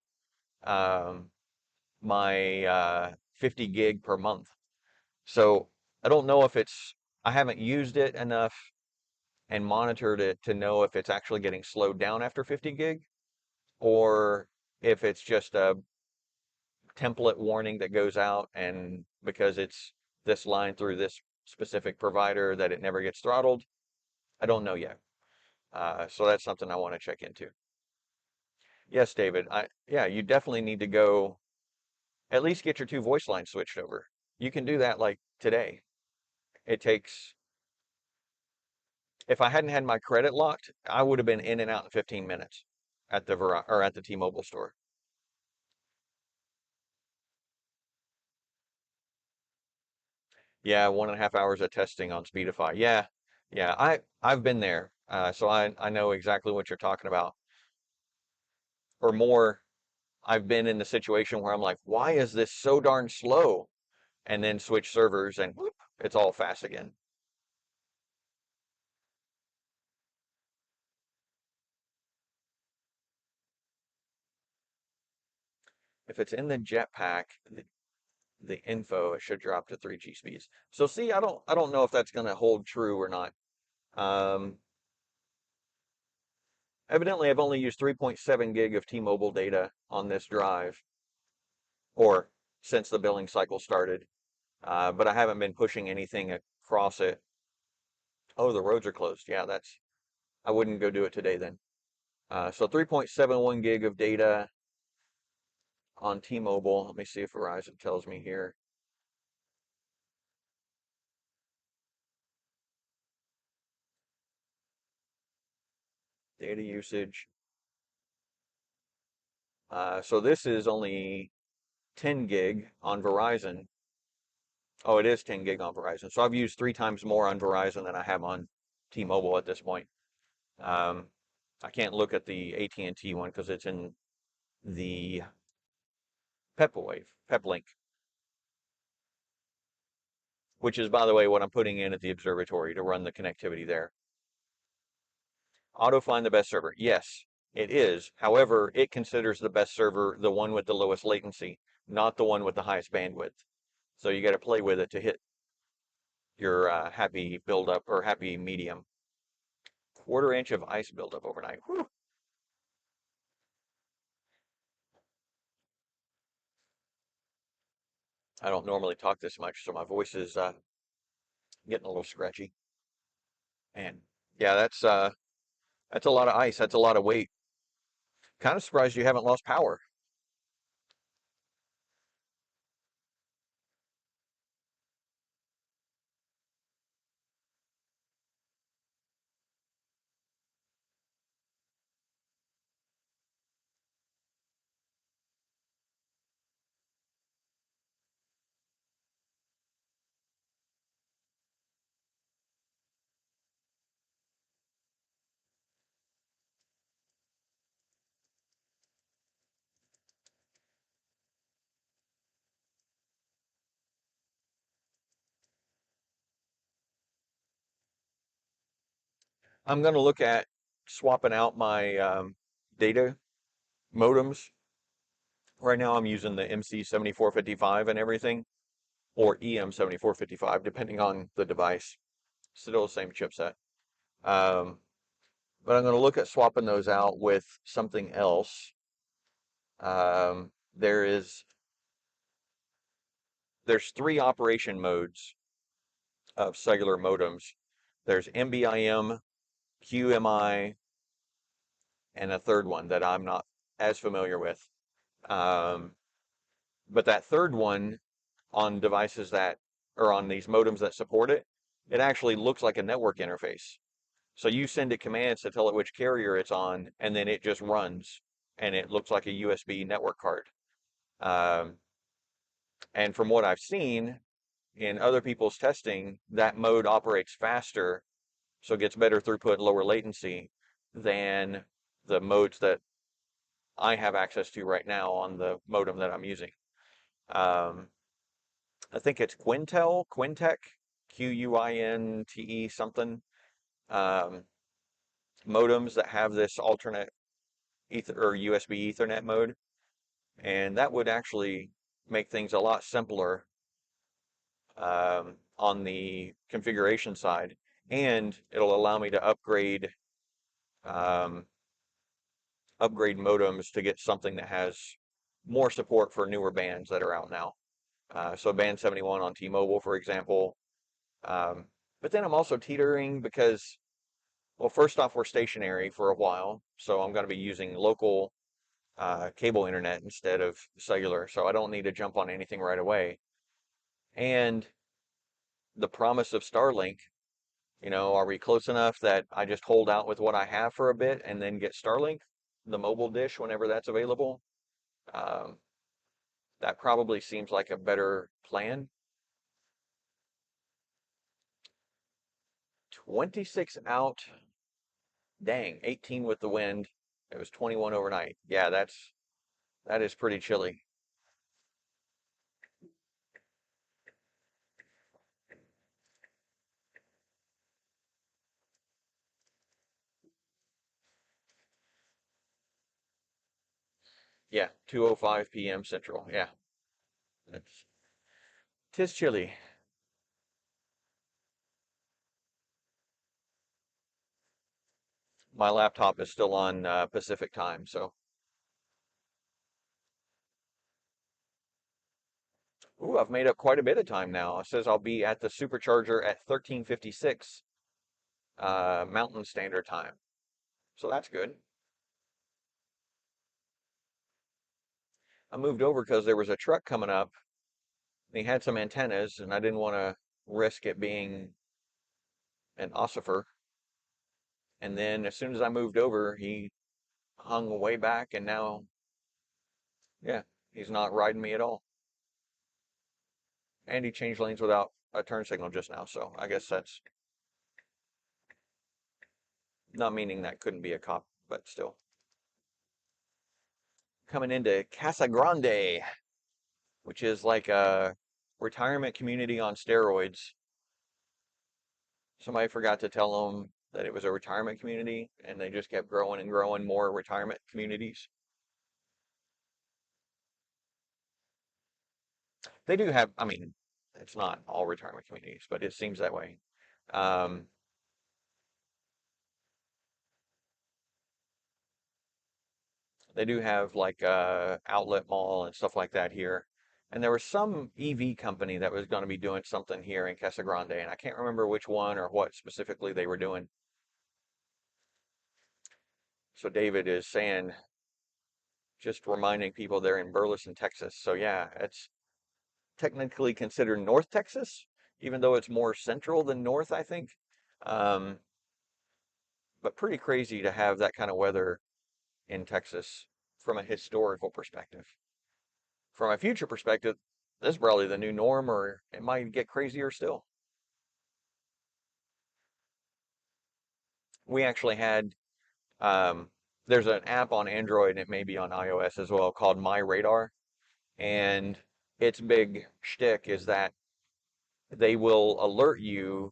um, my 50 gig per month. So I don't know if I haven't used it enough and monitored it to know if it's actually getting slowed down after 50 gig or if it's just a template warning that goes out and because it's this line through this specific provider that it never gets throttled. I don't know yet. So that's something I want to check into. Yes, David. Yeah, you definitely need to go at least get your two voice lines switched over. You can do that like today. It takes, if I hadn't had my credit locked, I would have been in and out in 15 minutes at at the T-Mobile store. Yeah, 1.5 hours of testing on Speedify. Yeah, yeah, I've been there, so I know exactly what you're talking about. Or more, I've been in the situation where I'm like, why is this so darn slow? And then switch servers and whoop, it's all fast again. If it's in the jetpack, the info it should drop to 3G speeds. So see, I don't know if that's going to hold true or not. Um, Evidently, I've only used 3.7 gig of T-Mobile data on this drive, or since the billing cycle started. But I haven't been pushing anything across it. Oh, the roads are closed. Yeah, I wouldn't go do it today then. So 3.71 gig of data on T-Mobile. Let me see if Verizon tells me here. Data usage. So this is only 10 gig on Verizon. Oh, it is 10 gig on Verizon. So I've used 3 times more on Verizon than I have on T-Mobile at this point. Um, I can't look at the AT&T one because it's in the PepLink, which is, by the way, what I'm putting in at the observatory to run the connectivity there. Auto find the best server. Yes, it is. However, it considers the best server the one with the lowest latency, not the one with the highest bandwidth. So you got to play with it to hit your happy buildup or happy medium. 1/4 inch of ice buildup overnight. Whew. I don't normally talk this much, so my voice is getting a little scratchy. And yeah, that's a lot of ice. That's a lot of weight. Kind of surprised you haven't lost power. I'm going to look at swapping out my data modems. Right now I'm using the MC7455 and everything, or EM7455, depending on the device. Still the same chipset. Um, but I'm going to look at swapping those out with something else. There is there's 3 operation modes of cellular modems. There's MBIM, QMI, and a third one that I'm not as familiar with. But that third one on devices that, or on these modems that support it, it actually looks like a network interface. So you send it commands to tell it which carrier it's on, and then it just runs, and it looks like a USB network card. And from what I've seen in other people's testing, that mode operates faster, so it gets better throughput, lower latency than the modes that I have access to right now on the modem that I'm using. I think it's Quintec, Quinte something, modems that have this alternate Ether or USB Ethernet mode, and that would actually make things a lot simpler on the configuration side, and it'll allow me to upgrade modems to get something that has more support for newer bands that are out now. So band 71 on T-Mobile, for example. But then I'm also teetering because, well, first off, we're stationary for a while, so I'm going to be using local cable internet instead of cellular, so I don't need to jump on anything right away. And the promise of Starlink, are we close enough that I just hold out with what I have for a bit and then get Starlink, the mobile dish, whenever that's available? That probably seems like a better plan. 26 out, dang, 18 with the wind. It was 21 overnight. Yeah, that is pretty chilly. Yeah, 2:05 p.m. Central. Yeah, tis chilly. My laptop is still on Pacific time, so. Ooh, I've made up quite a bit of time now. It says I'll be at the supercharger at 13:56 Mountain Standard Time. So that's good. I moved over because there was a truck coming up. And he had some antennas, and I didn't want to risk it being an ossifer. And then as soon as I moved over, he hung way back, and now, yeah, he's not riding me at all. And he changed lanes without a turn signal just now, so I guess that's not meaning that couldn't be a cop, but still. Coming into Casa Grande, which is like a retirement community on steroids. Somebody forgot to tell them that it was a retirement community, and they just kept growing and growing more retirement communities. They do have, I mean, it's not all retirement communities, but it seems that way. Um, they do have like outlet mall and stuff like that here. And there was some EV company that was going to be doing something here in Casa Grande, and I can't remember which one or what specifically they were doing. So David is saying, just reminding people they're in Burleson, Texas. So yeah, it's technically considered North Texas, even though it's more central than north, I think. Um, but pretty crazy to have that kind of weather in Texas from a historical perspective. From a future perspective, this is probably the new norm, or it might get crazier still. We actually had, um, there's an app on Android, and it may be on iOS as well, called My Radar. And its big shtick is that they will alert you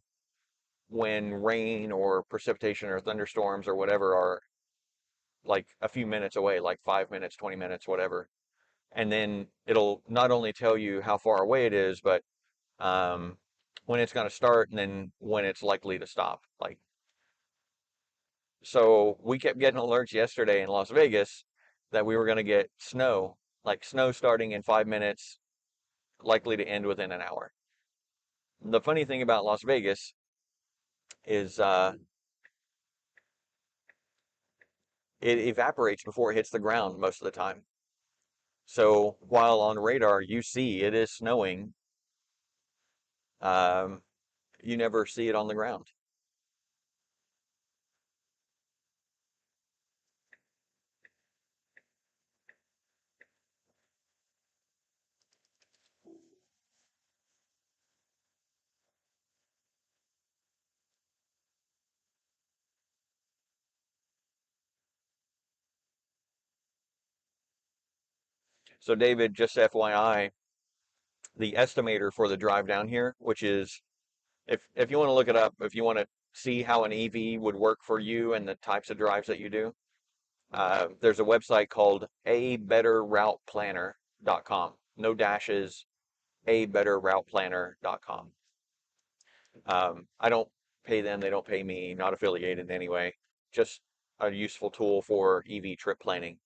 when rain or precipitation or thunderstorms or whatever are like a few minutes away, like 5 minutes, 20 minutes, whatever. And then it'll not only tell you how far away it is, but um, when it's going to start and then when it's likely to stop. Like, so we kept getting alerts yesterday in Las Vegas that we were going to get snow, like snow starting in 5 minutes, likely to end within an hour. The funny thing about Las Vegas is it evaporates before it hits the ground most of the time. So while on radar you see it is snowing, um, you never see it on the ground. So David, just FYI, the estimator for the drive down here, which is, if you want to look it up, if you want to see how an EV would work for you and the types of drives that you do, there's a website called abetterrouteplanner.com. No dashes, abetterrouteplanner.com. I don't pay them, they don't pay me, not affiliated in any way, just a useful tool for EV trip planning.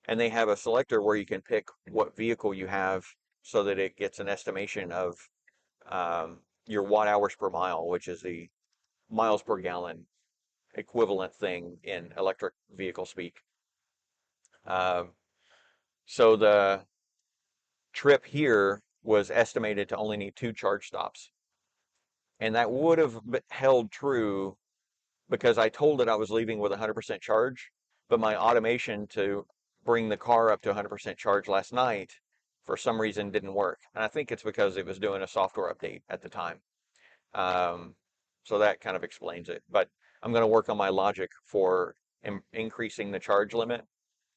And they have a selector where you can pick what vehicle you have so that it gets an estimation of your watt hours per mile, which is the miles per gallon equivalent thing in electric vehicle speak. So the trip here was estimated to only need 2 charge stops. And that would have held true because I told it I was leaving with 100% charge, but my automation to bring the car up to 100% charge last night for some reason didn't work. And I think it's because it was doing a software update at the time. So that kind of explains it. But I'm going to work on my logic for increasing the charge limit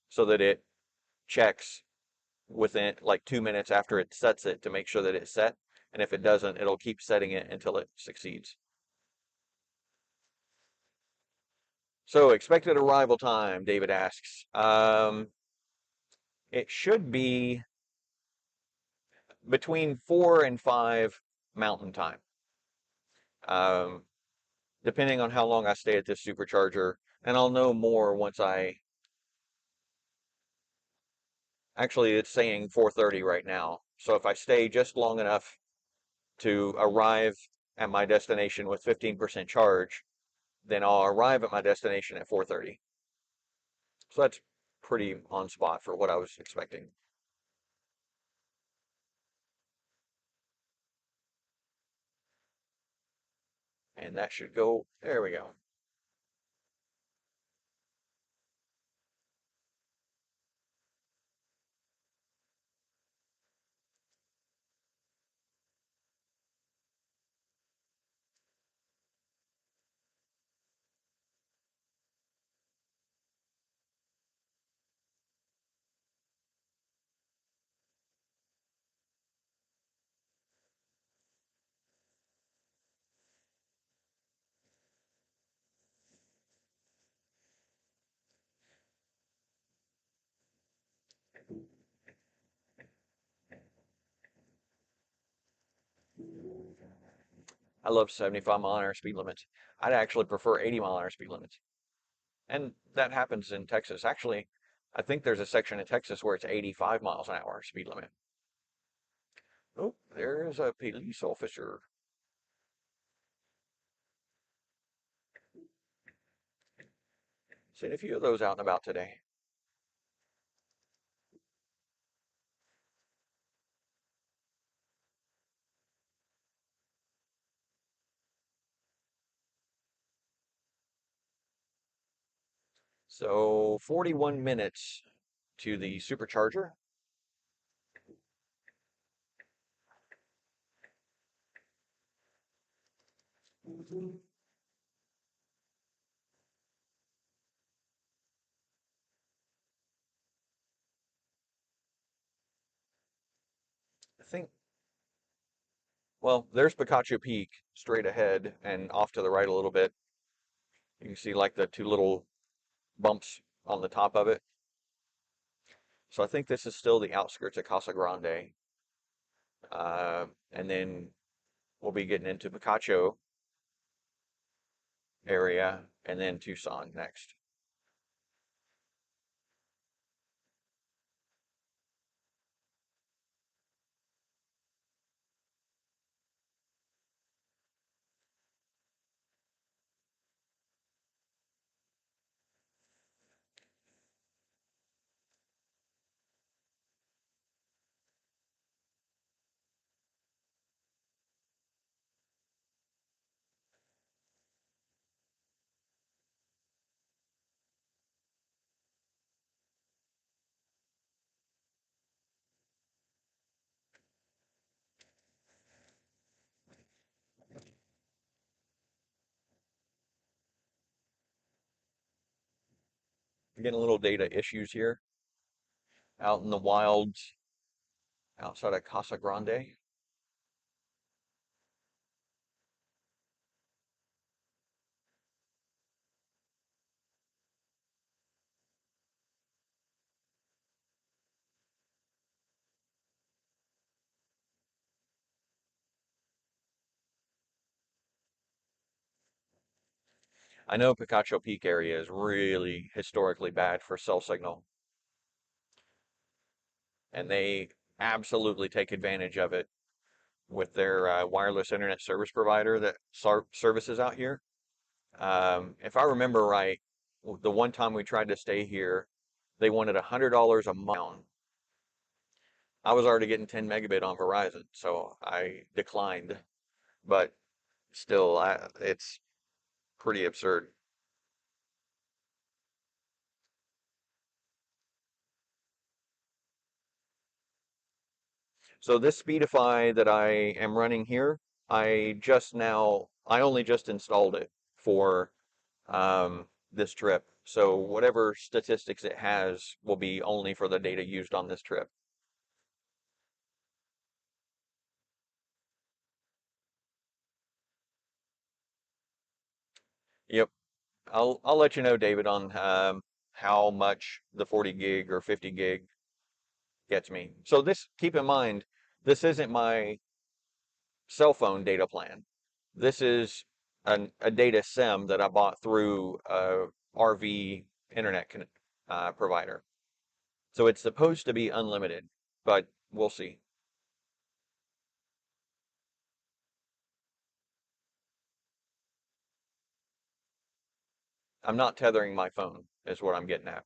so that it checks within like 2 minutes after it sets it to make sure that it's set. And if it doesn't, it'll keep setting it until it succeeds. So expected arrival time, David asks. It should be between 4 and 5 mountain time. Depending on how long I stay at this supercharger, and I'll know more once actually it's saying 4:30 right now. So if I stay just long enough to arrive at my destination with 15% charge, then I'll arrive at my destination at 4:30. So that's pretty on spot for what I was expecting. And that should go, there we go. I love 75-mile-an-hour speed limits. I'd actually prefer 80-mile-an-hour speed limits. And that happens in Texas. Actually, I think there's a section in Texas where it's 85 miles an hour speed limit. Oh, there's a police officer. Seen a few of those out and about today. So 41 minutes to the supercharger. I think, well, there's Picacho Peak straight ahead and off to the right a little bit. You can see like the 2 little bumps on the top of it. So I think this is still the outskirts of Casa Grande. And then we'll be getting into Picacho area and then Tucson next. Getting a little data issues here out in the wilds outside of Casa Grande. I know Picacho Peak area is really historically bad for cell signal, and they absolutely take advantage of it with their wireless internet service provider that services out here. If I remember right, the one time we tried to stay here, they wanted $100 a month. I was already getting 10 megabit on Verizon, so I declined. But still, it's pretty absurd. So this Speedify that I am running here, I only just installed it for this trip. So whatever statistics it has will be only for the data used on this trip. Yep. I'll let you know, David, on how much the 40 gig or 50 gig gets me. So this, keep in mind, this isn't my cell phone data plan. This is a data SIM that I bought through a RV internet provider. So it's supposed to be unlimited, but we'll see. I'm not tethering my phone, is what I'm getting at.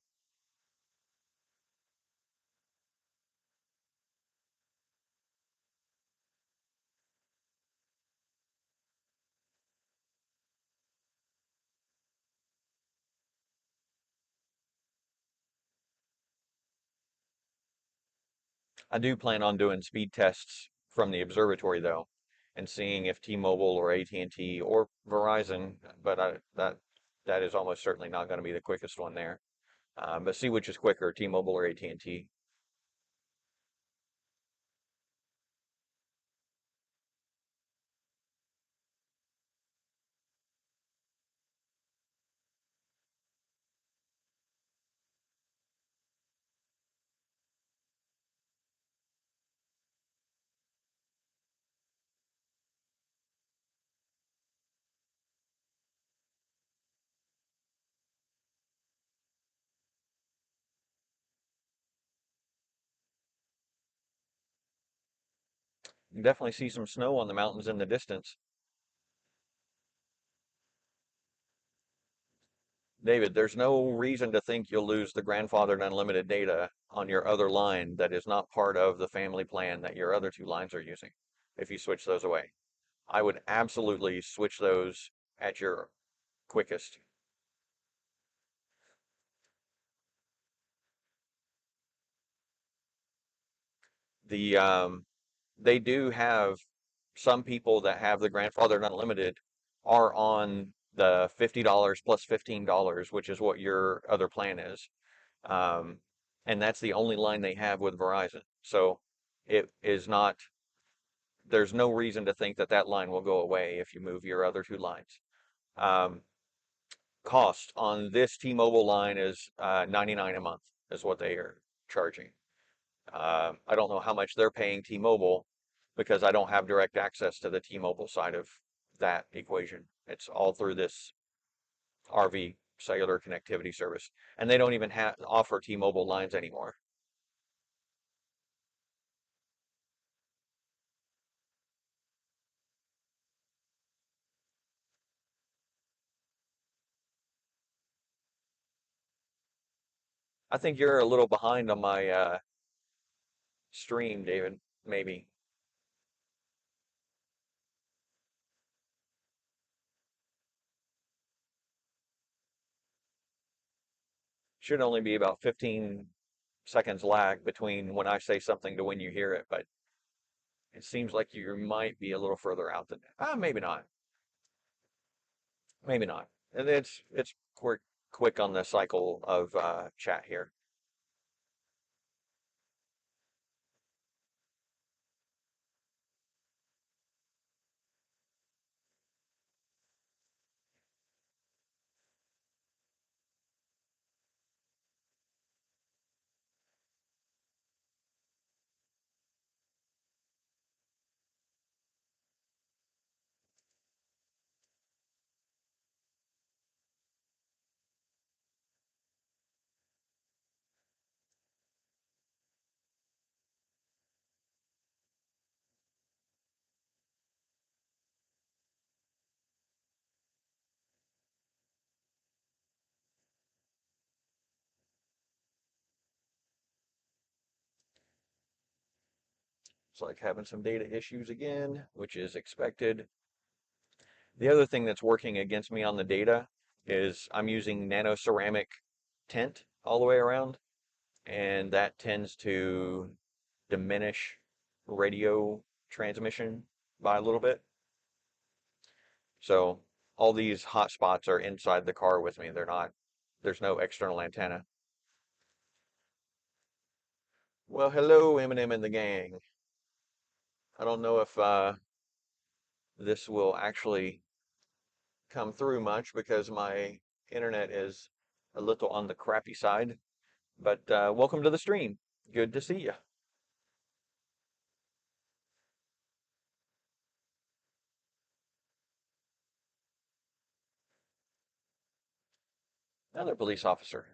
I do plan on doing speed tests from the observatory though, and seeing if T-Mobile or AT&T or Verizon, but that is almost certainly not going to be the quickest one there. But see which is quicker, T-Mobile or AT&T. You can definitely see some snow on the mountains in the distance. David, there's no reason to think you'll lose the grandfathered unlimited data on your other line that is not part of the family plan that your other two lines are using if you switch those away. I would absolutely switch those at your quickest. The they do have some people that have the grandfathered unlimited are on the $50 plus $15, which is what your other plan is. Um, and that's the only line they have with Verizon. So it is not, there's no reason to think that that line will go away if you move your other two lines. Um, Cost on this T-Mobile line is 99 a month is what they are charging. I don't know how much they're paying T-Mobile because I don't have direct access to the T-Mobile side of that equation. It's all through this RV cellular connectivity service, and they don't even offer T-Mobile lines anymore. I think you're a little behind on my stream, David. Maybe should only be about 15 seconds lag between when I say something to when you hear it, but it seems like you might be a little further out than that. Maybe not. Maybe not. And it's quirky. quick on the cycle of chat here. It's like having some data issues again, which is expected. The other thing that's working against me on the data is I'm using nano ceramic tint all the way around, and that tends to diminish radio transmission by a little bit. So all these hot spots are inside the car with me. They're not, there's no external antenna. Well, hello, Eminem and the gang. I don't know if this will actually come through much because my internet is a little on the crappy side. But welcome to the stream. Good to see you. Another police officer.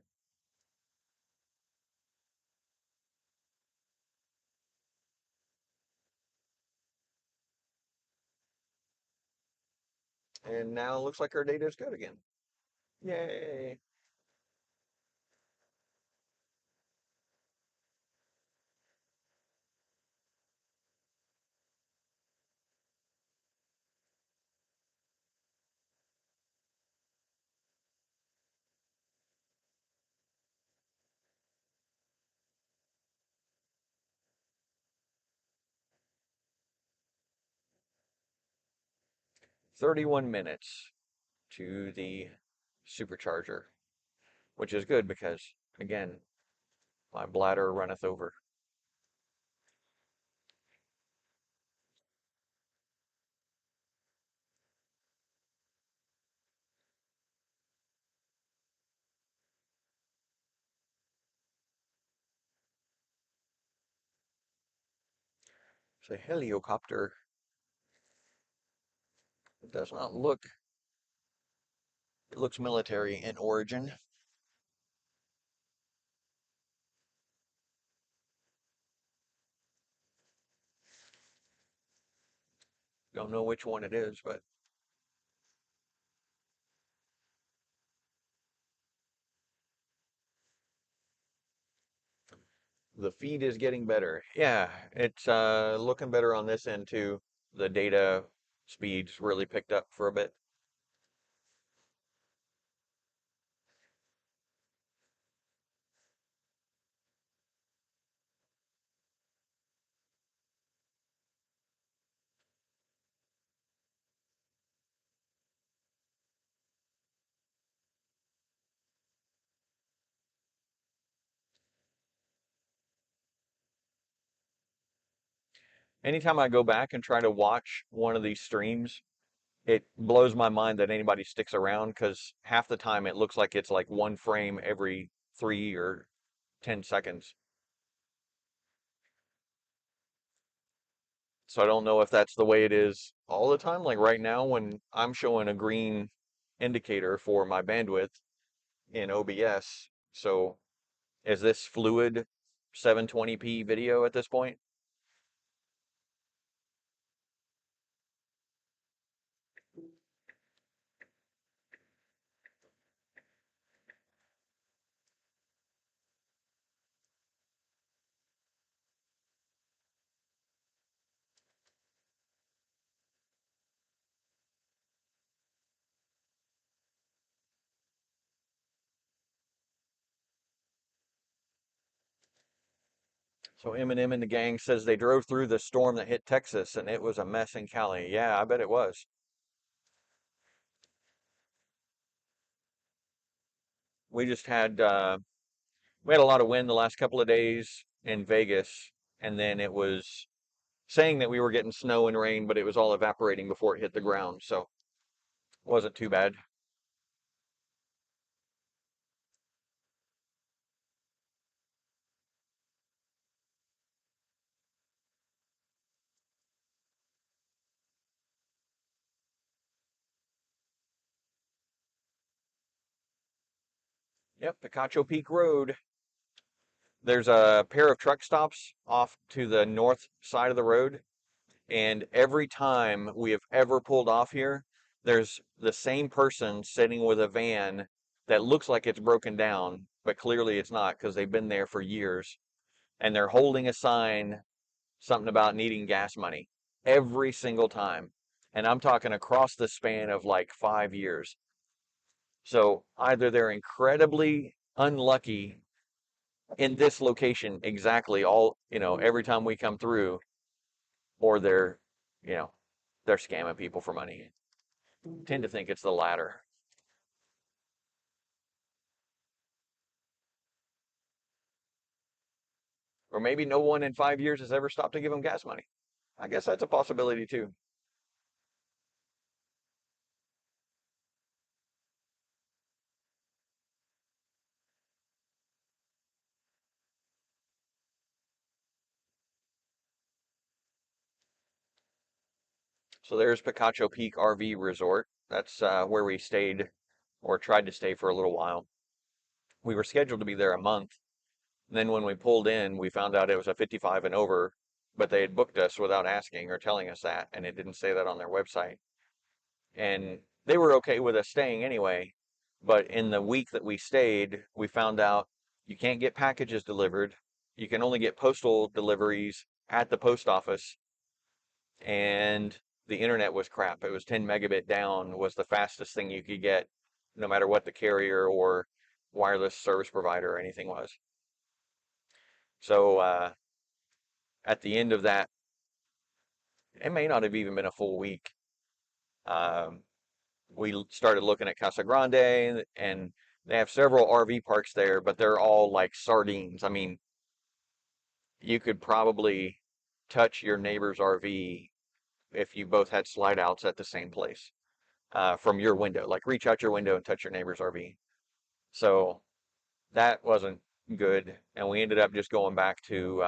And now it looks like our data is good again. Yay. "31 minutes to the supercharger," which is good because, again, my bladder runneth over. It's a helicopter. It does not look, it looks military in origin. Don't know which one it is, but the feed is getting better. Yeah, it's looking better on this end too. The data speeds really picked up for a bit. Anytime I go back and try to watch one of these streams, it blows my mind that anybody sticks around because half the time it looks like it's like one frame every 3 or 10 seconds. So I don't know if that's the way it is all the time. Like right now, when I'm showing a green indicator for my bandwidth in OBS. So is this fluid 720p video at this point? So Eminem and the gang says they drove through the storm that hit Texas and it was a mess in Cali. Yeah, I bet it was. We just had we had a lot of wind the last couple of days in Vegas, and then it was saying that we were getting snow and rain, but it was all evaporating before it hit the ground, so it wasn't too bad. Yep, Picacho Peak Road. There's a pair of truck stops off to the north side of the road, and every time we have ever pulled off here, there's the same person sitting with a van that looks like it's broken down, but clearly it's not because they've been there for years, and they're holding a sign, something about needing gas money every single time. And I'm talking across the span of like 5 years. So either they're incredibly unlucky in this location exactly all, every time we come through, or you know, they're scamming people for money. Tend to think it's the latter. Or maybe no one in 5 years has ever stopped to give them gas money. I guess that's a possibility too. So there's Picacho Peak RV Resort. That's where we stayed or tried to stay for a little while. We were scheduled to be there a month. Then when we pulled in, we found out it was a 55 and over, but they had booked us without asking or telling us that, and it didn't say that on their website. And they were okay with us staying anyway. But in the week that we stayed, we found out you can't get packages delivered. You can only get postal deliveries at the post office. And the internet was crap. It was 10 megabit down was the fastest thing you could get, no matter what the carrier or wireless service provider or anything was. So at the end of that, it may not have even been a full week. Um, we started looking at Casa Grande, and they have several RV parks there, but they're all like sardines. I mean, you could probably touch your neighbor's RV if you both had slide outs at the same place from your window. Like reach out your window and touch your neighbor's RV. So that wasn't good, and we ended up just going back to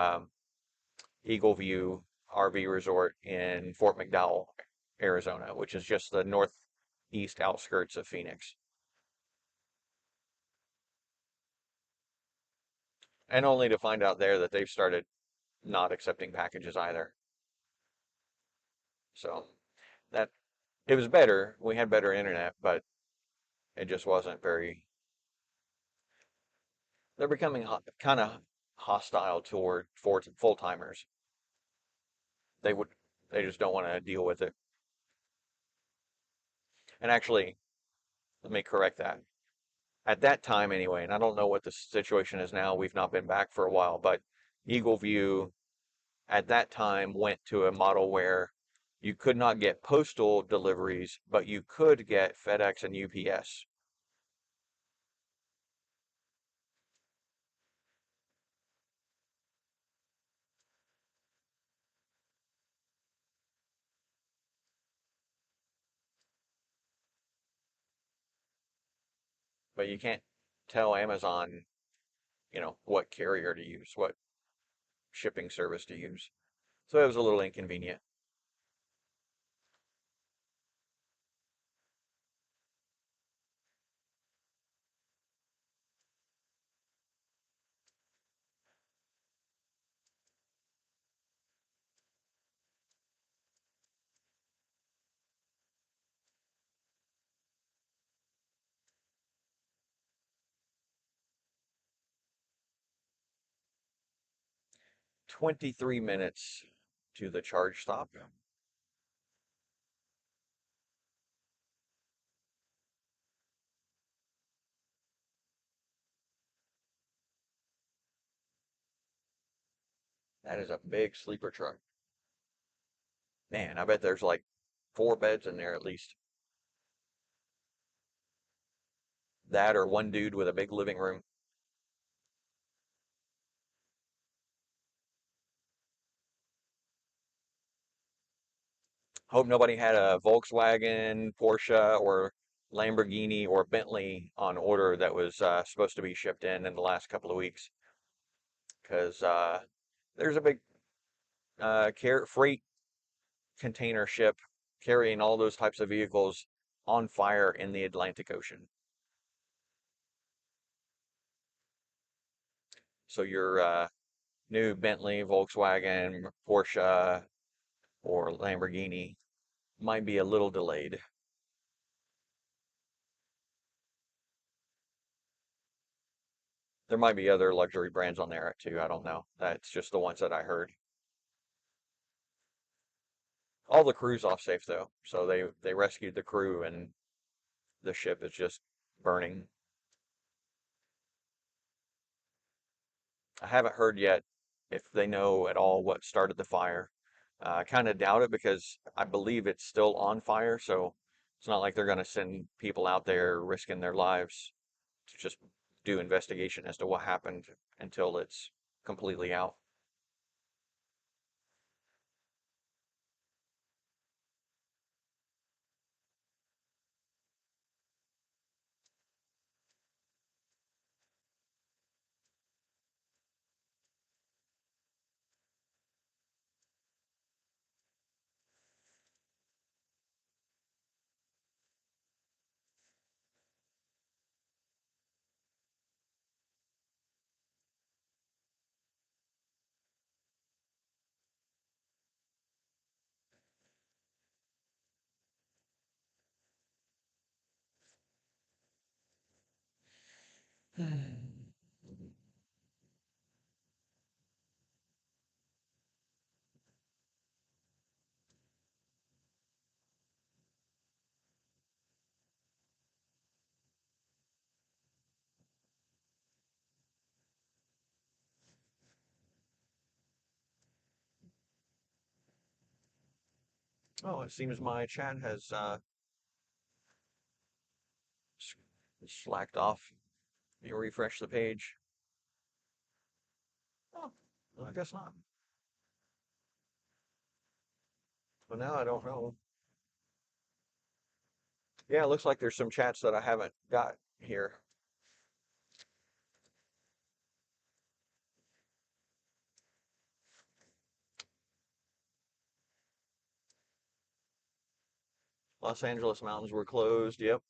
Eagle View RV Resort in Fort McDowell, Arizona, which is just the northeast outskirts of Phoenix. And only to find out there that they've started not accepting packages either. So that it was better. We had better internet, but it just wasn't very. They're becoming kind of hostile toward full timers. They would, they just don't want to deal with it. And actually, let me correct that. At that time, anyway, and I don't know what the situation is now. We've not been back for a while, but Eagle View at that time went to a model where you could not get postal deliveries, but you could get FedEx and UPS. But you can't tell Amazon, what carrier to use, what shipping service to use. So it was a little inconvenient. 23 minutes to the charge stop. That is a big sleeper truck. Man, I bet there's like 4 beds in there at least. That or one dude with a big living room. Hope nobody had a Volkswagen, Porsche, or Lamborghini or Bentley on order that was supposed to be shipped in the last couple of weeks, because there's a big freight container ship carrying all those types of vehicles on fire in the Atlantic Ocean. So your new Bentley, Volkswagen, Porsche, or Lamborghini might be a little delayed. There might be other luxury brands on there too. I don't know. That's just the ones that I heard. All the crew's off safe though, so they rescued the crew and the ship is just burning. I haven't heard yet if they know at all what started the fire. I kind of doubt it because I believe it's still on fire, so it's not like they're going to send people out there risking their lives to just do investigation as to what happened until it's completely out. Oh, it seems my chat has slacked off. You refresh the page. Oh, well, I guess not. Well, now I don't know. Yeah, it looks like there's some chats that I haven't got here. Los Angeles mountains were closed. Yep.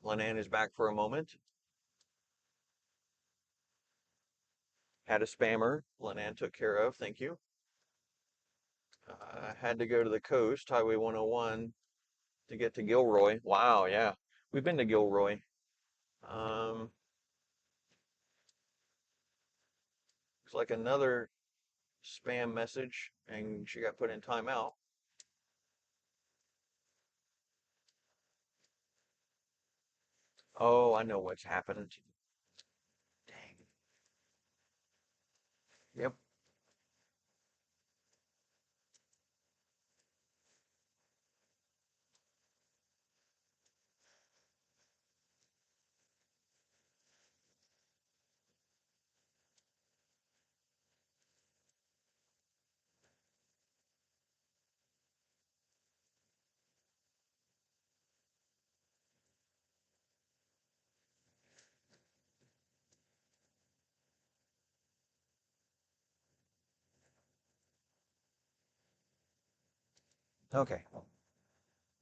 Lenan is back for a moment. Had a spammer. Lenan took care of. Thank you. Had to go to the coast, Highway 101, to get to Gilroy. Wow, yeah. We've been to Gilroy. Um, Looks like another spam message, and she got put in timeout. Oh, I know what's happened. Dang. Yep. Okay.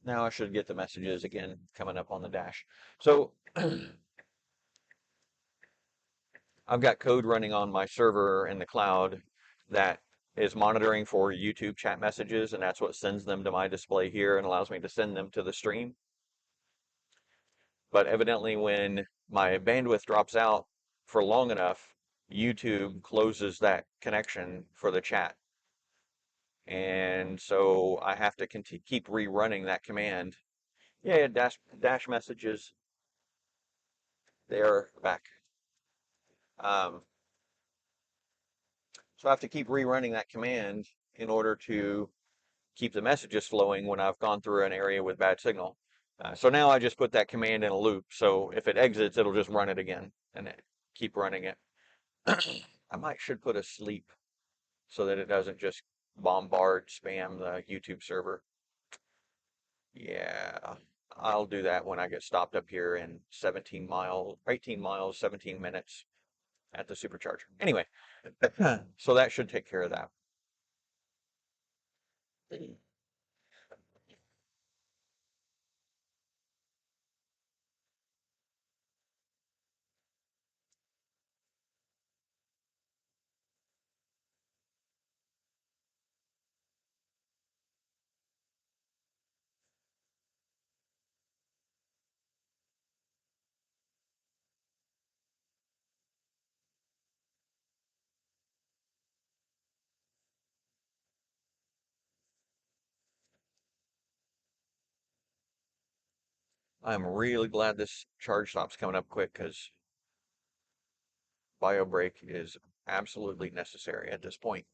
Now I should get the messages again coming up on the dash. So I've got code running on my server in the cloud that is monitoring for YouTube chat messages, and that's what sends them to my display here and allows me to send them to the stream. But evidently, when my bandwidth drops out for long enough, YouTube closes that connection for the chat. And so I have to keep rerunning that command. Yeah, dash messages. They're back. Um, so I have to keep rerunning that command in order to keep the messages flowing when I've gone through an area with bad signal. So now I just put that command in a loop. So if it exits, it'll just run it again and keep running it. I should put a sleep so that it doesn't just bombard spam the YouTube server. Yeah, I'll do that when I get stopped up here in 17 miles, 18 miles, 17 minutes at the supercharger. Anyway, so that should take care of that. I'm really glad this charge stop's coming up quick because bio brake is absolutely necessary at this point.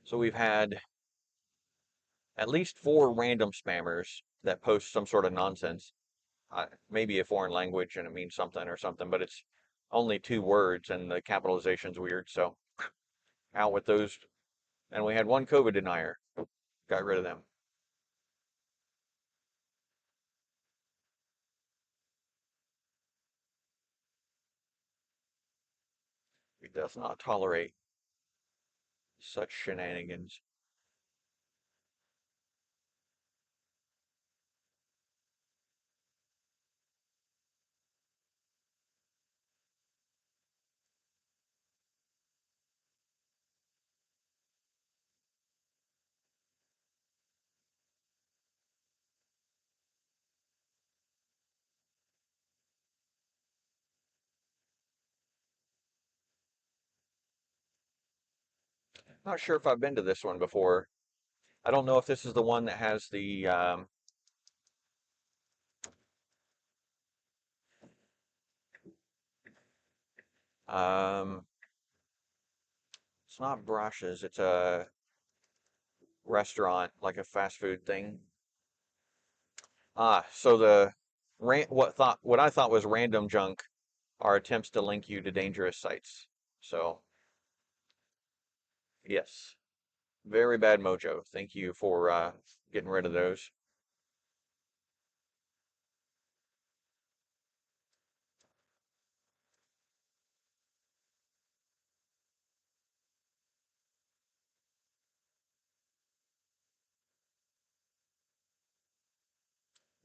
So we've had at least 4 random spammers that post some sort of nonsense. Maybe a foreign language and it means something or something, but it's only 2 words and the capitalization's weird. So out with those. And we had 1 COVID denier. Got rid of them. He does not tolerate such shenanigans. Not sure if I've been to this one before. I don't know if this is the one that has the um, it's not brushes. It's a restaurant, like a fast food thing. So the what I thought was random junk are attempts to link you to dangerous sites. So yes, very bad mojo. Thank you for getting rid of those.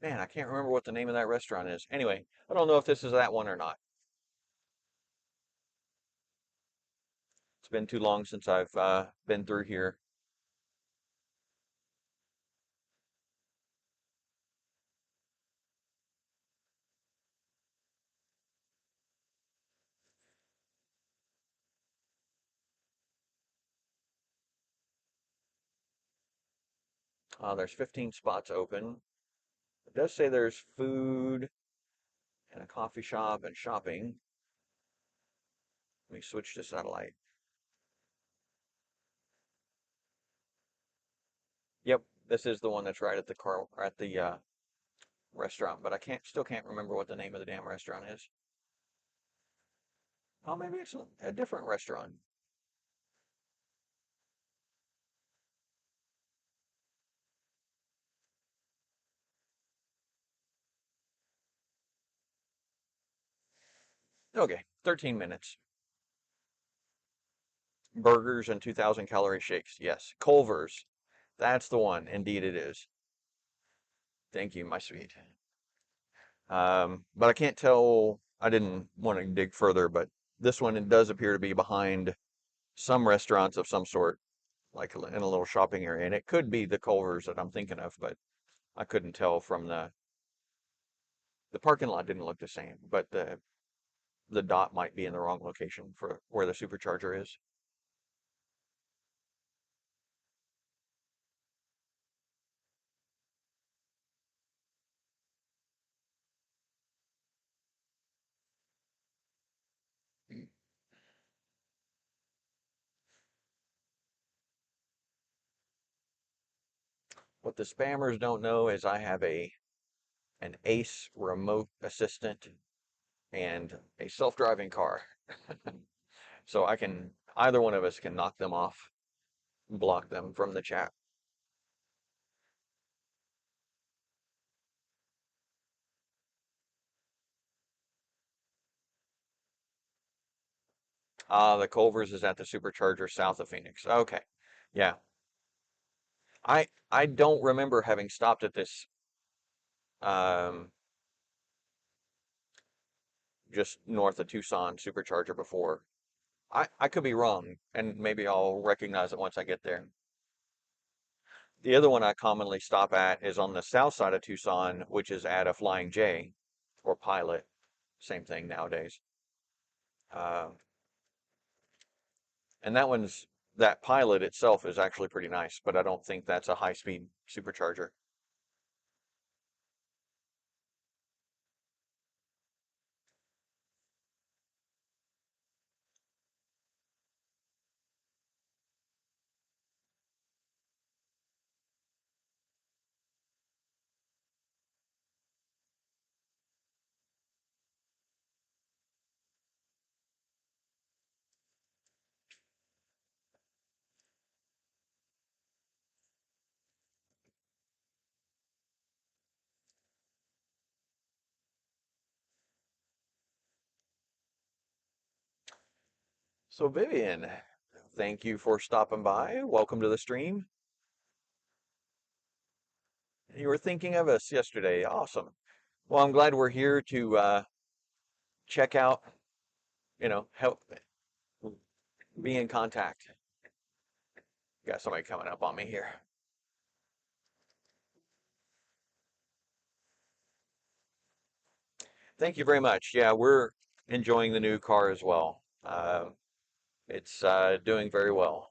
Man, I can't remember what the name of that restaurant is. Anyway, I don't know if this is that one or not. It's been too long since I've been through here. There's 15 spots open. It does say there's food and a coffee shop and shopping. Let me switch to satellite. Yep, this is the one that's right at the restaurant, but I still can't remember what the name of the damn restaurant is. Oh, maybe it's a different restaurant. Okay, 13 minutes. Burgers and 2,000 calorie shakes. Yes, Culver's. That's the one. Indeed, it is. Thank you, my sweet. But I can't tell. I didn't want to dig further, but this one it does appear to be behind some restaurants of some sort, like in a little shopping area, and it could be the Culver's that I'm thinking of, but I couldn't tell from the The parking lot didn't look the same, but the dot might be in the wrong location for where the supercharger is. What the spammers don't know is I have an Ace remote assistant and a self-driving car. So either one of us can knock them off, block them from the chat. The Culver's is at the supercharger south of Phoenix. Okay. Yeah. I don't remember having stopped at this um, just north of Tucson supercharger before. I could be wrong, and maybe I'll recognize it once I get there. The other one I commonly stop at is on the south side of Tucson, which is at a Flying J or Pilot. Same thing nowadays. Uh, and that Pilot itself is actually pretty nice, but I don't think that's a high-speed supercharger. So Vivian, thank you for stopping by. Welcome to the stream. You were thinking of us yesterday. Awesome. Well, I'm glad we're here to check out, help be in contact. Got somebody coming up on me here. Thank you very much. Yeah, we're enjoying the new car as well. It's doing very well.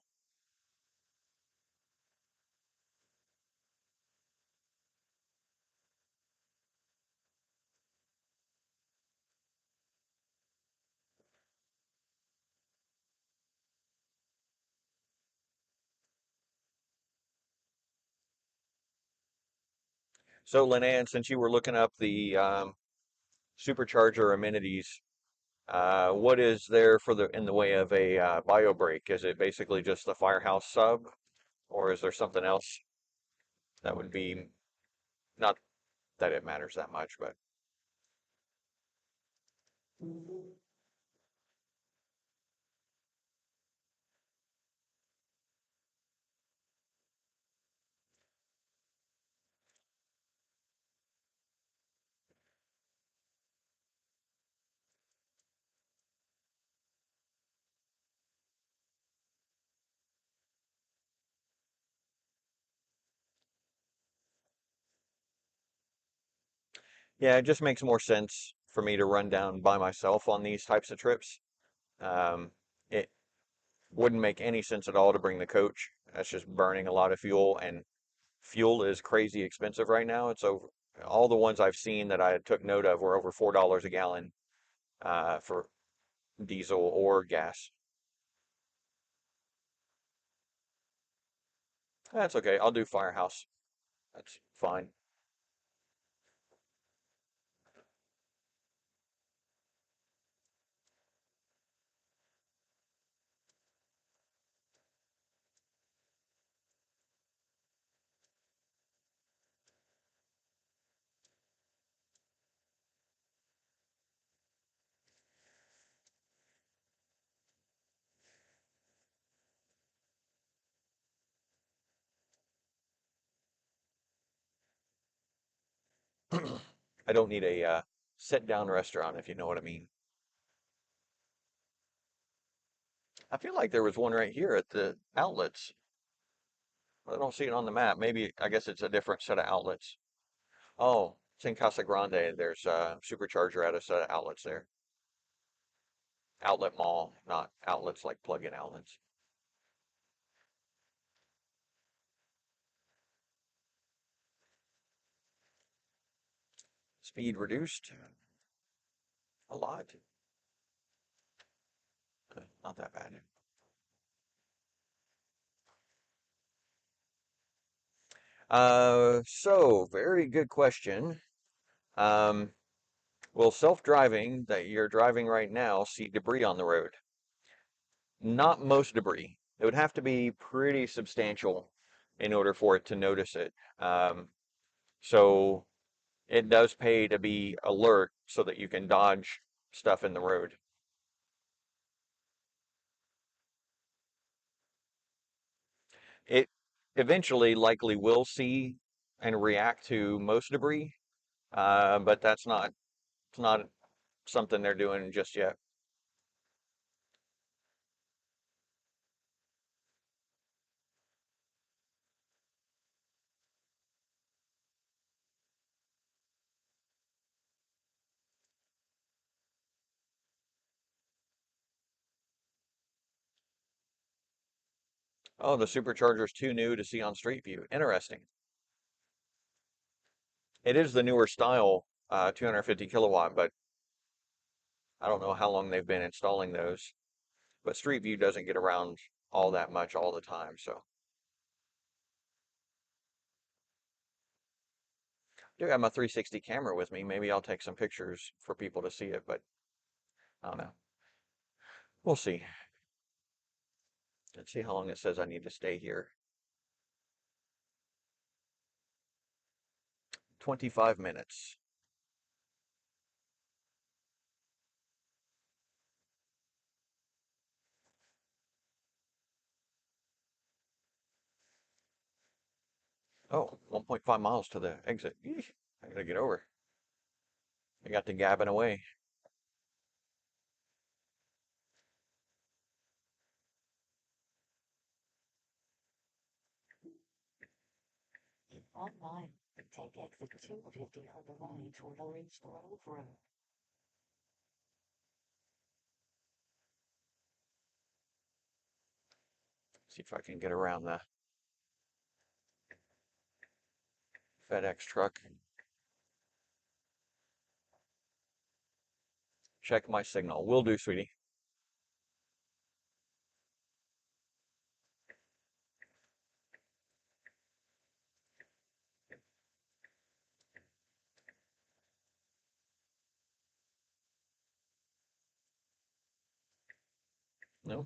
So, Linan, since you were looking up the supercharger amenities, what is there in the way of a bio brake? Is it basically just the Firehouse sub, or is there something else that would be not that it matters that much, but yeah, it just makes more sense for me to run down by myself on these types of trips. Um, it wouldn't make any sense at all to bring the coach. That's just burning a lot of fuel, and fuel is crazy expensive right now. It's over all the ones I've seen that I took note of were over $4 a gallon for diesel or gas. That's okay. I'll do Firehouse. That's fine. I don't need a sit-down restaurant, if you know what I mean. I feel like there was one right here at the outlets. I don't see it on the map. Maybe, I guess it's a different set of outlets. Oh, It's in Casa Grande. There's a supercharger at a set of outlets there. Outlet mall, not outlets like plug-in outlets. Speed reduced a lot. Not that bad. So very good question. Um, will self-driving that you're driving right now see debris on the road? Not most debris. It would have to be pretty substantial in order for it to notice it. So it does pay to be alert so that you can dodge stuff in the road. It eventually likely will see and react to most debris, but it's not something they're doing just yet. Oh, the supercharger's too new to see on Street View. Interesting. It is the newer style, 250 kilowatt, but I don't know how long they've been installing those. But Street View doesn't get around all that much all the time, so. I do have my 360 camera with me. Maybe I'll take some pictures for people to see it, but I don't know. We'll see. Let's see how long it says I need to stay here. 25 minutes. Oh, 1.5 miles to the exit. Eesh, I gotta get over. I got the gabbing away. Online, take exit 250 on the line toward Orange Grove Road. See if I can get around the FedEx truck. Check my signal. Will do, sweetie. No?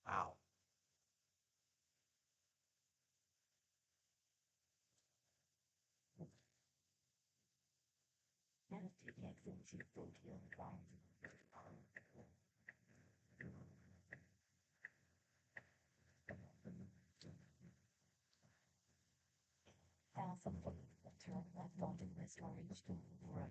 Wow. Now take exit 250 on the line. Thousand feet, turn left onto West Orange Grove Road.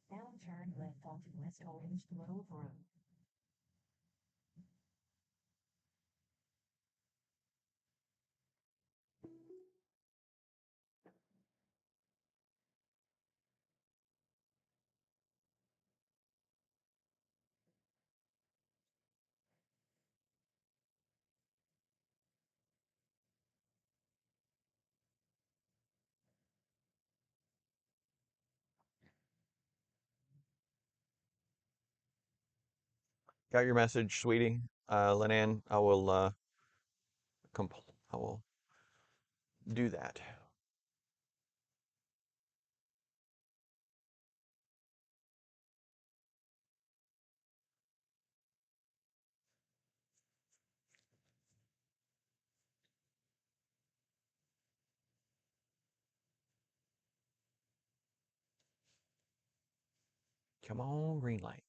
Now turn left onto West Orange Grove Road. Got your message, sweetie. Lenan, I will do that. Come on, green light.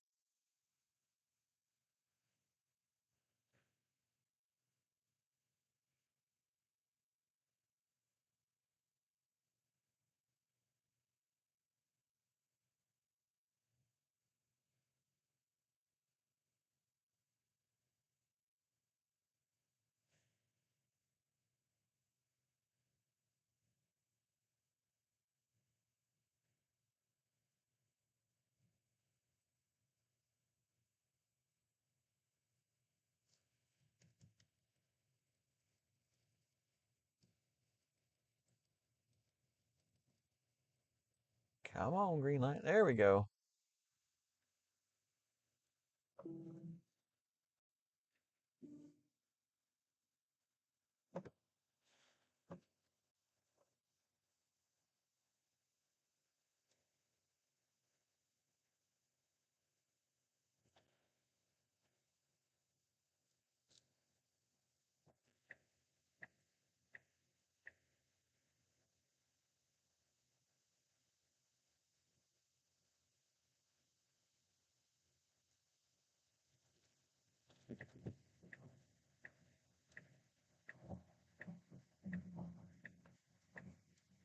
Come on, green light. There we go.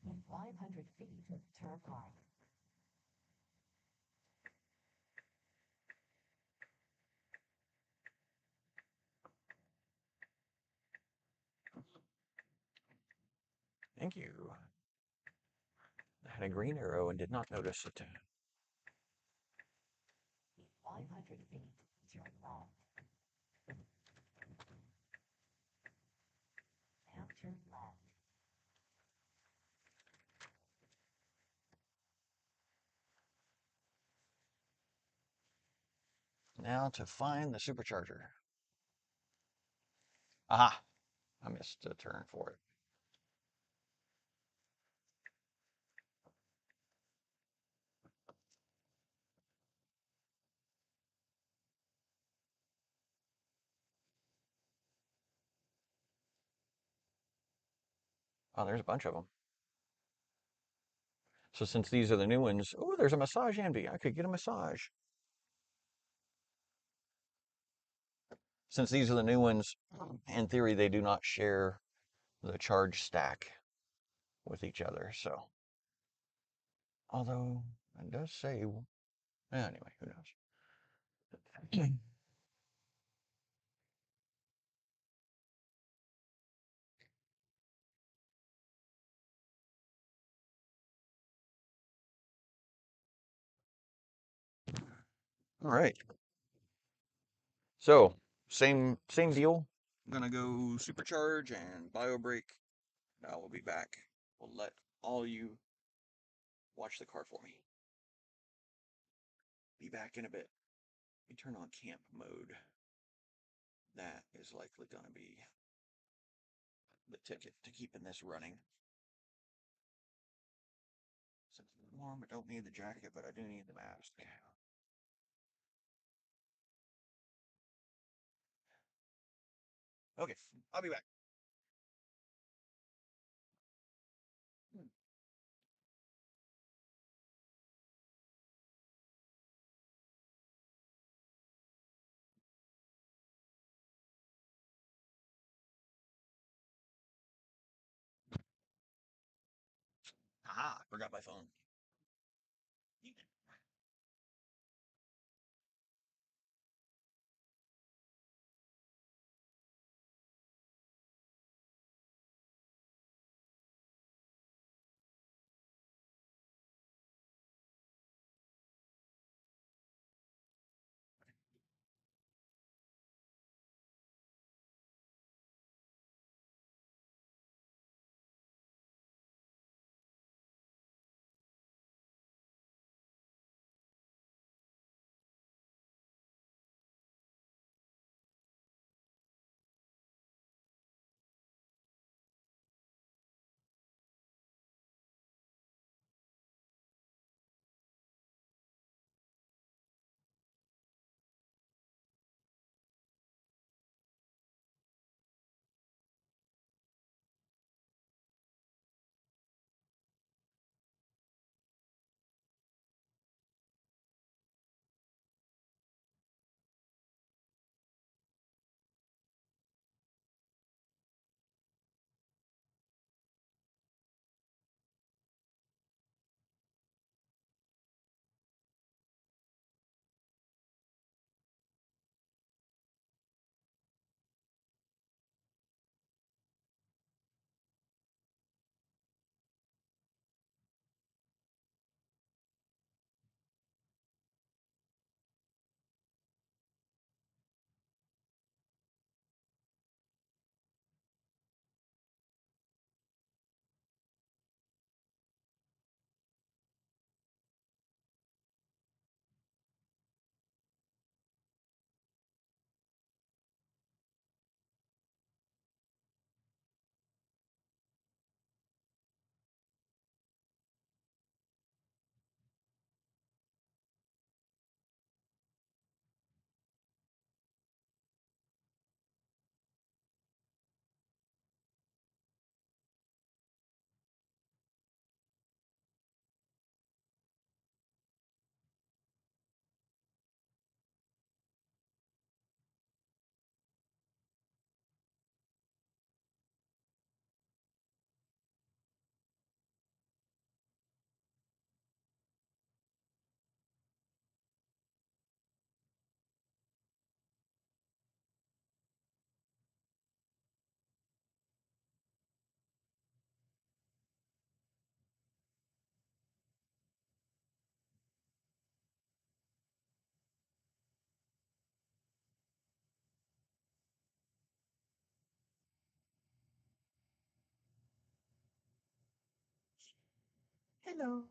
In 500 feet, turn right. Thank you. I had a green arrow and did not notice it. In 500 feet, turn left. Now turn left. Now to find the supercharger. Aha! I missed a turn for it. Oh, there's a bunch of them. So since these are the new ones, oh, there's a massage envy. I could get a massage. Since these are the new ones, in theory, they do not share the charge stack with each other. So, although it does say, anyway, who knows? All right. So same deal. I'm gonna go supercharge and bio break. Now we'll be back. We'll let all you watch the car for me. Be back in a bit. Let me turn on camp mode. That is likely gonna be the ticket to keeping this running. Since it's warm, I don't need the jacket, but I do need the mask. Okay, I'll be back. Aha, forgot my phone. Hello.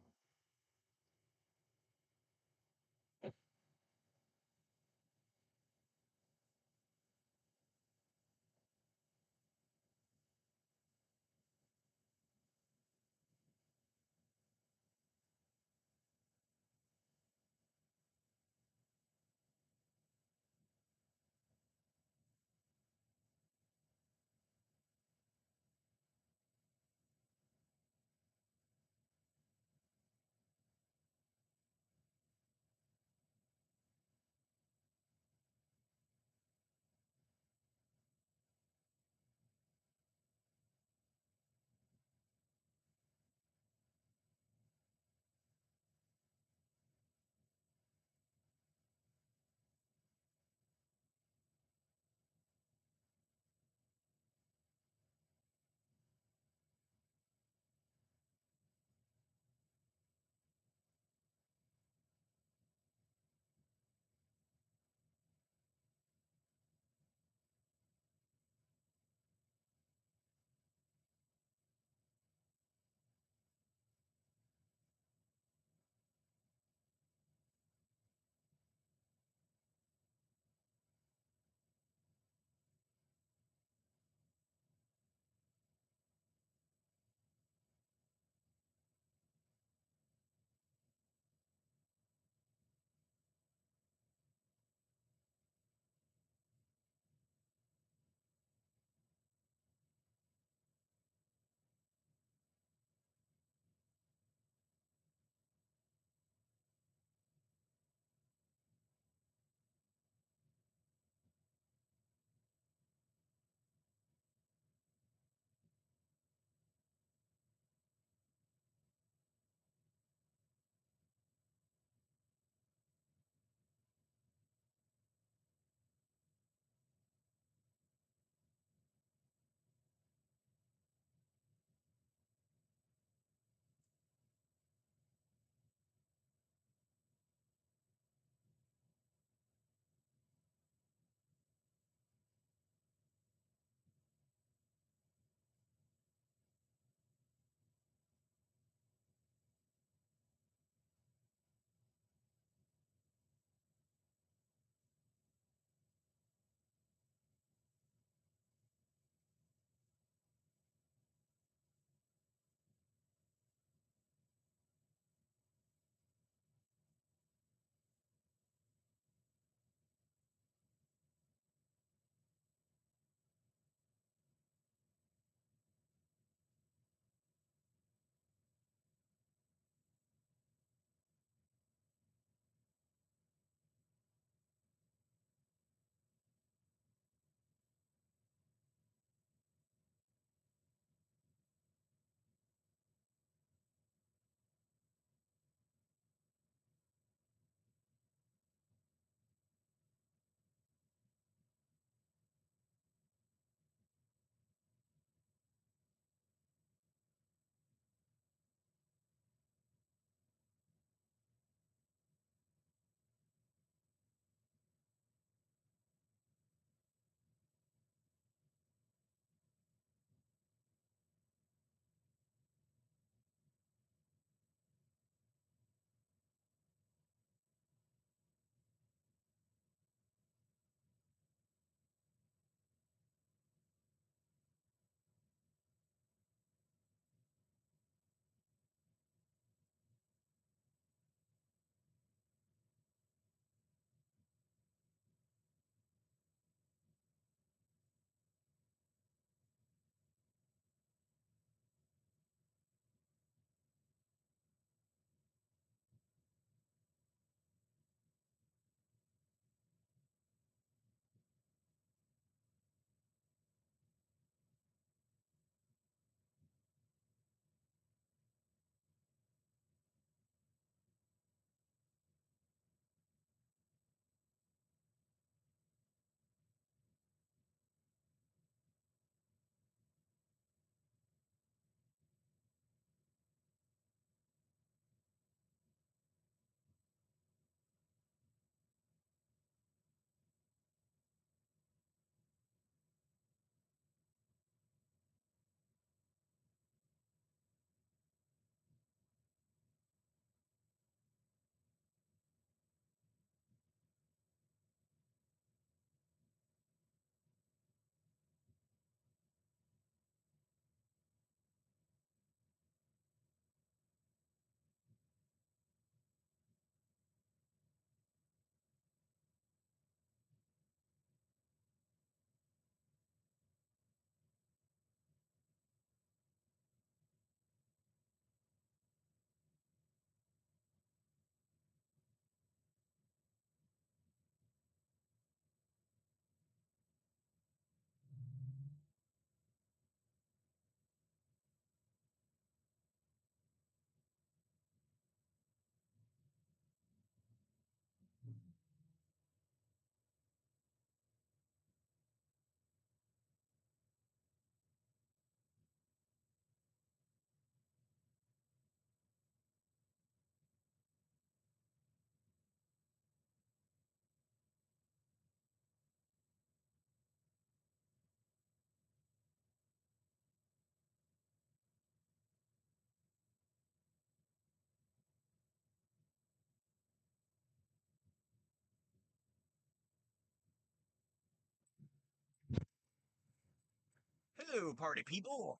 Hello, party people.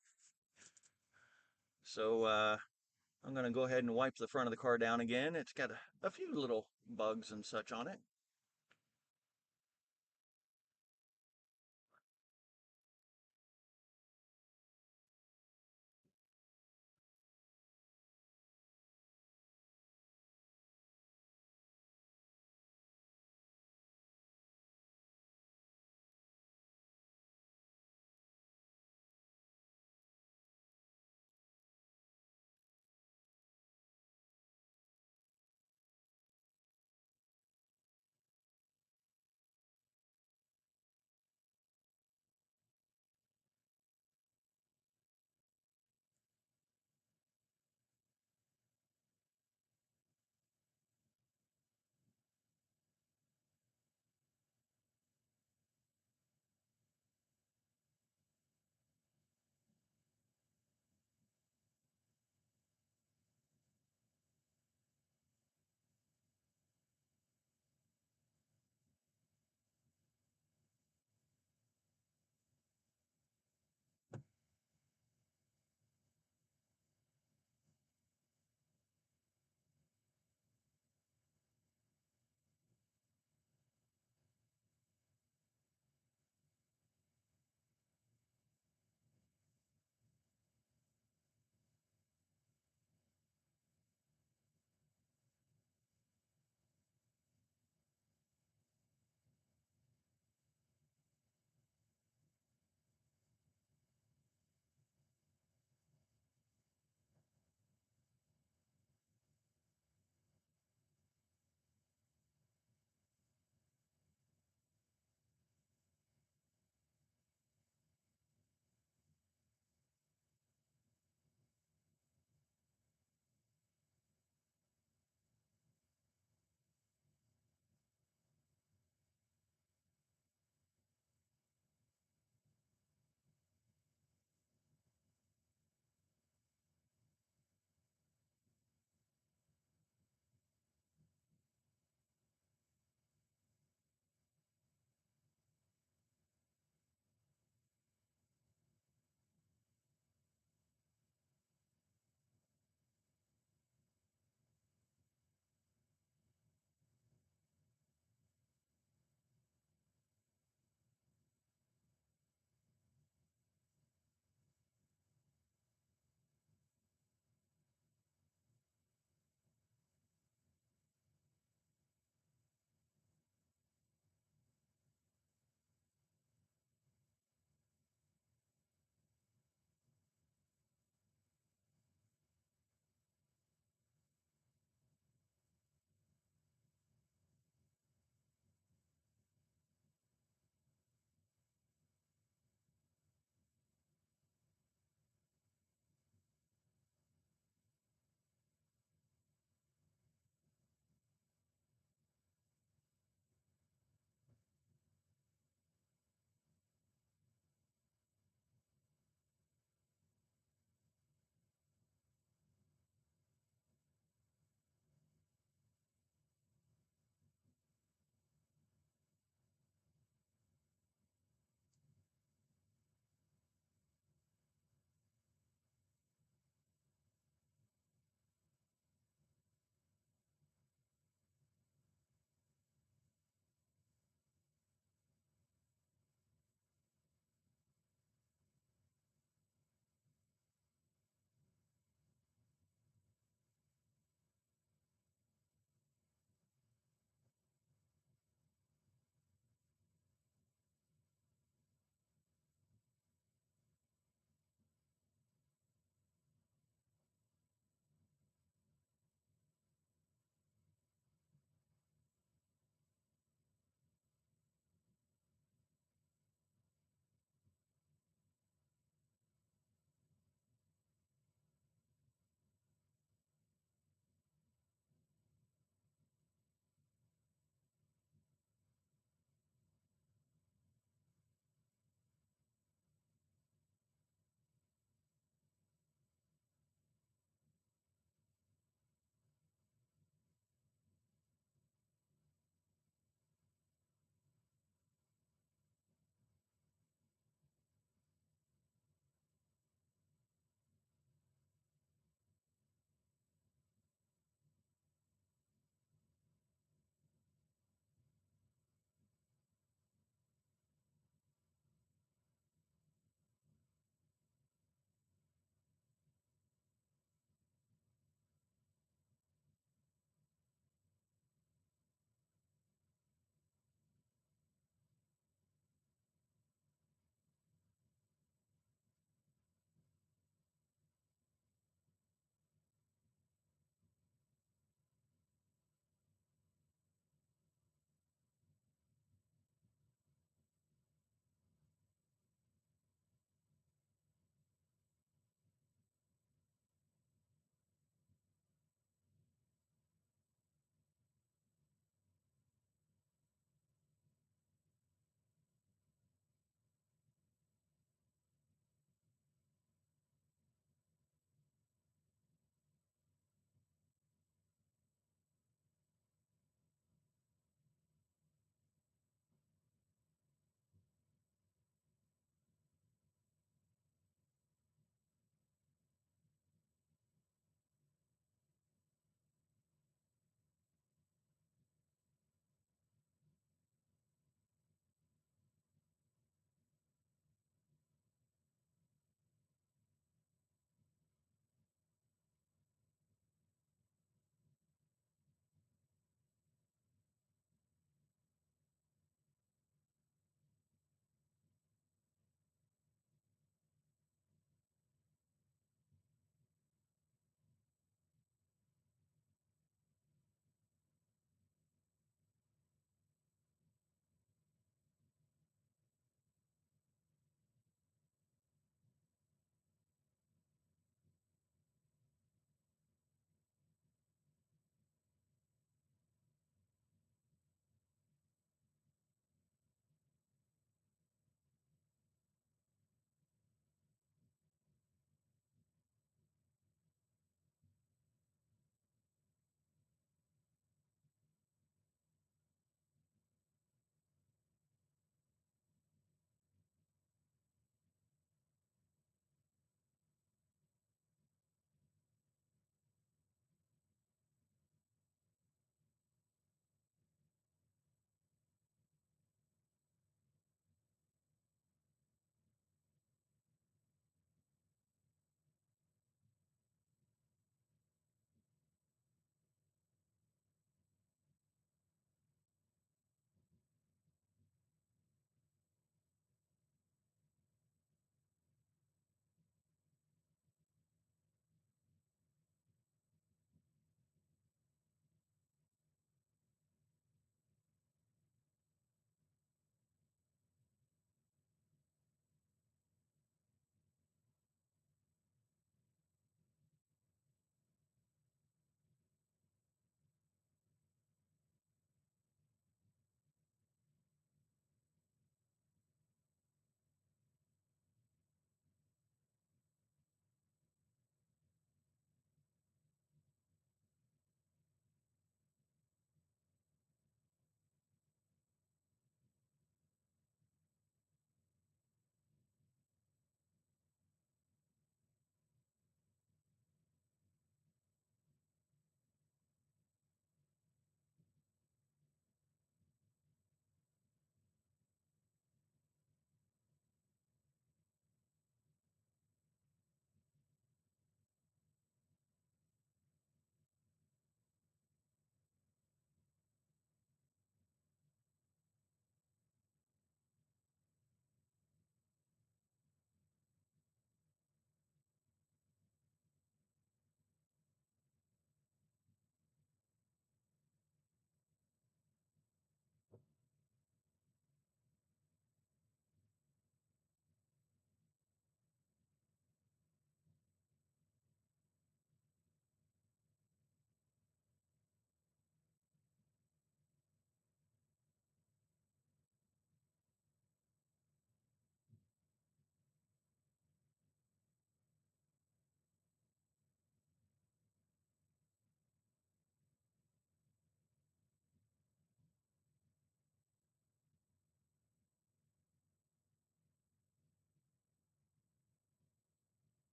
So, I'm going to go ahead and wipe the front of the car down again. It's got a few little bugs and such on it.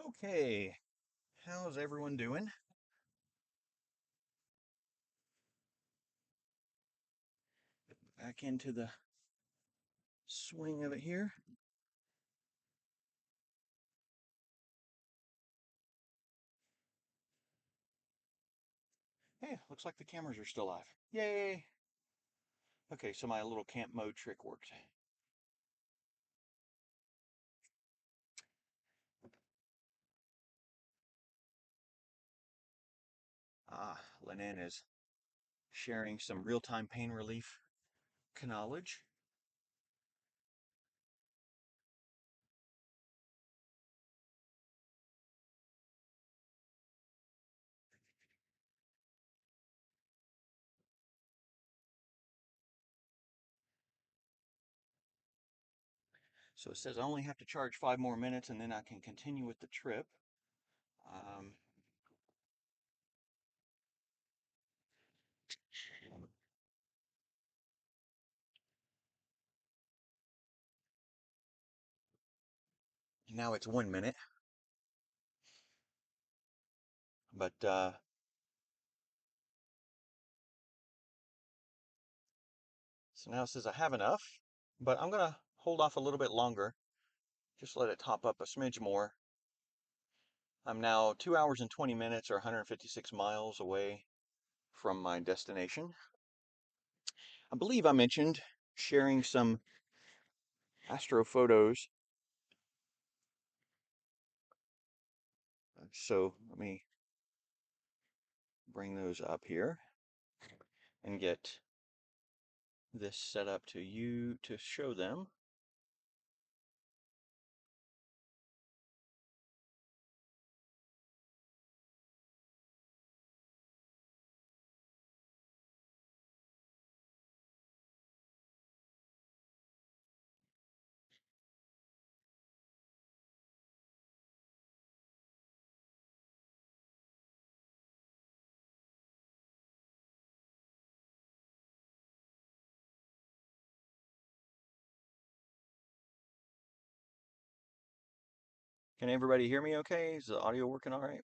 Okay, how's everyone doing? Back into the swing of it here. Hey, looks like the cameras are still live. Yay! Okay, so my little camp mode trick worked. Lennon is sharing some real-time pain relief knowledge. So it says I only have to charge 5 more minutes and then I can continue with the trip. Now it's 1 minute. But so now it says I have enough, but I'm gonna hold off a little bit longer. Just let it top up a smidge more. I'm now 2 hours and 20 minutes or 156 miles away from my destination. I believe I mentioned sharing some astro photos. So let me bring those up here and get this set up to you to show them. Can everybody hear me okay? Is the audio working all right?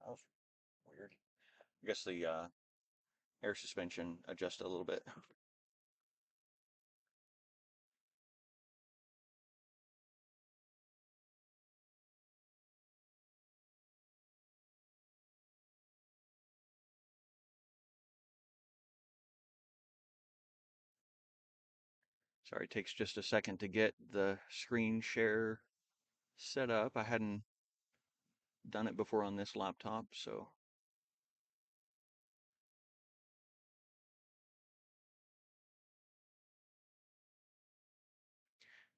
That was weird. I guess the air suspension adjusted a little bit. Sorry, it takes just a second to get the screen share set up. I hadn't done it before on this laptop, so.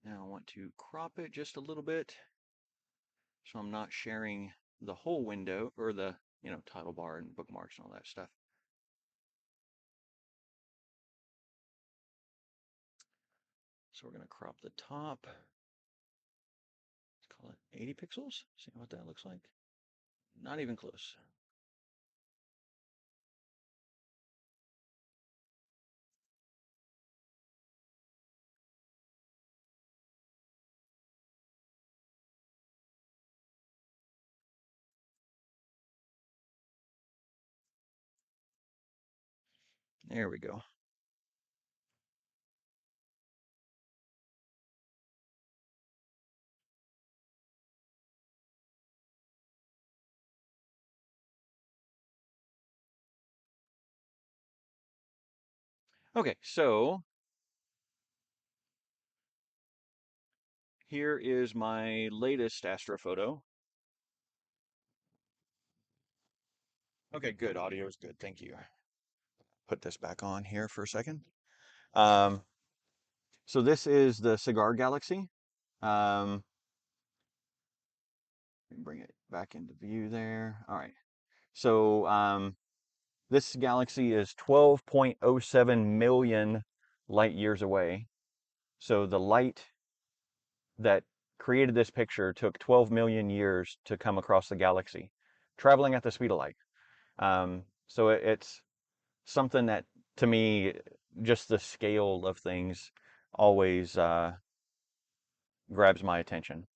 Now I want to crop it just a little bit so I'm not sharing the whole window or the, title bar and bookmarks and all that stuff. So we're going to crop the top. Let's call it 80 pixels. See what that looks like. Not even close. There we go. Okay, so here is my latest astrophoto. Okay, good. Audio is good. Thank you. Put this back on here for a second. So this is the Cigar Galaxy. Bring it back into view there. All right. So this galaxy is 12.07 million light years away. So the light that created this picture took 12 million years to come across the galaxy, traveling at the speed of light. So it's something that, to me, just the scale of things always grabs my attention.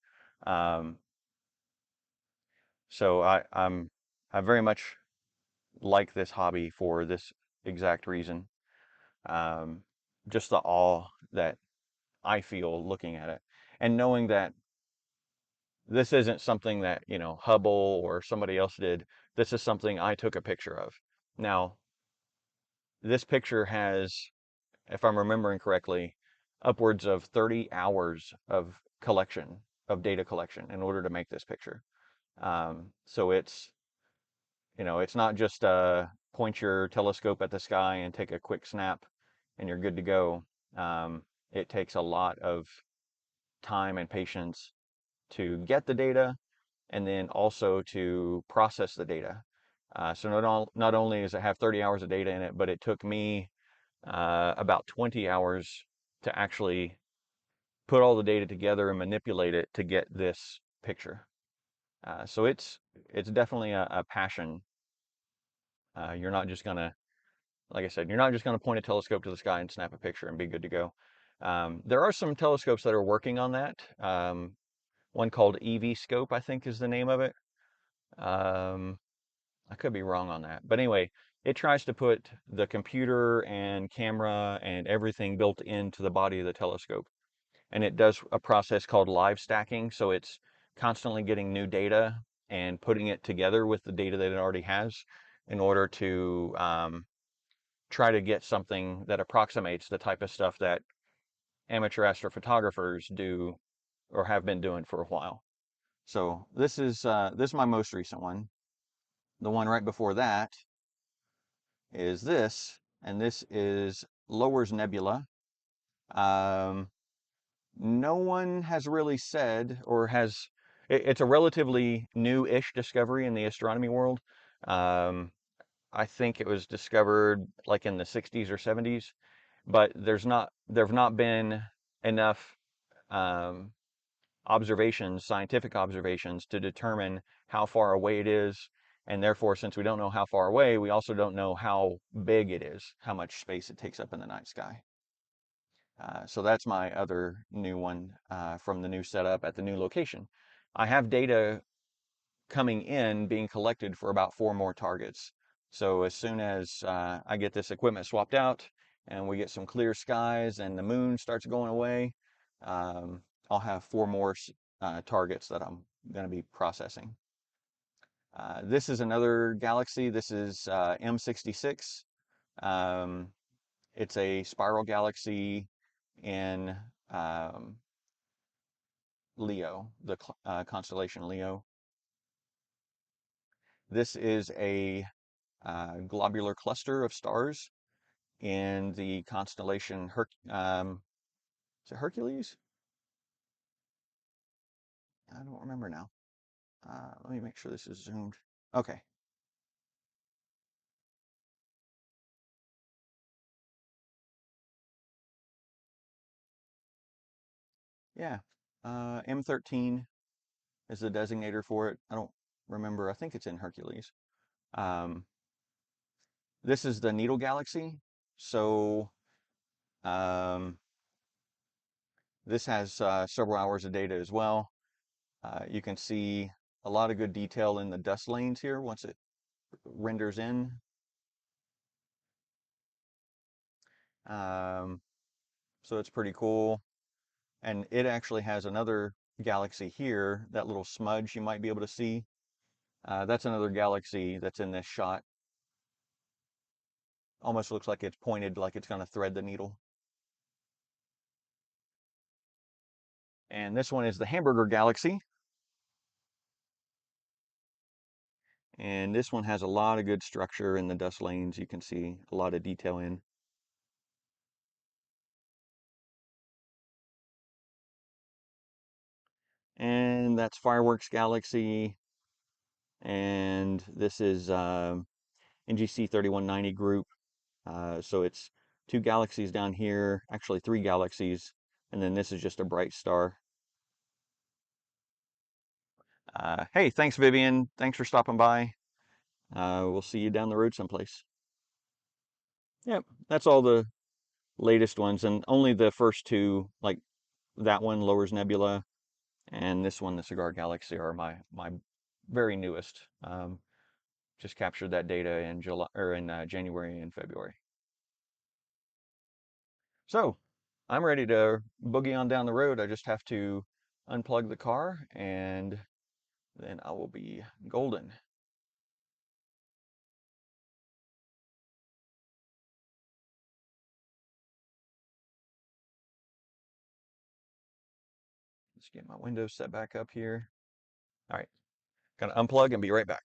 Um, so I very much like this hobby for this exact reason. Um, just the awe that I feel looking at it, and knowing that this isn't something that, Hubble or somebody else did. This is something I took a picture of. Now, this picture has, if I'm remembering correctly, upwards of 30 hours of data collection in order to make this picture. So it's not just point your telescope at the sky and take a quick snap and you're good to go. It takes a lot of time and patience to get the data and then also to process the data. So not only does it have 30 hours of data in it, but it took me about 20 hours to actually put all the data together and manipulate it to get this picture. So it's definitely a passion. You're not just gonna, like I said, you're not just gonna point a telescope to the sky and snap a picture and be good to go. There are some telescopes that are working on that. One called EV Scope, I think is the name of it. I could be wrong on that. But anyway, it tries to put the computer and camera and everything built into the body of the telescope. And it does a process called live stacking. So it's constantly getting new data and putting it together with the data that it already has in order to try to get something that approximates the type of stuff that amateur astrophotographers do or have been doing for a while. So this is my most recent one. The one right before that is this, and this is Lowers Nebula. Um, no one has really said or it's a relatively new-ish discovery in the astronomy world. Um, I think it was discovered like in the 60s or 70s, but there have not been enough um, scientific observations to determine how far away it is. And therefore, since we don't know how far away, we also don't know how big it is, how much space it takes up in the night sky. So that's my other new one from the new setup at the new location. I have data coming in being collected for about 4 more targets. So as soon as I get this equipment swapped out and we get some clear skies and the moon starts going away, I'll have 4 more targets that I'm going to be processing. This is another galaxy. This is M66. Um, it's a spiral galaxy in Leo, the constellation Leo. This is a globular cluster of stars in the constellation is it Hercules? I don't remember now. Let me make sure this is zoomed. Okay. Yeah. M13 is the designator for it. I don't remember. I think it's in Hercules. Um, this is the Needle Galaxy. So um, this has several hours of data as well. You can see a lot of good detail in the dust lanes here once it renders in. So it's pretty cool. And it actually has another galaxy here, that little smudge you might be able to see. That's another galaxy that's in this shot. Almost looks like it's pointed like it's going to thread the needle. And this one is the Hamburger Galaxy. And this one has a lot of good structure in the dust lanes. You can see a lot of detail in. And that's Fireworks Galaxy. And this is NGC 3190 group. So it's 2 galaxies down here, actually 3 galaxies, and then this is just a bright star. Hey, thanks, Vivian. Thanks for stopping by. We'll see you down the road someplace. Yep, that's all the latest ones, and only the first two, like that one, Lowers Nebula, and this one, the Cigar Galaxy, are my very newest. Just captured that data in July or in January and February. So I'm ready to boogie on down the road. I just have to unplug the car, and then I will be golden. Let's get my windows set back up here. All right, gonna unplug and be right back.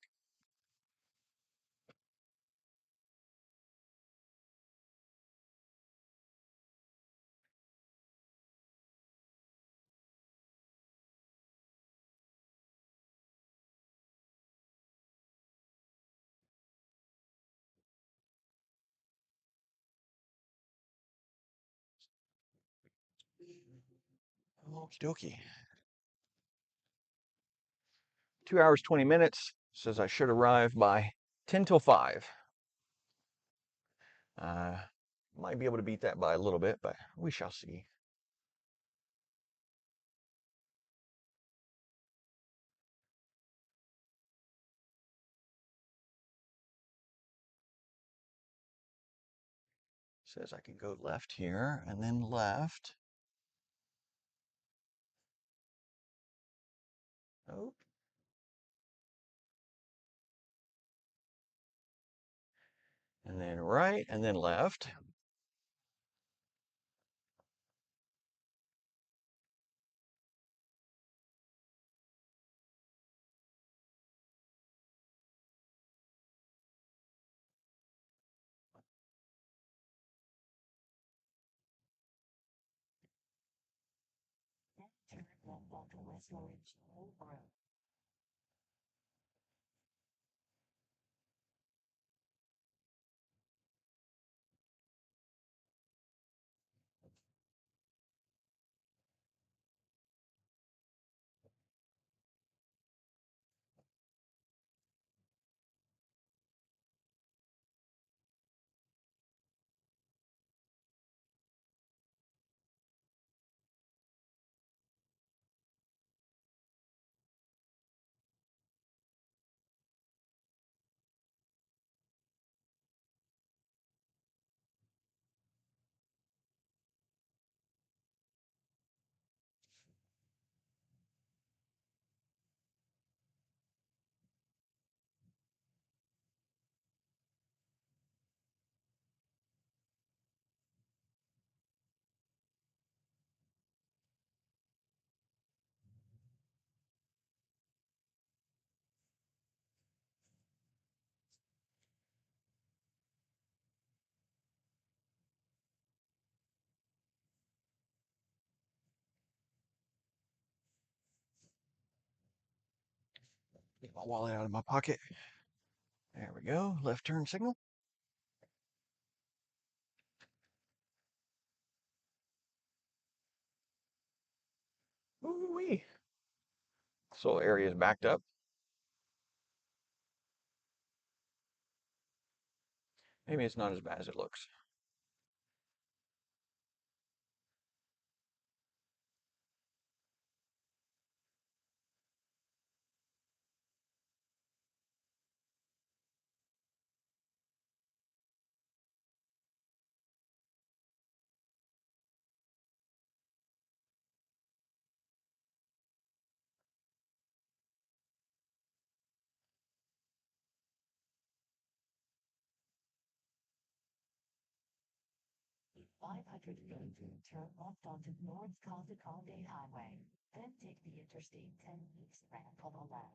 Okie dokie. 2 hours, 20 minutes. Says I should arrive by 10 till 5. Might be able to beat that by a little bit, but we shall see. Says I can go left here and then left. Oh. And then right and then left. Turn left onto West Orange Road. Get my wallet out of my pocket. There we go. Left turn signal. Ooh-wee. This whole area is backed up. Maybe it's not as bad as it looks. In 500 feet, turn left onto North Conde Highway. Then take the Interstate 10 east ramp on the left.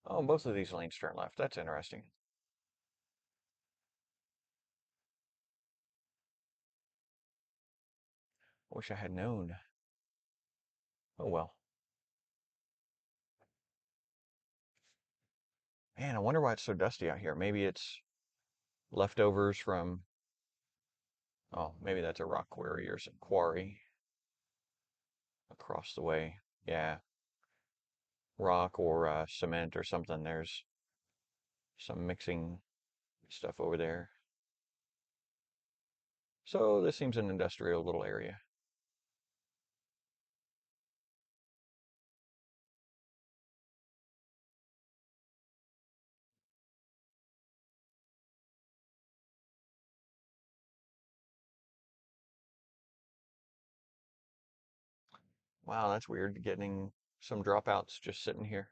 Oh, both of these lanes turn left. That's interesting. I wish I had known. Oh well. Man, I wonder why it's so dusty out here. Maybe it's leftovers from, oh, maybe that's a rock quarry or some quarry across the way. Yeah, rock or cement or something. There's some mixing stuff over there. So this seems an industrial little area. Wow, that's weird getting some dropouts just sitting here.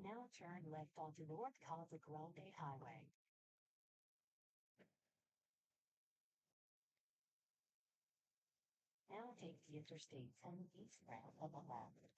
Now turn left onto North Casa Grande Highway. Now take the Interstate 10 eastbound on the left.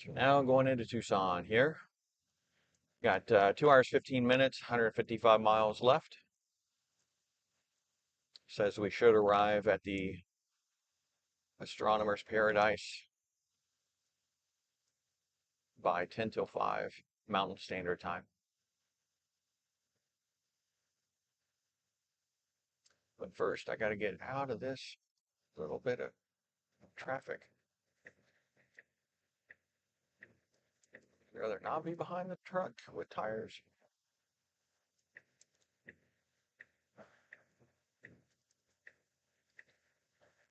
So now going into Tucson here. Got 2 hours, 15 minutes, 155 miles left. Says we should arrive at the Astronomer's Paradise by 10 till 5 Mountain Standard Time. But first, I got to get out of this little bit of traffic. I'd rather not be behind the truck with tires.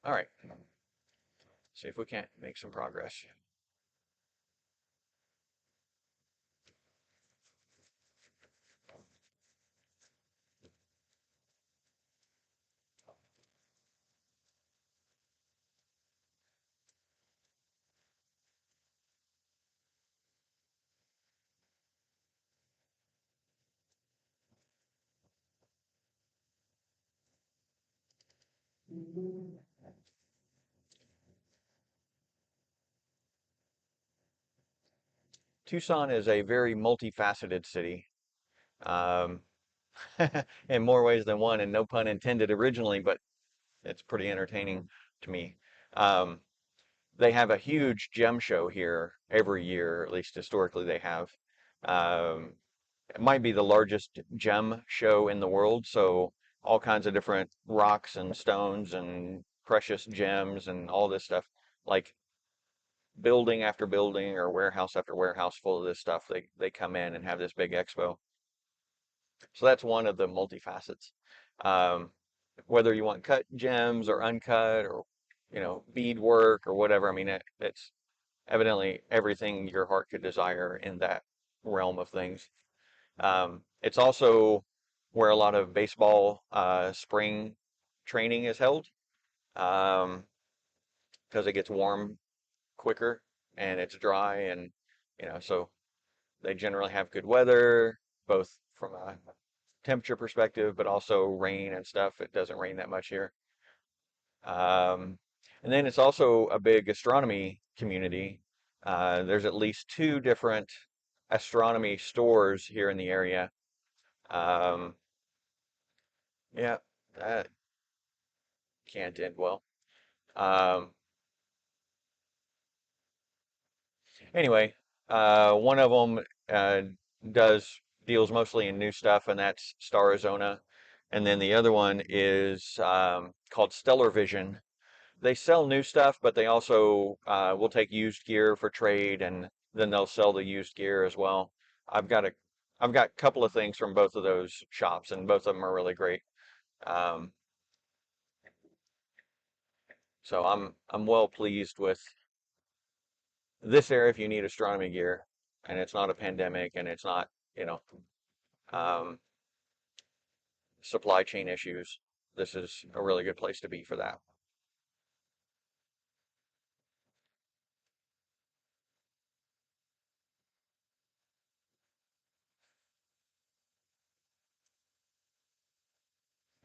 All right. See if we can't make some progress. Tucson is a very multifaceted city. Um, in more ways than one, and no pun intended originally, but it's pretty entertaining to me. Um, they have a huge gem show here every year, at least historically they have. Um, it might be the largest gem show in the world, so all kinds of different rocks and stones and precious gems and all this stuff, like building after building or warehouse after warehouse full of this stuff. They come in and have this big expo. So that's one of the multifacets. Um, whether you want cut gems or uncut or bead work or whatever. I mean, it's evidently everything your heart could desire in that realm of things. It's also where a lot of baseball spring training is held because it gets warm quicker and it's dry and so they generally have good weather both from a temperature perspective, but also rain and stuff. It doesn't rain that much here. Um, and then it's also a big astronomy community. There's at least 2 different astronomy stores here in the area. Um, yeah, that can't end well. Um, anyway, one of them deals mostly in new stuff, and that's Star Arizona. And then the other one is called Stellar Vision. They sell new stuff, but they also will take used gear for trade, and then they'll sell the used gear as well. I've got a I've got a couple of things from both of those shops, and both of them are really great. Um, so I'm well pleased with this area if you need astronomy gear, and it's not a pandemic, and it's not, you know, um, supply chain issues, this is a really good place to be for that.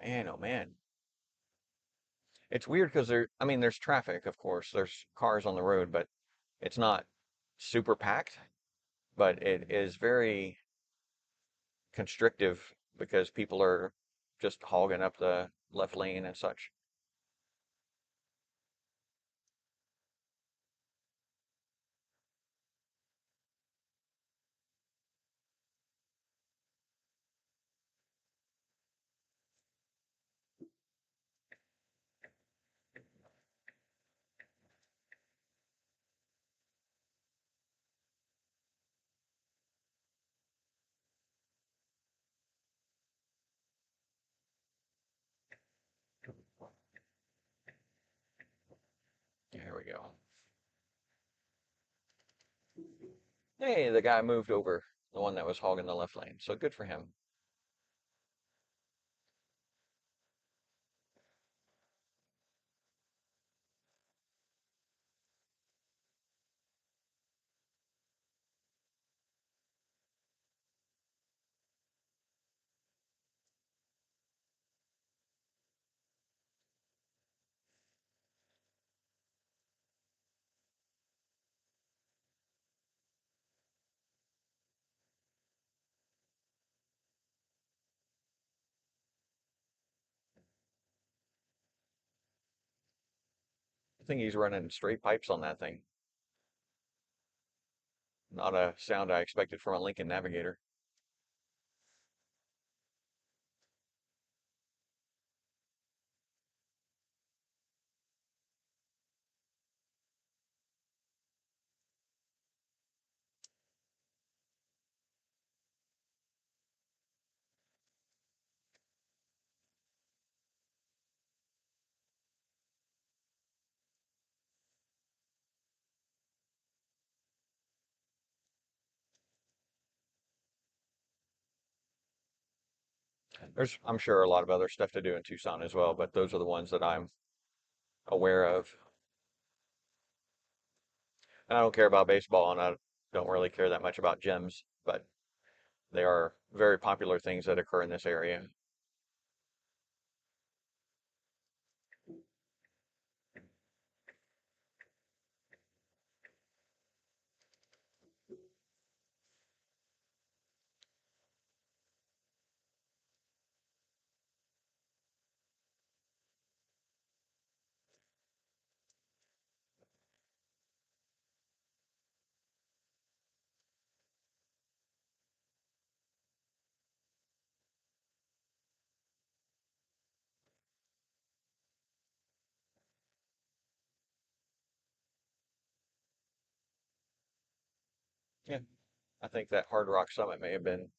Man, oh man. It's weird because I mean, there's traffic, of course, there's cars on the road, but it's not super packed, but it is very constrictive because people are just hogging up the left lane and such. There we go. Hey, the guy moved over, the one that was hogging the left lane, so good for him. I think he's running straight pipes on that thing. Not a sound I expected from a Lincoln Navigator. There's, I'm sure, a lot of other stuff to do in Tucson as well, but those are the ones that I'm aware of. And I don't care about baseball, and I don't really care that much about gems, but they are very popular things that occur in this area. Yeah, I think that Hard Rock Summit may have been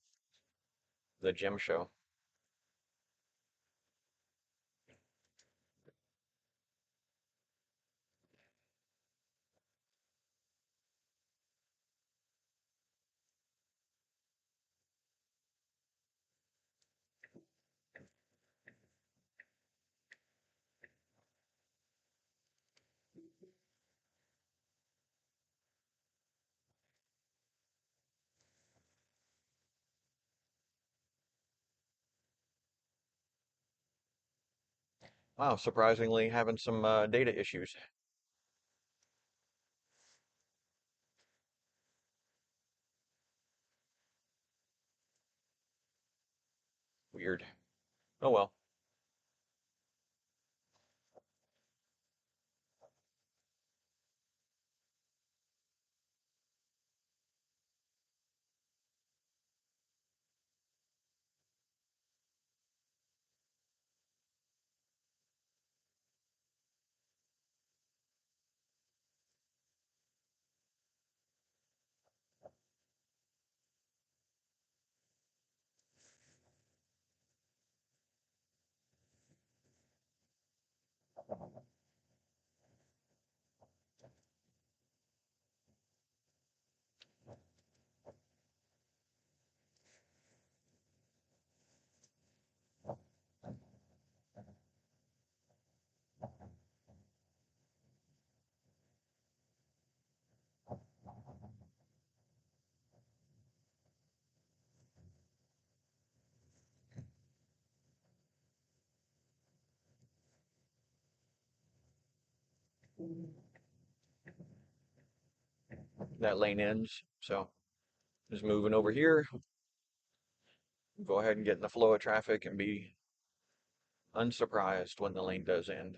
the gem show. Wow, surprisingly having some data issues. Weird. Oh well. That lane ends, so just moving over here. Go ahead and get in the flow of traffic and be unsurprised when the lane does end.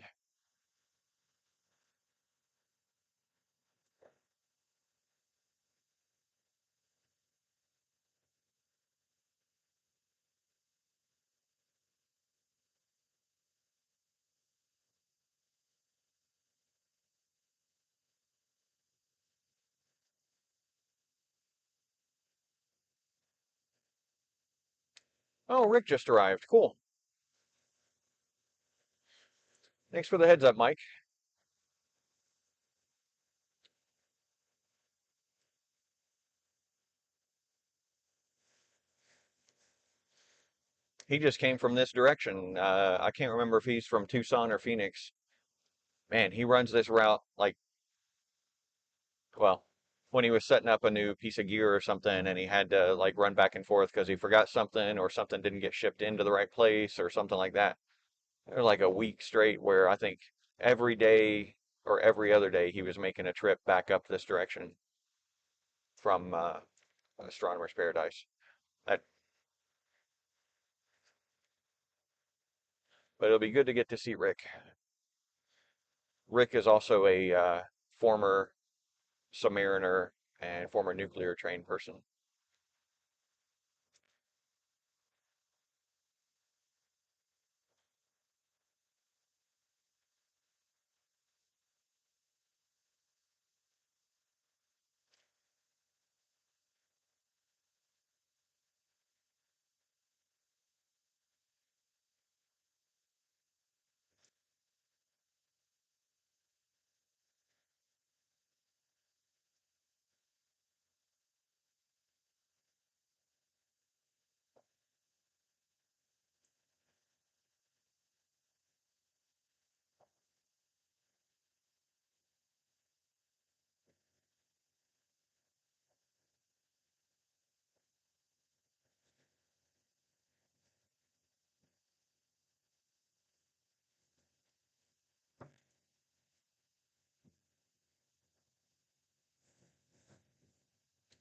Oh, Rick just arrived. Cool. Thanks for the heads up, Mike. He just came from this direction. I can't remember if he's from Tucson or Phoenix. Man, he runs this route like, well, when he was setting up a new piece of gear or something and he had to like run back and forth because he forgot something or something didn't get shipped into the right place or something like that. There was like a week straight where I think every day or every other day he was making a trip back up this direction from Astronomer's Paradise. That, but it'll be good to get to see Rick. Rick is also a former submariner and former nuclear trained person.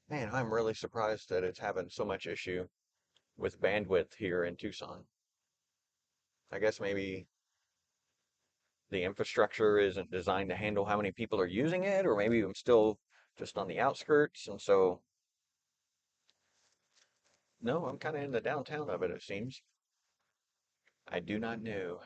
Man, I'm really surprised that it's having so much issue with bandwidth here in Tucson. I guess maybe the infrastructure isn't designed to handle how many people are using it, or maybe I'm still just on the outskirts, and so no, I'm kind of in the downtown of it, it seems. I do not know.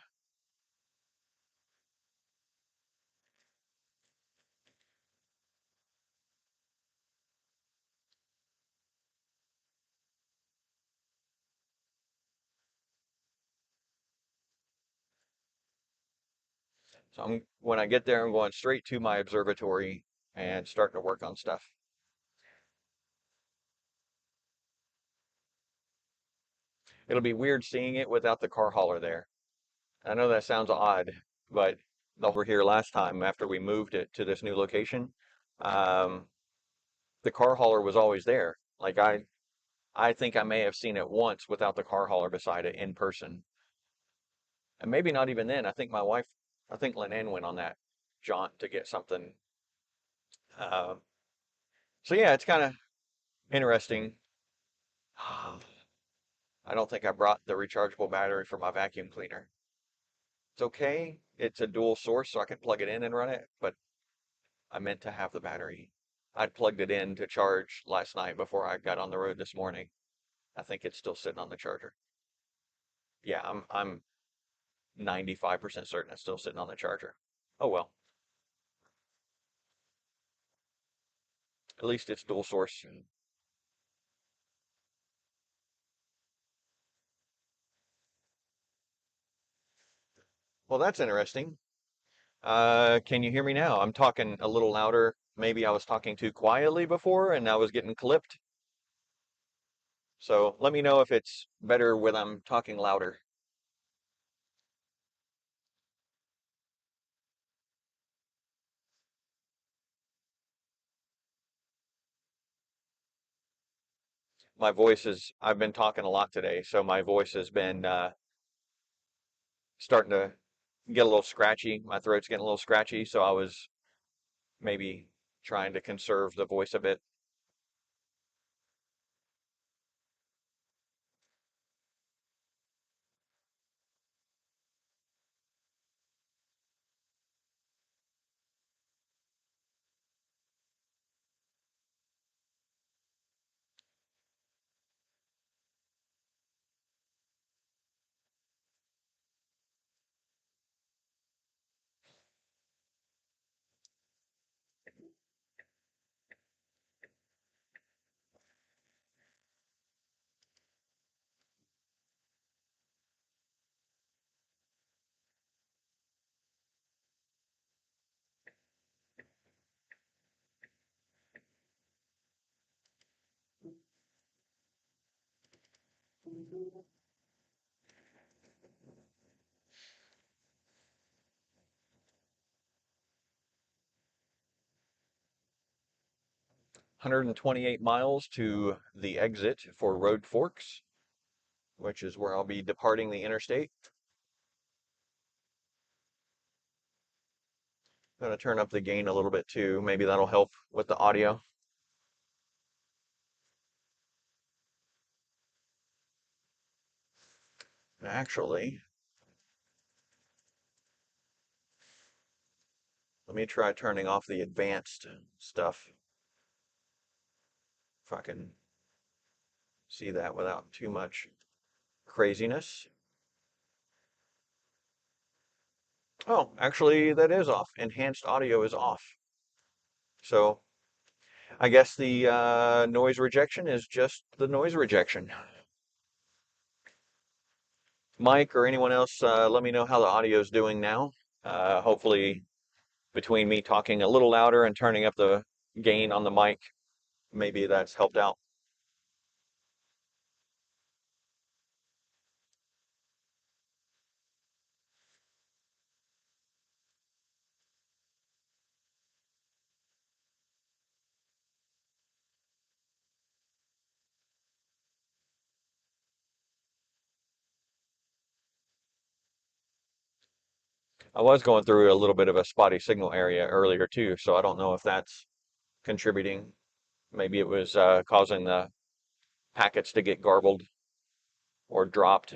So when I get there, I'm going straight to my observatory and starting to work on stuff. It'll be weird seeing it without the car hauler there. I know that sounds odd, but over here last time after we moved it to this new location, um, the car hauler was always there. Like I think I may have seen it once without the car hauler beside it in person. And maybe not even then. I think Lynn went on that jaunt to get something. Uh, so yeah, it's kind of interesting. I don't think I brought the rechargeable battery for my vacuum cleaner. It's okay. It's a dual source, so I can plug it in and run it, but I meant to have the battery. I'd plugged it in to charge last night before I got on the road this morning. I think it's still sitting on the charger. Yeah, I'm 95% certain it's still sitting on the charger. Oh well, at least it's dual source. Well, that's interesting. Can you hear me now? I'm talking a little louder. Maybe I was talking too quietly before and I was getting clipped. So let me know if it's better when I'm talking louder. I've been talking a lot today, so my voice has been starting to get a little scratchy. My throat's getting a little scratchy, so I was maybe trying to conserve the voice a bit. Mhm. 128 miles to the exit for Road Forks, which is where I'll be departing the interstate. I'm going to turn up the gain a little bit too. Maybe that'll help with the audio. Actually, let me try turning off the advanced stuff if I can see that without too much craziness. Oh, actually, that is off. Enhanced audio is off. So I guess the noise rejection is just the noise rejection. Mike or anyone else, let me know how the audio is doing now. Hopefully, between me talking a little louder and turning up the gain on the mic, maybe that's helped out. I was going through a little bit of a spotty signal area earlier too, so I don't know if that's contributing. Maybe it was causing the packets to get garbled or dropped.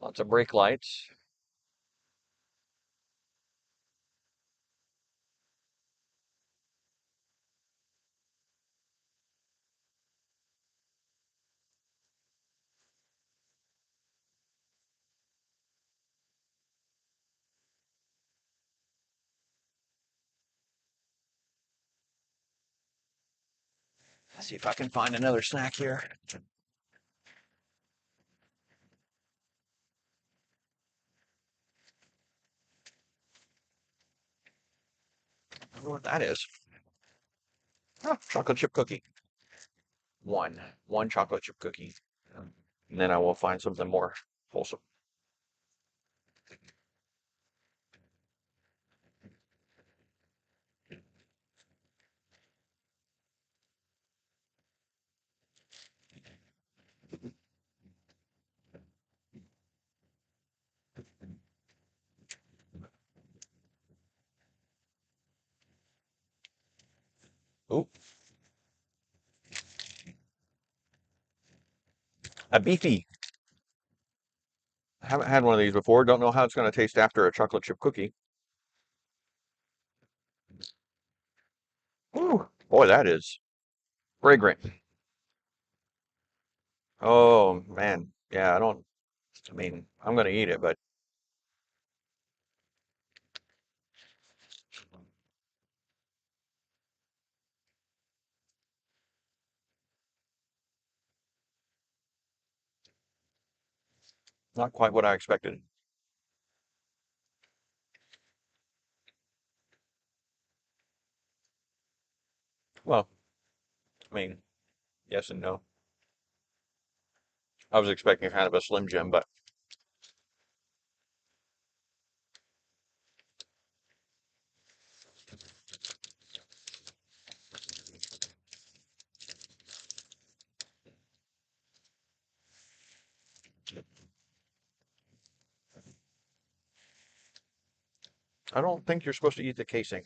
Lots of brake lights. Let's see if I can find another snack here. I wonder what that is. Oh, chocolate chip cookie. One chocolate chip cookie. And then I will find something more wholesome. Ooh, a beefy. I haven't had one of these before. Don't know how it's going to taste after a chocolate chip cookie. Ooh, boy, that is fragrant. Oh, man. Yeah, I mean, I'm going to eat it, but Not quite what I expected. Well, I mean, yes and no. I was expecting kind of a Slim Jim, but I don't think you're supposed to eat the casing.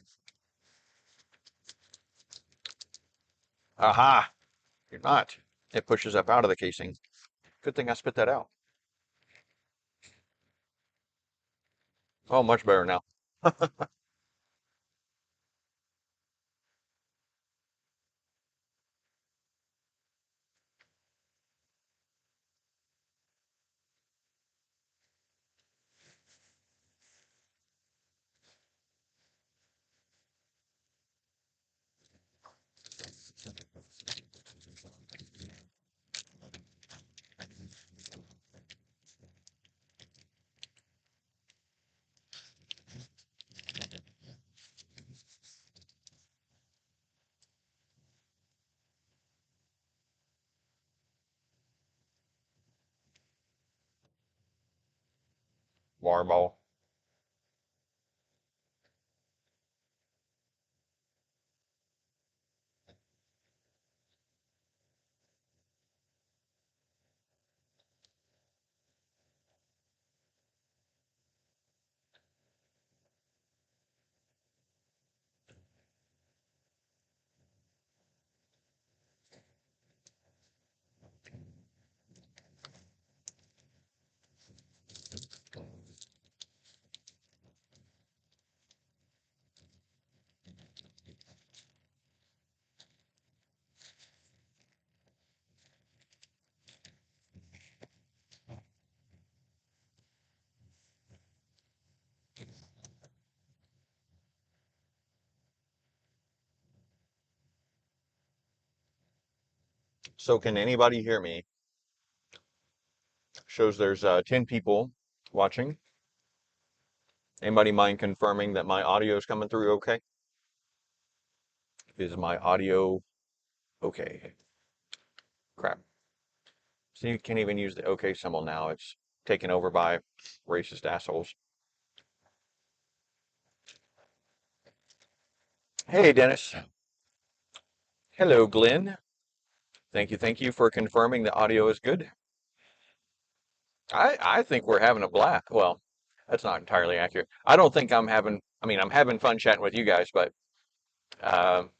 Aha! You're not. It pushes up out of the casing. Good thing I spit that out. Oh, much better now. Marble. So can anybody hear me? Shows there's 10 people watching. Anybody mind confirming that my audio is coming through okay? Is my audio okay? Crap. See, you can't even use the okay symbol now. It's taken over by racist assholes. Hey, Dennis. Hello, Glenn. Thank you for confirming the audio is good. I think we're having a blast. Well, that's not entirely accurate. I don't think I'm having fun chatting with you guys, but um,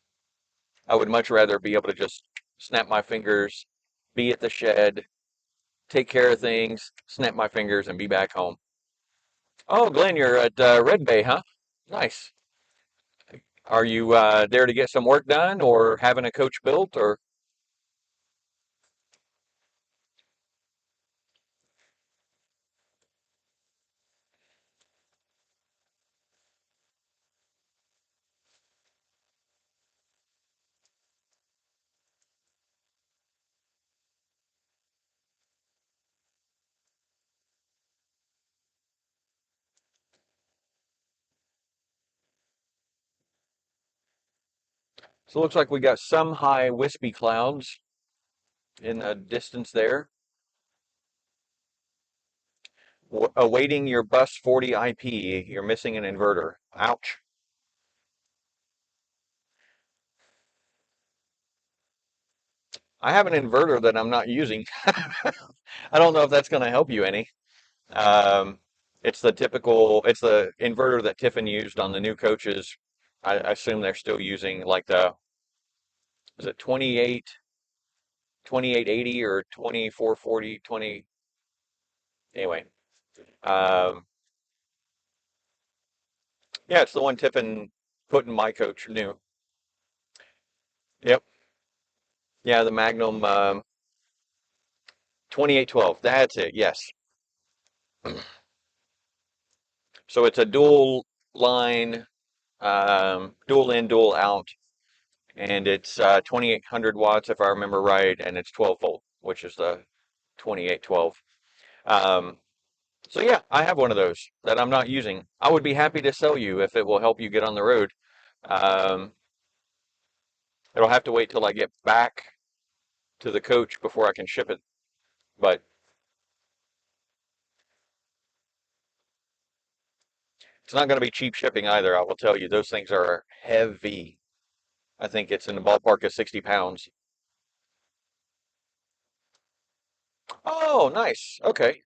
I would much rather be able to just snap my fingers, be at the shed, take care of things, snap my fingers, and be back home. Oh, Glenn, you're at Red Bay, huh? Nice. Are you there to get some work done or having a coach built or? So it looks like we got some high wispy clouds in the distance there. Awaiting your bus 40 IP, you're missing an inverter. Ouch. I have an inverter that I'm not using. I don't know if that's going to help you any. Um, it's the inverter that Tiffin used on the new coaches. I assume they're still using like is it 2880 or 2440, 20, anyway. Um, yeah, it's the one Tiffin put in my coach new. Yep. Yeah, the Magnum 2812. That's it. Yes. So it's a dual line, dual in, dual out, and it's 2800 watts if I remember right, and it's 12 volt, which is the 2812. Um, So yeah, I have one of those that I'm not using. I would be happy to sell you if it will help you get on the road. Um, it'll have to wait till I get back to the coach before I can ship it. But it's not going to be cheap shipping either, I will tell you. Those things are heavy. I think it's in the ballpark of 60 pounds. Oh, nice. Okay.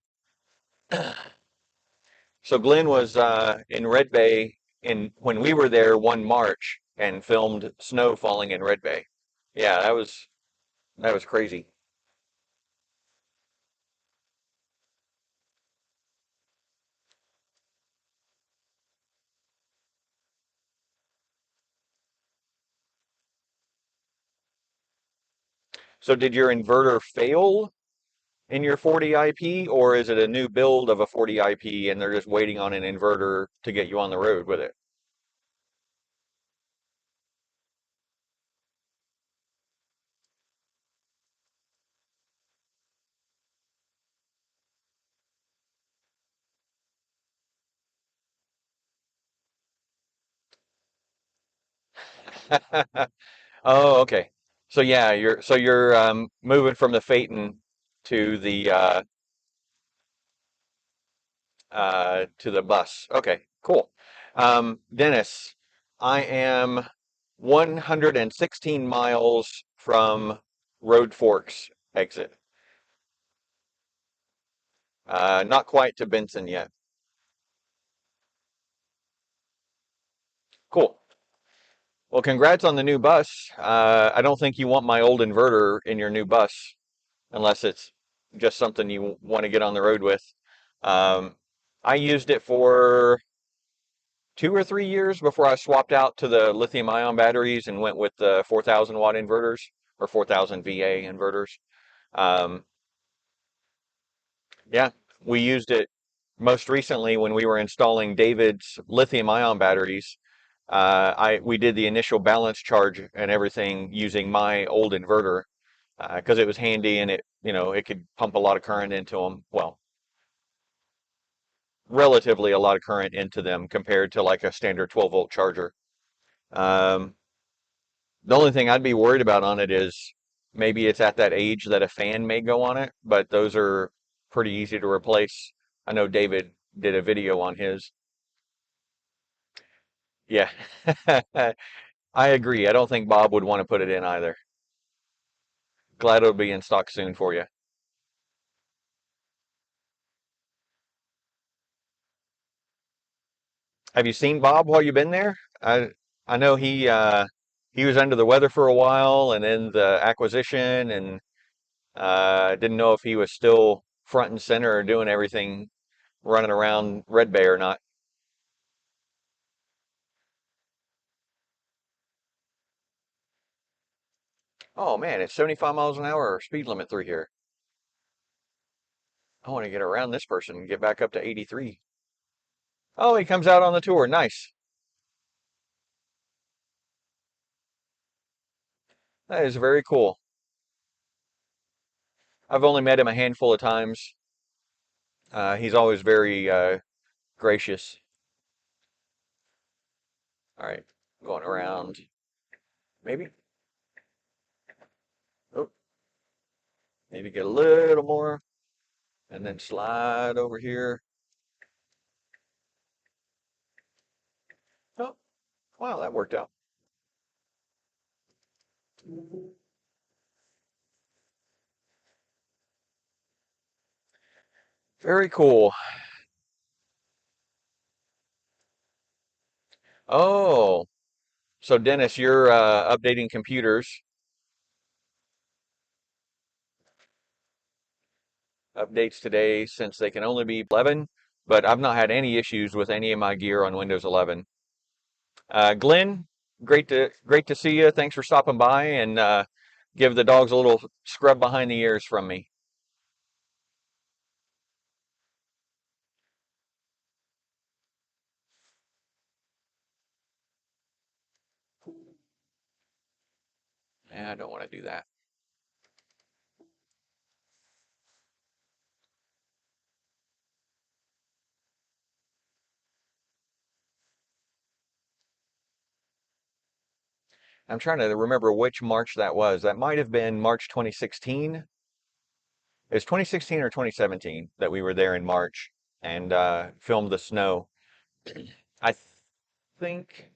So Glenn was in Red Bay in when we were there one March and filmed snow falling in Red Bay. Yeah, that was crazy. So did your inverter fail in your 40 IP, or is it a new build of a 40 IP and they're just waiting on an inverter to get you on the road with it? Oh, okay. So yeah, you're moving from the Phaeton to the bus. Okay, cool. Dennis, I am 116 miles from Road Forks exit. Not quite to Benson yet. Cool. Well, congrats on the new bus. I don't think you want my old inverter in your new bus unless it's just something you want to get on the road with. Um, I used it for 2 or 3 years before I swapped out to the lithium ion batteries and went with the 4,000 watt inverters or 4,000 VA inverters. Um, yeah, we used it most recently when we were installing David's lithium ion batteries. We did the initial balance charge and everything using my old inverter because it was handy and it could pump a lot of current into them. Well, relatively a lot of current into them compared to like a standard 12-volt charger. Um, The only thing I'd be worried about on it is maybe it's at that age that a fan may go on it, but those are pretty easy to replace. I know David did a video on his. Yeah, I agree. I don't think Bob would want to put it in either. Glad it'll be in stock soon for you. Have you seen Bob while you've been there? I know he was under the weather for a while and then the acquisition and didn't know if he was still front and center or doing everything running around Red Bay or not. Oh man, it's 75 miles an hour speed limit through here. I want to get around this person and get back up to 83. Oh, he comes out on the tour. Nice. That is very cool. I've only met him a handful of times. He's always very gracious. All right, going around. Maybe. Oh, maybe get a little more and then slide over here. Oh, wow, that worked out. Very cool. Oh, so Dennis, you're updating computers. Updates today since they can only be 11, but I've not had any issues with any of my gear on Windows 11. Glenn, great to see you. Thanks for stopping by and give the dogs a little scrub behind the ears from me. I don't want to do that. I'm trying to remember which March that was. That might have been March 2016. It was 2016 or 2017 that we were there in March and filmed the snow. I think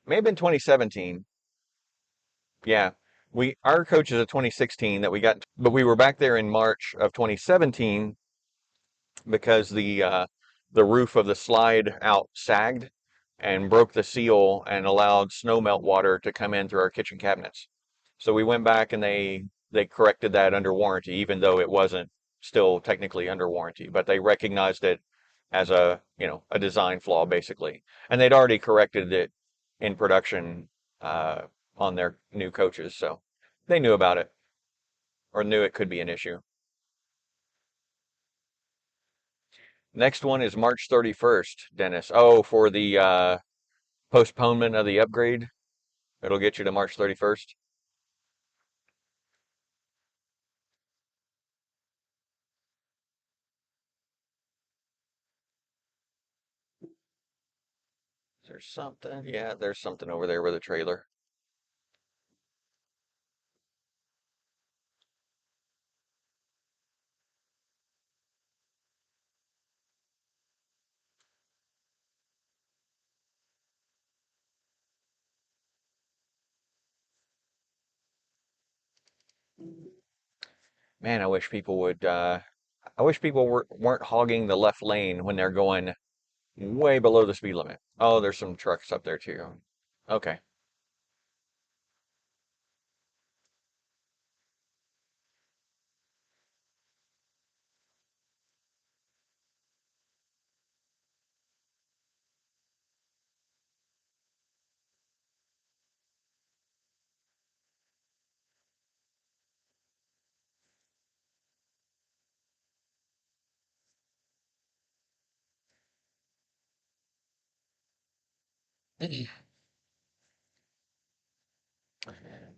may have been 2017. Yeah. Our coach is a 2016 that we got, but we were back there in March of 2017 because the roof of the slide out sagged and broke the seal and allowed snow melt water to come in through our kitchen cabinets. So we went back and they corrected that under warranty, even though it wasn't still technically under warranty, but they recognized it as a design flaw basically. And they'd already corrected it in production uh, on their new coaches, so they knew about it or knew it could be an issue. Next one is March 31st, Dennis. Oh, for the postponement of the upgrade, it'll get you to March 31st. Is there something? Yeah, there's something over there with a trailer. Man, I wish people would. I wish people weren't hogging the left lane when they're going way below the speed limit. Oh, there's some trucks up there too. Okay.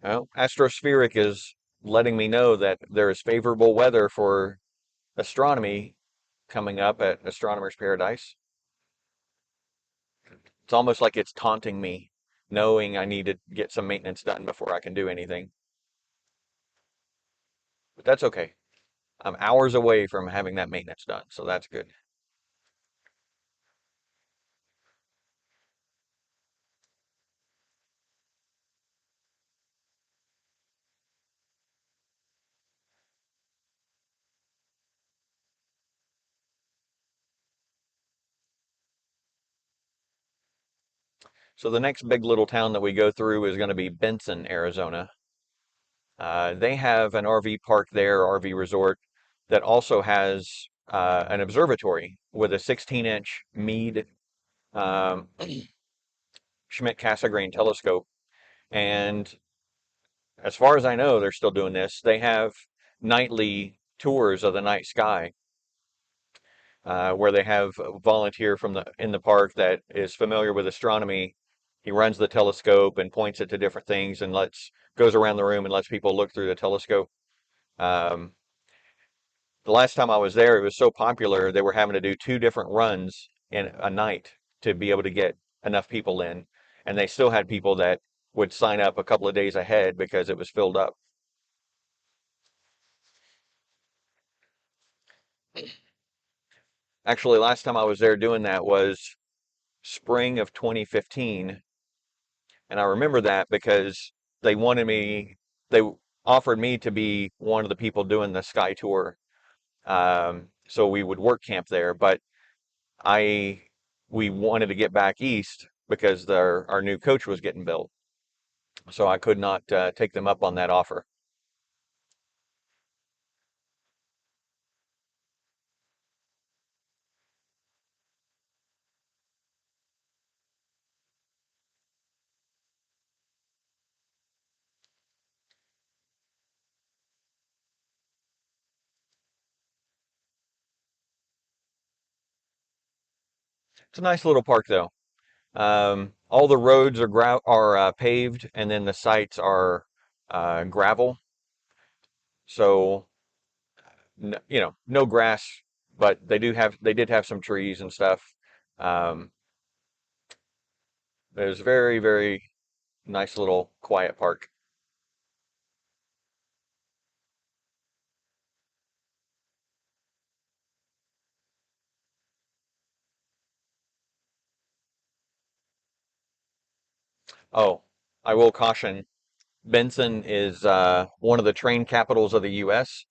Well, Astrospheric is letting me know that there is favorable weather for astronomy coming up at Astronomer's Paradise. It's almost like it's taunting me, knowing I need to get some maintenance done before I can do anything. But that's okay. I'm hours away from having that maintenance done, so that's good. So the next big little town that we go through is going to be Benson, Arizona. They have an RV park there, RV resort, that also has an observatory with a 16-inch Meade Schmidt-Cassegrain telescope. And as far as I know, they're still doing this. They have nightly tours of the night sky, where they have a volunteer from in the park that is familiar with astronomy. He runs the telescope and points it to different things and goes around the room and lets people look through the telescope. Um, the last time I was there, it was so popular they were having to do two different runs in a night to be able to get enough people in, and they still had people that would sign up a couple of days ahead because it was filled up. Actually, last time I was there doing that was spring of 2015. And I remember that because they wanted me, they offered me to be one of the people doing the sky tour. So we would work camp there, but I, we wanted to get back east because our new coach was getting built. So I could not take them up on that offer. It's a nice little park though. All the roads are paved, and then the sites are gravel. So no grass but they did have some trees and stuff. Um, it was very, very nice little quiet park. Oh, I will caution, Benson is one of the train capitals of the U.S.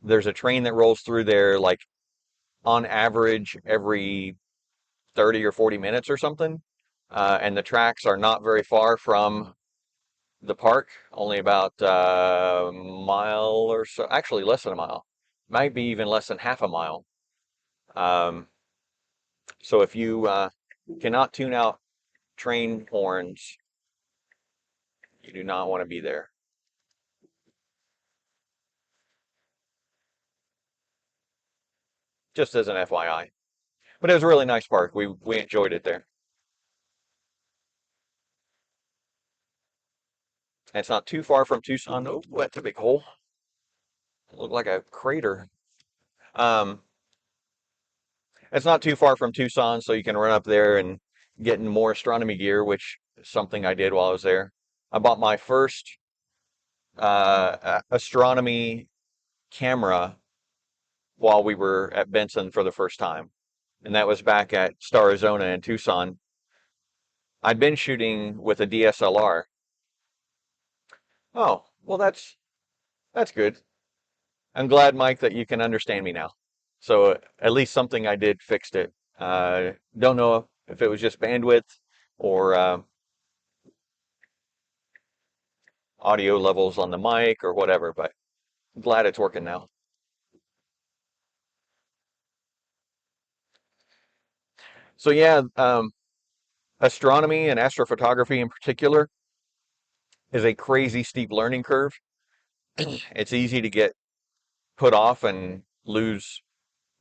There's a train that rolls through there like on average every 30 or 40 minutes or something. And the tracks are not very far from the park, only about a mile or so, actually less than a mile, might be even less than half a mile. Um, so if you cannot tune out train horns, you do not want to be there. Just as an FYI. But it was a really nice park. We enjoyed it there. And it's not too far from Tucson. Oh, that's a big hole. It looked like a crater. Um, it's not too far from Tucson, so you can run up there and get in more astronomy gear, which is something I did while I was there. I bought my first astronomy camera while we were at Benson for the first time, and that was back at Star Arizona in Tucson. I'd been shooting with a DSLR. Oh, well, that's good. I'm glad, Mike, that you can understand me now. So at least something I did fixed it. Don't know if it was just bandwidth or audio levels on the mic or whatever, but I'm glad it's working now. So yeah, astronomy and astrophotography in particular is a crazy steep learning curve. It's easy to get put off and lose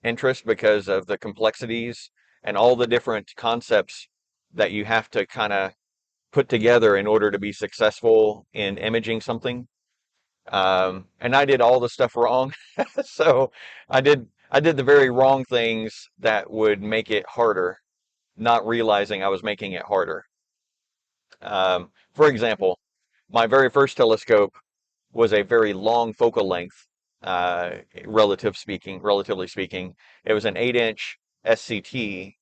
interest because of the complexities and all the different concepts that you have to kind of put together in order to be successful in imaging something. And I did all the stuff wrong. So I did the very wrong things that would make it harder, not realizing I was making it harder. For example, my very first telescope was a very long focal length, relatively speaking. It was an 8-inch SCT,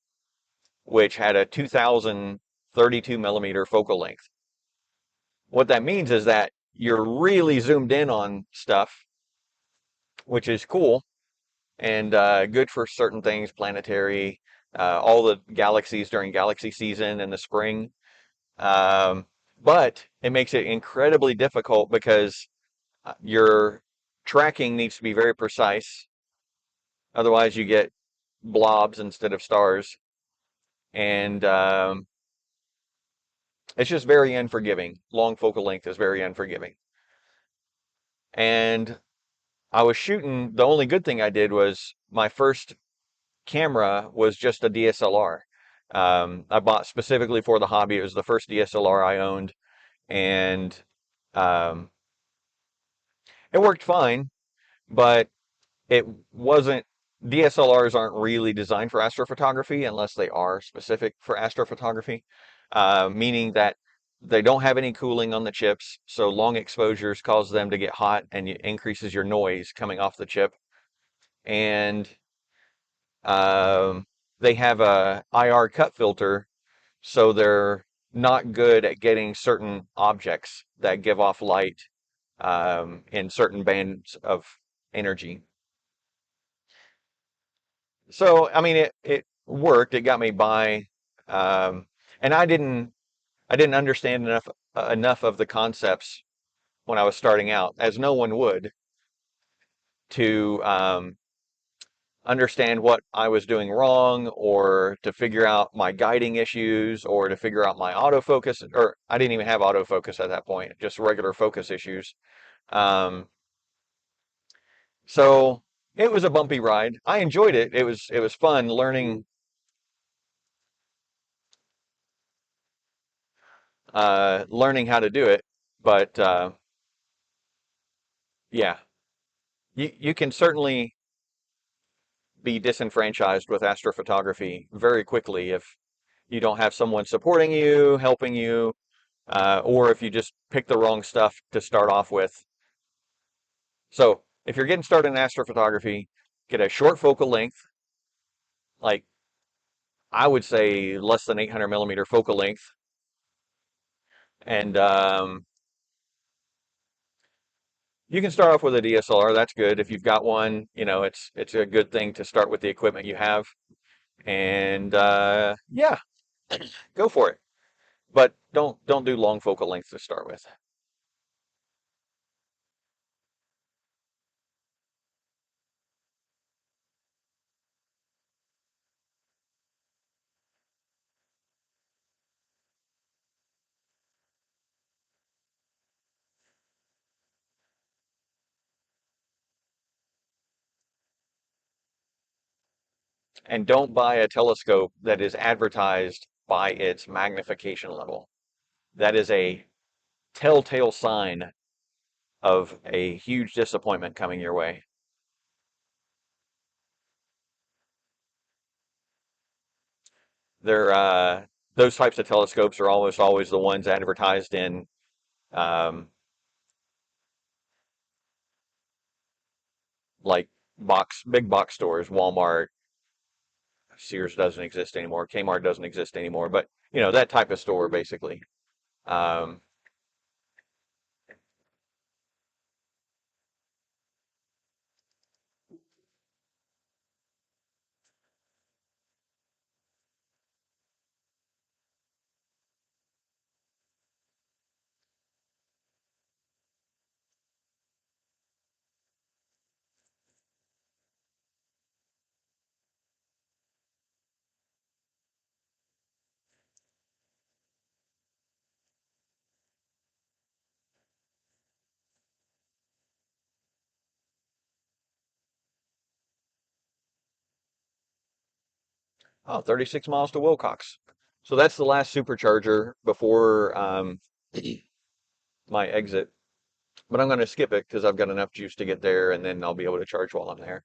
which had a 2032 millimeter focal length. What that means is that you're really zoomed in on stuff, which is cool and good for certain things, planetary, all the galaxies during galaxy season in the spring. Um, but it makes it incredibly difficult because your tracking needs to be very precise. Otherwise, you get blobs instead of stars. And it's just very unforgiving. Long focal length is very unforgiving. And I was shooting, the only good thing I did was my first camera was just a DSLR. I bought specifically for the hobby. It was the first DSLR I owned, and um, it worked fine, but it wasn't. DSLRs aren't really designed for astrophotography unless they are specific for astrophotography, meaning that they don't have any cooling on the chips, so long exposures cause them to get hot and it increases your noise coming off the chip. And um, they have a IR cut filter, so they're not good at getting certain objects that give off light in certain bands of energy. So, I mean, it worked. It got me by, um, and I didn't understand enough of the concepts when I was starting out, as no one would, to understand what I was doing wrong or to figure out my guiding issues or to figure out my autofocus, or I didn't even have autofocus at that point, just regular focus issues. Um, so it was a bumpy ride. I enjoyed it. It was fun learning how to do it. But yeah, you can certainly be disenfranchised with astrophotography very quickly if you don't have someone supporting you, helping you, or if you just pick the wrong stuff to start off with. So if you're getting started in astrophotography, get a short focal length, like I would say less than 800 millimeter focal length, and you can start off with a DSLR. That's good. If you've got one, you know, it's a good thing to start with the equipment you have. And yeah, go for it. But don't do long focal lengths to start with. And don't buy a telescope that is advertised by its magnification level. That is a telltale sign of a huge disappointment coming your way. They're those types of telescopes are almost always the ones advertised in um, like big box stores, Walmart, Sears doesn't exist anymore, Kmart doesn't exist anymore, but you know, that type of store basically. Um, 36 miles to Wilcox. So that's the last supercharger before my exit. But I'm going to skip it because I've got enough juice to get there, and then I'll be able to charge while I'm there.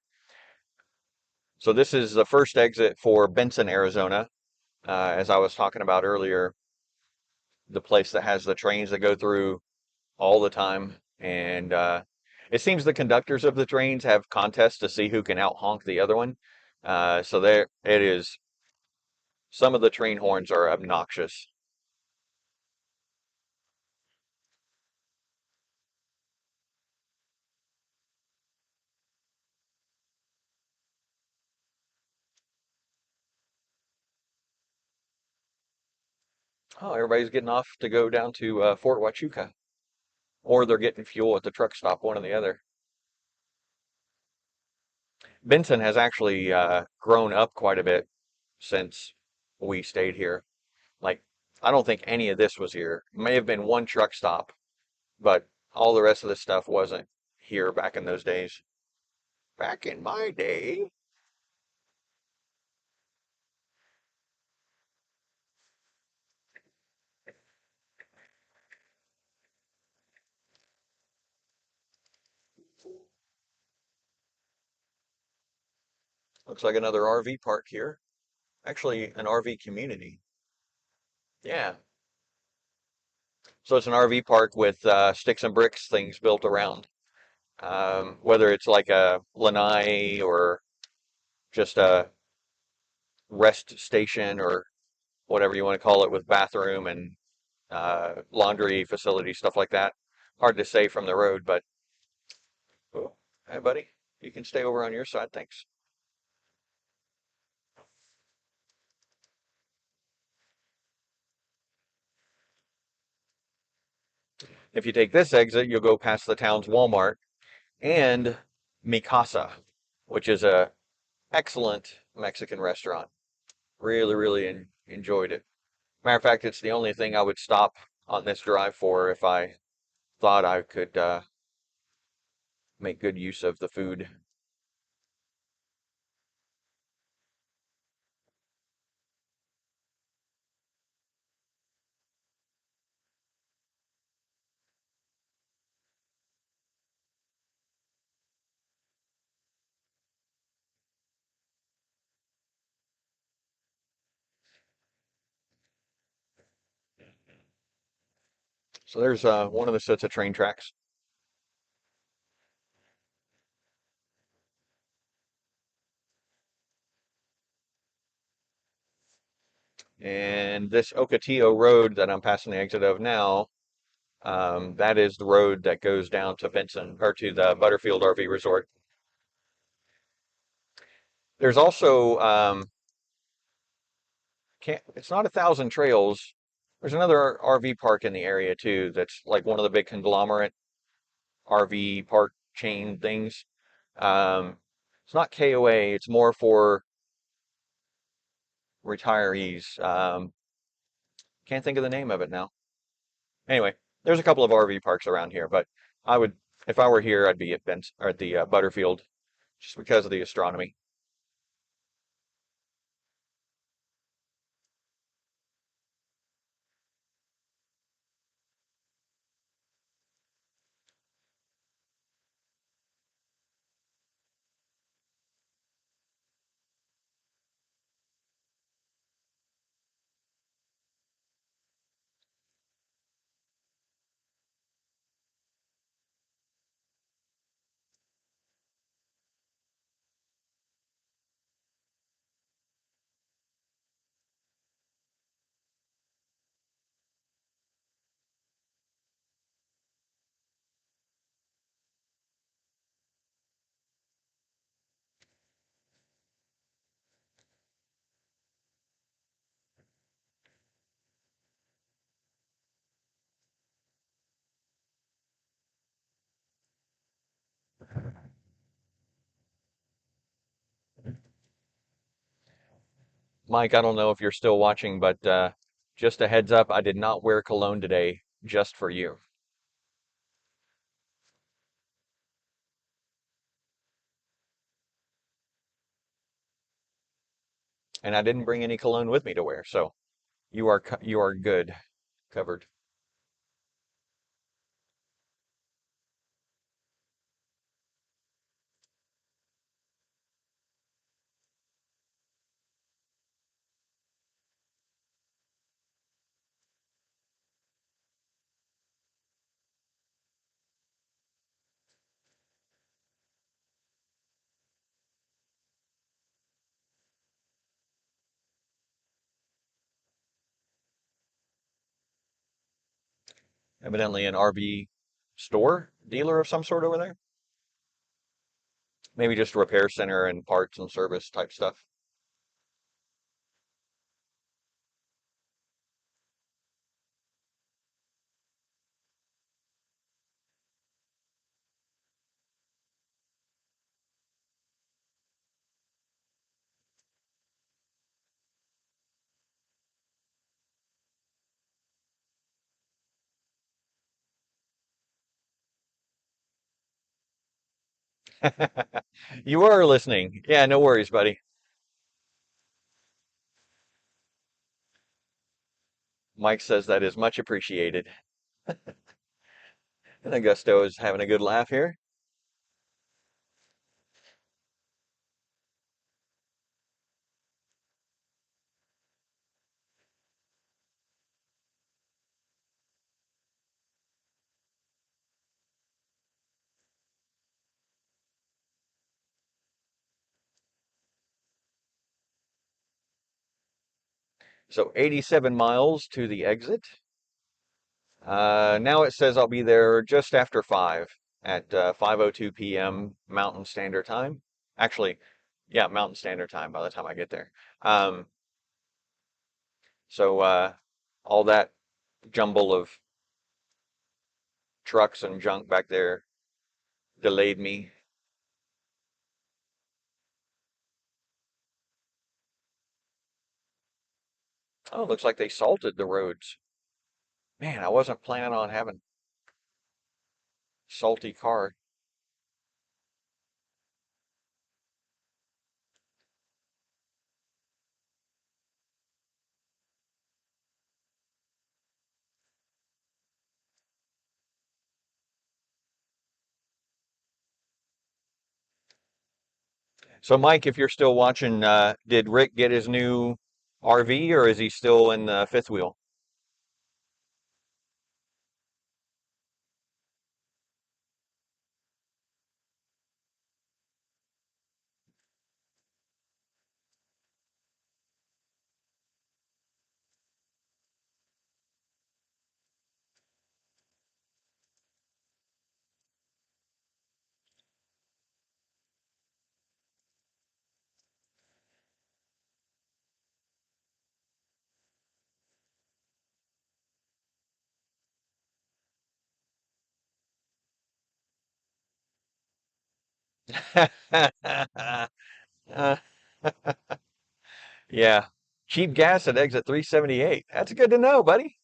So this is the first exit for Benson, Arizona. As I was talking about earlier, the place that has the trains that go through all the time. And it seems the conductors of the trains have contests to see who can out honk the other one. So there it is. Some of the train horns are obnoxious. Oh, everybody's getting off to go down to Fort Huachuca, or they're getting fuel at the truck stop, one or the other. Benson has actually grown up quite a bit since we stayed here. Like, I don't think any of this was here. May have been one truck stop, but all the rest of the stuff wasn't here back in those days. Back in my day. Looks like another RV park here. Actually, an RV community. Yeah. So it's an RV park with sticks and bricks things built around. Whether it's like a lanai or just a rest station or whatever you want to call it, with bathroom and laundry facility, stuff like that. Hard to say from the road, but oh, hey, buddy, you can stay over on your side. Thanks. If you take this exit, you'll go past the town's Walmart and Mi Casa, which is a excellent Mexican restaurant. Really, really enjoyed it. Matter of fact, it's the only thing I would stop on this drive for if I thought I could make good use of the food. So there's one of the sets of train tracks. And this Ocotillo Road that I'm passing the exit of now, that is the road that goes down to Benson or to the Butterfield RV Resort. There's also it's not 1,000 Trails. There's another RV park in the area too. That's like one of the big conglomerate RV park chain things. Um, it's not KOA. It's more for retirees. Can't think of the name of it now. Anyway, there's a couple of RV parks around here, but I would, if I were here, I'd be at Benson or at the Butterfield, just because of the astronomy. Mike, I don't know if you're still watching, but just a heads up, I did not wear cologne today, just for you. And I didn't bring any cologne with me to wear, so you are good, covered. Evidently an RV store dealer of some sort over there. Maybe just a repair center and parts and service type stuff. You are listening. Yeah, no worries, buddy. Mike says that is much appreciated. And Augusto is having a good laugh here. So 87 miles to the exit. Now it says I'll be there just after 5 at 5:02 p.m. Mountain Standard Time. Actually, yeah, Mountain Standard Time by the time I get there. Um, so all that jumble of trucks and junk back there delayed me. Oh, looks like they salted the roads. Man, I wasn't planning on having salty car. So, Mike, if you're still watching, did Rick get his new RV or is he still in the fifth wheel? Uh, yeah. Cheap gas at exit 378. That's good to know, buddy.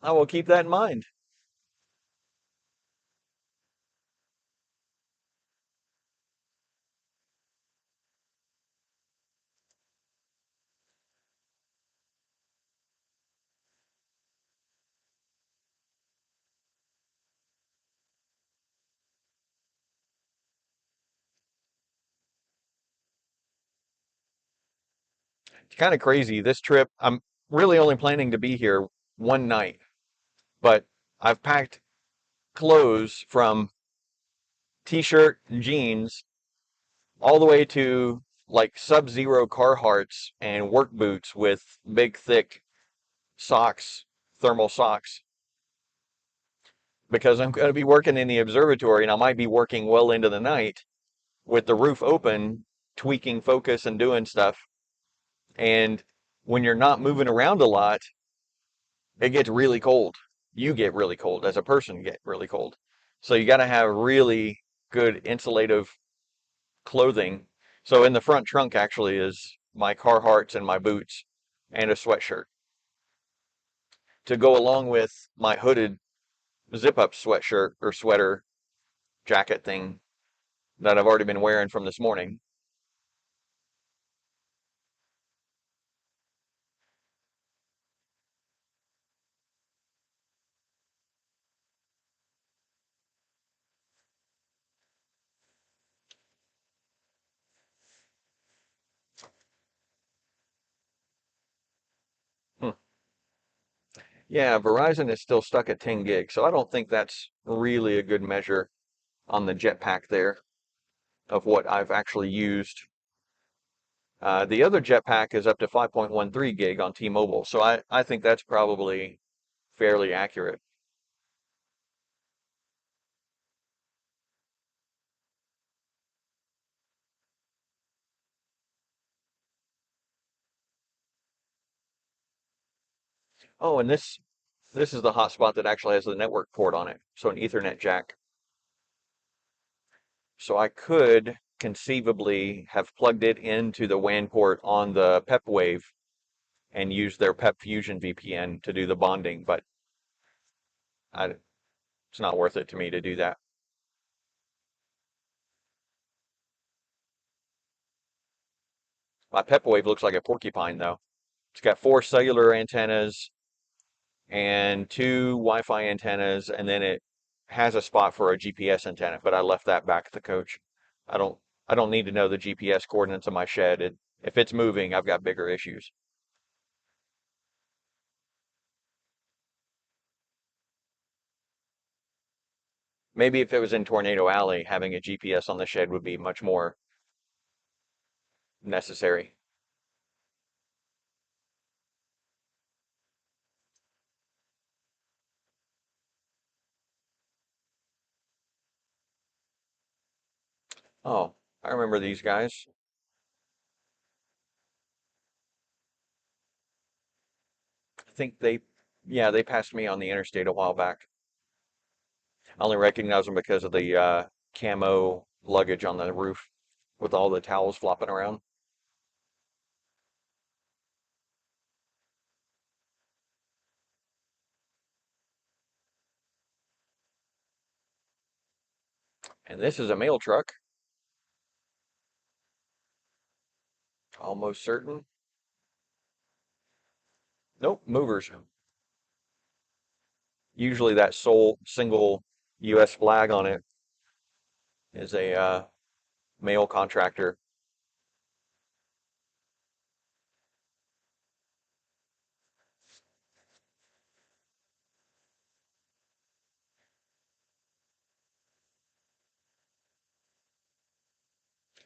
I will keep that in mind. It's kind of crazy. This trip, I'm really only planning to be here one night, but I've packed clothes from t-shirt and jeans all the way to like sub-zero Carhartts and work boots with big, thick socks, thermal socks, because I'm going to be working in the observatory and I might be working well into the night with the roof open, tweaking focus and doing stuff. And when you're not moving around a lot, it gets really cold. You get really cold as a person, get really cold. So you got to have really good insulative clothing. So in the front trunk actually is my Carhartts and my boots and a sweatshirt to go along with my hooded zip up sweatshirt or sweater jacket thing that I've already been wearing from this morning. Hmm. Yeah, Verizon is still stuck at 10 gigs, so I don't think that's really a good measure on the jetpack there of what I've actually used. The other jetpack is up to 5.13 gig on T-Mobile, so I think that's probably fairly accurate. Oh, and this is the hotspot that actually has the network port on it, so an Ethernet jack. So I could conceivably have plugged it into the WAN port on the PepWave and use their Pep Fusion VPN to do the bonding, but it's not worth it to me to do that. My PepWave looks like a porcupine though. It's got 4 cellular antennas and 2 Wi-Fi antennas, and then it has a spot for a GPS antenna, but I left that back at the coach. I don't I don't need to know the GPS coordinates of my shed. If it's moving, I've got bigger issues. Maybe if it was in Tornado Alley, having a GPS on the shed would be much more necessary. Oh, I remember these guys. I think yeah, they passed me on the interstate a while back. I only recognize them because of the camo luggage on the roof with all the towels flopping around. And this is a mail truck, almost certain. Nope, movers. Usually that sole single U.S. flag on it is a mail contractor.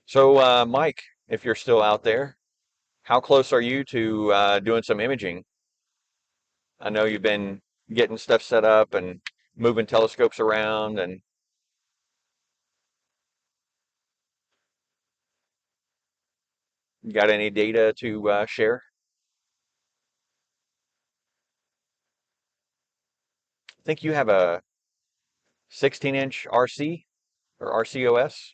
So, Mike, if you're still out there, how close are you to doing some imaging? I know you've been getting stuff set up and moving telescopes around, and got any data to share? I think you have a 16-inch RC or RCOS.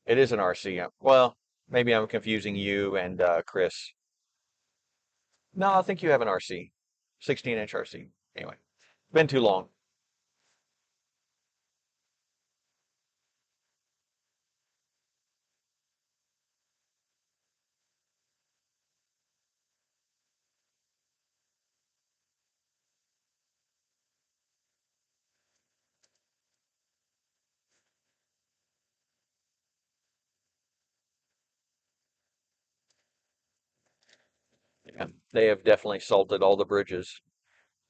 It is an RC. Well, maybe I'm confusing you and Chris. No, I think you have an RC, 16-inch RC. Anyway, been too long. Yeah, they have definitely salted all the bridges.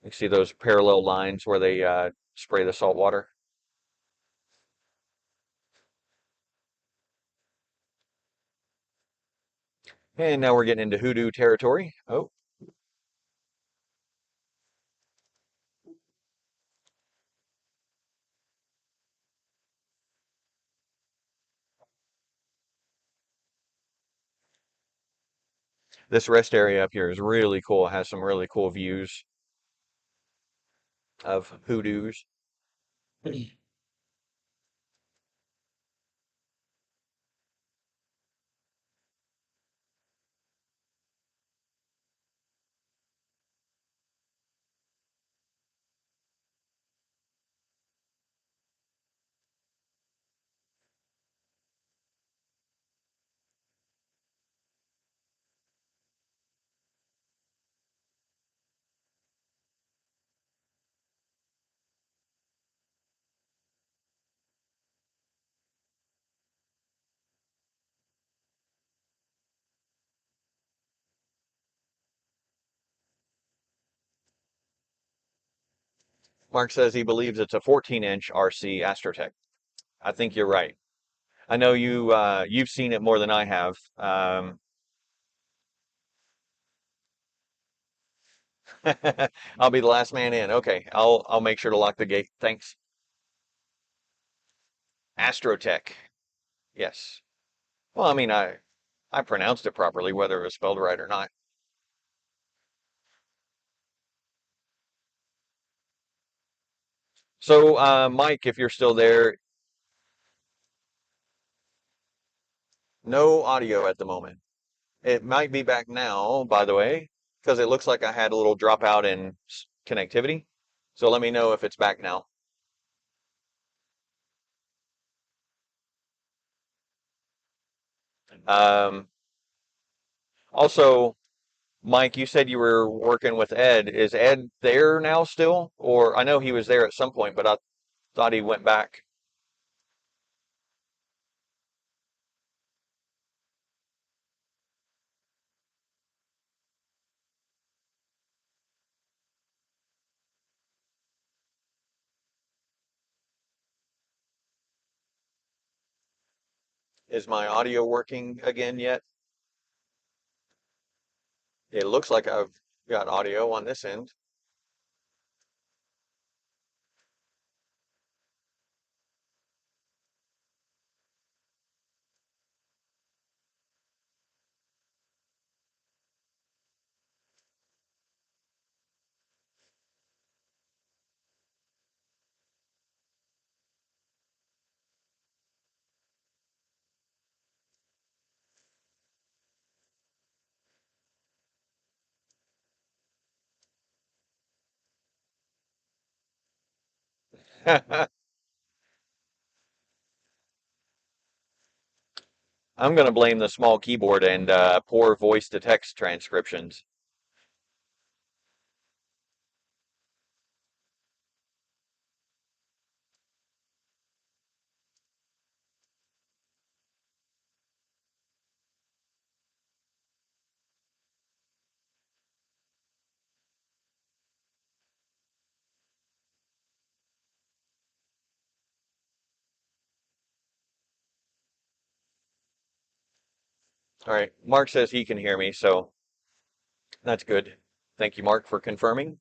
You see those parallel lines where they spray the salt water. And now we're getting into hoodoo territory. Oh, this rest area up here is really cool. It has some really cool views of hoodoos. Mark says he believes it's a 14-inch RC Astrotech. I think you're right. I know you've seen it more than I have. I'll be the last man in. Okay, I'll make sure to lock the gate. Thanks. Astrotech. Yes. Well, I mean, I pronounced it properly, whether it was spelled right or not. So, Mike, if you're still there, no audio at the moment. It might be back now, by the way, because it looks like I had a little dropout in connectivity. So let me know if it's back now. Um, Also, Mike, you said you were working with Ed. Is Ed there now still? Or I know he was there at some point, but I thought he went back. Is my audio working again yet? It looks like I've got audio on this end. I'm going to blame the small keyboard and poor voice to text transcriptions. All right. Mark says he can hear me, so that's good. Thank you, Mark, for confirming.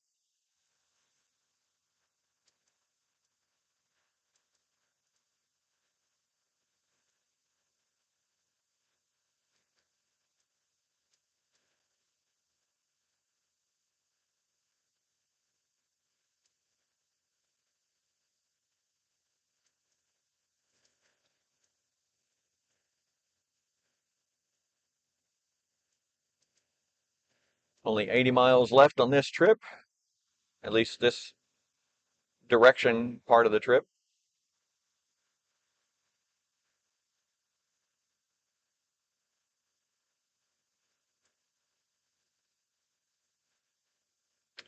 Only 80 miles left on this trip, at least this direction part of the trip.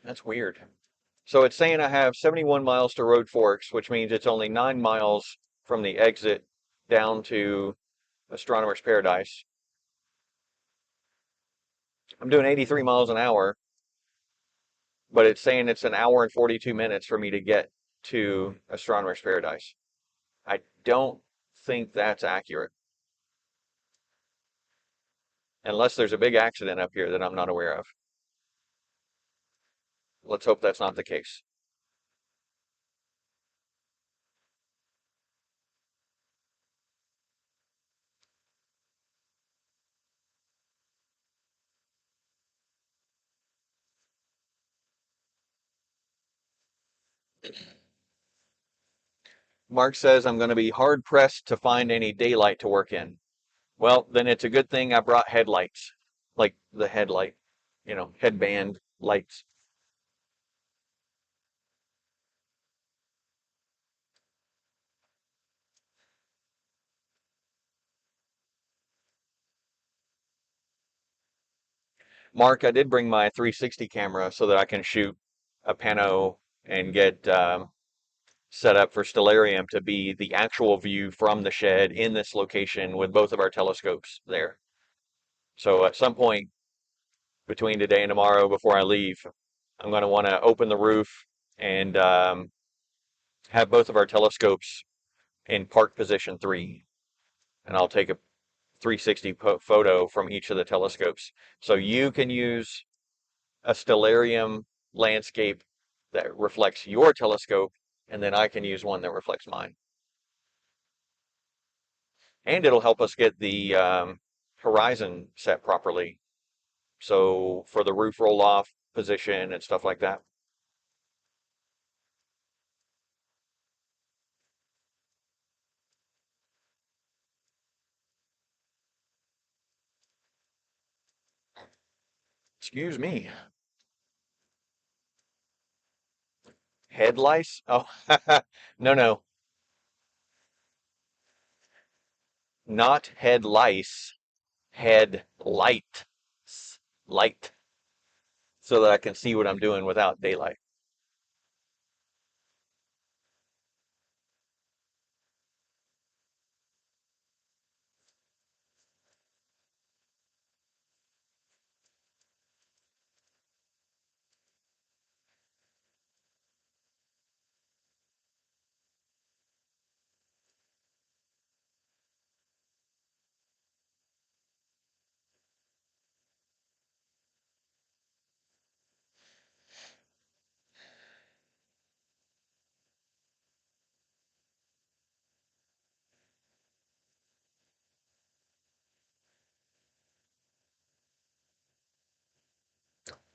That's weird. So it's saying I have 71 miles to Road Forks, which means it's only 9 miles from the exit down to Astronomer's Paradise. I'm doing 83 miles an hour, but it's saying it's an hour and 42 minutes for me to get to Astronomer's Paradise. I don't think that's accurate, unless there's a big accident up here that I'm not aware of. Let's hope that's not the case. Mark says I'm going to be hard pressed to find any daylight to work in. Well, then it's a good thing I brought headlights, like the headlight, headband lights. Mark, I did bring my 360 camera so that I can shoot a pano and get set up for Stellarium to be the actual view from the shed in this location with both of our telescopes there. So at some point between today and tomorrow before I leave, I'm going to want to open the roof and have both of our telescopes in park position 3. And I'll take a 360 photo from each of the telescopes. So you can use a stellarium landscape that reflects your telescope, and then I can use one that reflects mine. And it'll help us get the horizon set properly. So for the roof roll off position and stuff like that. Excuse me. Head lice? Oh, no, no, not head lice, head light. Light. So that I can see what I'm doing without daylight.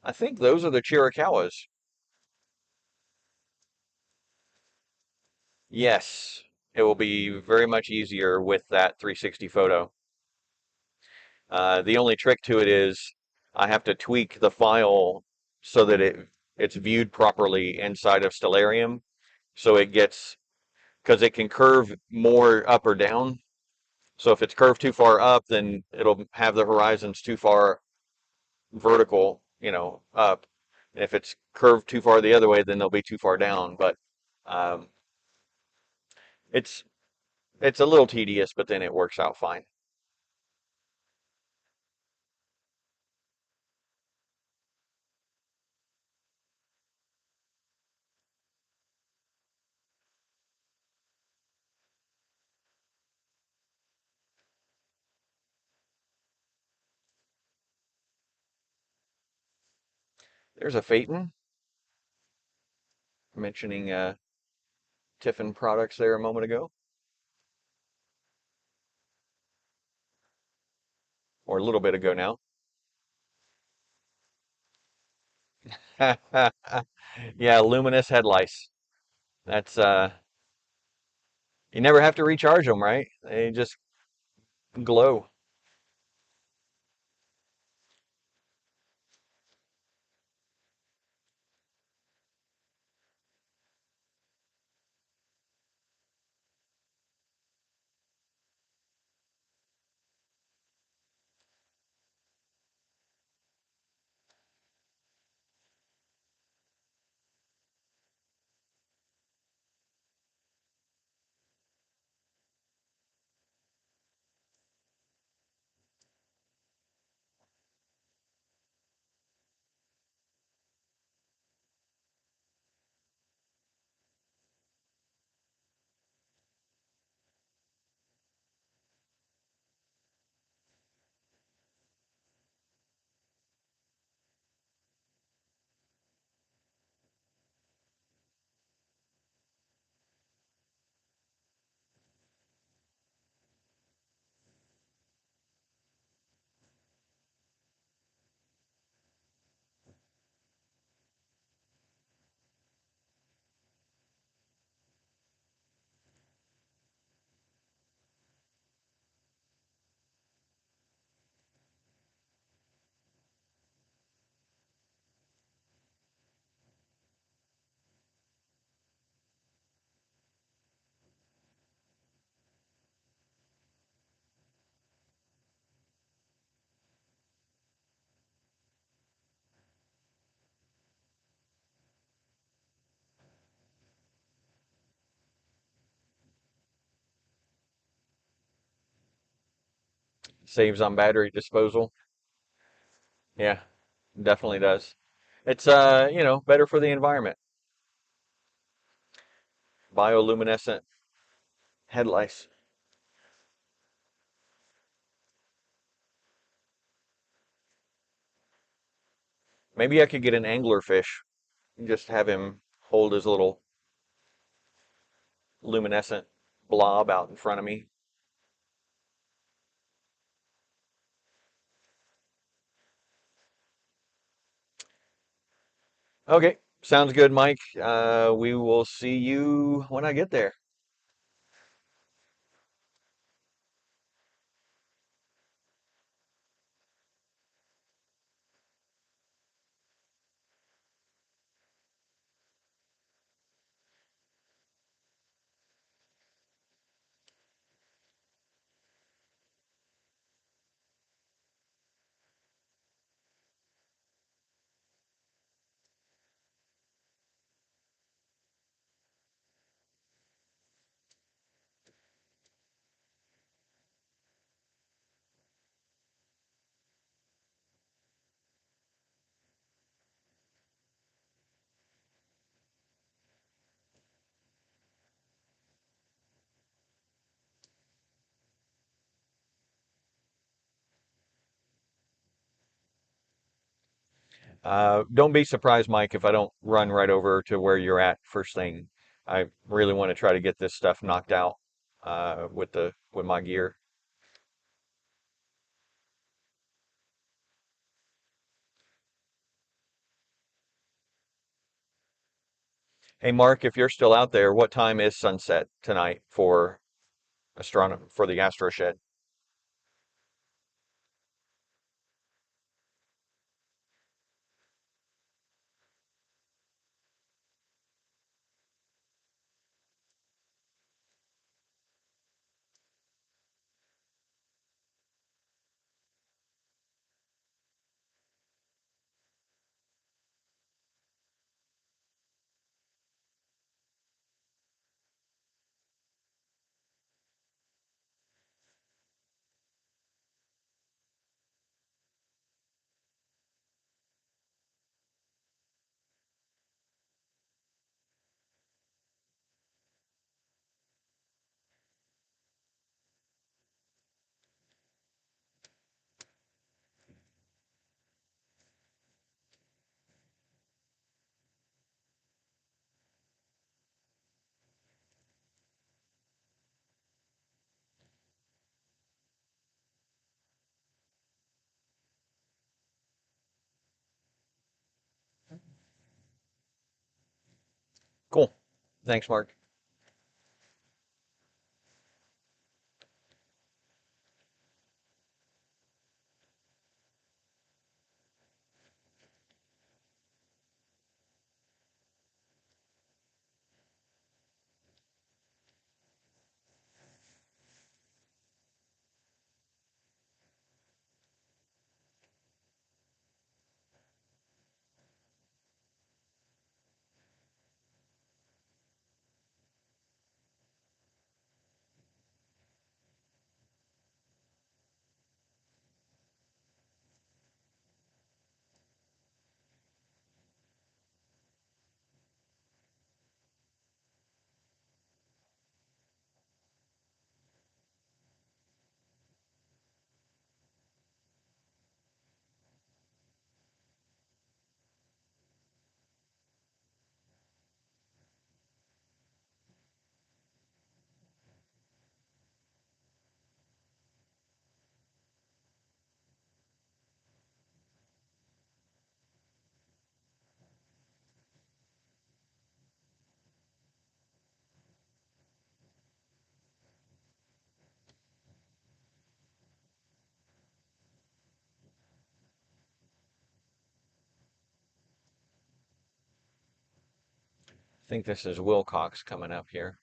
I think those are the Chiricahuas. Yes, it will be very much easier with that 360 photo. The only trick to it is I have to tweak the file so that it's viewed properly inside of Stellarium. So it gets, because it can curve more up or down. So if it's curved too far up, then it'll have the horizons too far vertical, up. And if it's curved too far the other way, then they'll be too far down. But um, it's it's a little tedious, but then it works out fine. There's a Phaeton mentioning Tiffin products there a moment ago, or a little bit ago now. Yeah, luminous headlights. That's you never have to recharge them, right? They just glow. Saves on battery disposal. Yeah, definitely does. It's better for the environment. Bioluminescent headlights. Maybe I could get an anglerfish and just have him hold his little luminescent blob out in front of me. Okay, sounds good, Mike. We will see you when I get there. Don't be surprised, Mike, if I don't run right over to where you're at first thing. I really want to try to get this stuff knocked out with my gear. Hey, Mark, if you're still out there, what time is sunset tonight for for the AstroShed? Cool. Thanks, Mark. I think this is Wilcox coming up here.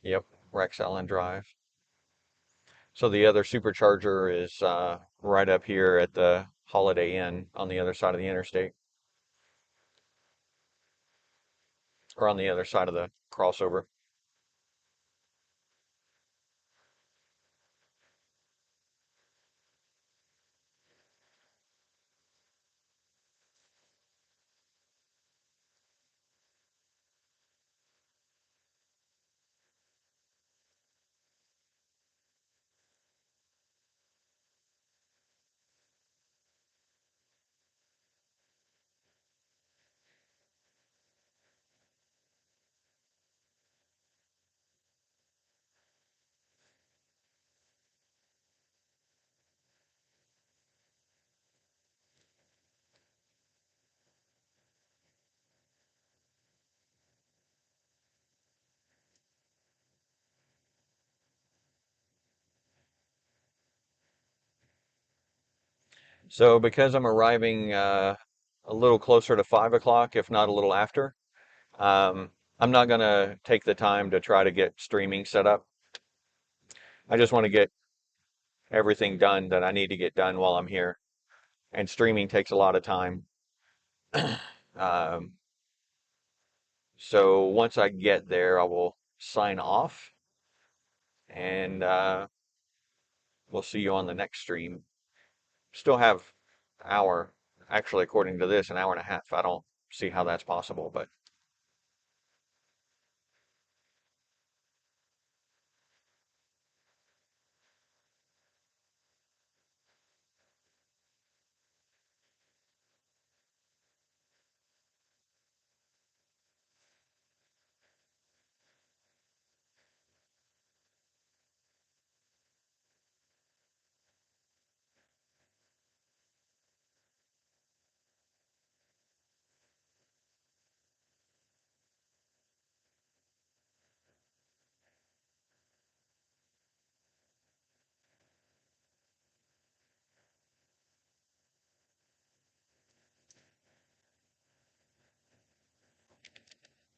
Yep, Rex Allen Drive. So the other supercharger is right up here at the Holiday Inn on the other side of the interstate, or on the other side of the crossover. So because I'm arriving a little closer to 5 o'clock, if not a little after, I'm not going to take the time to try to get streaming set up. I just want to get everything done that I need to get done while I'm here. And streaming takes a lot of time. Um, so once I get there, I will sign off and we'll see you on the next stream. Still have an hour, actually, according to this, an hour and a half. I don't see how that's possible, but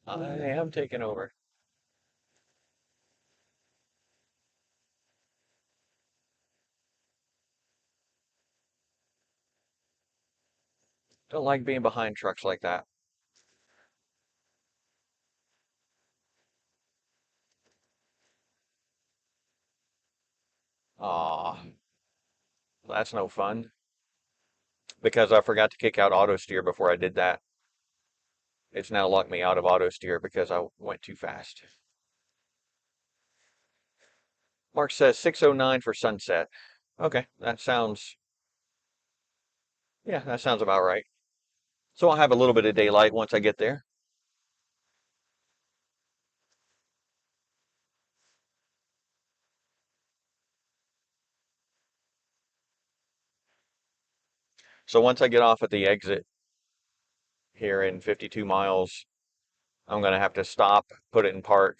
I am taking over. Don't like being behind trucks like that. Aw, that's no fun. Because I forgot to kick out auto steer before I did that. It's now locked me out of auto steer because I went too fast. Mark says 6:09 for sunset. Okay, yeah, that sounds about right. So I'll have a little bit of daylight once I get there. So once I get off at the exit here in 52 miles, I'm going to have to stop, put it in park,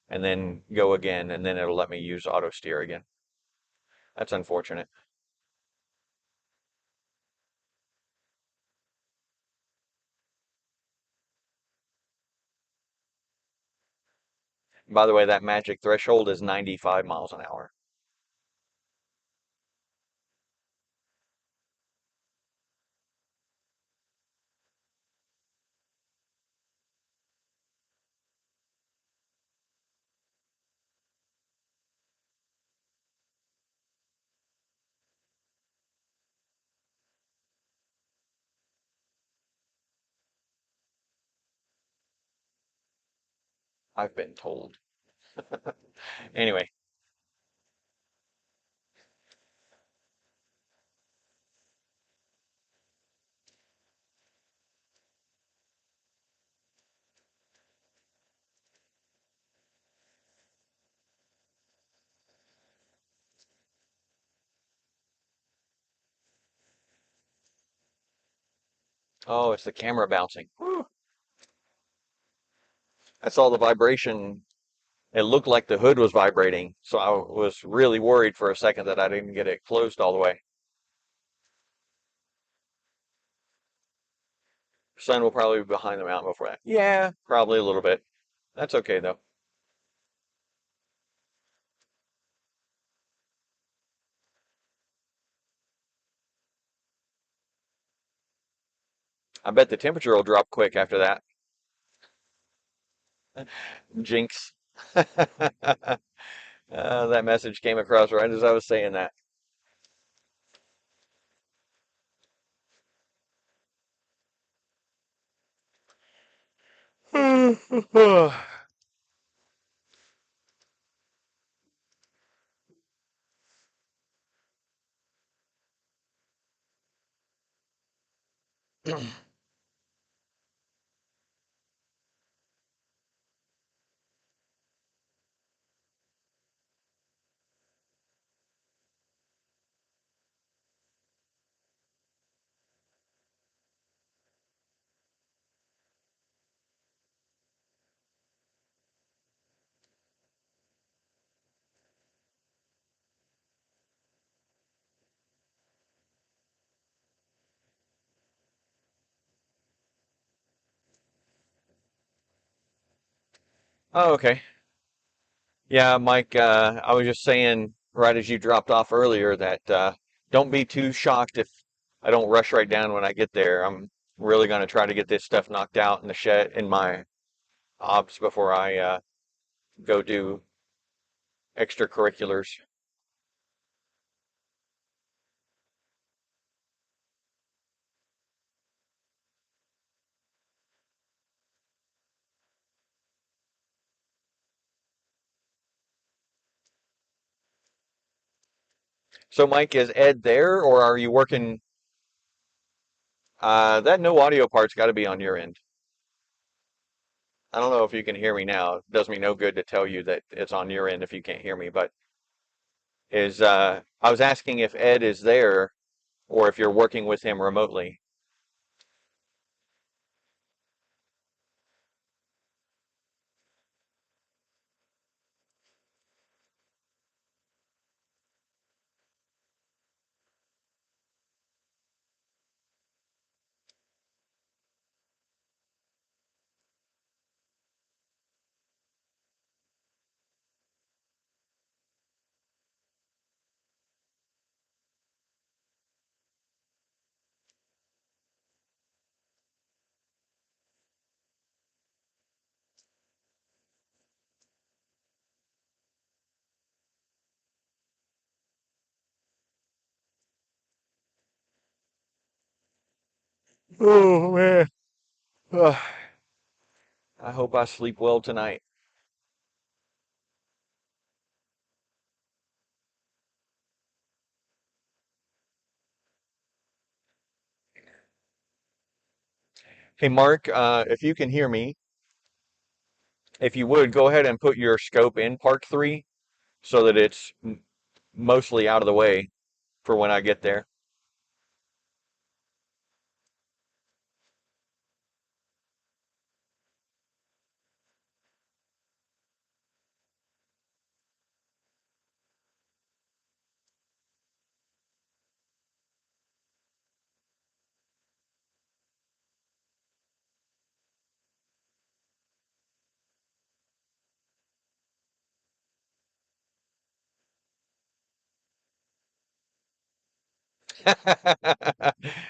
and then go again, and then it'll let me use auto steer again. That's unfortunate. By the way, that magic threshold is 95 miles an hour. I've been told. Anyway, oh, it's the camera bouncing. Whew. I saw the vibration. It looked like the hood was vibrating, so I was really worried for a second that I didn't get it closed all the way. Sun will probably be behind the mountain before that. Yeah, probably a little bit. That's okay though. I bet the temperature will drop quick after that. Jinx. That message came across right as I was saying that. Oh, okay. Yeah, Mike, I was just saying right as you dropped off earlier that don't be too shocked if I don't rush right down when I get there. I'm really going to try to get this stuff knocked out in the shed in my obs before I go do extracurriculars. So, Mike, is Ed there, or are you working? That no audio part's got to be on your end. I don't know if you can hear me now. It does me no good to tell you that it's on your end if you can't hear me, but I was asking if Ed is there or if you're working with him remotely. Oh man. Ugh. I hope I sleep well tonight. Hey Mark, if you can hear me, if you would go ahead and put your scope in Park 3 so that it's mostly out of the way for when I get there.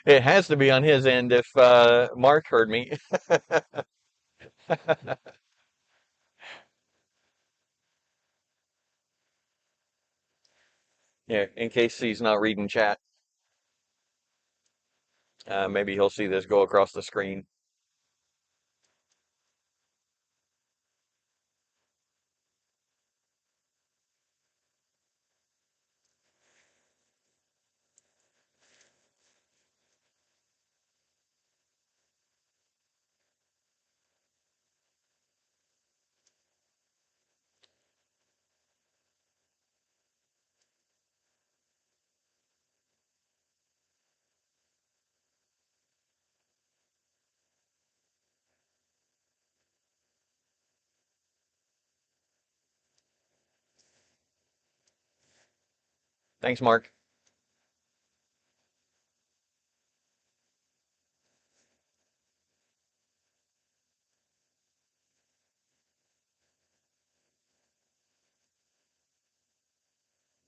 It has to be on his end if Mark heard me. Yeah, in case he's not reading chat, maybe he'll see this go across the screen. Thanks, Mark.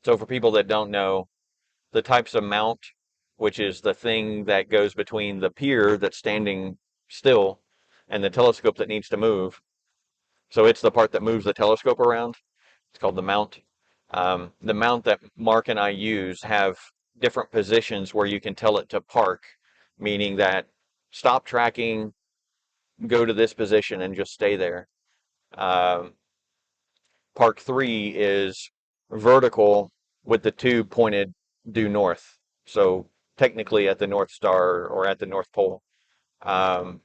So for people that don't know, the types of mount, which is the thing that goes between the pier that's standing still and the telescope that needs to move. So it's the part that moves the telescope around. It's called the mount. The mount that Mark and I use have different positions where you can tell it to park, meaning that stop tracking, go to this position, and just stay there. Um, Park 3 is vertical with the tube pointed due north. So technically at the North Star or at the North Pole. Um,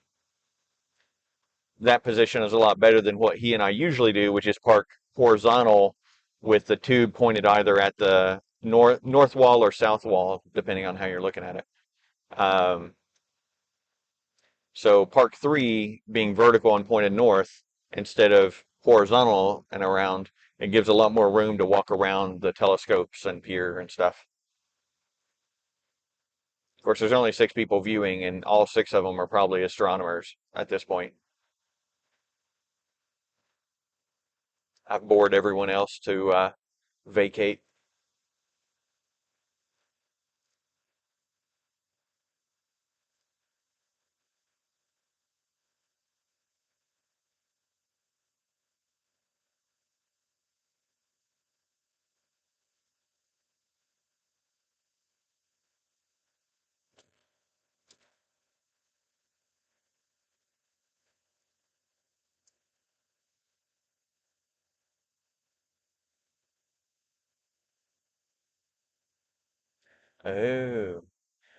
that position is a lot better than what he and I usually do, which is park horizontal with the tube pointed either at the north wall or south wall, depending on how you're looking at it. Um, so Park 3 being vertical and pointed north instead of horizontal and around, it gives a lot more room to walk around the telescopes and pier and stuff. Of course, there's only 6 people viewing, and all 6 of them are probably astronomers at this point. I've bored everyone else to vacate. Oh,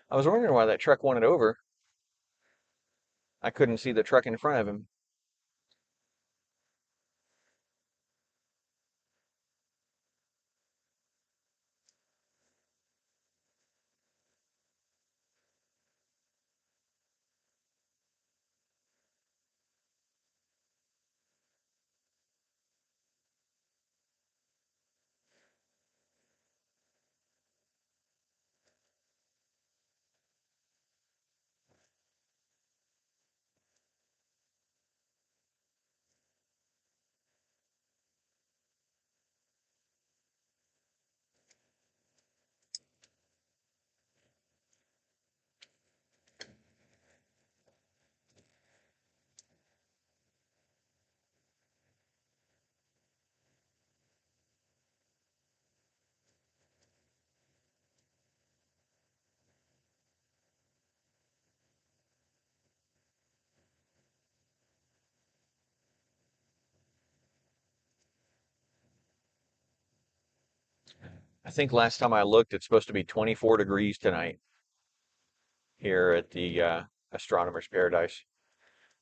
I was wondering why that truck wanted over. I couldn't see the truck in front of him. I think last time I looked, it's supposed to be 24 degrees tonight here at the Astronomer's Paradise.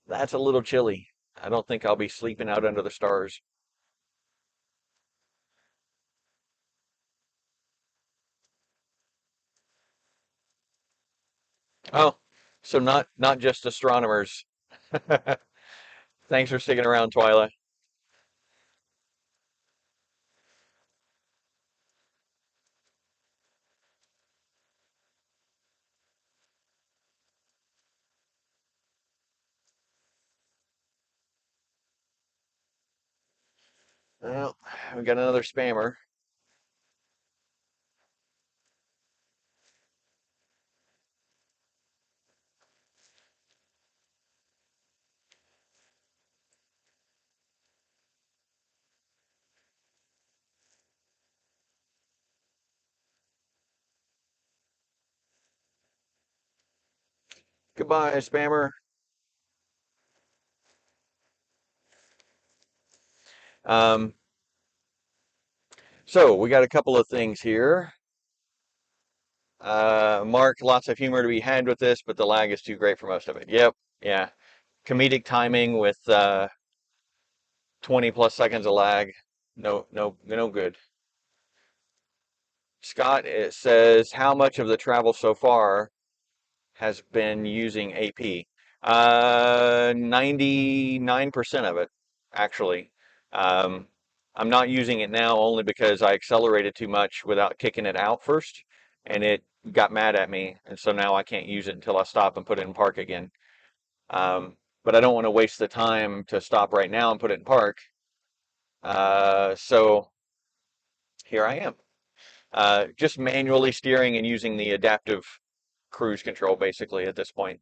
That's a little chilly. I don't think I'll be sleeping out under the stars. Oh, so not just astronomers. Thanks for sticking around, Twyla. Well, we got another spammer. Goodbye, spammer. Um, so we got a couple of things here. Mark, lots of humor to be had with this, but the lag is too great for most of it. Yep, yeah. Comedic timing with 20 plus seconds of lag. No, no, no good. Scott, it says, how much of the travel so far has been using AP? 99% of it, actually. Um, I'm not using it now only because I accelerated too much without kicking it out first, and it got mad at me, and so now I can't use it until I stop and put it in park again. But I don't want to waste the time to stop right now and put it in park. So here I am, just manually steering and using the adaptive cruise control basically at this point.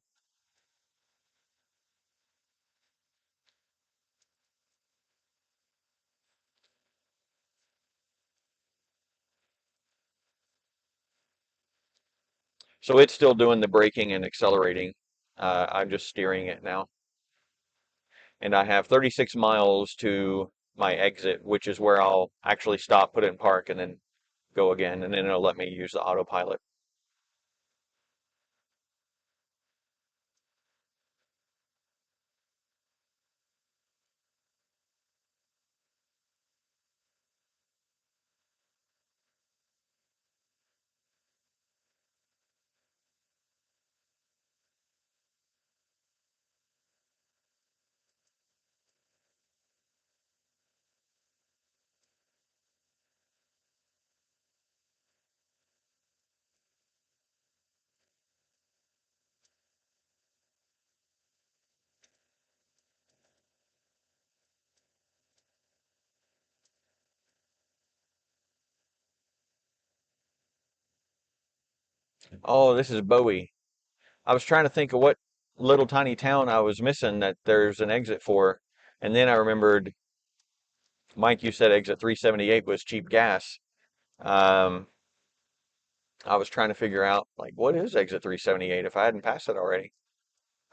So it's still doing the braking and accelerating. I'm just steering it now. And I have 36 miles to my exit, which is where I'll actually stop, put it in park, and then go again. And then it'll let me use the autopilot. Oh, this is Bowie. I was trying to think of what little tiny town I was missing that there's an exit for. And then I remembered, Mike, you said exit 378 was cheap gas. Um, I was trying to figure out, like, what is exit 378 if I hadn't passed it already?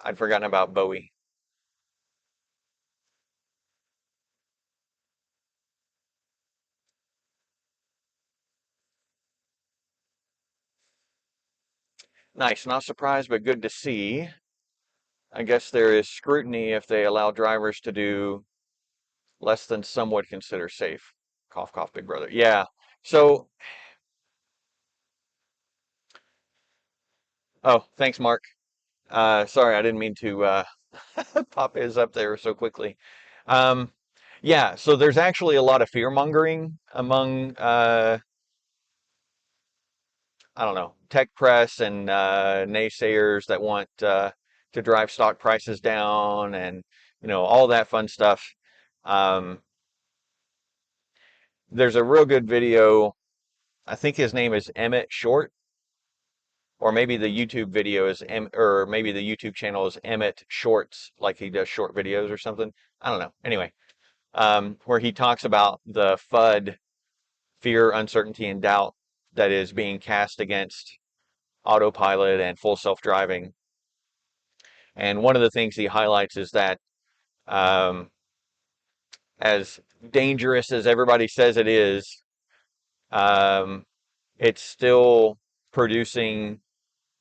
I'd forgotten about Bowie. Nice, not surprised, but good to see. I guess there is scrutiny if they allow drivers to do less than some would consider safe. Cough, cough, big brother. Yeah. So, oh, thanks, Mark. Sorry, I didn't mean to pop his up there so quickly. Um, yeah, so there's actually a lot of fear mongering among, I don't know, tech press and naysayers that want to drive stock prices down and, all that fun stuff. Um, there's a real good video. I think his name is Emmett Short, or maybe the YouTube video is or maybe the YouTube channel is Emmett Shorts, like he does short videos or something. I don't know. Anyway, where he talks about the FUD, fear, uncertainty, and doubt that is being cast against autopilot and full self-driving. And one of the things he highlights is that um, as dangerous as everybody says it is, um, it's still producing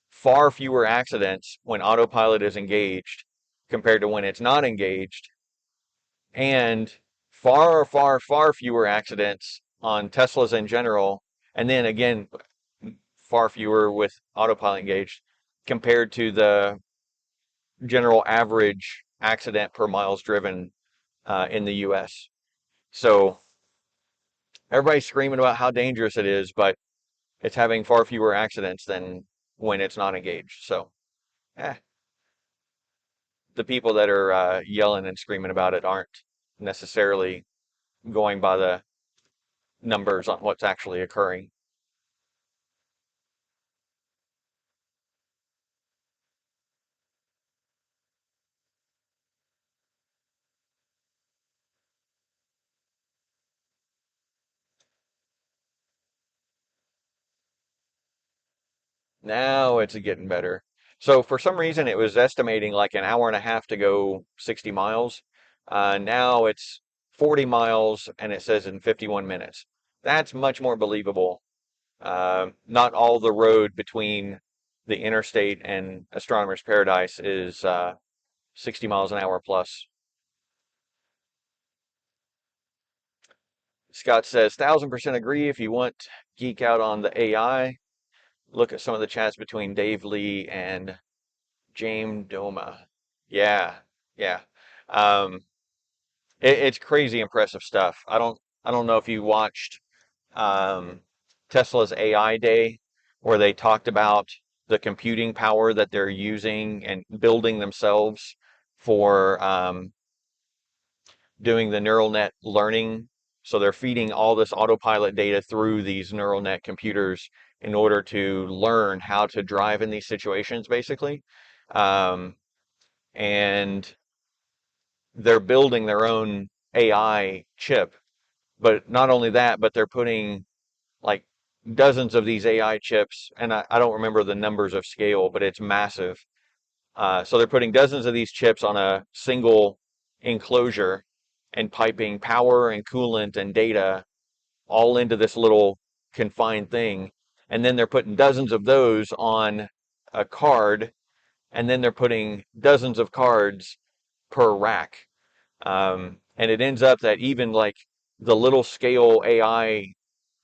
far fewer accidents when autopilot is engaged compared to when it's not engaged, and far, far, far fewer accidents on Teslas in general, and then again, far fewer with autopilot engaged compared to the general average accident per miles driven in the US. So everybody's screaming about how dangerous it is, but it's having far fewer accidents than when it's not engaged. So, eh, the people that are yelling and screaming about it aren't necessarily going by the numbers on what's actually occurring. Now it's getting better. So for some reason, it was estimating like an hour and a half to go 60 miles. Now it's 40 miles and it says in 51 minutes. That's much more believable. Not all the road between the interstate and Astronomer's Paradise is 60 miles an hour plus. Scott says, 1000% agree. If you want geek out on the AI, look at some of the chats between Dave Lee and James Doma. Yeah, yeah. Um, it's crazy impressive stuff. I don't know if you watched um, Tesla's AI Day, where they talked about the computing power that they're using and building themselves for doing the neural net learning. So they're feeding all this autopilot data through these neural net computers in order to learn how to drive in these situations, basically. Um, and they're building their own AI chip. But not only that, but they're putting like dozens of these AI chips, and I don't remember the numbers of scale, but it's massive. So they're putting dozens of these chips on a single enclosure and piping power and coolant and data all into this little confined thing. And then they're putting dozens of those on a card, and then they're putting dozens of cards per rack. And it ends up that even like the little scale AI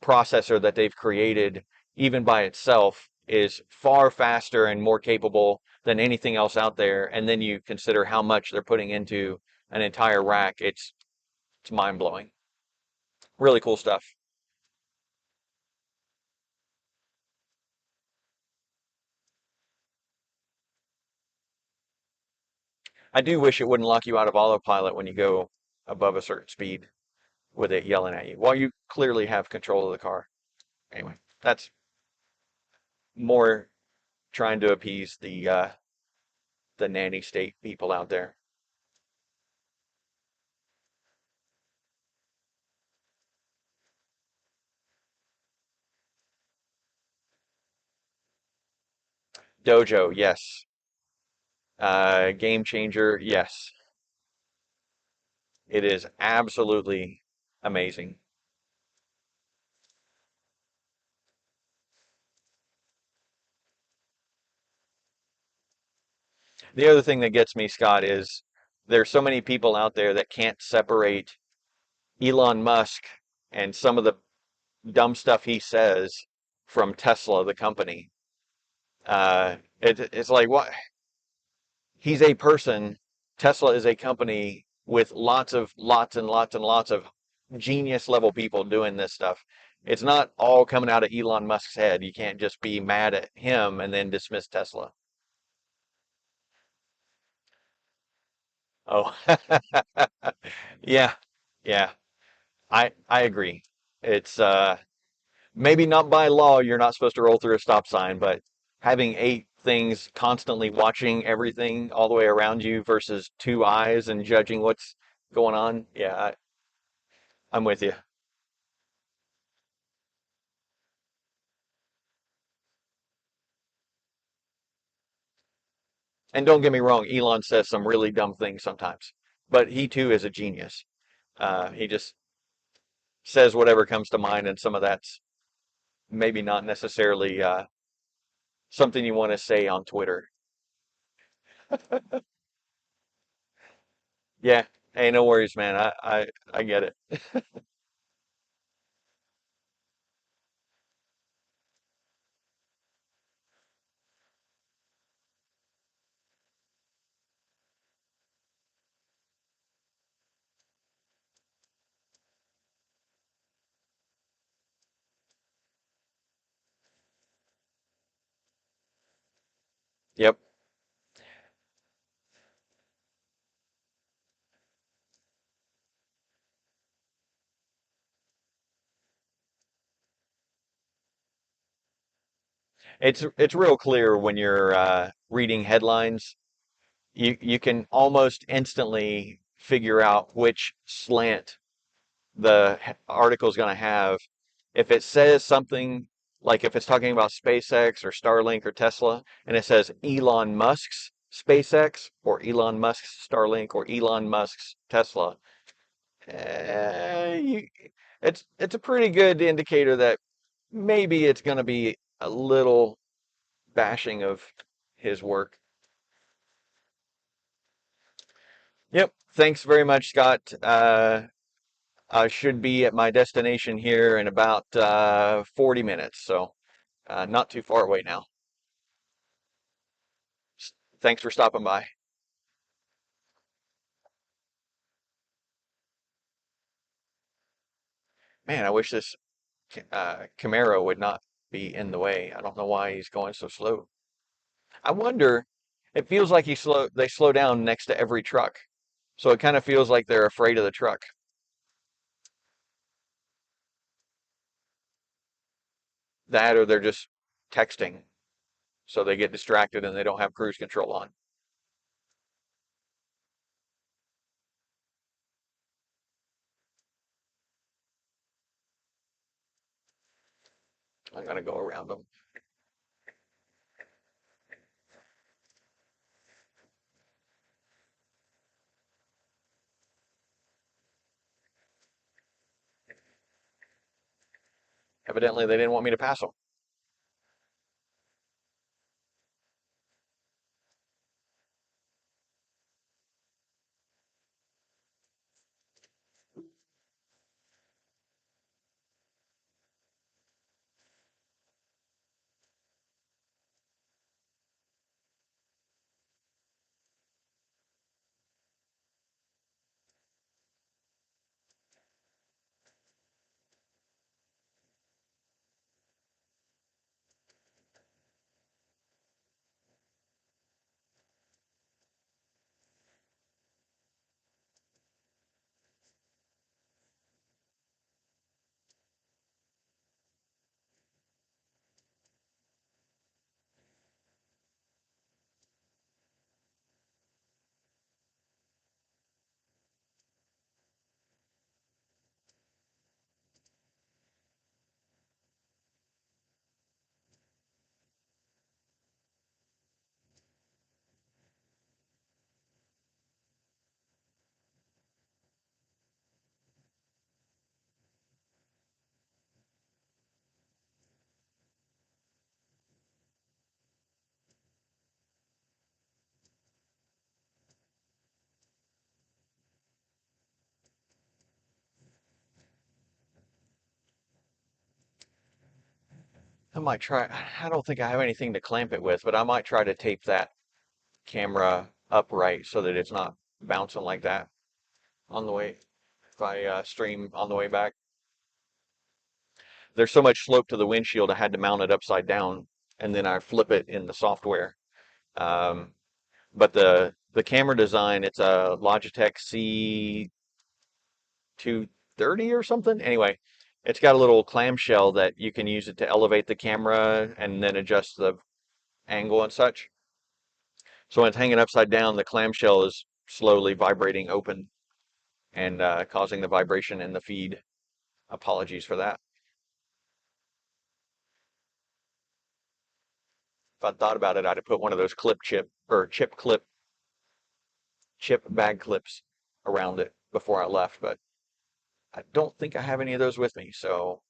processor that they've created, even by itself, is far faster and more capable than anything else out there. And then you consider how much they're putting into an entire rack. It's mind blowing. Really cool stuff. I do wish it wouldn't lock you out of autopilot when you go above a certain speed with it yelling at you while you clearly have control of the car. Anyway, that's more trying to appease the nanny state people out there. Dojo, yes. Game changer, yes. It is absolutely amazing. The other thing that gets me, Scott, is there's so many people out there that can't separate Elon Musk and some of the dumb stuff he says from Tesla, the company. It's like what he's a person. Tesla is a company with lots of genius level people doing this stuff. It's not all coming out of Elon Musk's head. You can't just be mad at him and then dismiss Tesla. Oh, yeah, yeah. I agree. It's maybe not by law you're not supposed to roll through a stop sign, but having eight things constantly watching everything all the way around you versus two eyes and judging what's going on, yeah, I'm with you. And don't get me wrong, Elon says some really dumb things sometimes, but he too is a genius. He just says whatever comes to mind, and some of that's maybe not necessarily something you want to say on Twitter. Yeah, hey, no worries, man. I get it. Yep. It's real clear when you're reading headlines. You can almost instantly figure out which slant the article is going to have. If it says something like if it's talking about SpaceX or Starlink or Tesla, and it says Elon Musk's SpaceX or Elon Musk's Starlink or Elon Musk's Tesla, you, it's a pretty good indicator that maybe it's going to be a little bashing of his work. Yep. Thanks very much, Scott. I should be at my destination here in about 40 minutes, so not too far away now. Thanks for stopping by. Man, I wish this Camaro would not be in the way. I don't know why he's going so slow. I wonder, it feels like they slow down next to every truck. So it kind of feels like they're afraid of the truck. That or they're just texting, so they get distracted and they don't have cruise control on. I'm gonna go around them. Evidently, they didn't want me to pass them. I might try. I don't think I have anything to clamp it with, but I might try to tape that camera upright so that it's not bouncing like that on the way if I stream on the way back. There's so much slope to the windshield, I had to mount it upside down and then I flip it in the software. Um, but the camera design, it's a Logitech C230 or something. Anyway, it's got a little clamshell that you can use it to elevate the camera and then adjust the angle and such. So when it's hanging upside down, the clamshell is slowly vibrating open and causing the vibration in the feed. Apologies for that. If I'd thought about it, I'd have put one of those chip bag clips around it before I left, but I don't think I have any of those with me. So,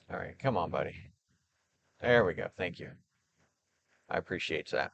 all right, come on, buddy. There we go. Thank you. I appreciate that.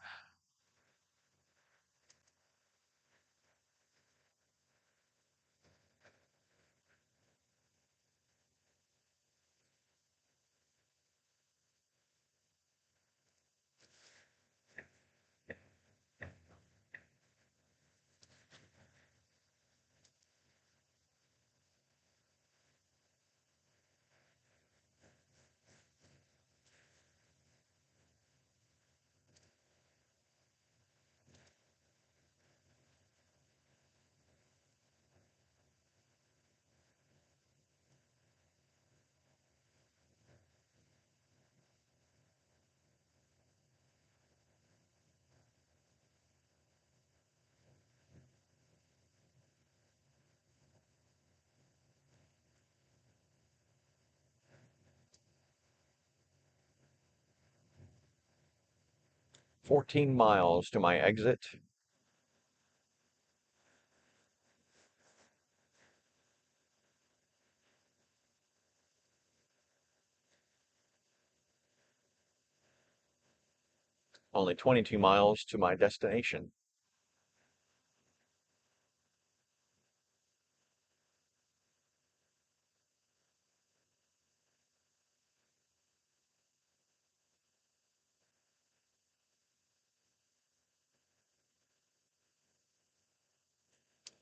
14 miles to my exit. Only 22 miles to my destination.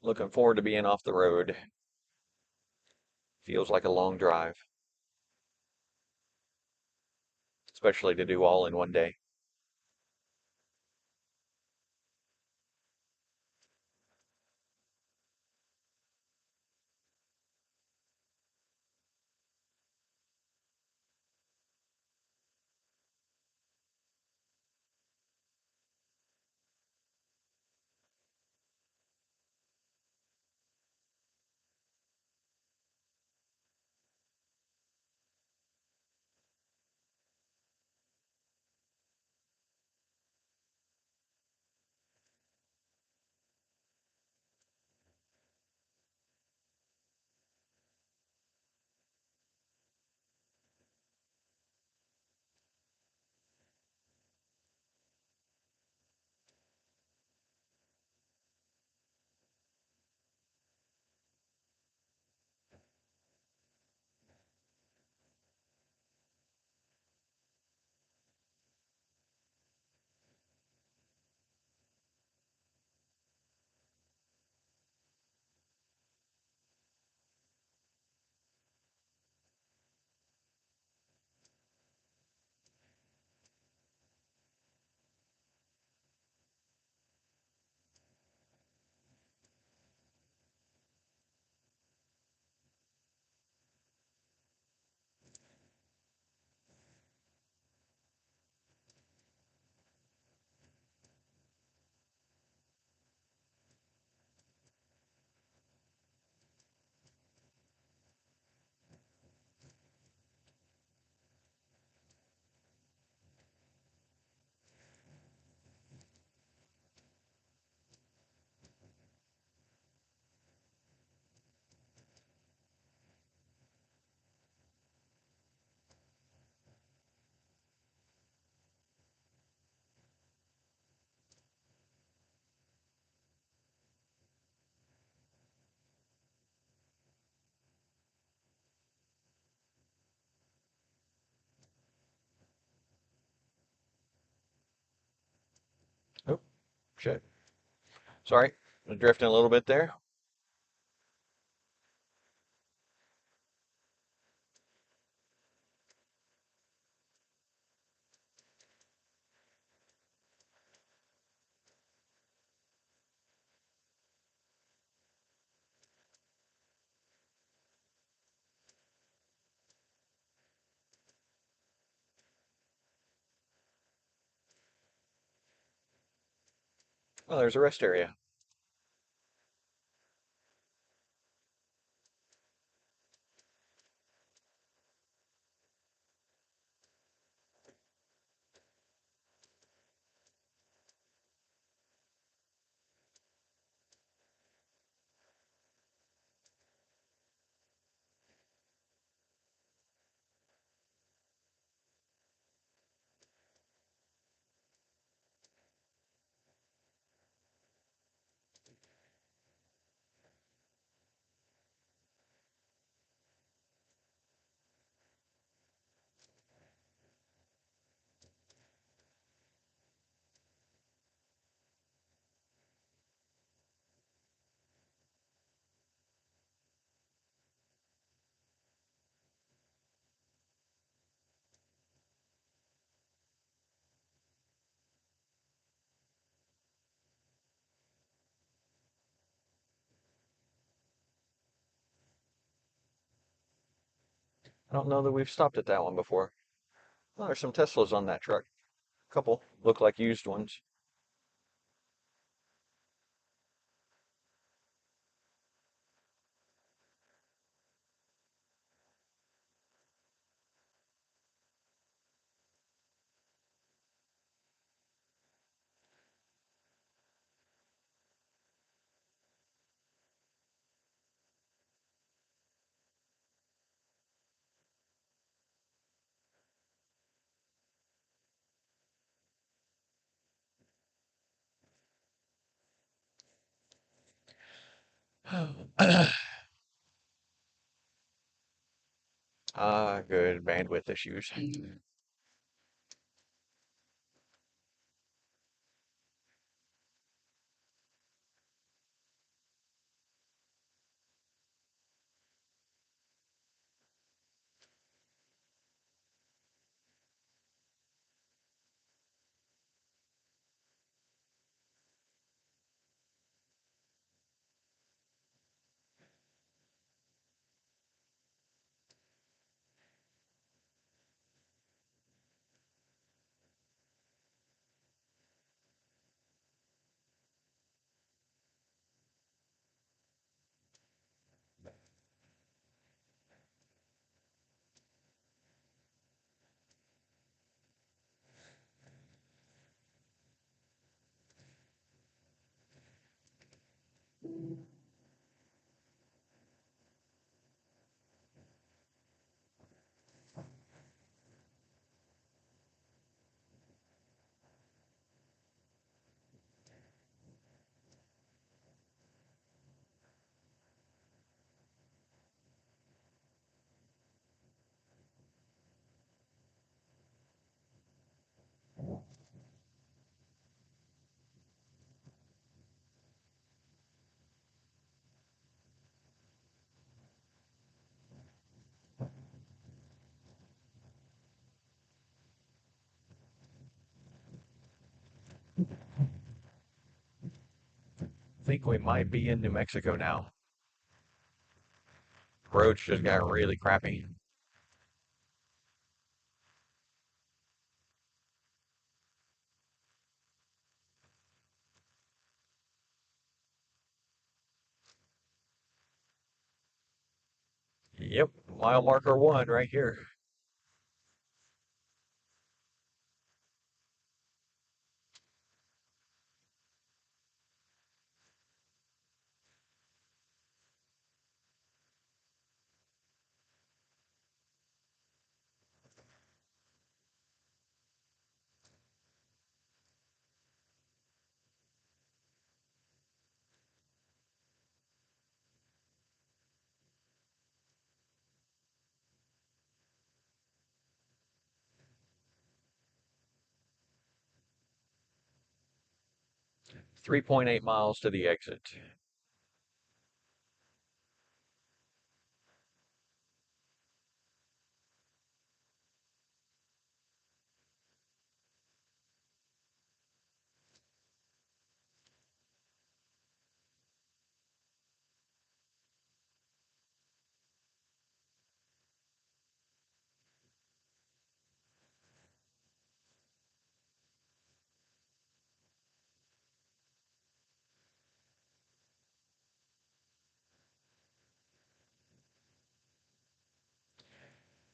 Looking forward to being off the road. Feels like a long drive, especially to do all in one day. Oh, shit. Sorry, I'm drifting a little bit there. Oh, there's a rest area. I don't know that we've stopped at that one before. Oh, there's some Teslas on that truck. A couple look like used ones. Ah, good bandwidth issues. think we might be in New Mexico now. Roads just got really crappy. Yep, mile marker 1 right here. – 3.8 miles to the exit.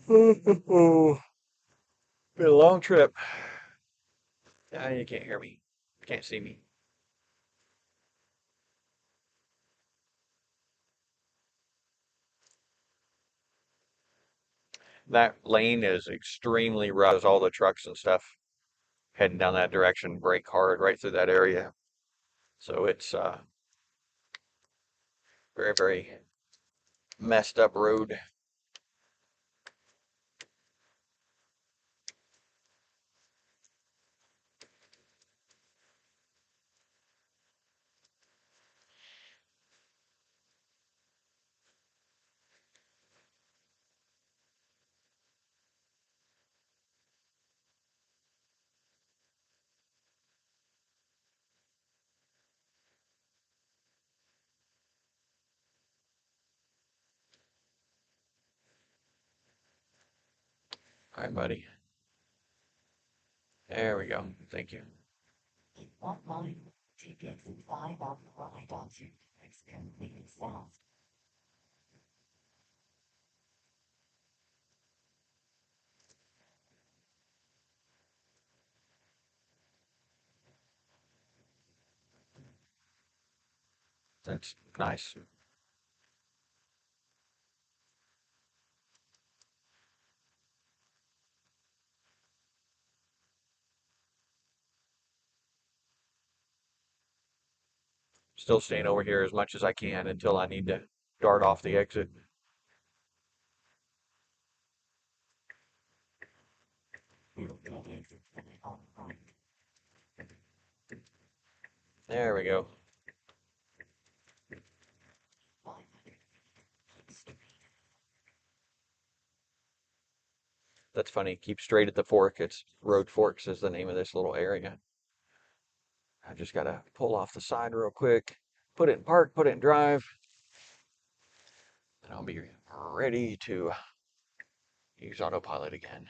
Been a long trip. You can't hear me. Can't see me. That lane is extremely rough. All the trucks and stuff heading down that direction brake hard right through that area. So it's very, very messed up road. All right, buddy. There we go. Thank you. In 1 mile, take exit 5 on the right onto New completely south. That's nice. Still staying over here as much as I can until I need to dart off the exit. You'll get exit 5 on the right. There we go. 500 feet. Keep straight. That's funny. Keep straight at the fork. It's Road Forks is the name of this little area. I just gotta pull off the side real quick, put it in park, put it in drive, and I'll be ready to use autopilot again.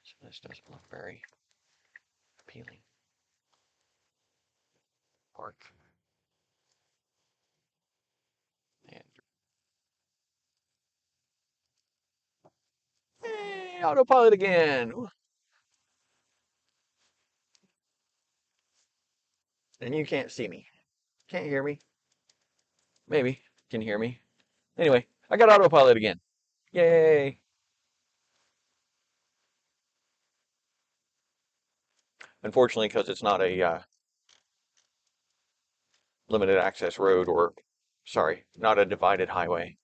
So this doesn't look very appealing. Park. And hey, autopilot again. Ooh. And you can't see me. Can't hear me. Maybe. Can hear me. Anyway, I got autopilot again. Yay. Unfortunately, because it's not a limited access road or, sorry, not a divided highway,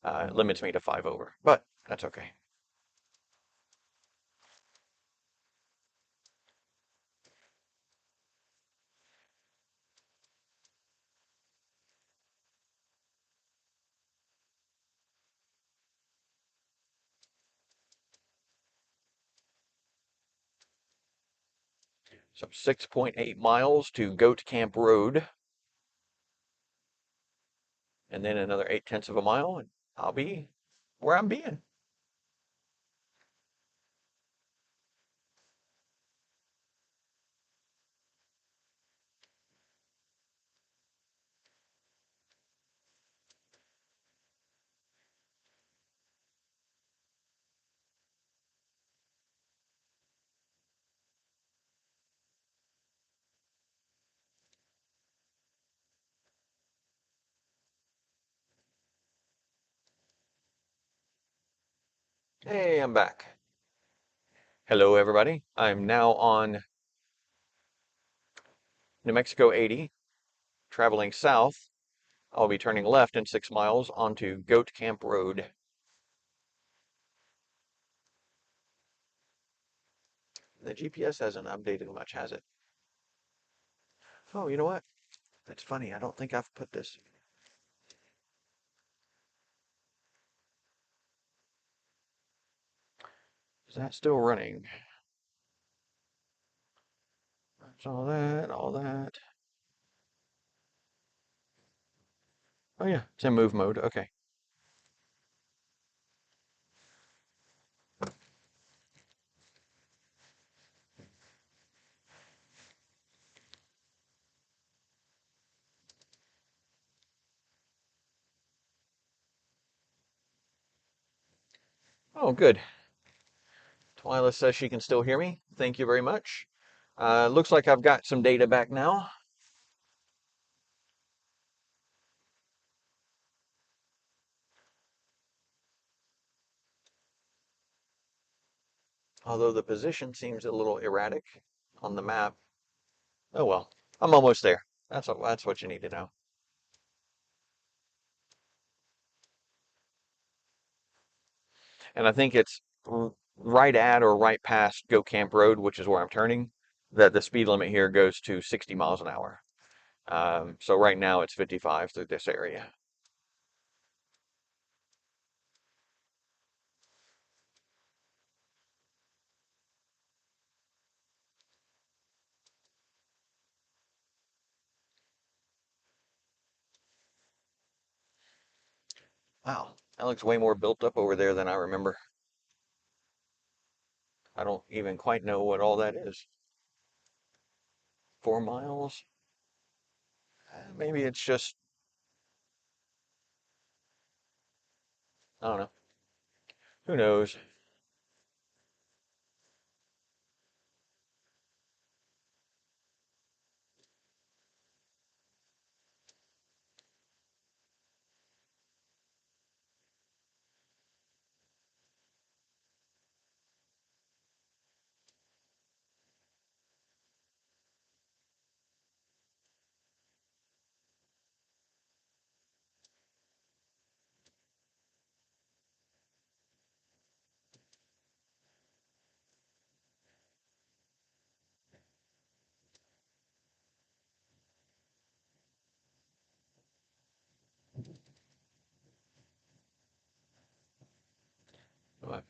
it limits me to 5 over. But that's okay. So 6.8 miles to Goat Camp Road, and then another 0.8 of a mile, and I'll be where I'm being. Hey, I'm back. Hello, everybody. I'm now on New Mexico 80, traveling south. I'll be turning left in 6 miles onto Goat Camp Road. The GPS hasn't updated much, has it? Oh, you know what? That's funny. I don't think I've put this. Is that still running? That's all that, all that. Oh yeah, it's in move mode. Okay. Oh, good. Twyla says she can still hear me. Thank you very much. Looks like I've got some data back now. Although the position seems a little erratic on the map. Oh well, I'm almost there. That's what you need to know. And I think it's right at or right past Go Camp Road, which is where I'm turning, that the speed limit here goes to 60 miles an hour. So right now it's 55 through this area. Wow, that looks way more built up over there than I remember. I don't even quite know what all that is. 4 miles? Maybe it's just, I don't know. Who knows? What?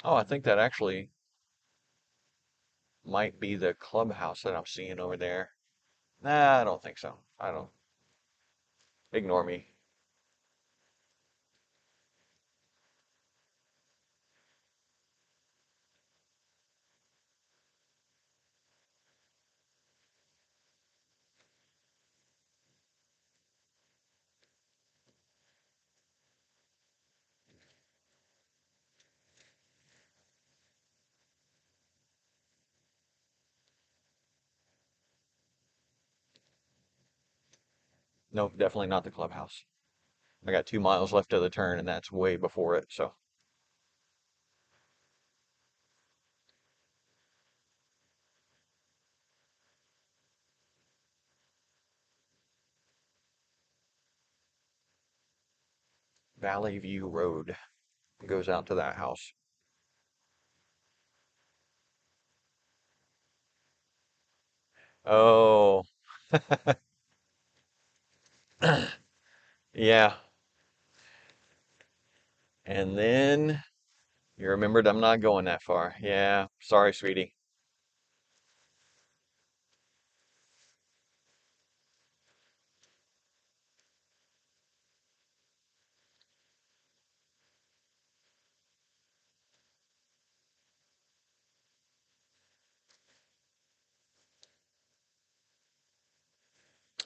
Oh, I think that actually might be the clubhouse that I'm seeing over there. Nah, I don't think so. I don't. Ignore me. Nope, definitely not the clubhouse. I got 2 miles left of the turn, and that's way before it, so. Valley View Road goes out to that house. Oh, yeah. And then you remembered I'm not going that far. Yeah, sorry, sweetie.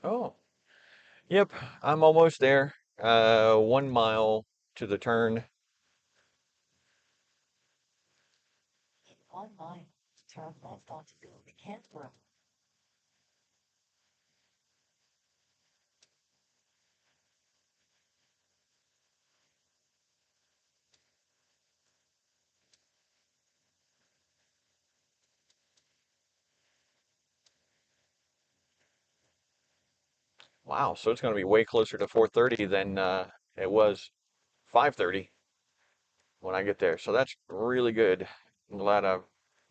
Oh, yep, I'm almost there. 1 mile to the turn. 1 mile. Turn left onto Gold Campground. Wow, so it's going to be way closer to 4:30 than it was 5:30 when I get there. So that's really good. I'm glad I'm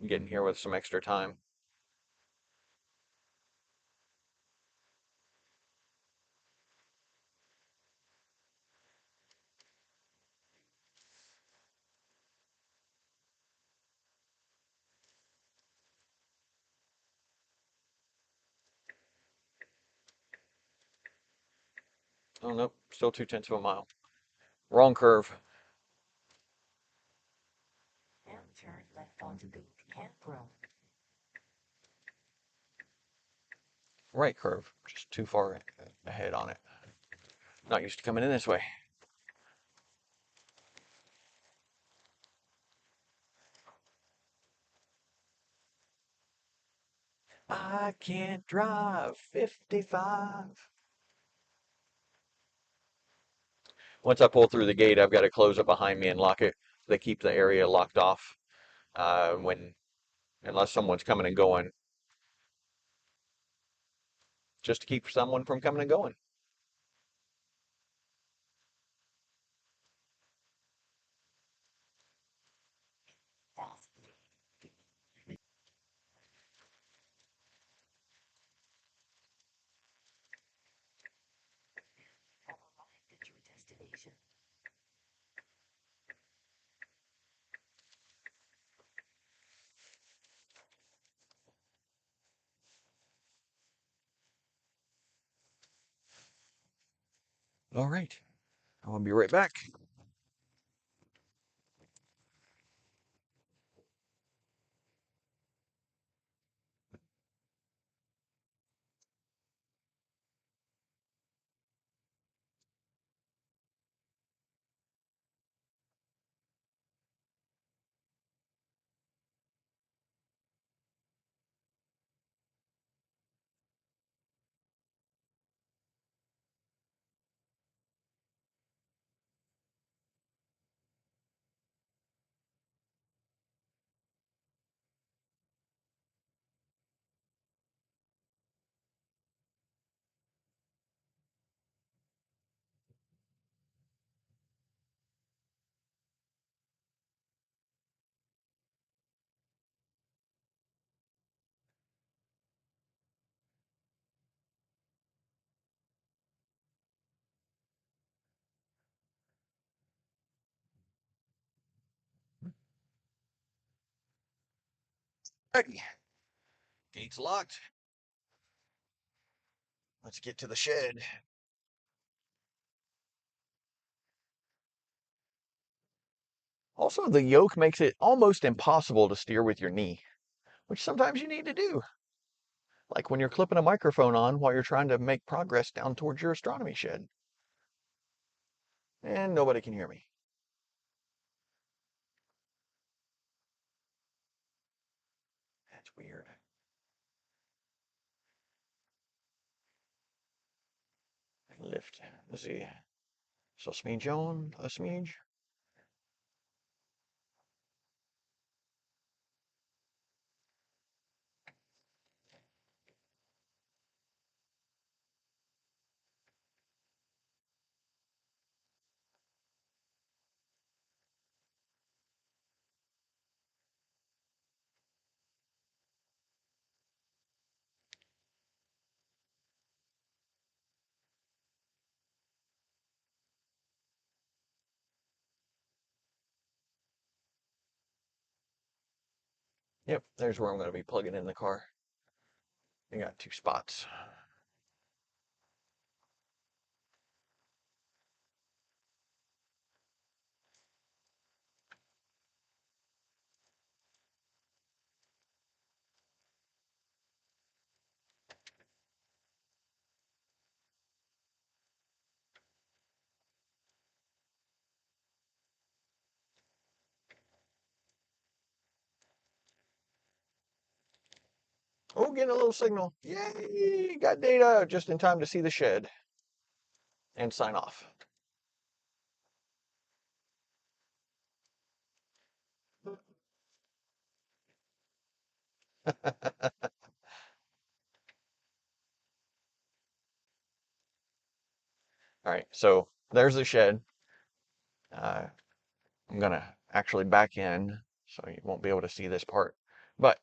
getting here with some extra time. Oh, nope, still 0.2 of a mile. Wrong curve. Now turn left onto Gold Campground. Right curve. Just too far ahead on it. Not used to coming in this way. I can't drive 55. Once I pull through the gate, I've got to close it behind me and lock it. They keep the area locked off when unless someone's coming and going, just to keep someone from coming and going. Fast. Have arrived at your destination. All right, I'll be right back. Hey, gate's locked. Let's get to the shed. Also, the yoke makes it almost impossible to steer with your knee, which sometimes you need to do, like when you're clipping a microphone on while you're trying to make progress down towards your astronomy shed. And nobody can hear me. That's weird. Lift. Let's see. So smidge on, a smidge. Yep, there's where I'm going to be plugging in the car. I got 2 spots. Oh, getting a little signal. Yay! Got data just in time to see the shed and sign off. All right, so there's the shed. I'm gonna actually back in, so you won't be able to see this part. But